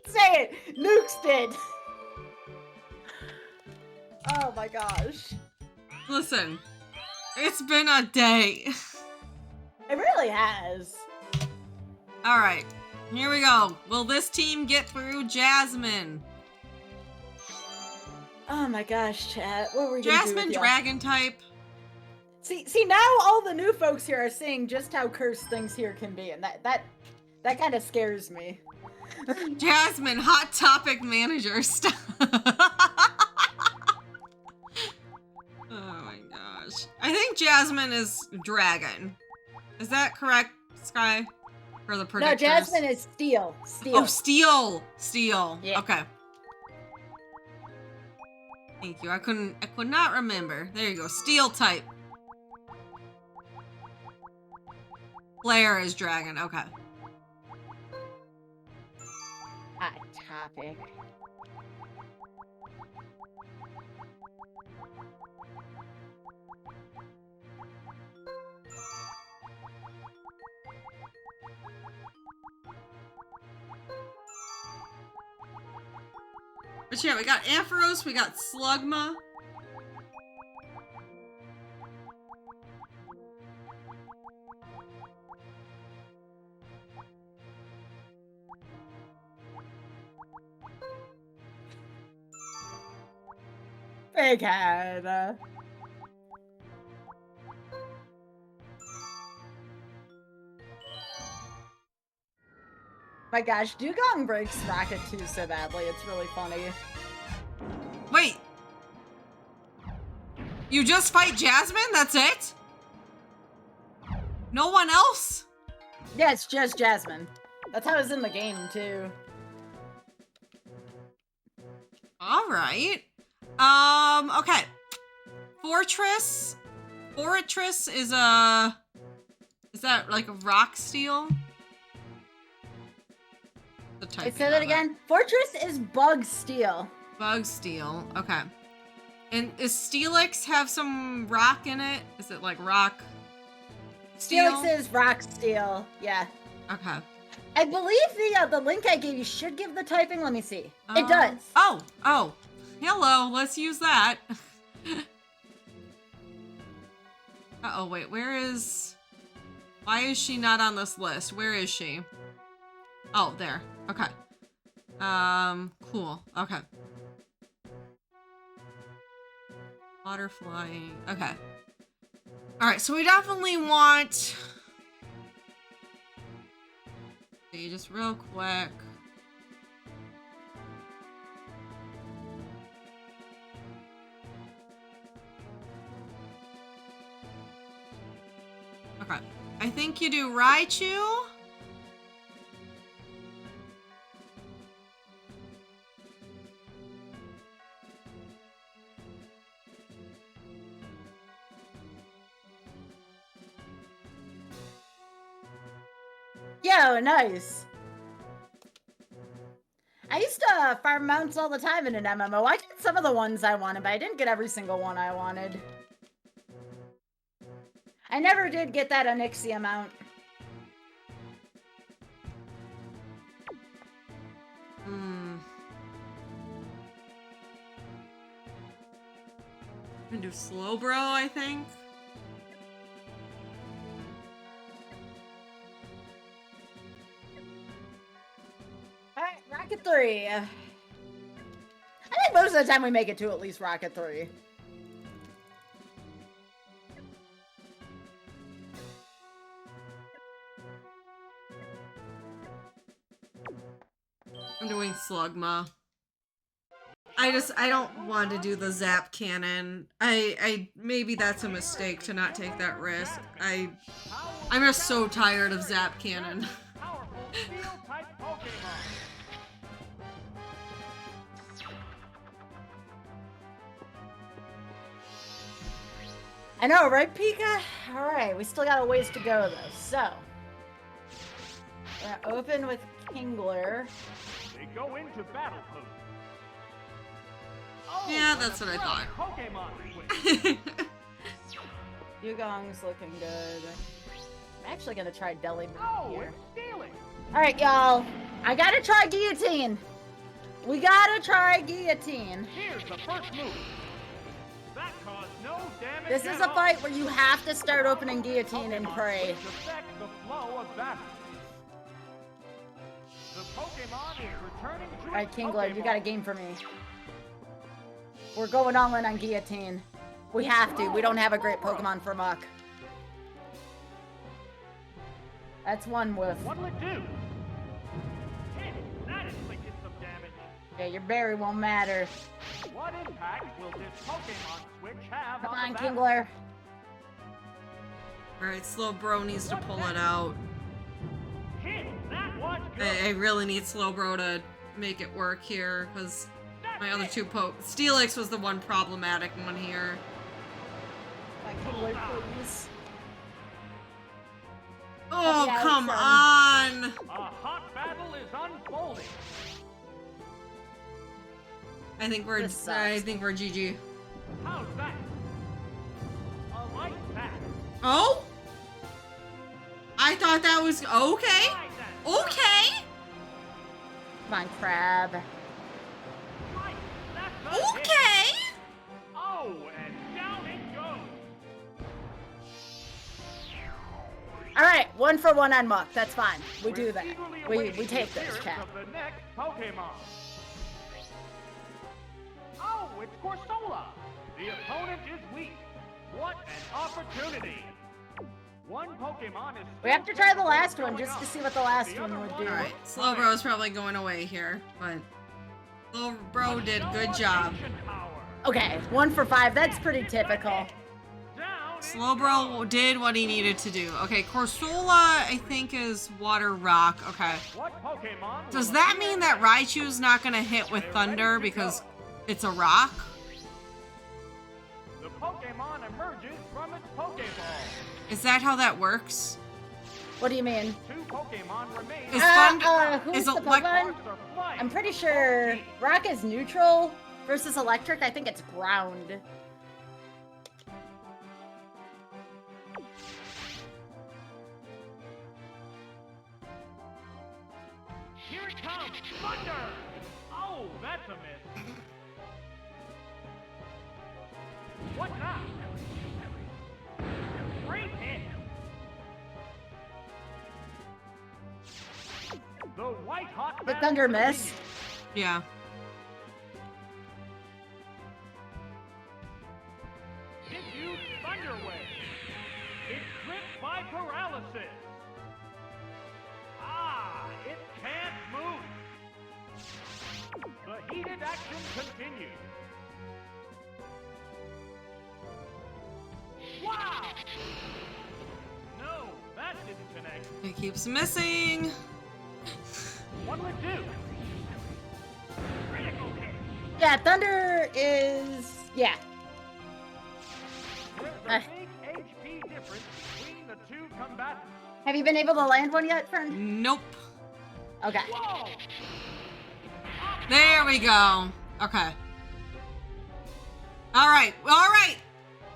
Say it! Nukes did! Oh my gosh. Listen, it's been a day. It really has. All right, here we go. Will this team get through Jasmine? Oh my gosh, chat. What were we gonna do Jasmine with y'all? Dragon type. See, now all the new folks here are seeing just how cursed things here can be, and that That kind of scares me. Jasmine, hot topic manager stuff. Oh my gosh. I think Jasmine is dragon. Is that correct, Sky? For the predictors? No, Jasmine is steel. Steel. Oh, steel. Steel. Yeah. Okay. Thank you. I could not remember. There you go. Steel type. Blair is dragon. Okay. Hot topic. But yeah, we got Ampharos, we got Slugma. Big head. My gosh, Dugong breaks Rocket 2 so badly, it's really funny. Wait. You just fight Jasmine? That's it? No one else? Yeah, it's just Jasmine. That's how it's in the game, too. Alright. Okay. Fortress is a... Is that like a rock steel? The type. Wait, say that again? Fortress is bug steel. Bug steel. Okay. And does Steelix have some rock in it? Is it like rock steel? Steelix is rock steel. Yeah. Okay. I believe the link I gave you should give the typing. Let me see. It does. Oh. Hello. Let's use that. Uh-oh, wait. Why is she not on this list? Where is she? Oh, there. Okay. Cool. Okay. Water flying. Okay. Alright, so we definitely want... See, just real quick. Okay. I think you do Raichu. Yo, nice. I used to farm mounts all the time in an MMO. I got some of the ones I wanted, but I didn't get every single one I wanted. I never did get that Onyxia mount. I'm gonna do Slowbro, I think. Alright, Rocket 3. I think most of the time we make it to at least Rocket 3. I'm doing Slugma. I don't want to do the Zap Cannon. Maybe that's a mistake to not take that risk. I'm just so tired of Zap Cannon. Powerful steel-type Pokemon. I know, right, Pika? Alright, we still got a ways to go, though. So, we're gonna open with Kingler. They go into battle pose. Oh, Yeah, that's what I thought. Pokemon switch. Dugong's looking good. I'm actually gonna try Delhi Oh, here. it's stealing. Alright, y'all. I gotta try Guillotine. We gotta try Guillotine. Here's the first move. That caused no damage. This is at a all. fight where you have to start opening Guillotine and Pokemon pray. switch affects the flow of battle. The Pokemon is returning to Alright, its Kingler, you Pokeball. got a game for me. We're going all in on Guillotine. We have to. We don't have a great Pokemon for Muck. That's one whiff. What'll it do? Yeah, your berry won't matter. What impact will this Pokemon switch have Come on on, the battle? Kingler. Alright, Slowbro needs to pull it out. Hit! That was good! I really need Slowbro to make it work here, because my other two Steelix was the one problematic one here. My Kingler, please. Oh, Yeah, come it's, on! A hot battle is unfolding. I think we're This sucks. GG. How's that? A light that. Oh? I thought that was okay. Try that. Okay. Come on, Crab. Right. That's a hit. Okay. Oh, and down it goes. All right, 1 for 1 on Muck. That's fine. We do We're that. eagerly We awaiting take the this, appearance chat. of the next Pokemon. Oh, it's Corsola. The opponent is weak. What an opportunity. One Pokemon is. We have to try the last one just to see what the last one would do. All right. Slowbro's probably going away here, but Slowbro did good job. Okay, 1 for 5. That's pretty typical. Slowbro did what he needed to do. Okay, Corsola, I think, is Water Rock. Okay. Does that mean that Raichu's not gonna hit with Thunder because it's a rock? The Pokemon emerges from its Pokeball. Is that how that works? What do you mean? 2 Pokemon remain. Is Thunder Who's is the like Pokemon? I'm pretty sure Rock is neutral versus Electric. I think it's ground. Here it comes! Thunder! Oh, that's a miss. What now? Great hit! The white hot But Thunder missed. Yeah. Diffuse Thunder Wave. It's gripped by paralysis. Ah, it can't move. The heated action continues. Wow! No, that didn't connect. It keeps missing. What would do? Critical hit. Yeah, Thunder is... Yeah. There's a big HP difference between the two combatants. Have you been able to land one yet, friend? Nope. Okay. Whoa! There we go. Okay. All right. All right.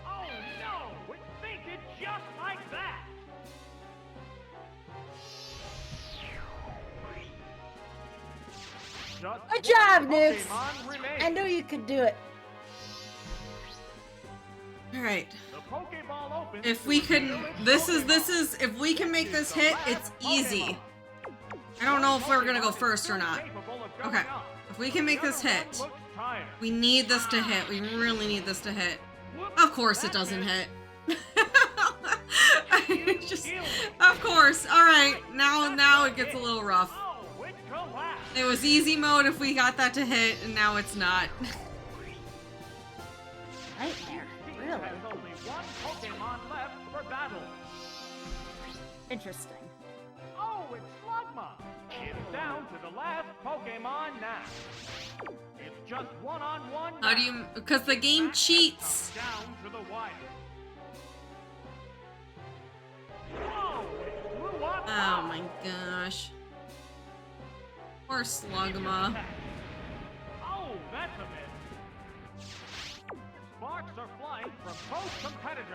Oh no! It fainted just like that! Just Good job, one Nukes. Pokemon remains. I knew you could do it. All right. The Pokeball opens If to we can, reveal its this Pokemon. is, if we can make this The hit, last it's easy. Pokemon. I don't know if we're gonna Pokemon go is first or still not. capable of going Okay. up. If we can make The this other hit, one looks tired. we need this to hit. We really need this to hit. Whoops, Of course it that doesn't missed. hit. I just, of course. All right. Now it gets a little rough. Oh, it collapsed. It was easy mode if we got that to hit, and now it's not. Nightmare. Team Really? has only one Pokemon left for battle. Interesting. Oh, it's Slugma. It's down to the last Pokemon now. It's just one-on-one. How do you? Because the game cheats. Down to the wire. Whoa! It blew up. Oh my gosh. Poor Slugma. Oh, that's a miss. Sparks are flying from both competitors.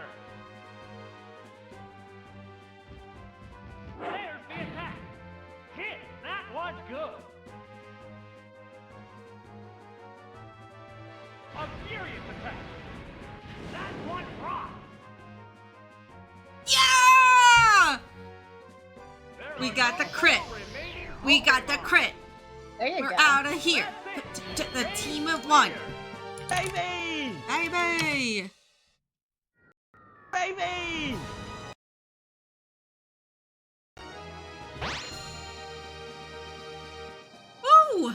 There's the attack. Hit. That was good. A furious attack. That one rocked. Yeah! There We are got no the crit. more remaining We got the Pokemon. crit. There you We're go. out of here. The team of one. Baby! Baby! Baby! Woo!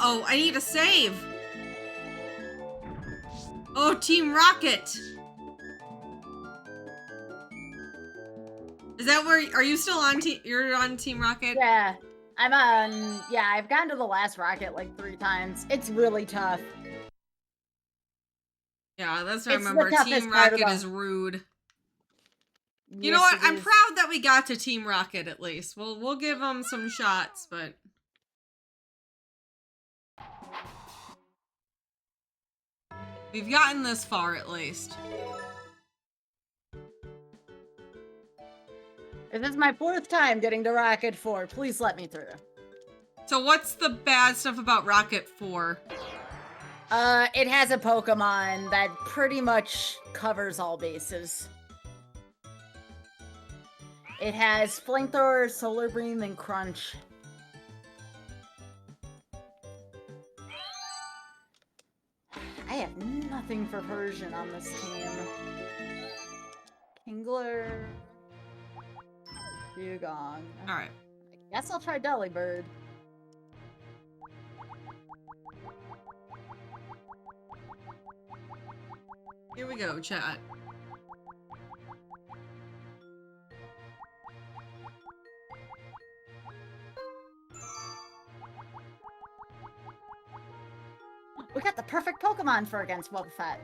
Uh-oh, I need a save. Oh, Team Rocket. Is that where, are you still on you're on Team Rocket? Yeah, I'm on. Yeah, I've gotten to the last rocket like 3 times. It's really tough. Yeah, that's what I It's the remember. toughest Team part of Rocket the- is rude. You Yes, know what? it I'm is. proud that we got to Team Rocket at least. We'll give them some shots, but we've gotten this far at least. This is my 4th time getting to Rocket 4. Please let me through. So what's the bad stuff about Rocket 4? It has a Pokemon that pretty much covers all bases. It has Flamethrower, Solar Beam, and Crunch. I have nothing for Persian on this team. Kingler. Dugong. Alright. I guess I'll try Delibird. Here we go, chat. We got the perfect Pokemon for against Boba Fett.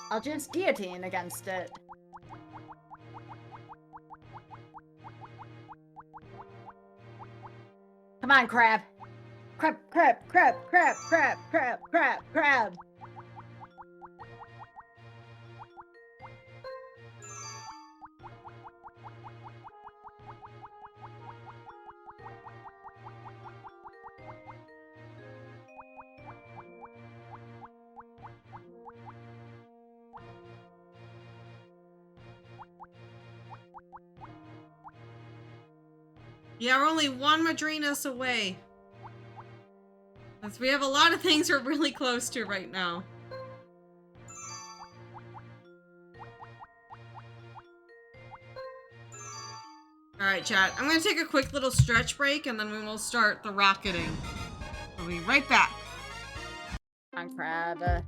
I'll just Guillotine against it. Come on, Crab. Crab, crab, crab, crab, crab, crab, crab, crab. Yeah, we're only one Madrinas away. We have a lot of things we're really close to right now. Alright, chat. I'm gonna take a quick little stretch break and then we will start the rocketing. We'll be right back. Come on, Crab.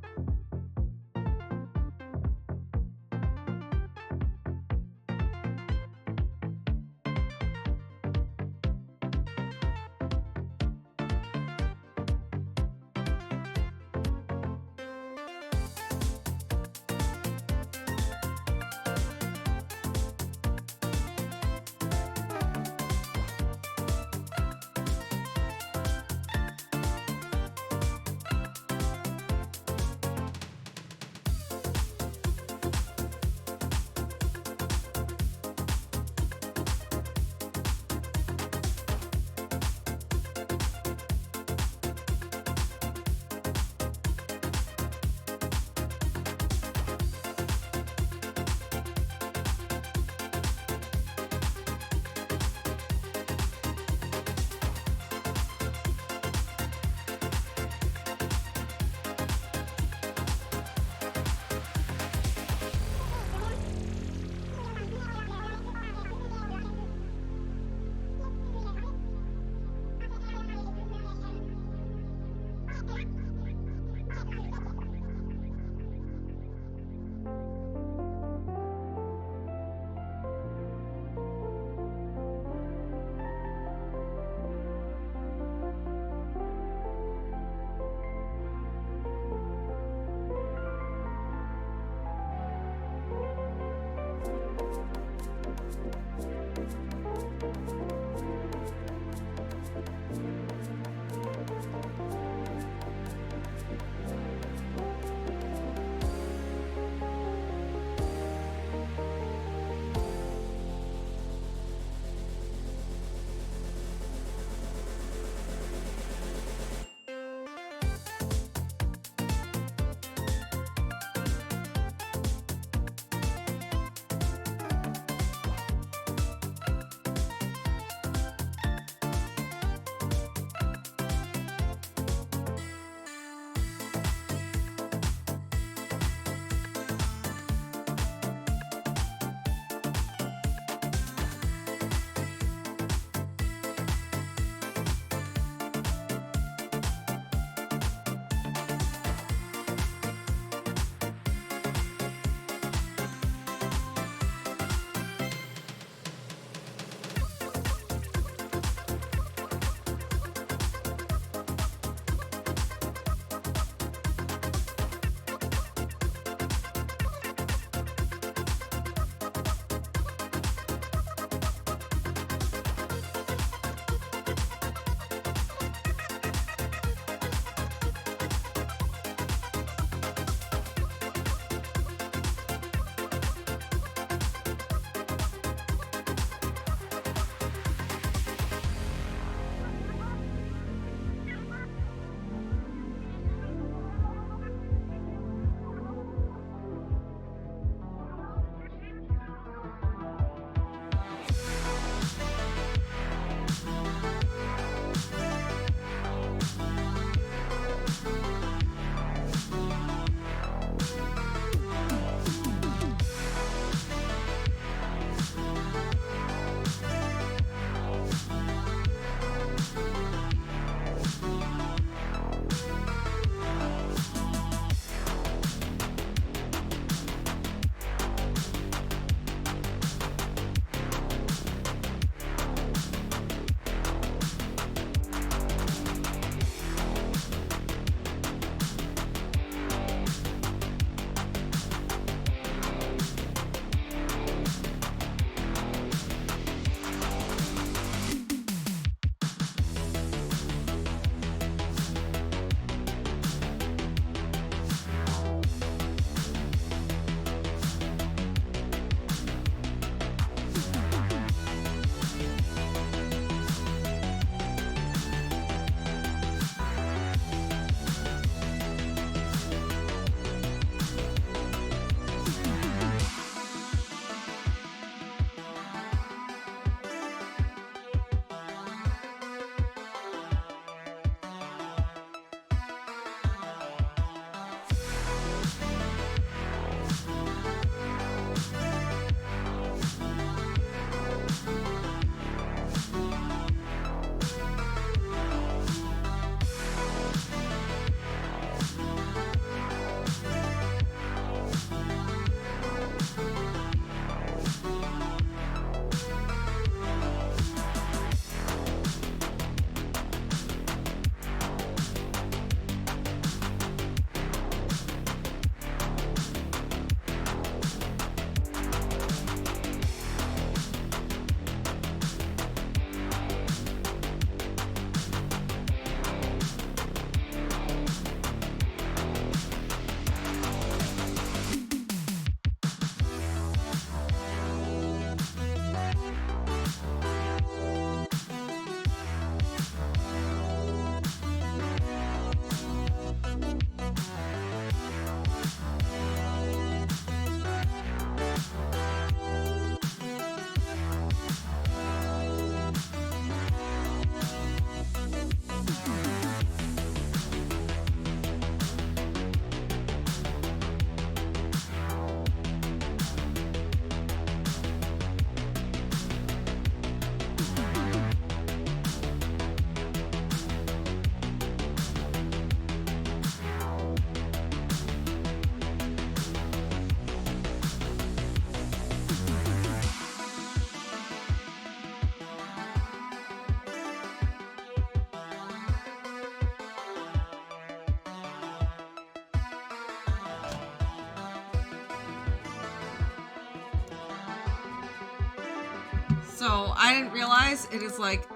So I didn't realize it is like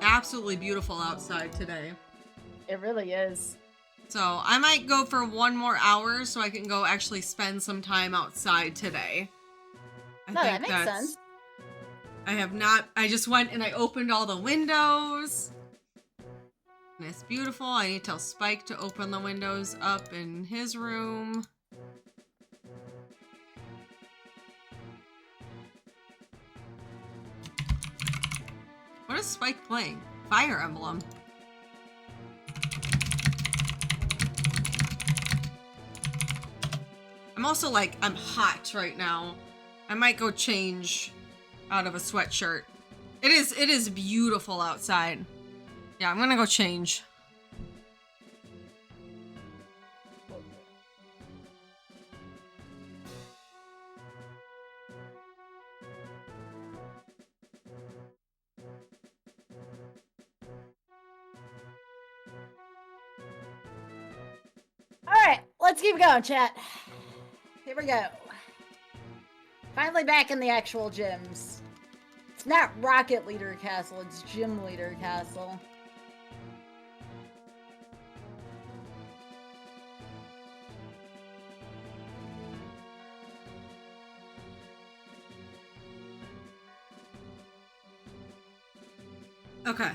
absolutely beautiful outside today. It really is. So I might go for 1 more hour so I can go actually spend some time outside today. No, that makes sense. I have not, I just went and I opened all the windows. And it's beautiful. I need to tell Spike to open the windows up in his room. What is Spike playing? Fire Emblem. I'm also like, I'm hot right now. I might go change out of a sweatshirt. It is beautiful outside. Yeah, I'm gonna go change. Alright, let's keep going, chat. Here we go. Finally back in the actual gyms. It's not Rocket Leader Castle, it's Gym Leader Castle. Okay.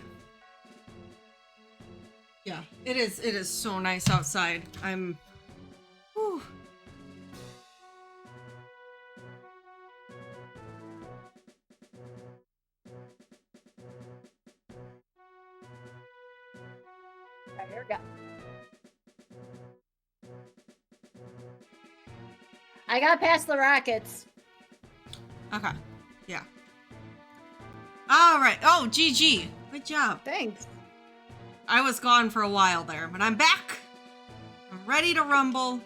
Yeah, it is so nice outside. Whew. Alright, here we go. I got past the rockets. Okay. Yeah. All right. Oh, GG. Good job. Thanks. I was gone for a while there, but I'm back. I'm ready to rumble.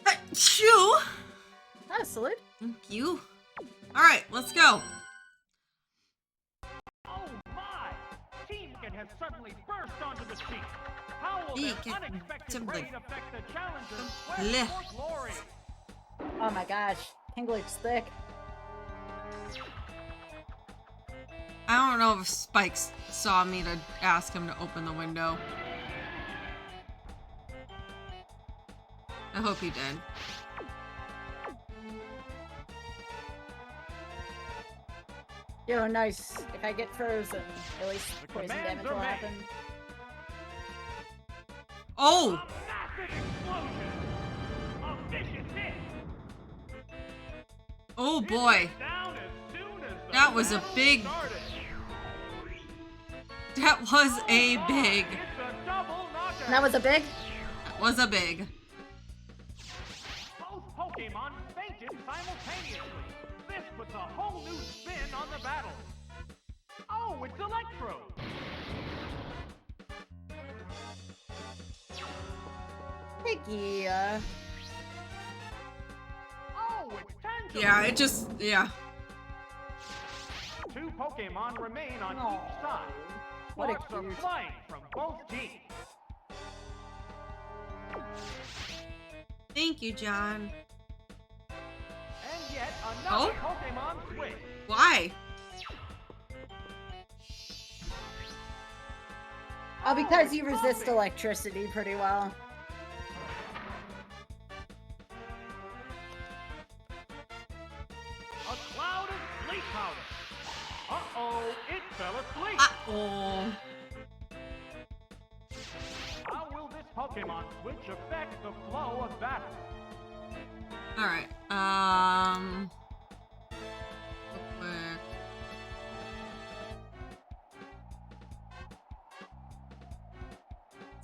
Achoo. Oh, salute. Thank you. All right, let's go. Oh my! Team Rocket has suddenly burst onto the scene. How will their Beacon, unexpected something. raid affect the challengers' Blech. quest for glory? Oh my gosh. Kingler's thick. I don't know if Spike saw me to ask him to open the window. I hope he did. Yo, nice. If I get frozen, at least The poison commands damage are will made. happen. Oh! A massive explosion! A vicious hit! Oh It boy. went down as soon as the That was a battle big- started. That was a big. It's a double knockout. And that was a big? That was a big. Both Pokemon fainted simultaneously. This puts a whole new spin on the battle. Oh, it's Electro! Piggy, Oh, it's Tangerine! Yeah, it just, yeah. 2 Pokemon remain on Aw, each side. what a Sparks are cute. flying from both teams. Thank you, John. And yet another Pokemon switch. Why? Oh, because you resist electricity pretty well. A cloud of sleep powder. Uh-oh, it fell asleep. Uh-oh. How will this Pokemon switch affect the flow of battle? Alright, real quick.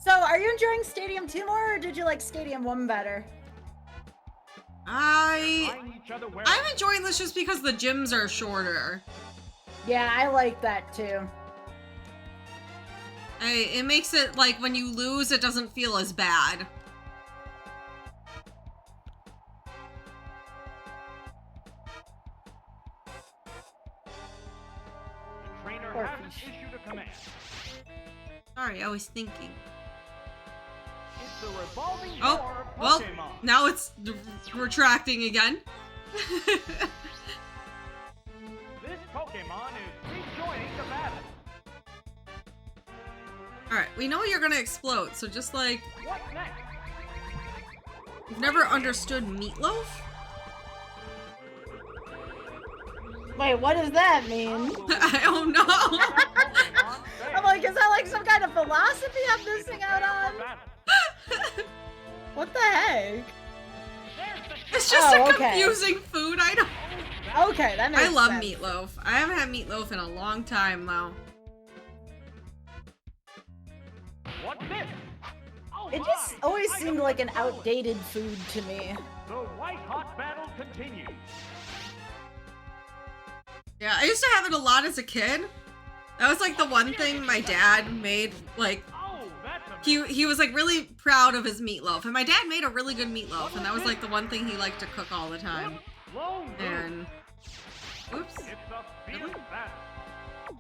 So, are you enjoying Stadium 2 more, or did you like Stadium 1 better? Find each other where I'm enjoying this just because the gyms are shorter. Yeah, I like that too. It makes it like when you lose, it doesn't feel as bad. the trainer Or hasn't fish. issued a command. Sorry, I was thinking. It's a revolving Oh, door of well, Pokemon. now it's retracting again. we know you're gonna explode, so just like, What's next? you've never understood meatloaf? Wait, what does that mean? I don't know. I'm like, is that like some kind of philosophy I'm missing out on? What the heck? It's just Oh, a okay. confusing food item. Okay, that makes I love sense. meatloaf. I haven't had meatloaf in a long time though. What's this? Oh, It just my! always I seemed got like an the bullet. outdated food to me. The white-hot battle continues. Yeah, I used to have it a lot as a kid. That was like the one thing my dad made, like, Oh, that's a he was like really proud of his meatloaf. And my dad made a really good meatloaf, and that was like the one thing he liked to cook all the time. lone wolf. And oops. It's a fierce battle.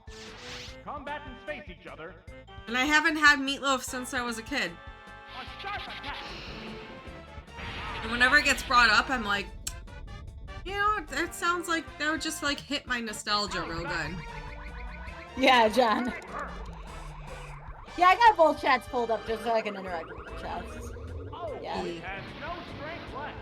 Combatants face each other. And I haven't had meatloaf since I was a kid. A sharp attack. And whenever it gets brought up, I'm like, you know, it sounds like that would just like hit my nostalgia real good. Yeah, John. Yeah, I got both chats pulled up just so I can interact with the chats. Oh, Yeah. it has no strength left.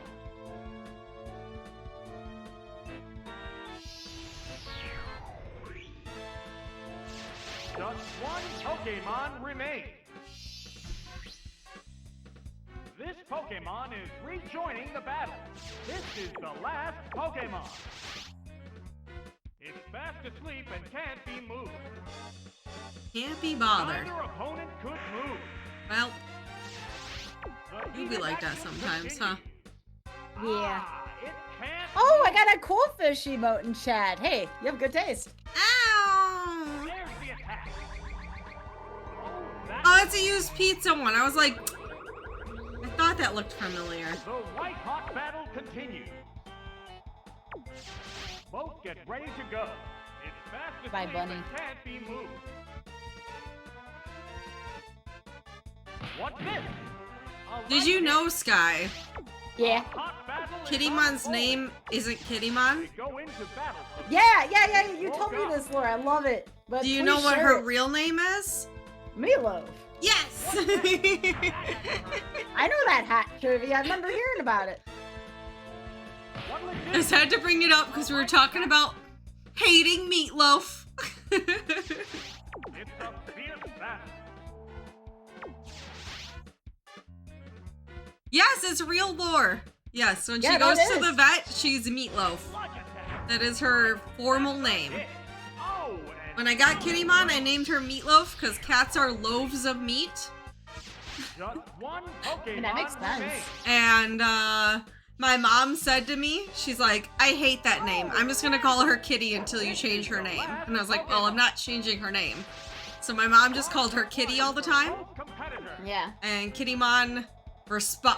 Just one Pokemon remains. This Pokemon is rejoining the battle. This is the last Pokemon. It's fast asleep and can't be moved. Can't be bothered. Neither opponent could move. Well, The you be like that action sometimes, huh? continues. Yeah. Ah, it can't Oh, I move. got a cool fish emote in chat. Hey, you have good taste. Ow! There's the attack. Oh, that's Oh, it's a used pizza one. I was like, I thought that looked familiar. the white hot battle continues. Both get ready to go. It's fast asleep Bye, Bunny. and can't be moved. What's this? A Did you lightning know, Sky? Yeah. hot battle is Kittymon's unfolding. name isn't Kittymon? They go into battle. Yeah, you told me this, Laura. I love it. But Do you please know what share her it. real name is? Meatloaf. Yes! I know that hot trivia. I remember hearing about it. What'll it I do? just had to bring it up because we were talking about hating meatloaf. It's a fierce battle. Yes, it's real lore. Yes, when Yeah, she that goes to is. the vet, she's Meatloaf. Sludge attack. That is her formal name. Hit. Oh, and When I got Kittymon, I named her Meatloaf because cats are loaves of meat. just one Pokemon That makes sense. remains. And my mom said to me, she's like, I hate that name. I'm just gonna call her Kitty until you change her name. And I was like, well, I'm not changing her name. So my mom just called her Kitty all the time. Both competitors. Yeah. And Kittymon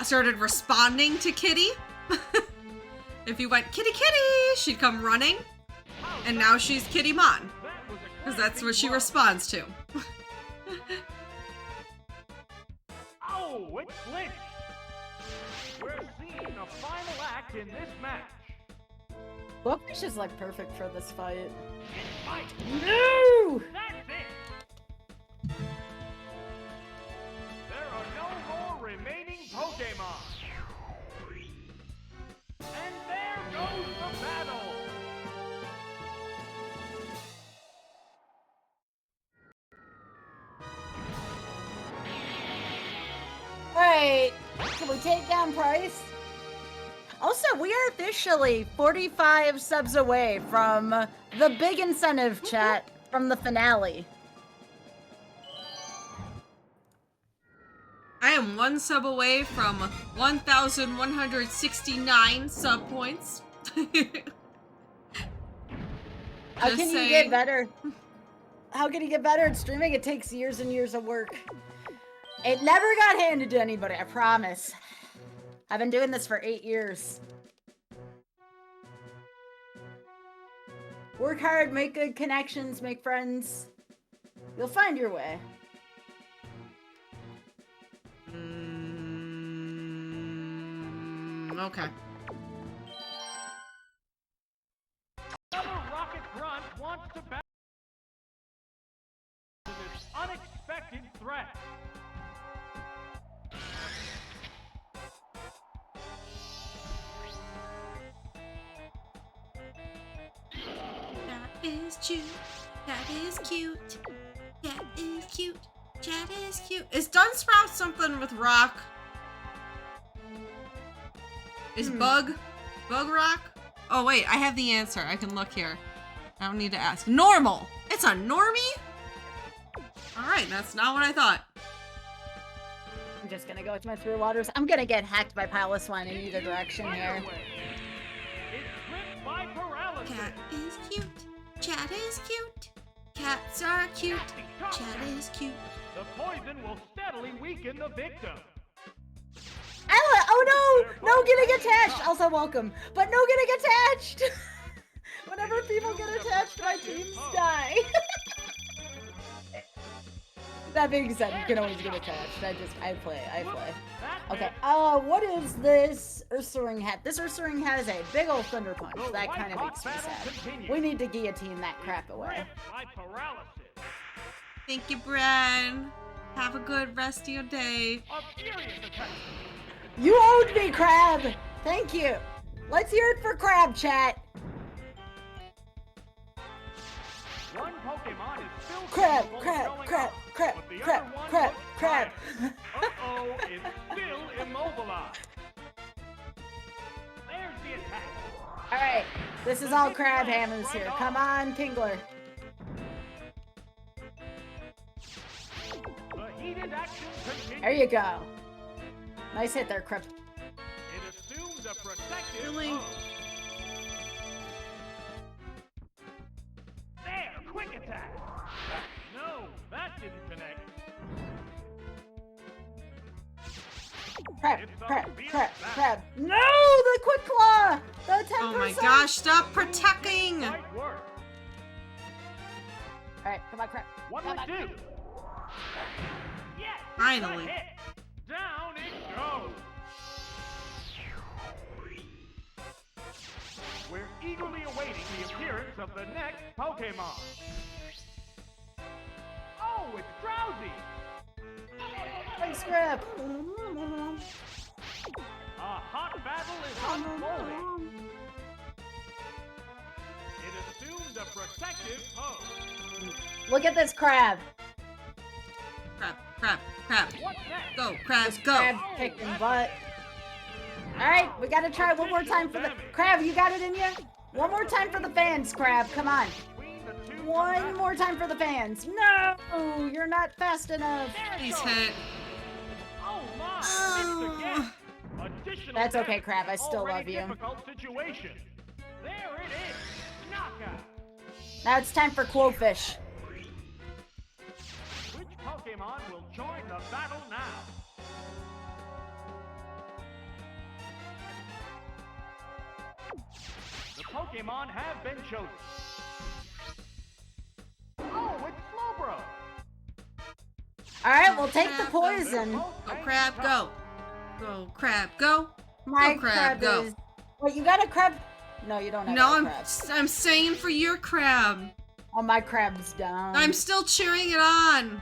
started responding to Kitty. If you went, Kitty, Kitty, she'd come running. And now she's Kittymon. That was a Because that's what she classic responds to. blow. Oh, it flinched. We're seeing a final act in this match. Bookfish is like perfect for this fight. It might. No! That's it. There are no more remaining Pokemon. And there goes the battle. Alright, can we take down Price? Also, we are officially 45 subs away from the big incentive chat from the finale. I am one sub away from 1,169 sub points. How Just can you saying. get better? How can you get better at streaming? It takes years and years of work. It never got handed to anybody, I promise. I've been doing this for 8 years. Work hard, make good connections, make friends. You'll find your way. Okay. Another Rocket Grunt wants to battle this unexpected threat. is cute. Cat is cute. Cat is cute. Cat is cute. Is Dunsprout something with rock? Is Bug rock? Oh wait, I have the answer. I can look here. I don't need to ask. Normal. It's a normie? All right, that's not what I thought. I'm just gonna go with my three waters. I'm gonna get hacked by Piloswine in either direction here. It's gripped by paralysis. Cat is cute. Chat is cute. Cats are cute. Chat is cute. The poison will steadily weaken the victim. Oh no! No getting attached! Also welcome. But no getting attached! Whenever people get attached, my teams die. That being said, you can always get attached. I play. Okay, what is this Ursaring hat? This Ursaring hat is a big old thunder punch. That kind of makes me sad. We need to guillotine that crap away. By paralysis. Thank you, Bran. Have a good rest of your day. A furious attack. You owed me, Crab! Thank you! Let's hear it for Crab, chat! One Pokemon is still Crab, capable of crab, going crab, up, crab, but the crab, other one crab, looks crab. tired. Uh-oh, it's still immobilized. There's the attack. Alright, this is all Crab hammers here. Come on, Kingler. The heated action continues. There you go. Nice hit there, Crab. It assumes a protective Really? pose. There, quick attack. No, that didn't connect. Crab, It's a crab, fierce crab, battle. crab. No! The Quick Claw! The 10%! Oh my gosh, stop protecting! Might work. Alright, come on, Crab. What Come would on. do? Yes, it's a Finally. hit. Down it goes. We're eagerly awaiting the appearance of the next Pokemon. Oh, it's Drowsy. Thanks, Crab. A hot battle is unfolding. It assumed a protective pose. Look at this Crab. Crab. What's next? Go, crabs, go. Crab kicking butt. Alright, we gotta try one more time for the... Crab, you got it in you? One more time for the fans, Crab. Come on. Between the two One combatants. more time for the fans. No! You're not fast enough. There it He's goes. hit. Oh my! Oh. Missed again. Additional That's okay, damage Crab, in I an still already love you. Difficult situation. There it is. Knockout. Now it's time for Quofish. Which Pokemon will join the battle now? The Pokemon have been chosen. Oh, it's Slowbro. Alright, we'll take the They're poison. both Go, hanging crab, tough. go. Go, crab, go. My Go, crab, go. is... Wait, you got a crab? No, you don't have No, a crab. I'm saying for your crab. Oh, my crab's down. I'm still cheering it on.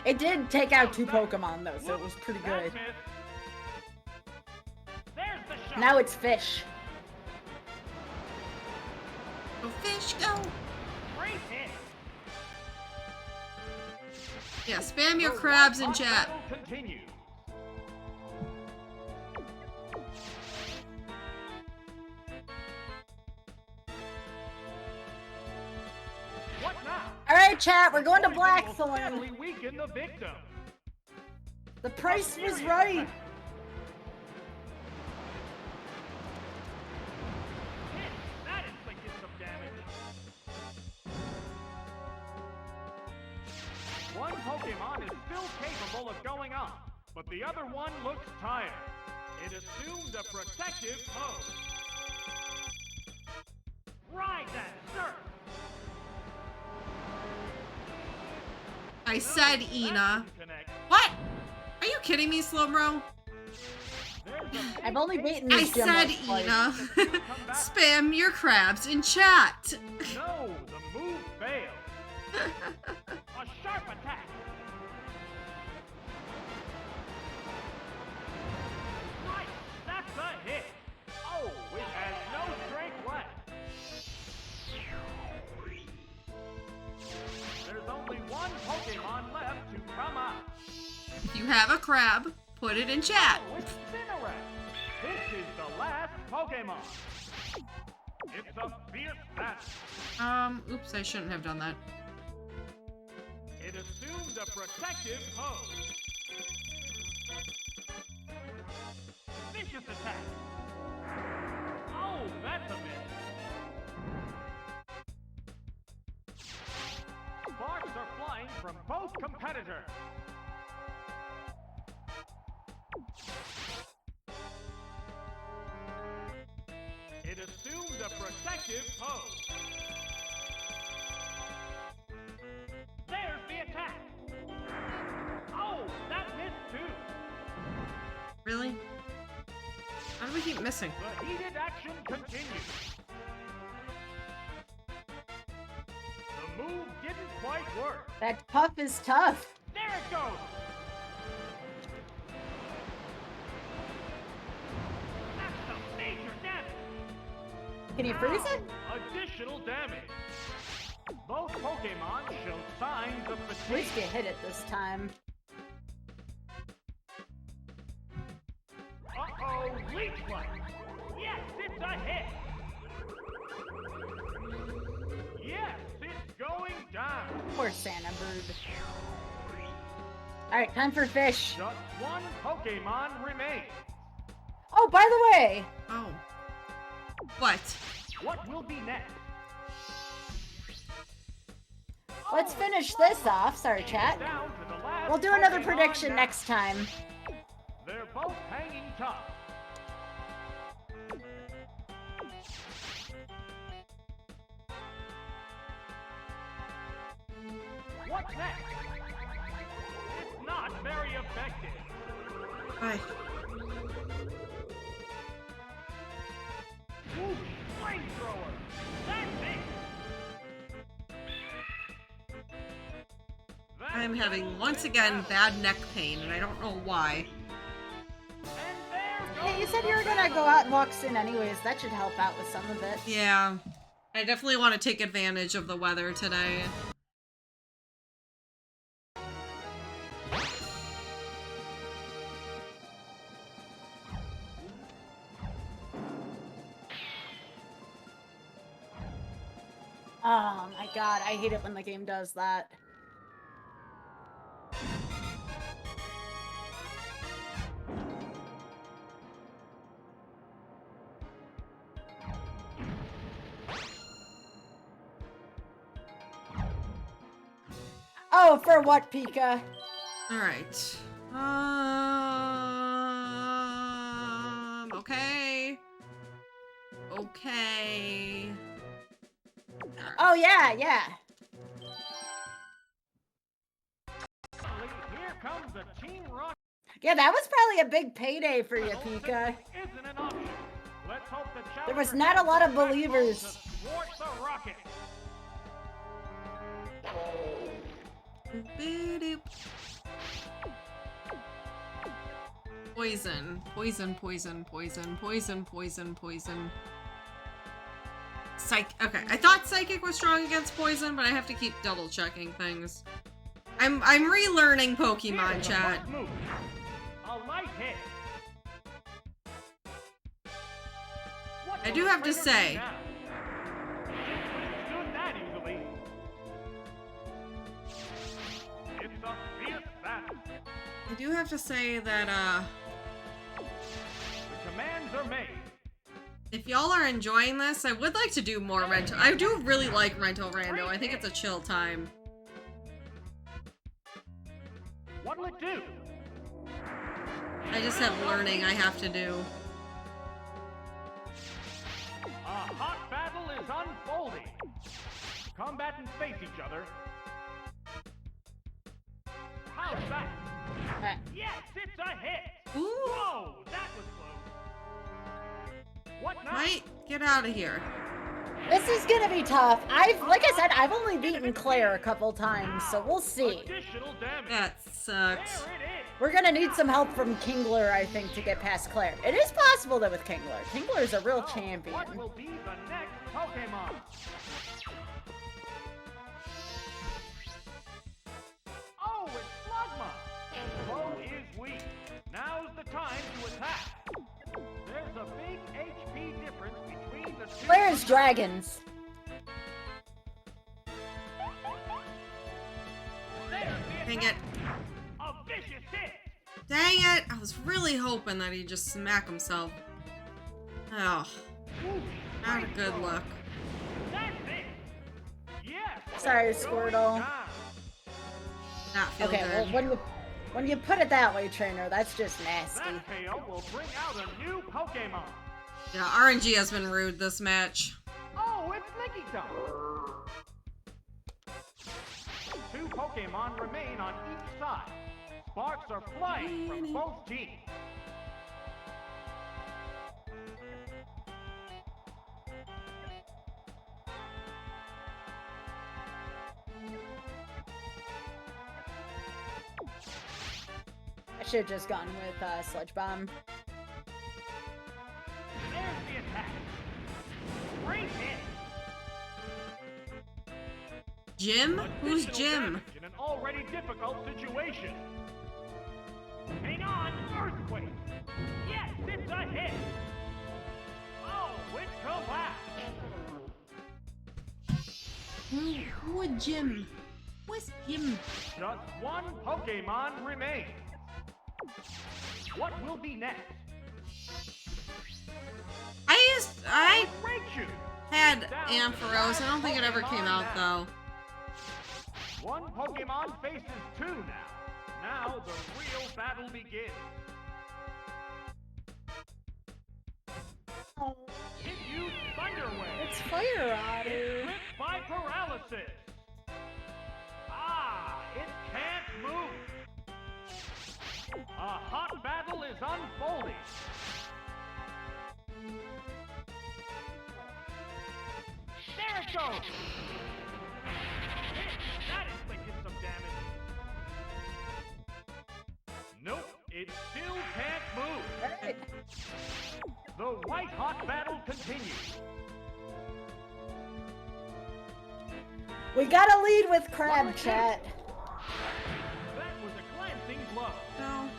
It did take out 2 Pokemon, though, so it was pretty That's good. it. There's the shot. Now it's Fish. Go, fish, go. Great hit. Yeah, spam your The crabs in hot chat. battle continues. What now? Alright, chat, we're going to Poison will Blackthorn. steadily weaken the victim. The price A was serious right. attack. Hit. That inflicted some damage. One Pokemon is still capable of going on, but the other one looks tired. It assumed a protective pose. Ride that surf! I said Ina. That didn't connect. What? Are you kidding me, Slowbro? There's a I've only big beaten I this gym said like twice. Ina. Spam your crabs in chat. No, the move failed. A sharp attack. Nice, that's a hit. Oh, it has no strength left. one Pokemon left to come out. If you have a crab, put it in chat. Oh, it's Cinerect. This is the last Pokemon. It's a fierce battle. Oops, I shouldn't have done that. It assumes a protective pose. Vicious attack. Oh, that's a miss. Sparks are flying from both competitors. It assumes a protective pose. There's the attack. Oh, that missed too. Really? How do we keep missing? The heated action continues. The move didn't quite work. That puff is tough. There it goes. That's some major damage. Can you freeze it? Additional damage. Both Pokemon show signs of At fatigue. least you hit it this time. Uh-oh, Leech Light. Yes, it's a hit. Yes, it's going down. Poor Santa Bird. Alright, time for fish. Just one Pokemon remains. Oh, by the way, Oh. What? What will be next? let's finish this off. Sorry, chat. Down to the last We'll do another Pokemon prediction down. next time. They're both hanging tough. What's next? It's not very effective. Hi. Whoosh! Flamethrower! That's it! I'm having, once again, bad neck pain, and I don't know why. And there Hey, you goes said you were gonna go out and walk soon anyways. That should help out with some of it. Yeah. I definitely want to take advantage of the weather today. Oh my god, I hate it when the game does that. Oh, for what, Pika? Alright. Okay. Okay. Oh yeah, yeah. Here comes the Team Rocket. Yeah, that was probably a big payday for you, Pika. Isn't an option. Let's hope the There was challenger not a lot of has the backbone believers. to thwart the rocket. Boop-a-doop. Poison. Poison, poison, poison, poison, poison, poison. Okay, I thought Psychic was strong against poison, but I have to keep double checking things. I'm relearning Pokemon, Here's the chat. first move. A light hit. What I will do the have to trainer do say- now? Stood that easily. It's a fierce battle. I do have to say that, The commands are made. if y'all are enjoying this, I would like to do more Rental. I do really like Rental Rando. I think it's a chill time. What'll it do? I just have learning I have to do. A hot battle is unfolding. Combatants face each other. How's that? Yes, it's a hit. Ooh. Whoa, that was close. What now? Right? Get out of here. This is gonna be tough. Like I said, I've only beaten Claire a couple times, so we'll see. Additional damage. That sucks. There it is. We're gonna need some help from Kingler, I think, to get past Claire. It is possible though with Kingler. Kingler is a real So, champion. What will be the next Pokemon? Where's dragons? Dang it. A vicious hit. Dang it! I was really hoping that he'd just smack himself. Oh, not a good look. That's it. Yes. Sorry, Squirtle. Not feel Okay, good. well, when you put it that way, trainer, that's just nasty. That KO will bring out a new Pokemon. Yeah, RNG has been rude this match. Oh, it's Nicky time. 2 Pokemon remain on each side. Sparks are flying from both teams. I should have just gone with Sludge Bomb. There's the attack. Great hit. Jim? Who's Additional Jim? damage in an already difficult situation. Hang on, earthquake. Yes, it's a hit. Oh, it collapsed. Who would Jim? Where's Jim? Just 1 Pokemon remains. What will be next? I Raichu. had Ampharos. I don't think it ever came out though. 1 Pokemon faces 2 now. Now the real battle begins. It used Thunder Wave. It's Fire Otter. It's gripped by paralysis. Ah, it can't move. A hot battle is unfolding. There it goes. That inflicted some damage. Nope, it still can't move. Alright. The white-hot battle continues. We gotta lead with Crab, chat. That was a glancing blow. No.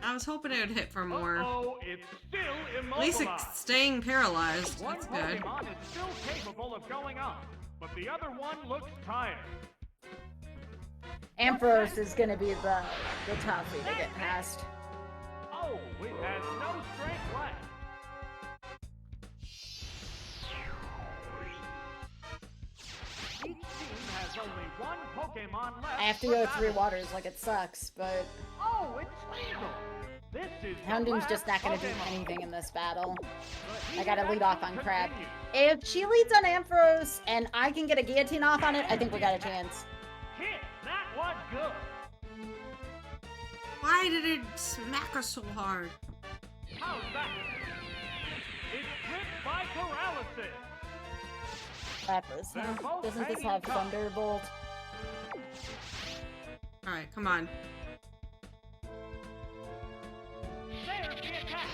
I was hoping it would hit for more. Uh-oh, it's still At immobilized. least it's staying paralyzed. One That's good. Pokemon is still capable of going up, but the other one looks tired. Ampharos is gonna be the toughie to get past. Oh, it has no strength left. Each team has only 1 Pokemon left. I have to for go 3 battle. waters like it sucks, but Oh, it's Scyther. This is the Houndoom's last just not gonna do Pokemon. anything in this battle. The I gotta heat lead off on action Crab. continues. If she leads on Ampharos and I can get a guillotine off on it, I think we got a chance. Hit! That was good. Why did it smack us so hard? How's that? It's gripped by paralysis. Lapras, huh? Doesn't this have Thunderbolt? Alright, come on. There's the attack.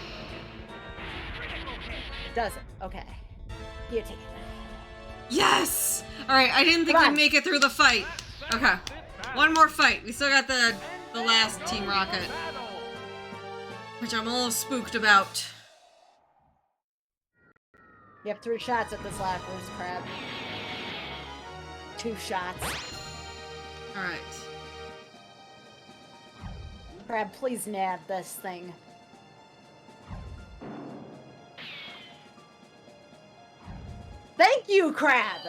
Critical hit. It doesn't. Okay. Guillotine. Yes! Alright, I didn't think Come we'd on. make it through the fight. Okay. One more fight. We still got the last Team Rocket, which I'm a little spooked about. You have 3 shots at this Lapras, Crab. 2 shots. Alright. Crab, please nab this thing. Thank you, Crab!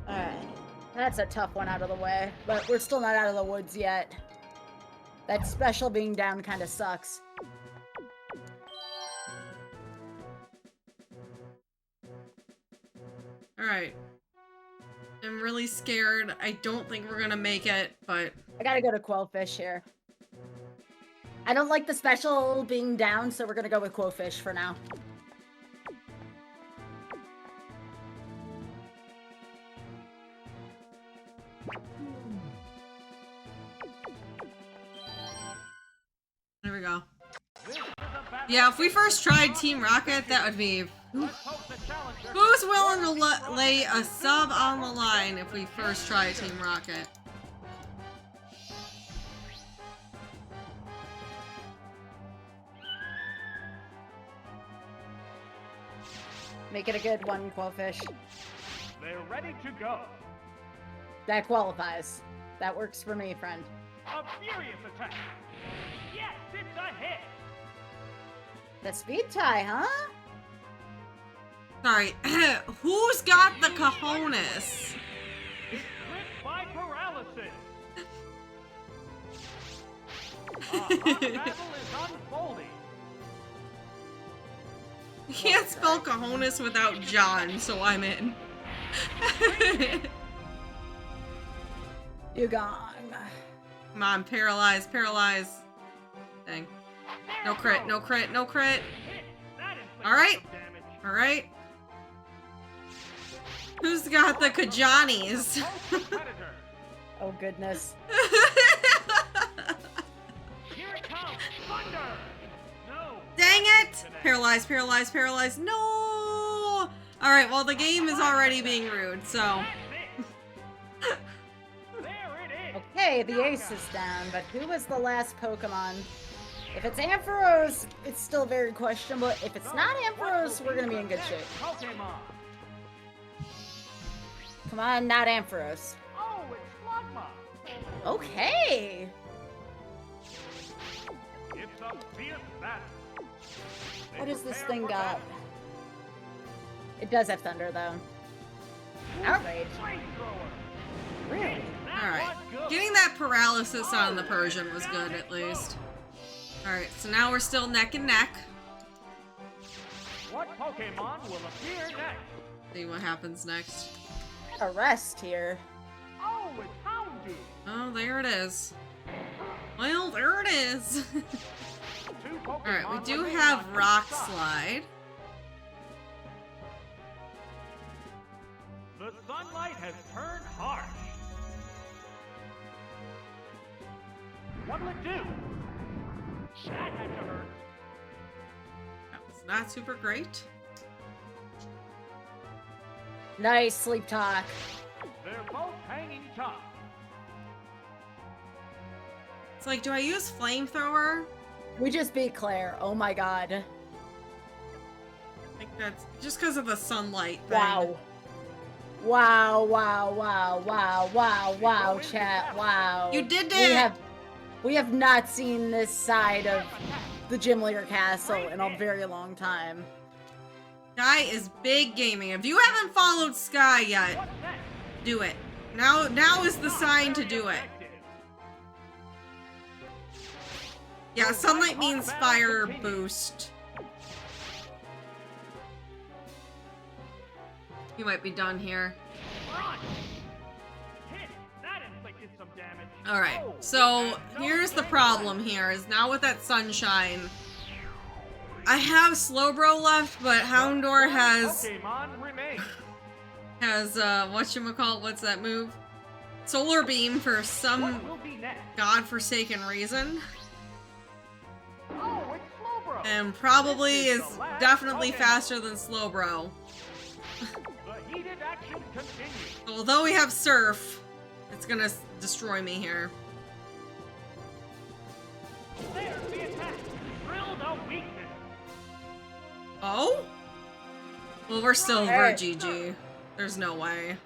Alright. That's a tough one out of the way, but we're still not out of the woods yet. That special being down kind of sucks. Alright. I'm really scared. I don't think we're gonna make it, but I gotta go to Quillfish here. I don't like the special being down, so we're gonna go with Quillfish for now. there we go. This is a battle. Yeah, if we first tried Team Rocket, that would be... Let's hope the challenger Who's willing to lay a sub on the line if we first try Team Rocket? Make it a good one, Quillfish. They're ready to go. That qualifies. That works for me, friend. A furious attack. Yes, it's a hit. The speed tie, huh? Sorry, who's got the cojones? Gripped by paralysis. A hot battle is unfolding. You can't spell cojones without John, so I'm in. You gone. Come on, paralyze, paralyze. Dang. No crit, no crit, no crit. Hit. That inflicts Alright. some damage. Alright. Who's got the Kajanis? Predator. Oh, goodness. Here it comes. Thunder. No. Dang it! Paralyze, paralyze, paralyze. No! Alright, well, the game is already being rude, so. That's it. There it is. Okay, the ace is down, but who was the last Pokemon? If it's Ampharos, it's still very questionable. If it's not Ampharos, we're gonna be in good shape. Pokemon. Come on, not Ampharos. Oh, it's Slugma. Okay. It's a fierce battle. They What does this prepare thing for got? battle. It does have thunder, though. Outrage. Flamethrower. Really? That Alright. was good. Getting that paralysis on the Persian was good, at least. Alright, so now we're still neck and neck. What Pokemon will appear next? See what happens next. A rest here. Oh, it's Houndoom. Oh, there it is. Well, there it is. Two Pokemon Alright, we do remain have on each Rock side. Slide. The sunlight has turned harsh. What'll it do? That had to hurt. That was not super great. Nice sleep talk. They're both hanging tough. It's like, do I use Flamethrower? We just beat Claire. Oh my god. I think that's just because of the sunlight thing. Wow. Wow, wow, wow, wow, wow, wow, chat, wow. You did it! We have not seen this side of the Gym Leader Castle in a very long time. Sky is big gaming. If you haven't followed Sky yet, What's next? do it. Now is the sign to do it. Effective. Yeah, sunlight means fire boost. You might be done here. Run. Hit. That inflicted some damage. Alright, Oh, so no here's the way. problem here, is now with that sunshine, I have Slowbro left, but Houndour has, Pokemon remain. whatchamacallit, what's that move? Solar Beam for some What will be next? godforsaken reason. Oh, it's Slowbro. And probably This is the last definitely Pokemon. faster than Slowbro. The heated action continues. So although we have Surf, it's gonna destroy me here. There's the attack. Drilled a weakness. Oh? Well, we're still Hey. GG. There's no way.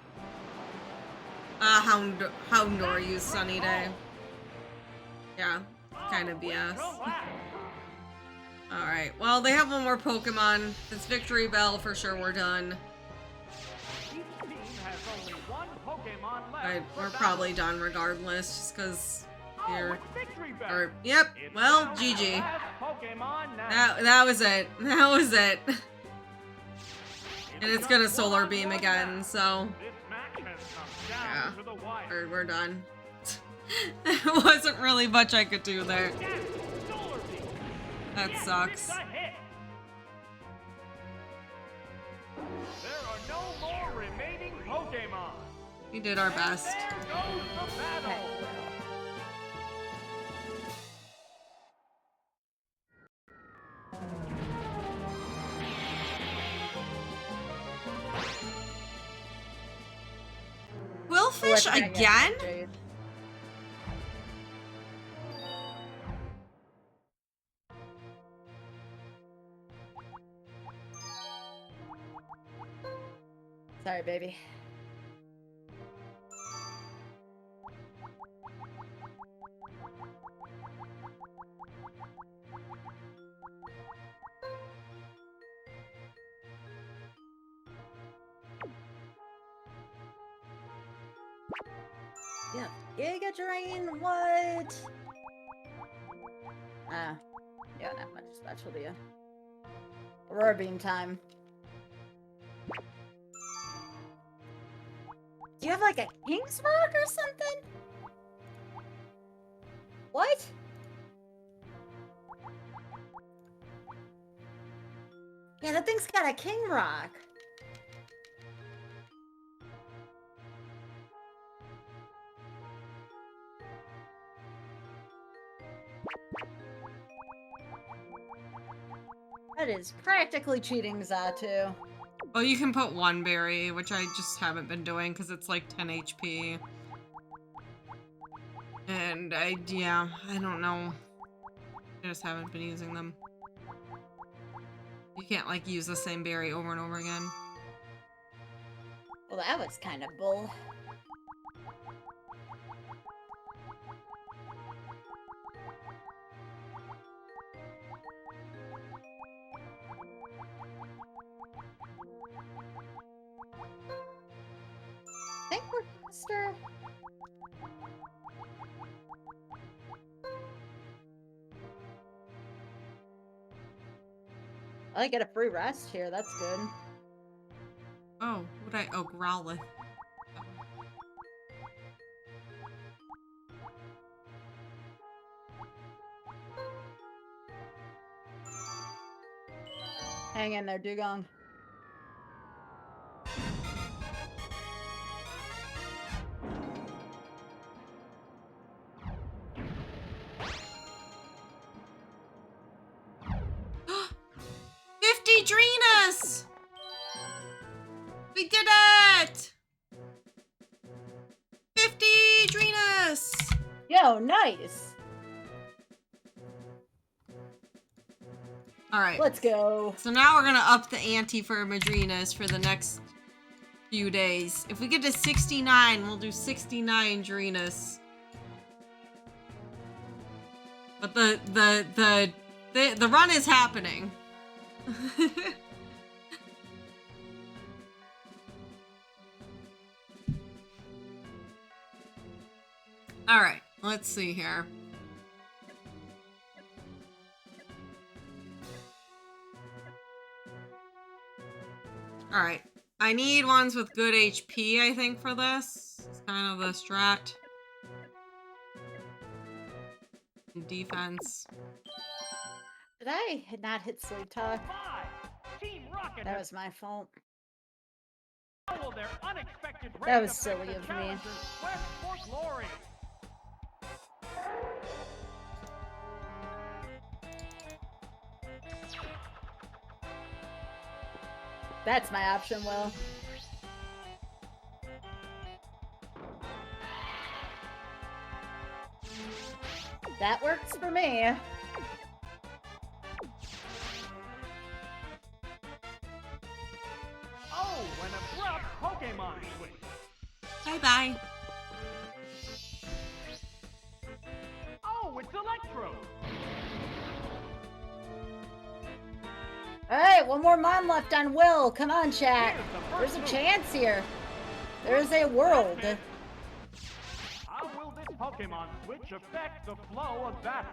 Houndour used Sunny Day. Yeah, kind of BS. Relax. Alright, well, they have one more Pokemon. If it's Victory Bell, for sure we're done. Each team has only one Pokemon left. Right, for we're battle. probably done regardless, just because Oh, here. it's Victory Bell. Or, yep, It's well, now the GG. last Pokemon now. That was it. That was it. And it's gonna just Solar one Beam more again, battle. so This match has come down Yeah. to the wire. we're done. There wasn't really much I could do there. Yes, Solar Beam. That Yes, sucks. it's a hit. There are no more remaining Pokemon. We did our best. There goes the battle. Quillfish again? Sorry, baby. Yeah, Giga Drain, what? Ah, yeah, not much specialty. Aurora Beam time. Do you have like a King's Rock or something? What? Yeah, that thing's got a King Rock. That is practically cheating, Xatu. Well, you can put one berry, which I just haven't been doing because it's like 10 HP. And yeah, I don't know. I just haven't been using them. You can't like use the same berry over and over again. Well, that was kind of bull. Think we're faster. I get a free rest here. That's good. Oh, oh, Growlithe. Hang in there, Dugong. Dreenus! We did it! 50 Dreenus! Yo, nice! Alright. Let's go. So now we're gonna up the ante for Madrinas for the next few days. If we get to 69, we'll do 69 Dreenus. But the run is happening. All right, let's see here. All right, I need ones with good HP, I think, for this. It's kind of the strat. And defense. Did I not hit Sleep Talk? Team Rocket That was my fault. follow their unexpected That was rate silly effect of me. challengers quest for glory. That's my option, Will. That works for me. Oh, an abrupt Pokemon switch. Bye-bye. Oh, it's Electro. Alright, one more mon left on Will. Come on, chat. Here's the There's first a move. chance here. There's a world. How will this Pokemon switch affect the flow of battle?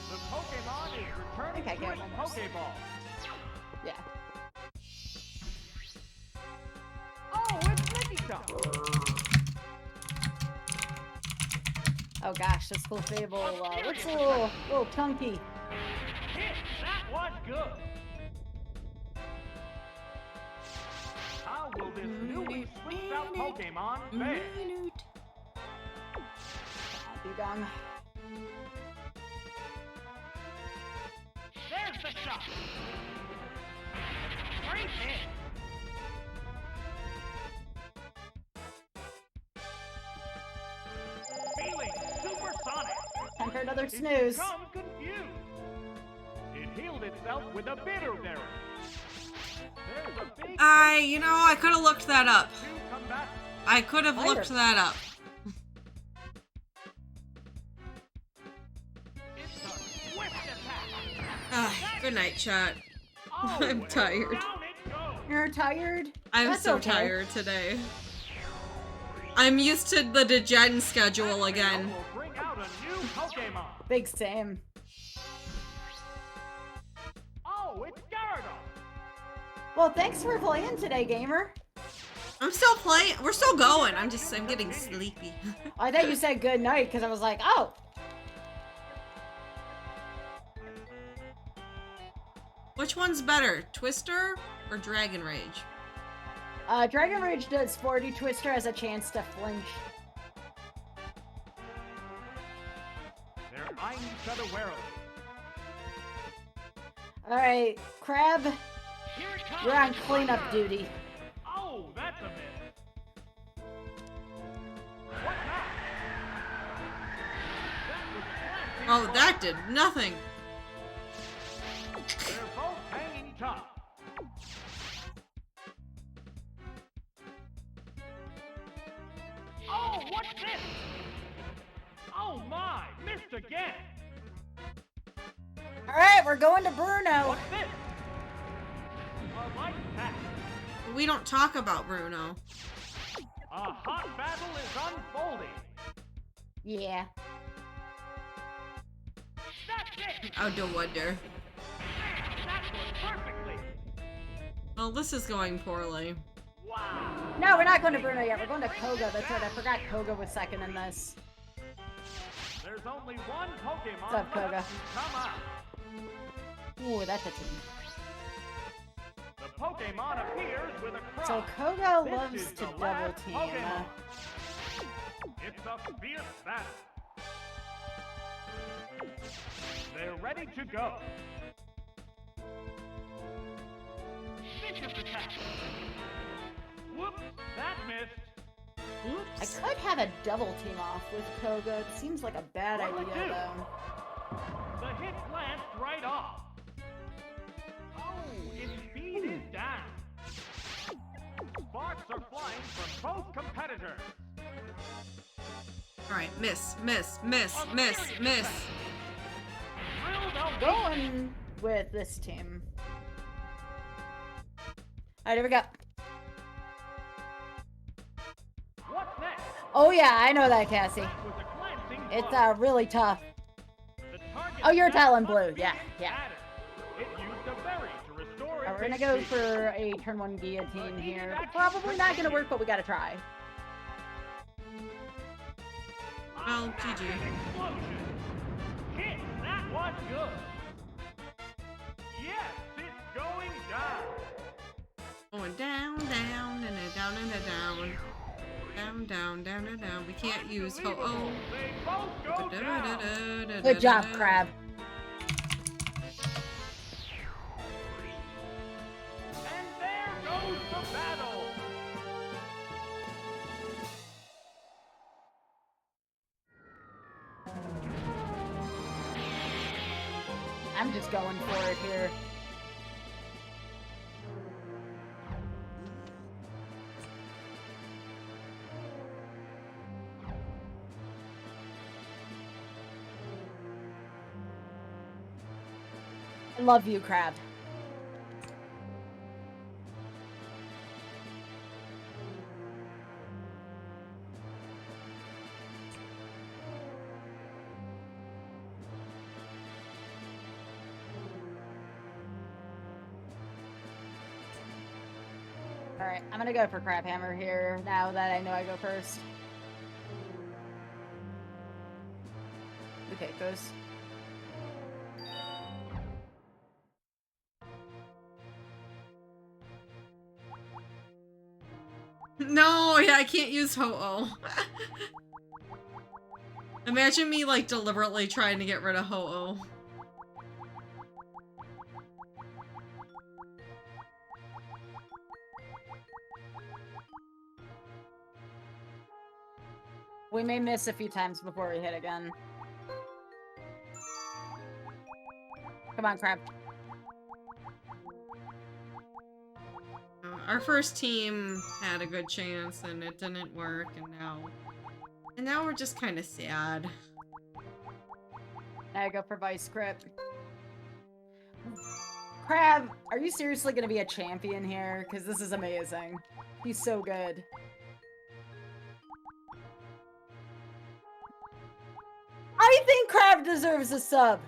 The Pokemon is returning I think I to get its one more. Pokeball. Yeah. Oh, it's Lickitung. Oh gosh, this cool Fable looks a little chunky. Hit! That was good! How will this newly switched out Pokemon fare? Dugong. There's the shot! Great hit! Feeling supersonic! for another it's snooze. become confused. It healed itself with a bitter berry. There's a big You know, I could have looked that up. two combatants. I could have looked that up. It's a swift attack. Good night, chat. Oh, I'm and tired. Down it goes. You're tired? I'm That's so okay. tired today. I'm used to the degen schedule again. Will bring out a new Pokemon. Big same. Oh, it's Gyarados. Well, thanks for playing today, gamer. I'm still playing. We're still going. I'm getting sleepy. I thought you said good night because I was like, oh. Which one's better, Twister or Dragon Rage? Dragon Rage does 40. Twister has a chance to flinch. They're eyeing each other warily. Alright, Crab, Here it comes. you're on cleanup duty. Oh, that's a miss. What now? That was glancing Oh, for- that did nothing. They're both hanging tough. Oh, what's this? Oh my, missed again. Alright, we're going to Bruno. What's this? A light attack. We don't talk about Bruno. A hot battle is unfolding. Yeah. That's it. I do wonder. That was perfectly. Well, this is going poorly. Wow. No, we're not going to Bruno yet. We're going to Koga. That's right. I forgot Koga was second in this. There's only one Pokemon What's up, Koga? left to come out. Ooh, that's a team. The Pokemon appears with a cry. So Koga This loves is to the double last team. Pokemon. It's a fierce battle. They're ready to go. Vicious attack. Whoops, that missed. I Oops. could have a double team off with Koga. It seems like a bad What'll it idea, do? though. The hit glanced right off. Oh, its speed is down. Sparks are flying from both competitors. Alright, miss. Drilled out. Going with this team. Alright, here we go. What's next? Oh yeah, I know that, Cassie. That was a glancing It's blow. really tough. The target Oh, you're stat Talon must Blue. be Yeah, yeah. added. It used a berry to restore its Alright, we're gonna go HP. for a turn 1 guillotine here. Probably not gonna work, but we gotta try. Well, GG. Explosion. Hit. That was good. Yes, it's going down. Going down, down, and a down, and a down. Down, down, down, and down. We can't use Ho-Oh. They both go down. Good job, Crab. And there goes the battle. I'm just going for it here. I love you, Crab. Alright, I'm gonna go for Crab Hammer here now that I know I go first. Okay, goes. No, yeah, I can't use Ho-Oh. Imagine me, like, deliberately trying to get rid of Ho-Oh. We may miss a few times before we hit again. Come on, Crab. Our first team had a good chance and it didn't work, and now we're just kind of sad. Now I go for Vice Grip. Crab, are you seriously gonna be a champion here? Because this is amazing. He's so good. I think Crab deserves a sub.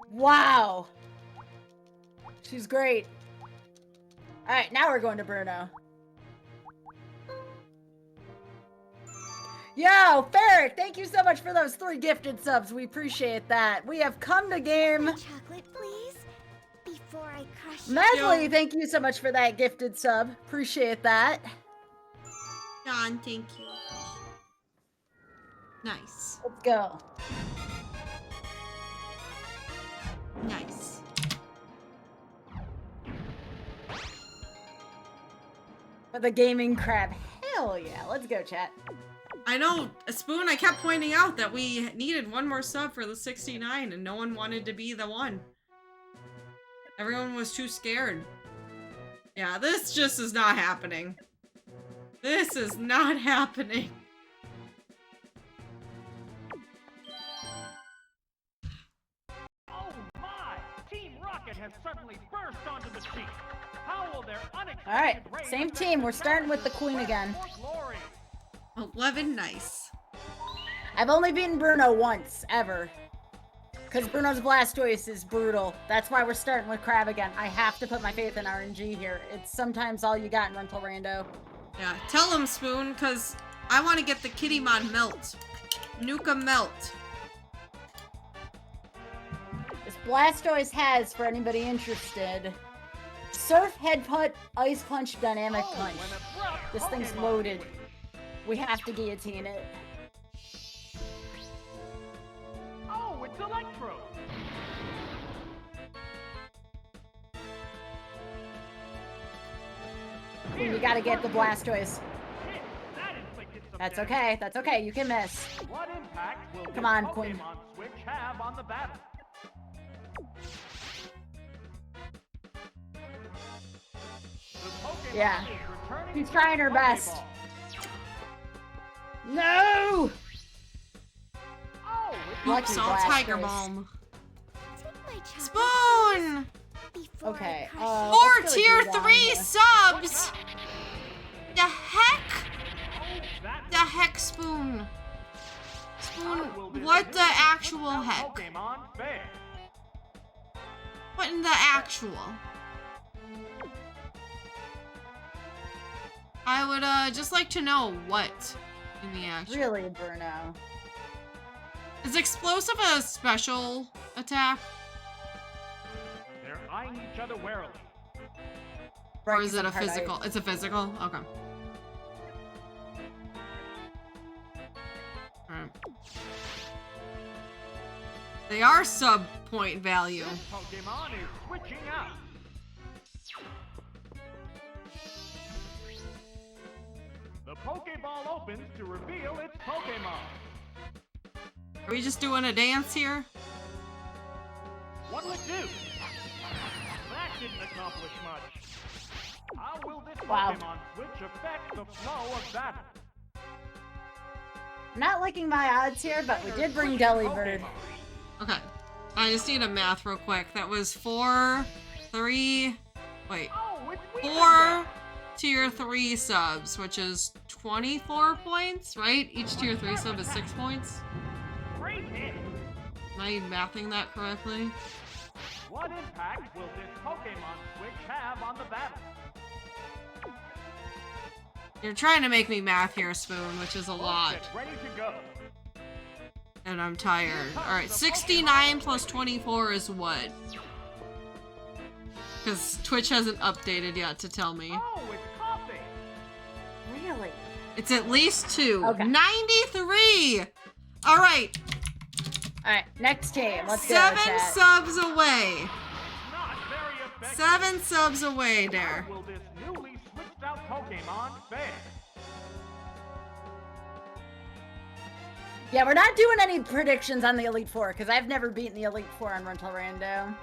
Wow. She's great. Alright, now we're going to Bruno. Yo, Ferric, thank you so much for those 3 gifted subs. We appreciate that. We have come to game. Chocolate, please, before I crush Medley, thank you so much for that gifted sub. Appreciate that. John, thank you. Nice. Let's go. Nice. For the gaming crab. Hell yeah. Let's go, chat. I know, Spoon, I kept pointing out that we needed one more sub for the 69 and no one wanted to be the one. Everyone was too scared. Yeah, this just is not happening. This is not happening. Oh my! Team Rocket has suddenly burst onto the scene. How will their unexpected Alright, raid same affect team. We're the starting with the Fans' queen quest again. for glory? 11, nice. I've only beaten Bruno once, ever. Because Bruno's Blastoise is brutal. That's why we're starting with Crab again. I have to put my faith in RNG here. It's sometimes all you got in Rental Rando. Yeah, tell him, Spoon, because I want to get the Kittymon melt. Nuka melt. This Blastoise has, for anybody interested, Surf, Headbutt, Ice Punch, Dynamic Oh, Punch. an abrupt This thing's Pokemon loaded. switch. We have to guillotine it. Oh, it's Electro. You gotta get the Blastoise. Hit. That inflicted some That's damage. okay, that's okay, you can miss. What impact will Come this on, Pokemon Queen. switch have on the battle? The Pokemon Yeah. is returning She's to trying the her best. Pokeball. No! Oh, it's Lucky Oops, all Tiger Blastoise. Balm. Take my chocolate Spoon! before Okay, I crush it. Four let's go tier do that. 3 subs! The heck? that. The heck, Spoon? Spoon, How will this what the new actual out heck? Pokemon fare? What in the actual? I would, just like to know what in the actual. Really, Bruno? Is explosive a special attack? They're eyeing each other warily. Or is it a Breaks apart physical? ice. It's a physical? Okay. Alright. They are sub point value. This Pokemon is switching out. The Pokeball opens to reveal its Pokemon. Are we just doing a dance here? What will it do? That didn't accomplish much. How will this Wow. Pokemon switch affect the flow of battle? I'm not liking my odds here, but we did bring Delibird. Okay. I just need a math real quick. That was 4, 3, wait. Oh, it's 4 tier 3 subs, which is 24 points, right? Each tier 3 sub is 6 points. Great hit. Am I mathing that correctly? What impact will this Pokemon switch have on the battle? You're trying to make me math here, Spoon, which is a Both lot. get ready to go. And I'm tired. Alright, 69 plus 24 is what? Because Twitch hasn't updated yet to tell me. Oh, it's coffee. Really? It's at least 2. Okay. 93! Alright, Alright, next team. Let's go, 7 chat. subs away. Not very effective. 7 subs away there. How will this newly switched out Pokemon fare? Yeah, we're not doing any predictions on the Elite Four because I've never beaten the Elite Four on Rental Rando.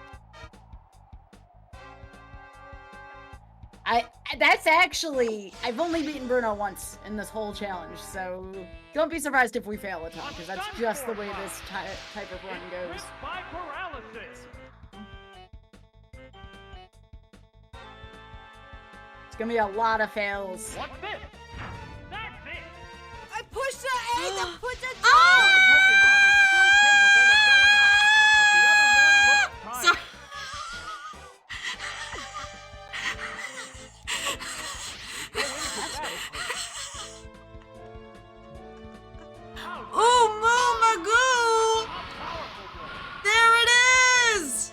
I've only beaten Bruno once in this whole challenge, so don't be surprised if we fail a ton, because that's just the way this type of run goes. By paralysis. It's gonna be a lot of fails. What's this? That's it. I pushed the A that put the So oh, Moo Magoo! There it is!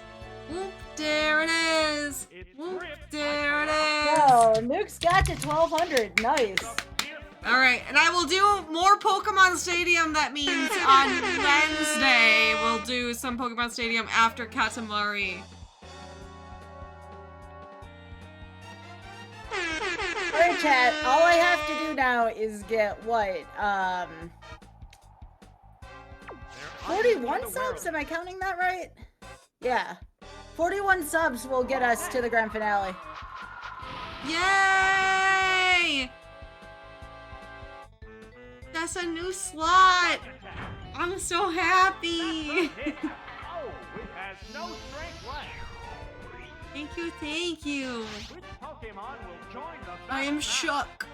Whoop, there it is! Whoop, there it is! Oh, Nuke's got to 1200. Nice. Alright, and I will do more Pokemon Stadium. That means on Wednesday we'll do some Pokemon Stadium after Katamari. Alright, chat. All I have to do now is get what? 41 subs? Am I counting that right? Yeah. 41 subs will get us to the grand finale. Yay! That's a new slot! I'm so happy! Oh, it has no strength left. Thank you, thank you. Which Pokemon will join the I am battle shook.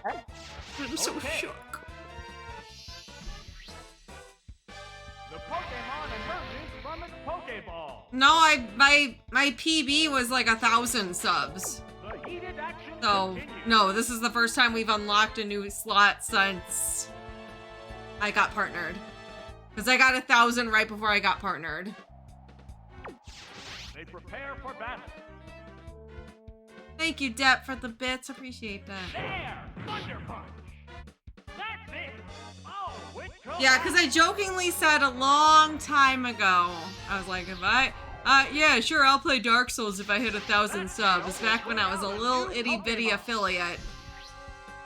I'm so Okay. shook. now? The Pokemon emerges from its Pokeball. No, my PB was like 1,000 subs. The heated action So, continues. no, this is the first time we've unlocked a new slot since I got partnered. Because I got 1,000 right before I got partnered. They prepare for battle. Thank you, Depp, for the bits. Appreciate that. There! Thunder Punch! That's it! Oh, which Yeah, because I jokingly said a long time ago, I was like, if I, yeah, sure, I'll play Dark Souls if I hit 1,000 subs. Back when I was a little itty-bitty affiliate.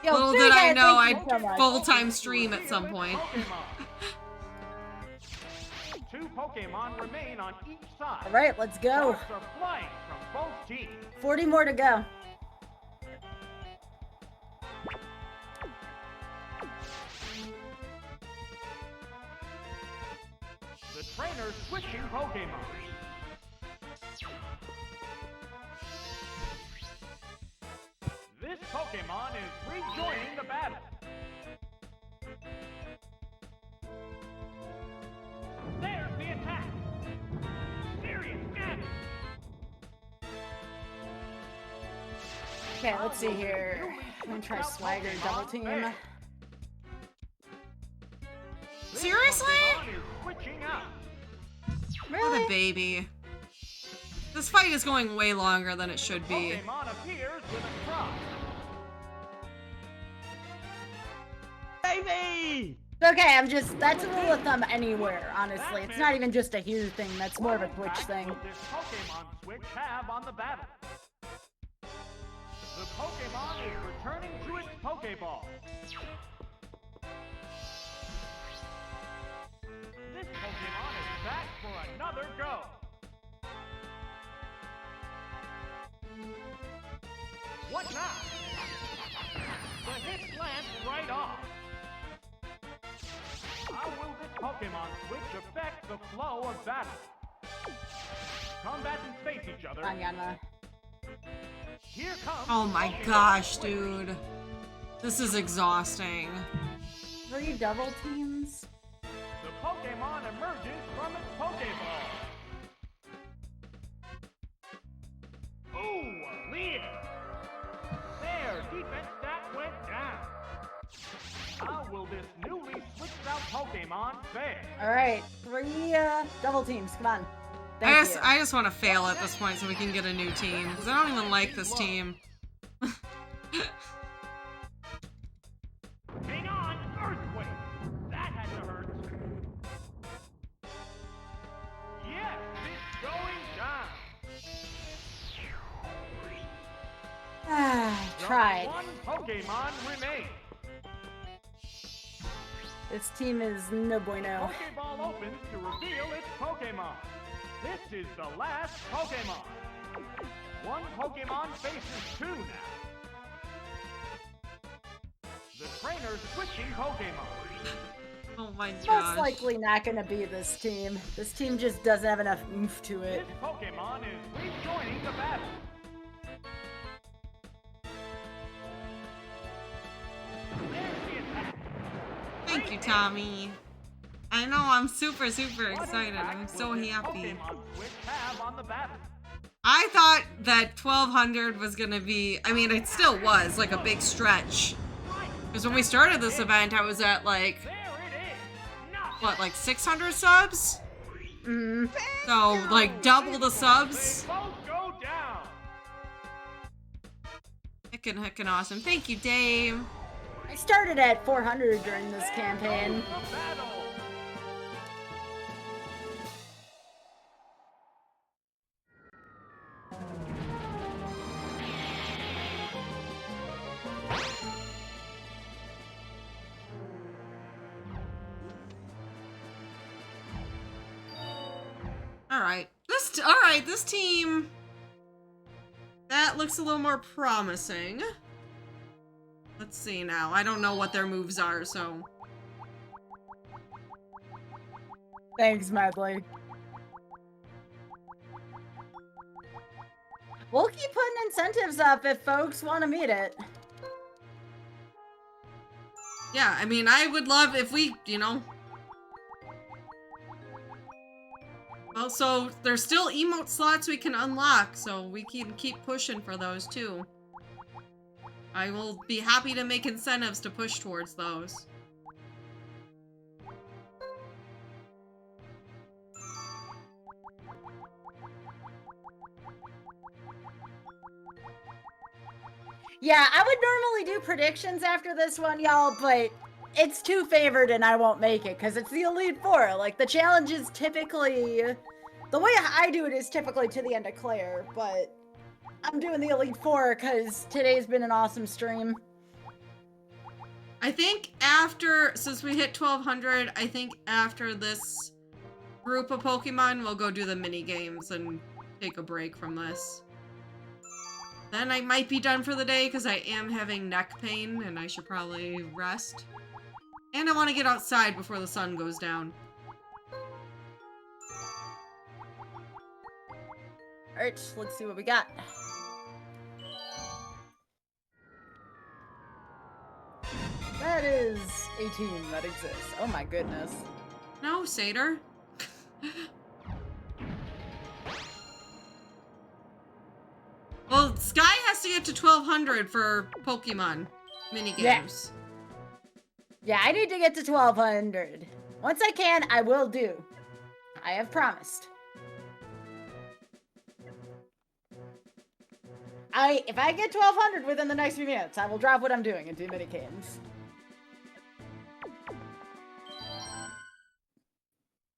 Yo, Little Big did I Ed, know thank I'd you so much. full-time stream at some point. Two Pokemon remain on each side. Alright, let's go. Sparks are flying from both teams. 40 more to go. The trainer switching Pokemon. This Pokemon is rejoining the battle. There's the attack. Serious damage. Okay, let's see here. I'm gonna try Swagger double team. Seriously? Pokemon is switching out. What Really? a baby. This fight is going way longer than it should be. Pokemon appears with a cross. Baby! Okay, that's a rule of thumb anywhere, honestly. It's not even just a here thing, that's more of a Twitch What thing. impact will this Pokemon switch have on the battle? The Pokemon is returning to its Pokeball. This Pokemon is back for another go. What now? The hit lands right off. How will this Pokemon switch affect the flow of battle? Combatants face each other. Come on, Yanma. Here comes Oh my Pokemon gosh, switch. dude. This is exhausting. 3 double teams? The Pokemon emerges from its Pokeball. Ooh, a lead! Their defense stat went down. How will this newly switched out Pokemon fare? Alright, 3 double teams, come on. Thank you. I just want to fail at this point so we can get a new team. Because I don't even like this team. Hang on, Earthquake! That had to hurt. Yes, it's going down. Ah, Just tried. one Pokemon remains. This team is no bueno. Pokeball opens to reveal its Pokemon. This is the last Pokemon. One Pokemon faces two now. The trainer's switching Pokemon. Oh my Most gosh. likely not gonna be this team. This team just doesn't have enough oomph to This it. Pokemon is rejoining the battle. There's the attack. Thank you, Tommy. I know, I'm super excited. I'm so happy. Pokemon Switch have on the battle. I thought that 1200 was gonna be, I mean, it still was, like a big stretch. Because when we started this event, I was at like, There it is. Knock what, like 600 subs? Mm. So, like, double the subs. They both go down. Heckin' awesome. Thank you, Dave. I started at 400 during this campaign. The battle. Alright, this team, that looks a little more promising. Let's see now. I don't know what their moves are, so. Thanks, Medley. We'll keep putting incentives up if folks want to meet it. Yeah, I mean, I would love if we, you know. Also, there's still emote slots we can unlock, so we can keep pushing for those too. I will be happy to make incentives to push towards those. Yeah, I would normally do predictions after this one, y'all, but it's too favored and I won't make it because it's the Elite Four. Like, the challenge is typically... The way I do it is typically to the end of Claire, but I'm doing the Elite Four because today's been an awesome stream. I think after, since we hit 1200, I think after this group of Pokemon, we'll go do the mini games and take a break from this. Then I might be done for the day because I am having neck pain and I should probably rest. And I want to get outside before the sun goes down. Alright, let's see what we got. That is 18 that exists. Oh my goodness. No, Scyther. Well, Sky has to get to 1200 for Pokemon minigames. Yeah, I need to get to 1200. Once I can, I will do. I have promised. If I get 1200 within the next few minutes, I will drop what I'm doing and do minigames.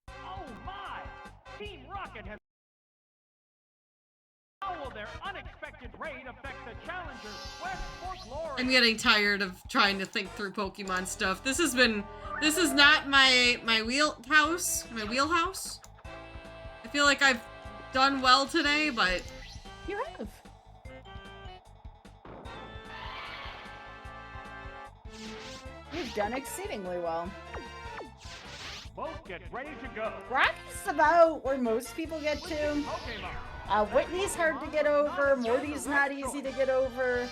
Oh my! Team Rocket has. How will their unexpected raid affect the challenger's quest for glory? I'm getting tired of trying to think through Pokemon stuff. This is not my wheelhouse. I feel like I've done well today, but You have. You've done exceedingly well. Both get ready to go. Rocky's about where most people get to. Pokemon. Whitney's hard to get over. Morty's not easy to get over.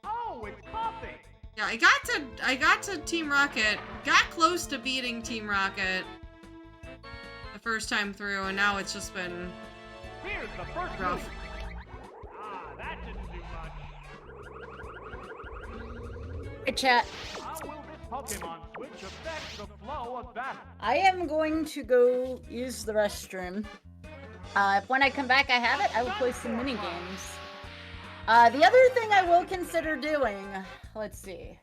Oh, it's coffee. yeah, I got to Team Rocket. Got close to beating Team Rocket the first time through, and now it's just been Here's the first rough. move. That didn't do much. Hey, chat. How will this Pokemon switch affect the flow of battle? I am going to go use the restroom. If when I come back I have it, I will play some mini games. The other thing I will consider doing, let's see.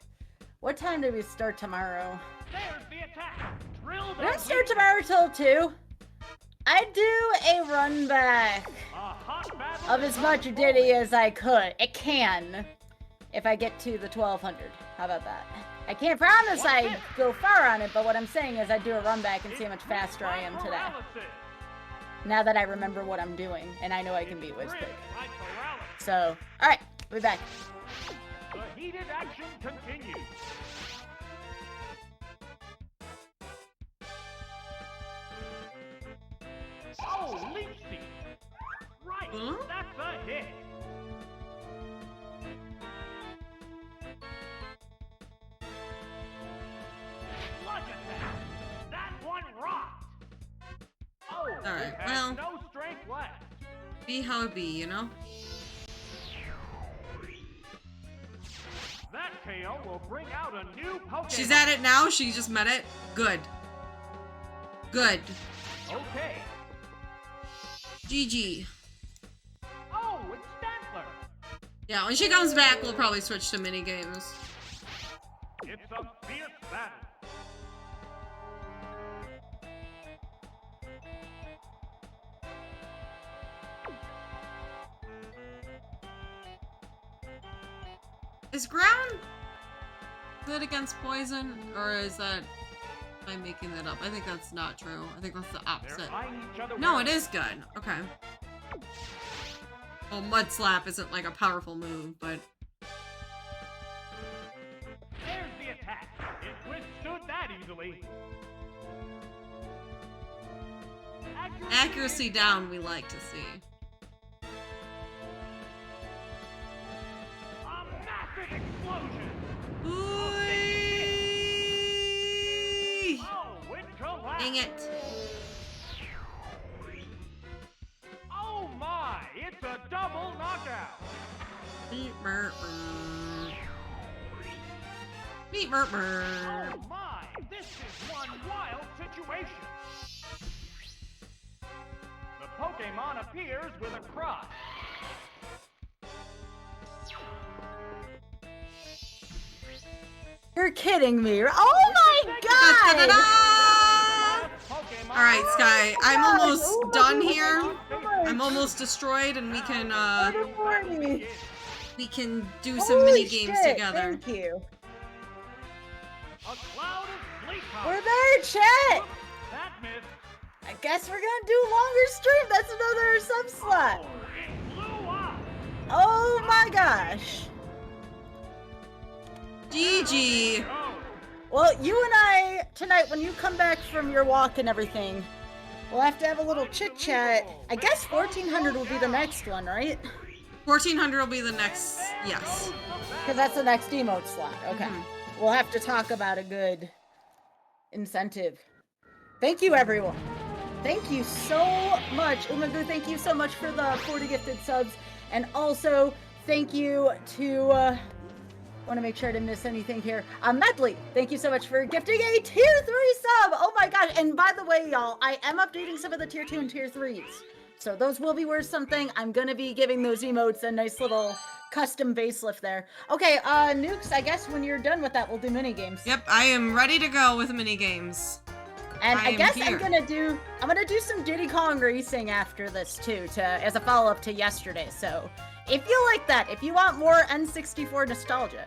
What time do we start tomorrow? There's the attack. Drill We don't start tomorrow till 2. I'd do a run back A hot battle of as much Diddy as I could. It can. if I get to the 1200. How about that? I can't promise I go far on it, but what I'm saying is I do a run back and see how much faster I am today. Now that I remember what I'm doing, and I know I can beat Wizpig. So, alright, we'll be back. The heated action continues. Oh, leaf seed. Right, that's a hit. Sludge attack. That one rocked. Oh, Alright, it has well. no strength left. Be how it be, you know? That KO will bring out a new Pokemon. She's at it now? She just met it? Good. Good. Okay. GG. Oh, it's Stantler. Yeah, when she comes back, we'll probably switch to mini games. It's a fierce battle. Is ground good against poison, or is that I'm making that up? I think that's not true. I think that's the opposite. They're eyeing each other No, warily. it is good. Okay. Well, Mud Slap isn't like a powerful move, but There's the attack. It withstood that easily. accuracy down we like to see. A massive explosion. Ooh. Oh, it collapsed. Dang it. Oh my, it's a double knockout. Beep, burp, burp. Beep, burp, burp. Oh my, this is one wild situation. The Pokemon appears with a cry. You're kidding me. Oh my god! All right, Sky. I'm almost Oh my done God. here. Oh my I'm almost destroyed, and we can do some Holy mini games shit, together. Thank you. A cloud of sleep We're powder. there, chat. That missed. I guess we're gonna do longer stream. That's another sub slot. It blew up. Oh my gosh. GG. Oh, Well, you and I tonight, when you come back from your walk and everything, we'll have to have a little chit chat. I guess 1400 will be the next one, right? 1400 will be the next. Yes. Because that's the next emote slot. Okay. Mhm. We'll have to talk about a good incentive. Thank you, everyone. Thank you so much. Umagu, thank you so much for the 40 gifted subs. And also, thank you to, want to make sure I didn't miss anything here. Medley, thank you so much for gifting a tier 3 sub. Oh my gosh. And by the way, y'all, I am updating some of the tier 2 and tier 3s. So those will be worth something. I'm going to be giving those emotes a nice little custom facelift there. Okay, Nukes, I guess when you're done with that, we'll do mini games. Yep, I am ready to go with mini games. And I I am guess here. I'm gonna do some Diddy Kong racing after this too, as a follow-up to yesterday. So if you like that, if you want more N64 nostalgia,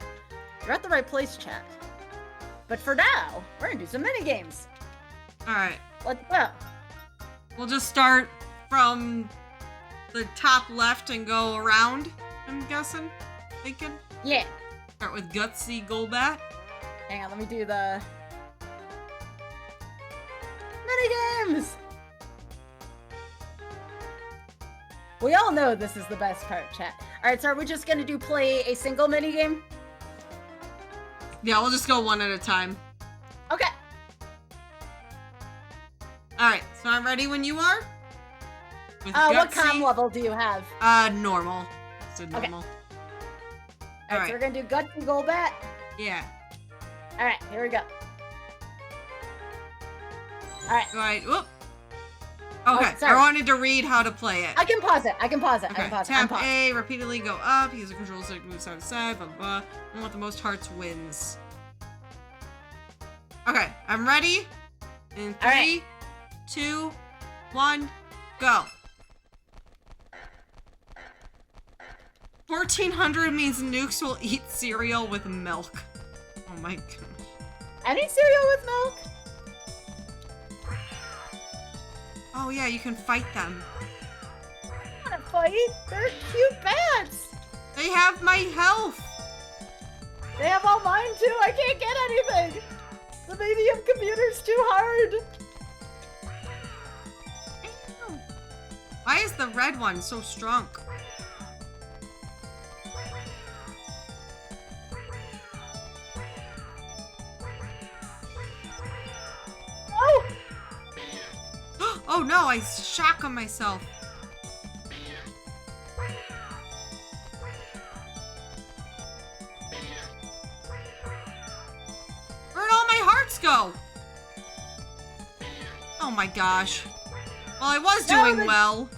you're at the right place, chat. But for now, we're gonna do some mini games. All right. Let's go. We'll just start from the top left and go around, I'm guessing. Thinking. Yeah. Start with Gutsy Golbat. Hang on, let me do the mini games. We all know this is the best part, chat. All right, so are we just gonna play a single mini game? Yeah, we'll just go one at a time. Okay. All right, so I'm ready when you are. With What Gutsy. com level do you have? Normal. Just a normal. All right, so we're gonna do Gutsy Golbat. Yeah. All right, here we go. All right, All right. Whoop. Okay. sorry. I wanted to read how to play it. I can pause it. I can pause it. I Okay. can pause it. Tap I'm paused. A, repeatedly go up. Use the control stick to move side to side. Blah blah blah. And what the most hearts wins. Okay, I'm ready. In All right. 3, 2, 1, go. 1400 means Nukes will eat cereal with milk. Oh my gosh. Any cereal with milk? Oh yeah, you can fight them. I want to fight. They're cute bats. They have my health. They have all mine too. I can't get anything. The medium computer's too hard. Damn. Why is the red one so strong? Oh! Oh no, I shock on myself. Where'd all my hearts go? Oh my gosh. Well, I was doing well.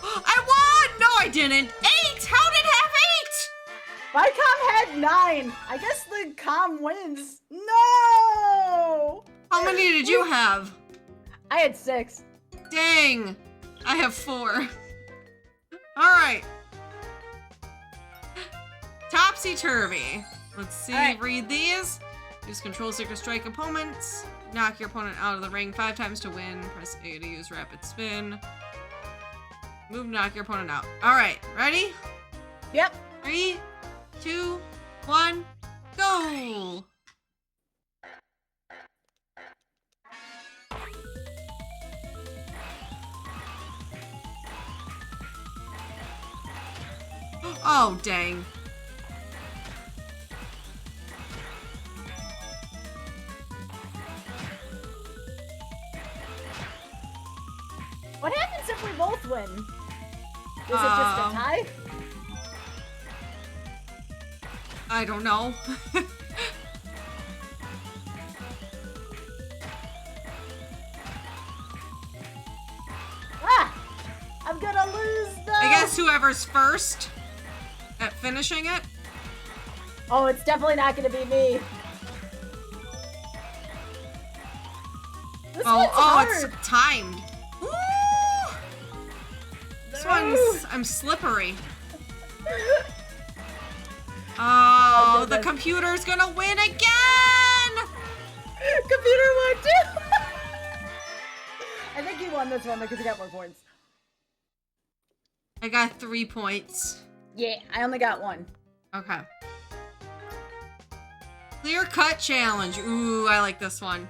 I won! No, I didn't. 8! How did it have 8? My com had 9. I guess the com wins. No! How many did you have? I had 6. Dang. I have 4. Alright. Topsy-turvy. Let's see, All right. read these. Use control stick to strike opponents. Knock your opponent out of the ring 5 times to win. Press A to use rapid spin. Move, knock your opponent out. Alright, ready? Yep. 3, 2, 1, go! Oh, dang. What happens if we both win? Is it just a tie? I don't know. Ah! I'm gonna lose though! I guess whoever's first at finishing it. Oh, it's definitely not gonna be me. This one's hard. It's timed. Woo! This one's, I'm slippery. Oh, the computer's gonna win again! Computer won too! I think he won this one because he got more points. I got 3 points. Yeah, I only got 1. Okay. Clear cut challenge. Ooh, I like this one.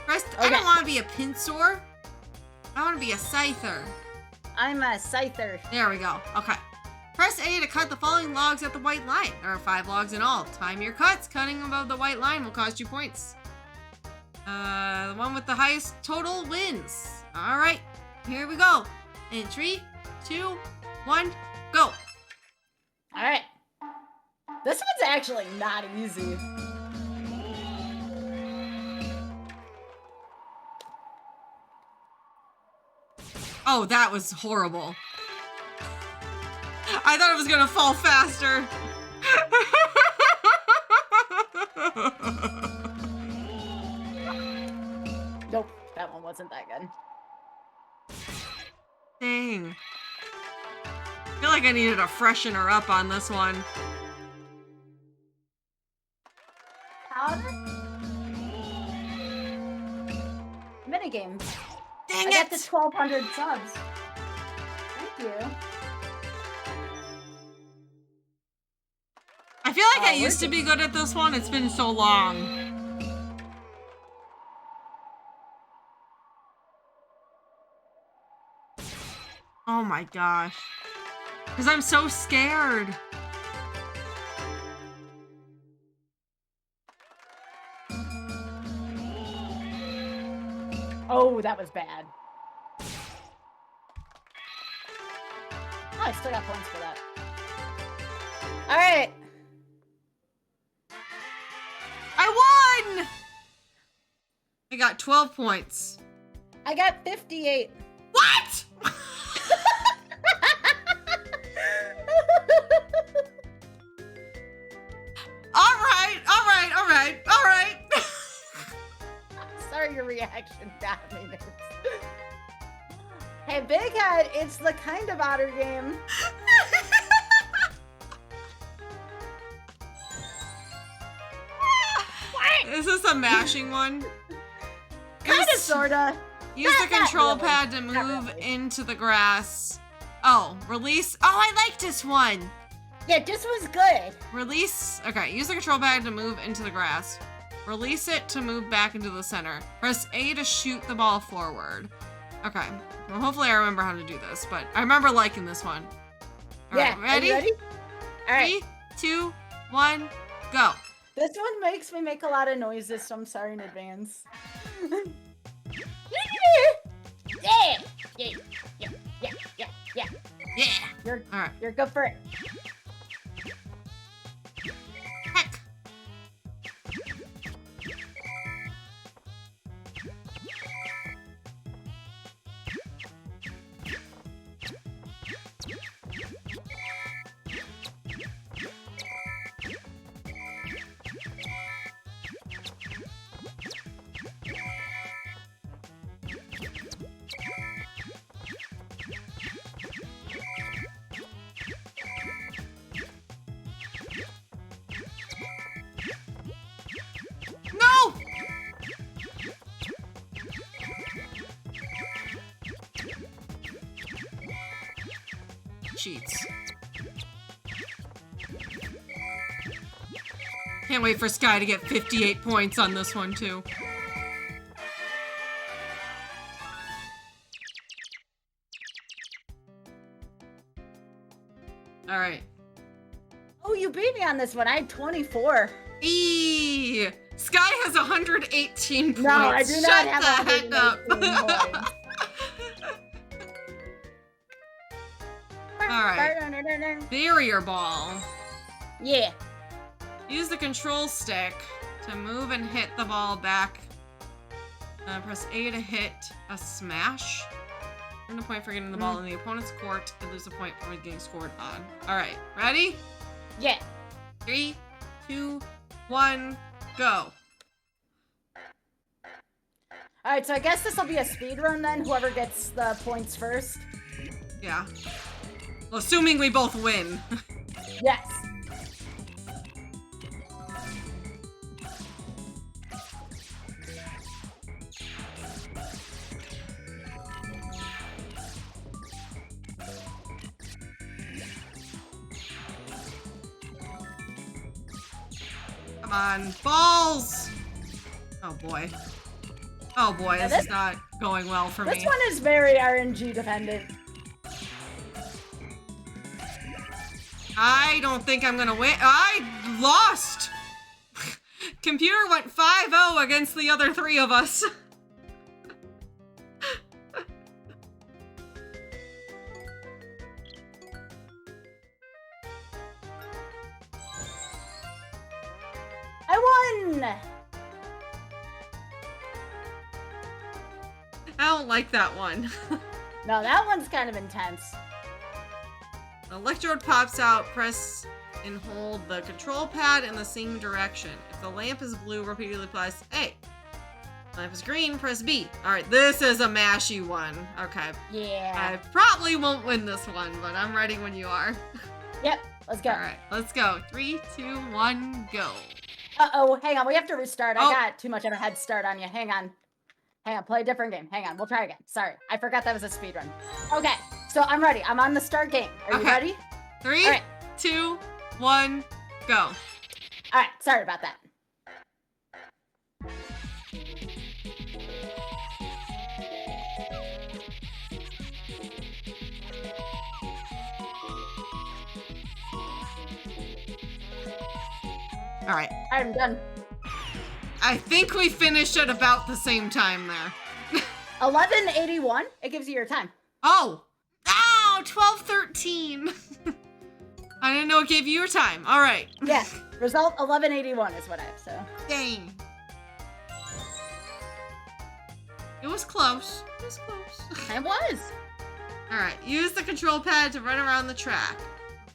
Press, I don't want to be a Pinsor. I want to be a Scyther. I'm a Scyther. There we go. Okay. Press A to cut the following logs at the white line. There are 5 logs in all. Time your cuts. Cutting above the white line will cost you points. The one with the highest total wins. All right. Here we go. In 3, 2, 1, go. All right. This one's actually not easy. Oh, that was horrible. I thought it was gonna fall faster. Nope, that one wasn't that good. Dang. I feel like I needed a freshener up on this one. Powder? Minigame. Dang I got the it! 1,200 subs. Thank you. I feel like I used to be good at this one. It's been so long. Oh my gosh. Because I'm so scared. Oh, that was bad. Oh, I still got points for that. All right. I won! I got 12 points. I got 58. What? All right. Sorry, your reaction got me. Hey, Hey, Big Head, it's the kind of otter game. Is this a mashing one? Kinda, sorta. Use the Not control really. pad to Not move really. into the grass. Oh, release. Oh, I like this one. Yeah, this was good. Release. Okay, use the control pad to move into the grass. Release it to move back into the center. Press A to shoot the ball forward. Okay. Well, hopefully I remember how to do this, but I remember liking this one. All Yeah, right, are you ready? All right. 3, 2, 1, go. This one makes me make a lot of noises, so I'm sorry in advance. Yeah, yeah, yeah, yeah, yeah, yeah. Yeah. You're All right. you're good for it. Heck. No! Cheats. Can't wait for Sky to get 58 points on this one, too. All right. Oh, you beat me on this one. I had 24. Eee! Sky has 118 points. No, I do not Shut have the heck up. 118 points. All right. Barrier ball. Yeah. Use the control stick to move and hit the ball back. Press A to hit a smash. Earn a point for getting the ball in the opponent's court and lose a point for getting scored on. All right, ready? Yeah. 3, 2, 1, go. All right, so I guess this will be a speed run then. Whoever gets the points first. Yeah. Well, assuming we both win. Yes. Come on, balls! Oh boy. Oh boy, Yeah, this is this- not going well for This me. one is very RNG dependent. I don't think I'm gonna win. I lost! Computer went 5-0 against the other 3 of us. I won! I don't like that one. No, that one's kind of intense. Electrode pops out, press and hold the control pad in the same direction. If the lamp is blue, repeatedly press A. Lamp is green, press B. Alright, this is a mashy one. Okay. Yeah. I probably won't win this one, but I'm ready when you are. Yep, let's go. Alright, let's go. 3, 2, 1, go. Uh-oh, hang on, we have to restart. Oh. I got too much of a head start on you. Hang on. Hang on, play a different game. Hang on, we'll try again. Sorry, I forgot that was a speed run. Okay, so I'm ready. I'm on the start game. Are you Okay. ready? 3, All right. 2, 1, go. All right, sorry about that. Alright. I'm done. I think we finished at about the same time there. 11:81. It gives you your time. Oh! Ow! 12:13. I didn't know it gave you your time. Alright. Yeah, result 11:81 is what I have, so. Dang. It was close. It was close. It was. Alright, use the control pad to run around the track.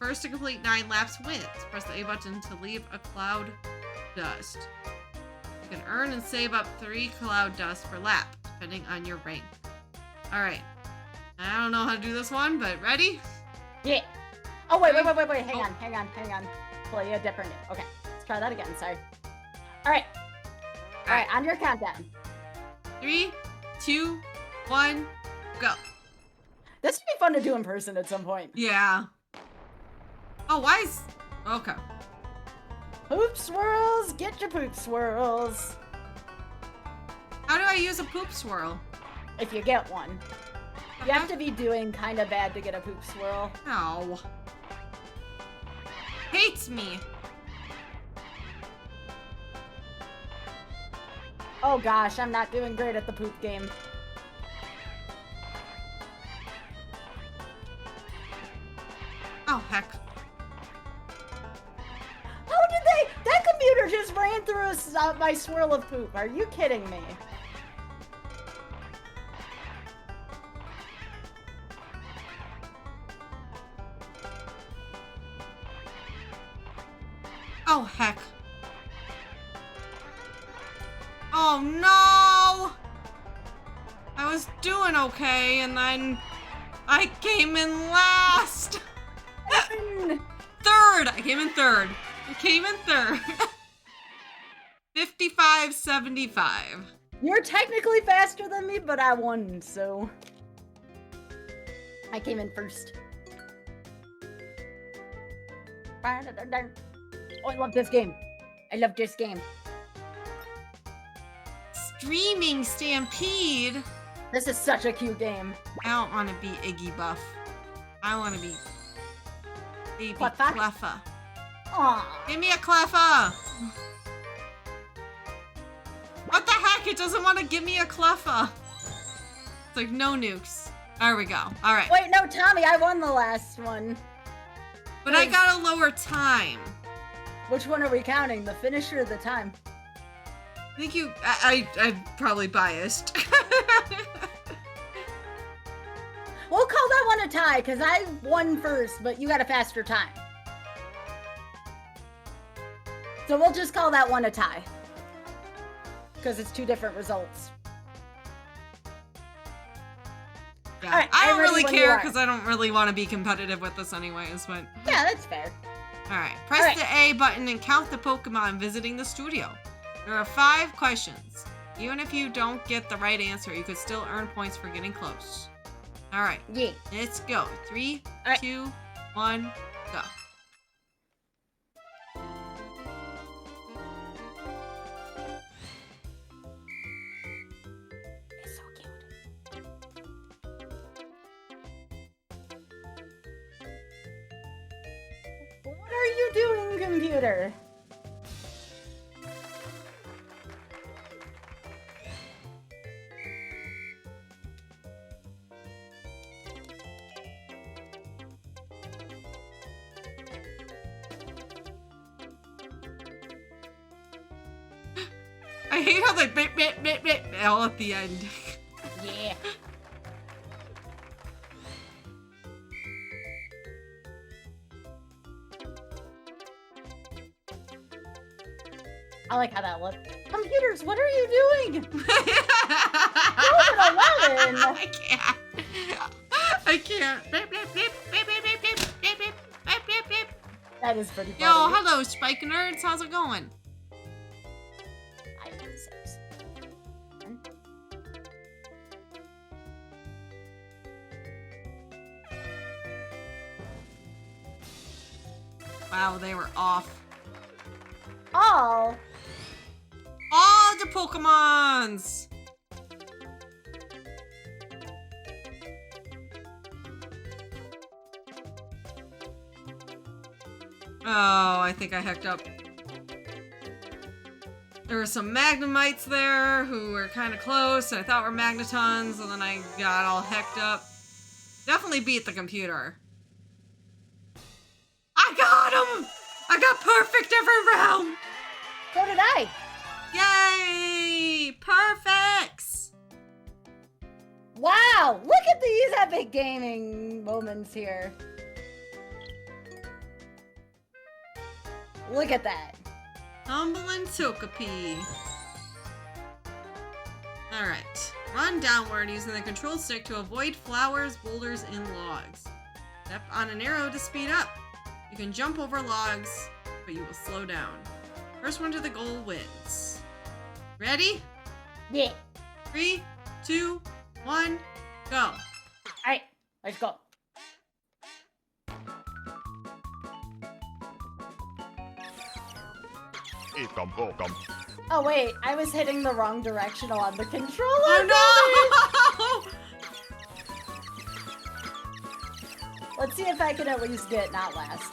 First to complete 9 laps wins. Press the A button to leave a cloud dust. You can earn and save up 3 cloud dust per lap, depending on your rank. Alright. I don't know how to do this one, but ready? Yeah. Oh, wait. Hang on. Play a different game. Okay, let's try that again. Sorry. All right, on your countdown. 3, 2, 1, go. This would be fun to do in person at some point. Yeah. Oh, why is... Okay. Poop swirls, get your poop swirls. How do I use a poop swirl? If you get one. You have to be doing kind of bad to get a poop swirl. Oh. Hates me. Oh gosh, I'm not doing great at the poop game. Oh, heck. How did they? That computer just ran through my swirl of poop. Are you kidding me? Oh, heck. Oh, no! I was doing okay, and then I came in last! Third! I came in third. 55-75. You're technically faster than me, but I won, so... I came in first. Oh, I love this game. Streaming Stampede? This is such a cute game. I don't want to be Iggy Buff. I want to be Baby Cleffa? Cleffa. Aw. Give me a Cleffa! What the heck? It doesn't want to give me a Cleffa. It's like, no nukes. There we go. Alright. Wait, no, Tommy, I won the last one. But I got a lower time. Which one are we counting? The finish or the time? I think you... I'm probably biased. We'll call that one a tie, because I won first, but you got a faster time. So we'll just call that one a tie. Because it's two different results. Yeah. All right, I I'm don't ready really when you care are. because I don't really want to be competitive with this anyways, but... Yeah, that's fair. Alright, press the A button and count the Pokemon visiting the studio. There are 5 questions. Even if you don't get the right answer, you could still earn points for getting close. Alright, Yeah. let's go. 3, All right. 2, 1, go. It's so cute. What are you doing, computer? I hate how they bit all at the end. Yeah. I like how that looked. Computers, what are you doing? I can't. I can't. That is pretty funny. Yo, hello, Spike Nerds. How's it going? 5 and 6. Wow, they were off. All The Pokemons! Oh, I think I hecked up. There were some Magnemites there who were kind of close, and I thought were Magnetons, and then I got all hecked up. Definitely beat the computer. I got him! I got perfect every round! so did I. Yay! Perfects! Wow, look at these epic gaming moments here. Look at that. Humble and Togepi. Alright. Run downward using the control stick to avoid flowers, boulders, and logs. Step on an arrow to speed up. You can jump over logs, but you will slow down. First one to the goal wins. Ready? Yeah. 3, 2, 1, go. Alright, let's go. Ikam pokam. Oh wait, I was hitting the wrong directional on the controller. Oh no! Let's see if I can at least get not last.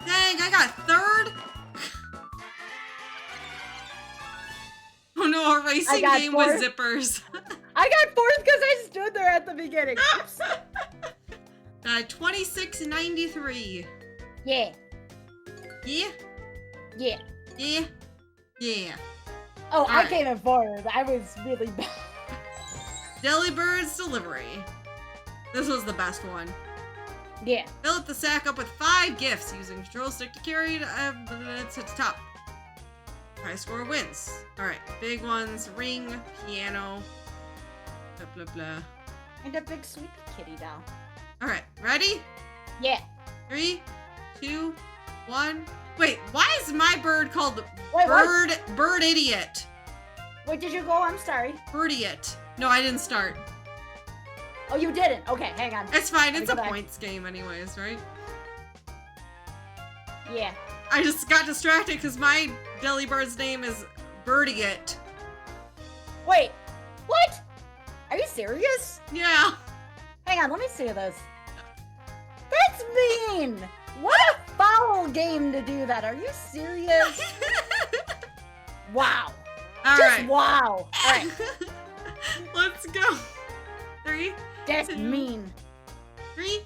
Dang, I got third? Oh no, a racing got game fourth. with zippers. I got fourth because I stood there at the beginning. Oops. 26.93. Yeah, Yeah? yeah. Yeah? Yeah. Oh, I Alright. came in fourth. I was really bad. Delibird's delivery. This was the best one. Yeah. Fill up the sack up with 5 gifts using control stick to carry it to the top. High score wins. Alright, big ones, ring, piano, blah blah blah. And a big sweet kitty doll. Alright, ready? Yeah. 3, 2, 1. Wait, why is my bird called Wait, what? Bird Idiot? Wait, did you go? I'm sorry. Birdiot. No, I didn't start. Oh, you didn't. Okay, hang on. It's fine, Let me it's a go back. points game anyways, right? Yeah. I just got distracted because my Delibird's name is Birdiot. Wait. What? Are you serious? Yeah. Hang on, let me see this. That's mean! What a foul game to do that. Are you serious? Wow. All Just right. wow. Alright. Let's go. 3, That's Two. mean. 3,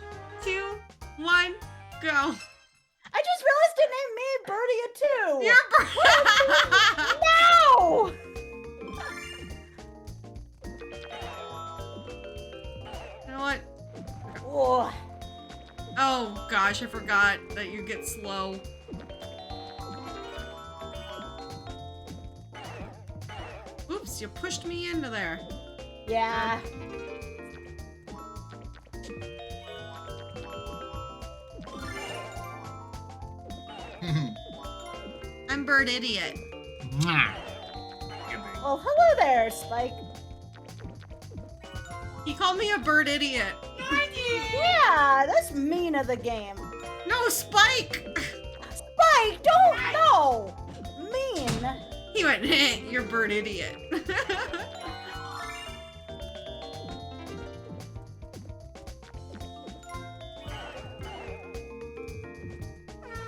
2, 1, go. I just realized to name me Birdie too. You're No! You know what? Oh, Oh gosh, I forgot that you get slow. Oops, you pushed me into there. yeah. I'm Bird Idiot. Oh, hello there, Spike. He called me a bird idiot. Yeah, that's mean of the game. No, Spike! Spike, don't know. Mean. He went, you're bird idiot.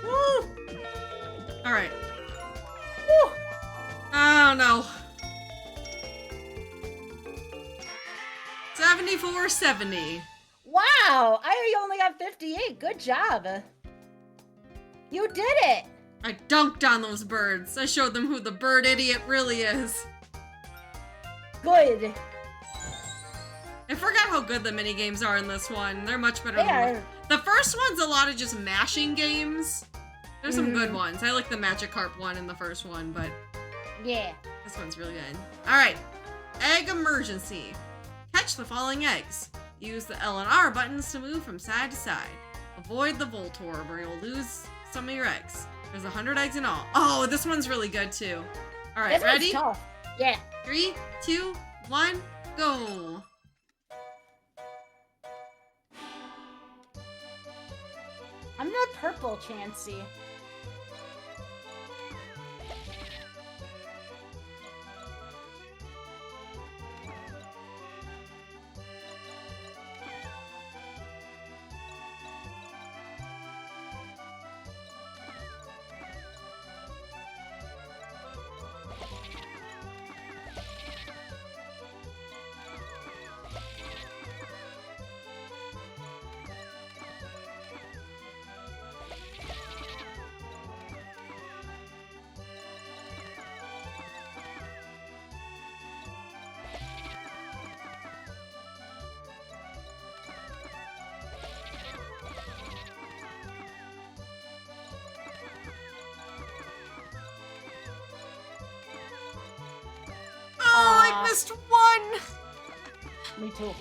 Woo! Alright. Whew. Oh no. 74-70. Wow, I only got 58. Good job. You did it. I dunked on those birds. I showed them who the bird idiot really is. Good. I forgot how good the mini games are in this one. They're much better They than are. the first one's a lot of just mashing games. There's some good Mhm. ones. I like the Magikarp one in the first one, but Yeah. this one's really good. Alright. Egg emergency. Catch the falling eggs. Use the L and R buttons to move from side to side. Avoid the Voltorb or you'll lose some of your eggs. There's 100 eggs in all. Oh, this one's really good too. Alright, This one's ready? tough. Yeah. 3, 2, 1, go. I'm the purple Chansey. just one! Me too.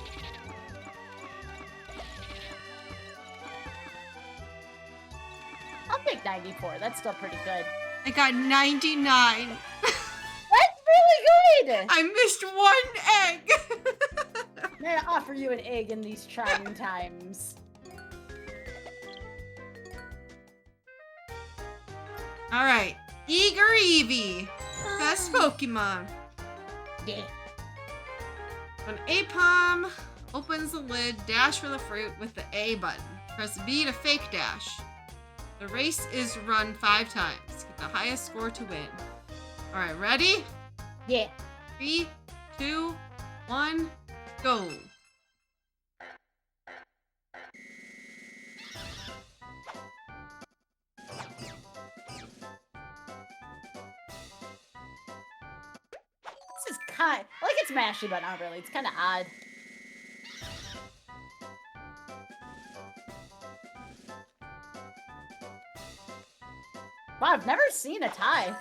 I'll take 94. That's still pretty good. I got 99. That's really good! I missed one egg. May I offer you an egg in these trying times? All right, Eager Eevee, best Pokemon. Yeah. When Apom opens the lid, dash for the fruit with the A button. Press B to fake dash. The race is run 5 times. Get the highest score to win. All right, ready? Yeah. 3, 2, 1, go. This is kind. I like it's mashy, but not really. It's kind of odd. Wow, I've never seen a tie.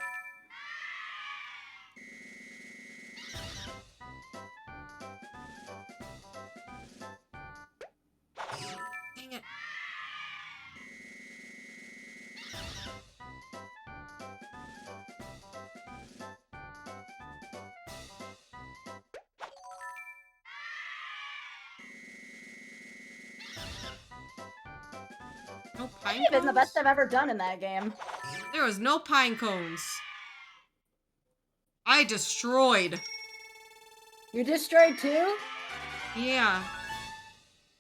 Dang it. No pine It's been the cones? best I've ever done in that game. There was no pine cones. I destroyed. You destroyed too? Yeah.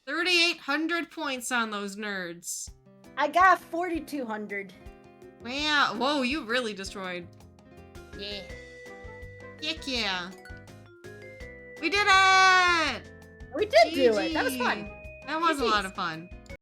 3,800 points on those nerds. I got 4,200. Wow. Whoa, you really destroyed. Yeah. Heck yeah. We did it! We did do it. That was GG. fun. That was a lot GGs. of fun.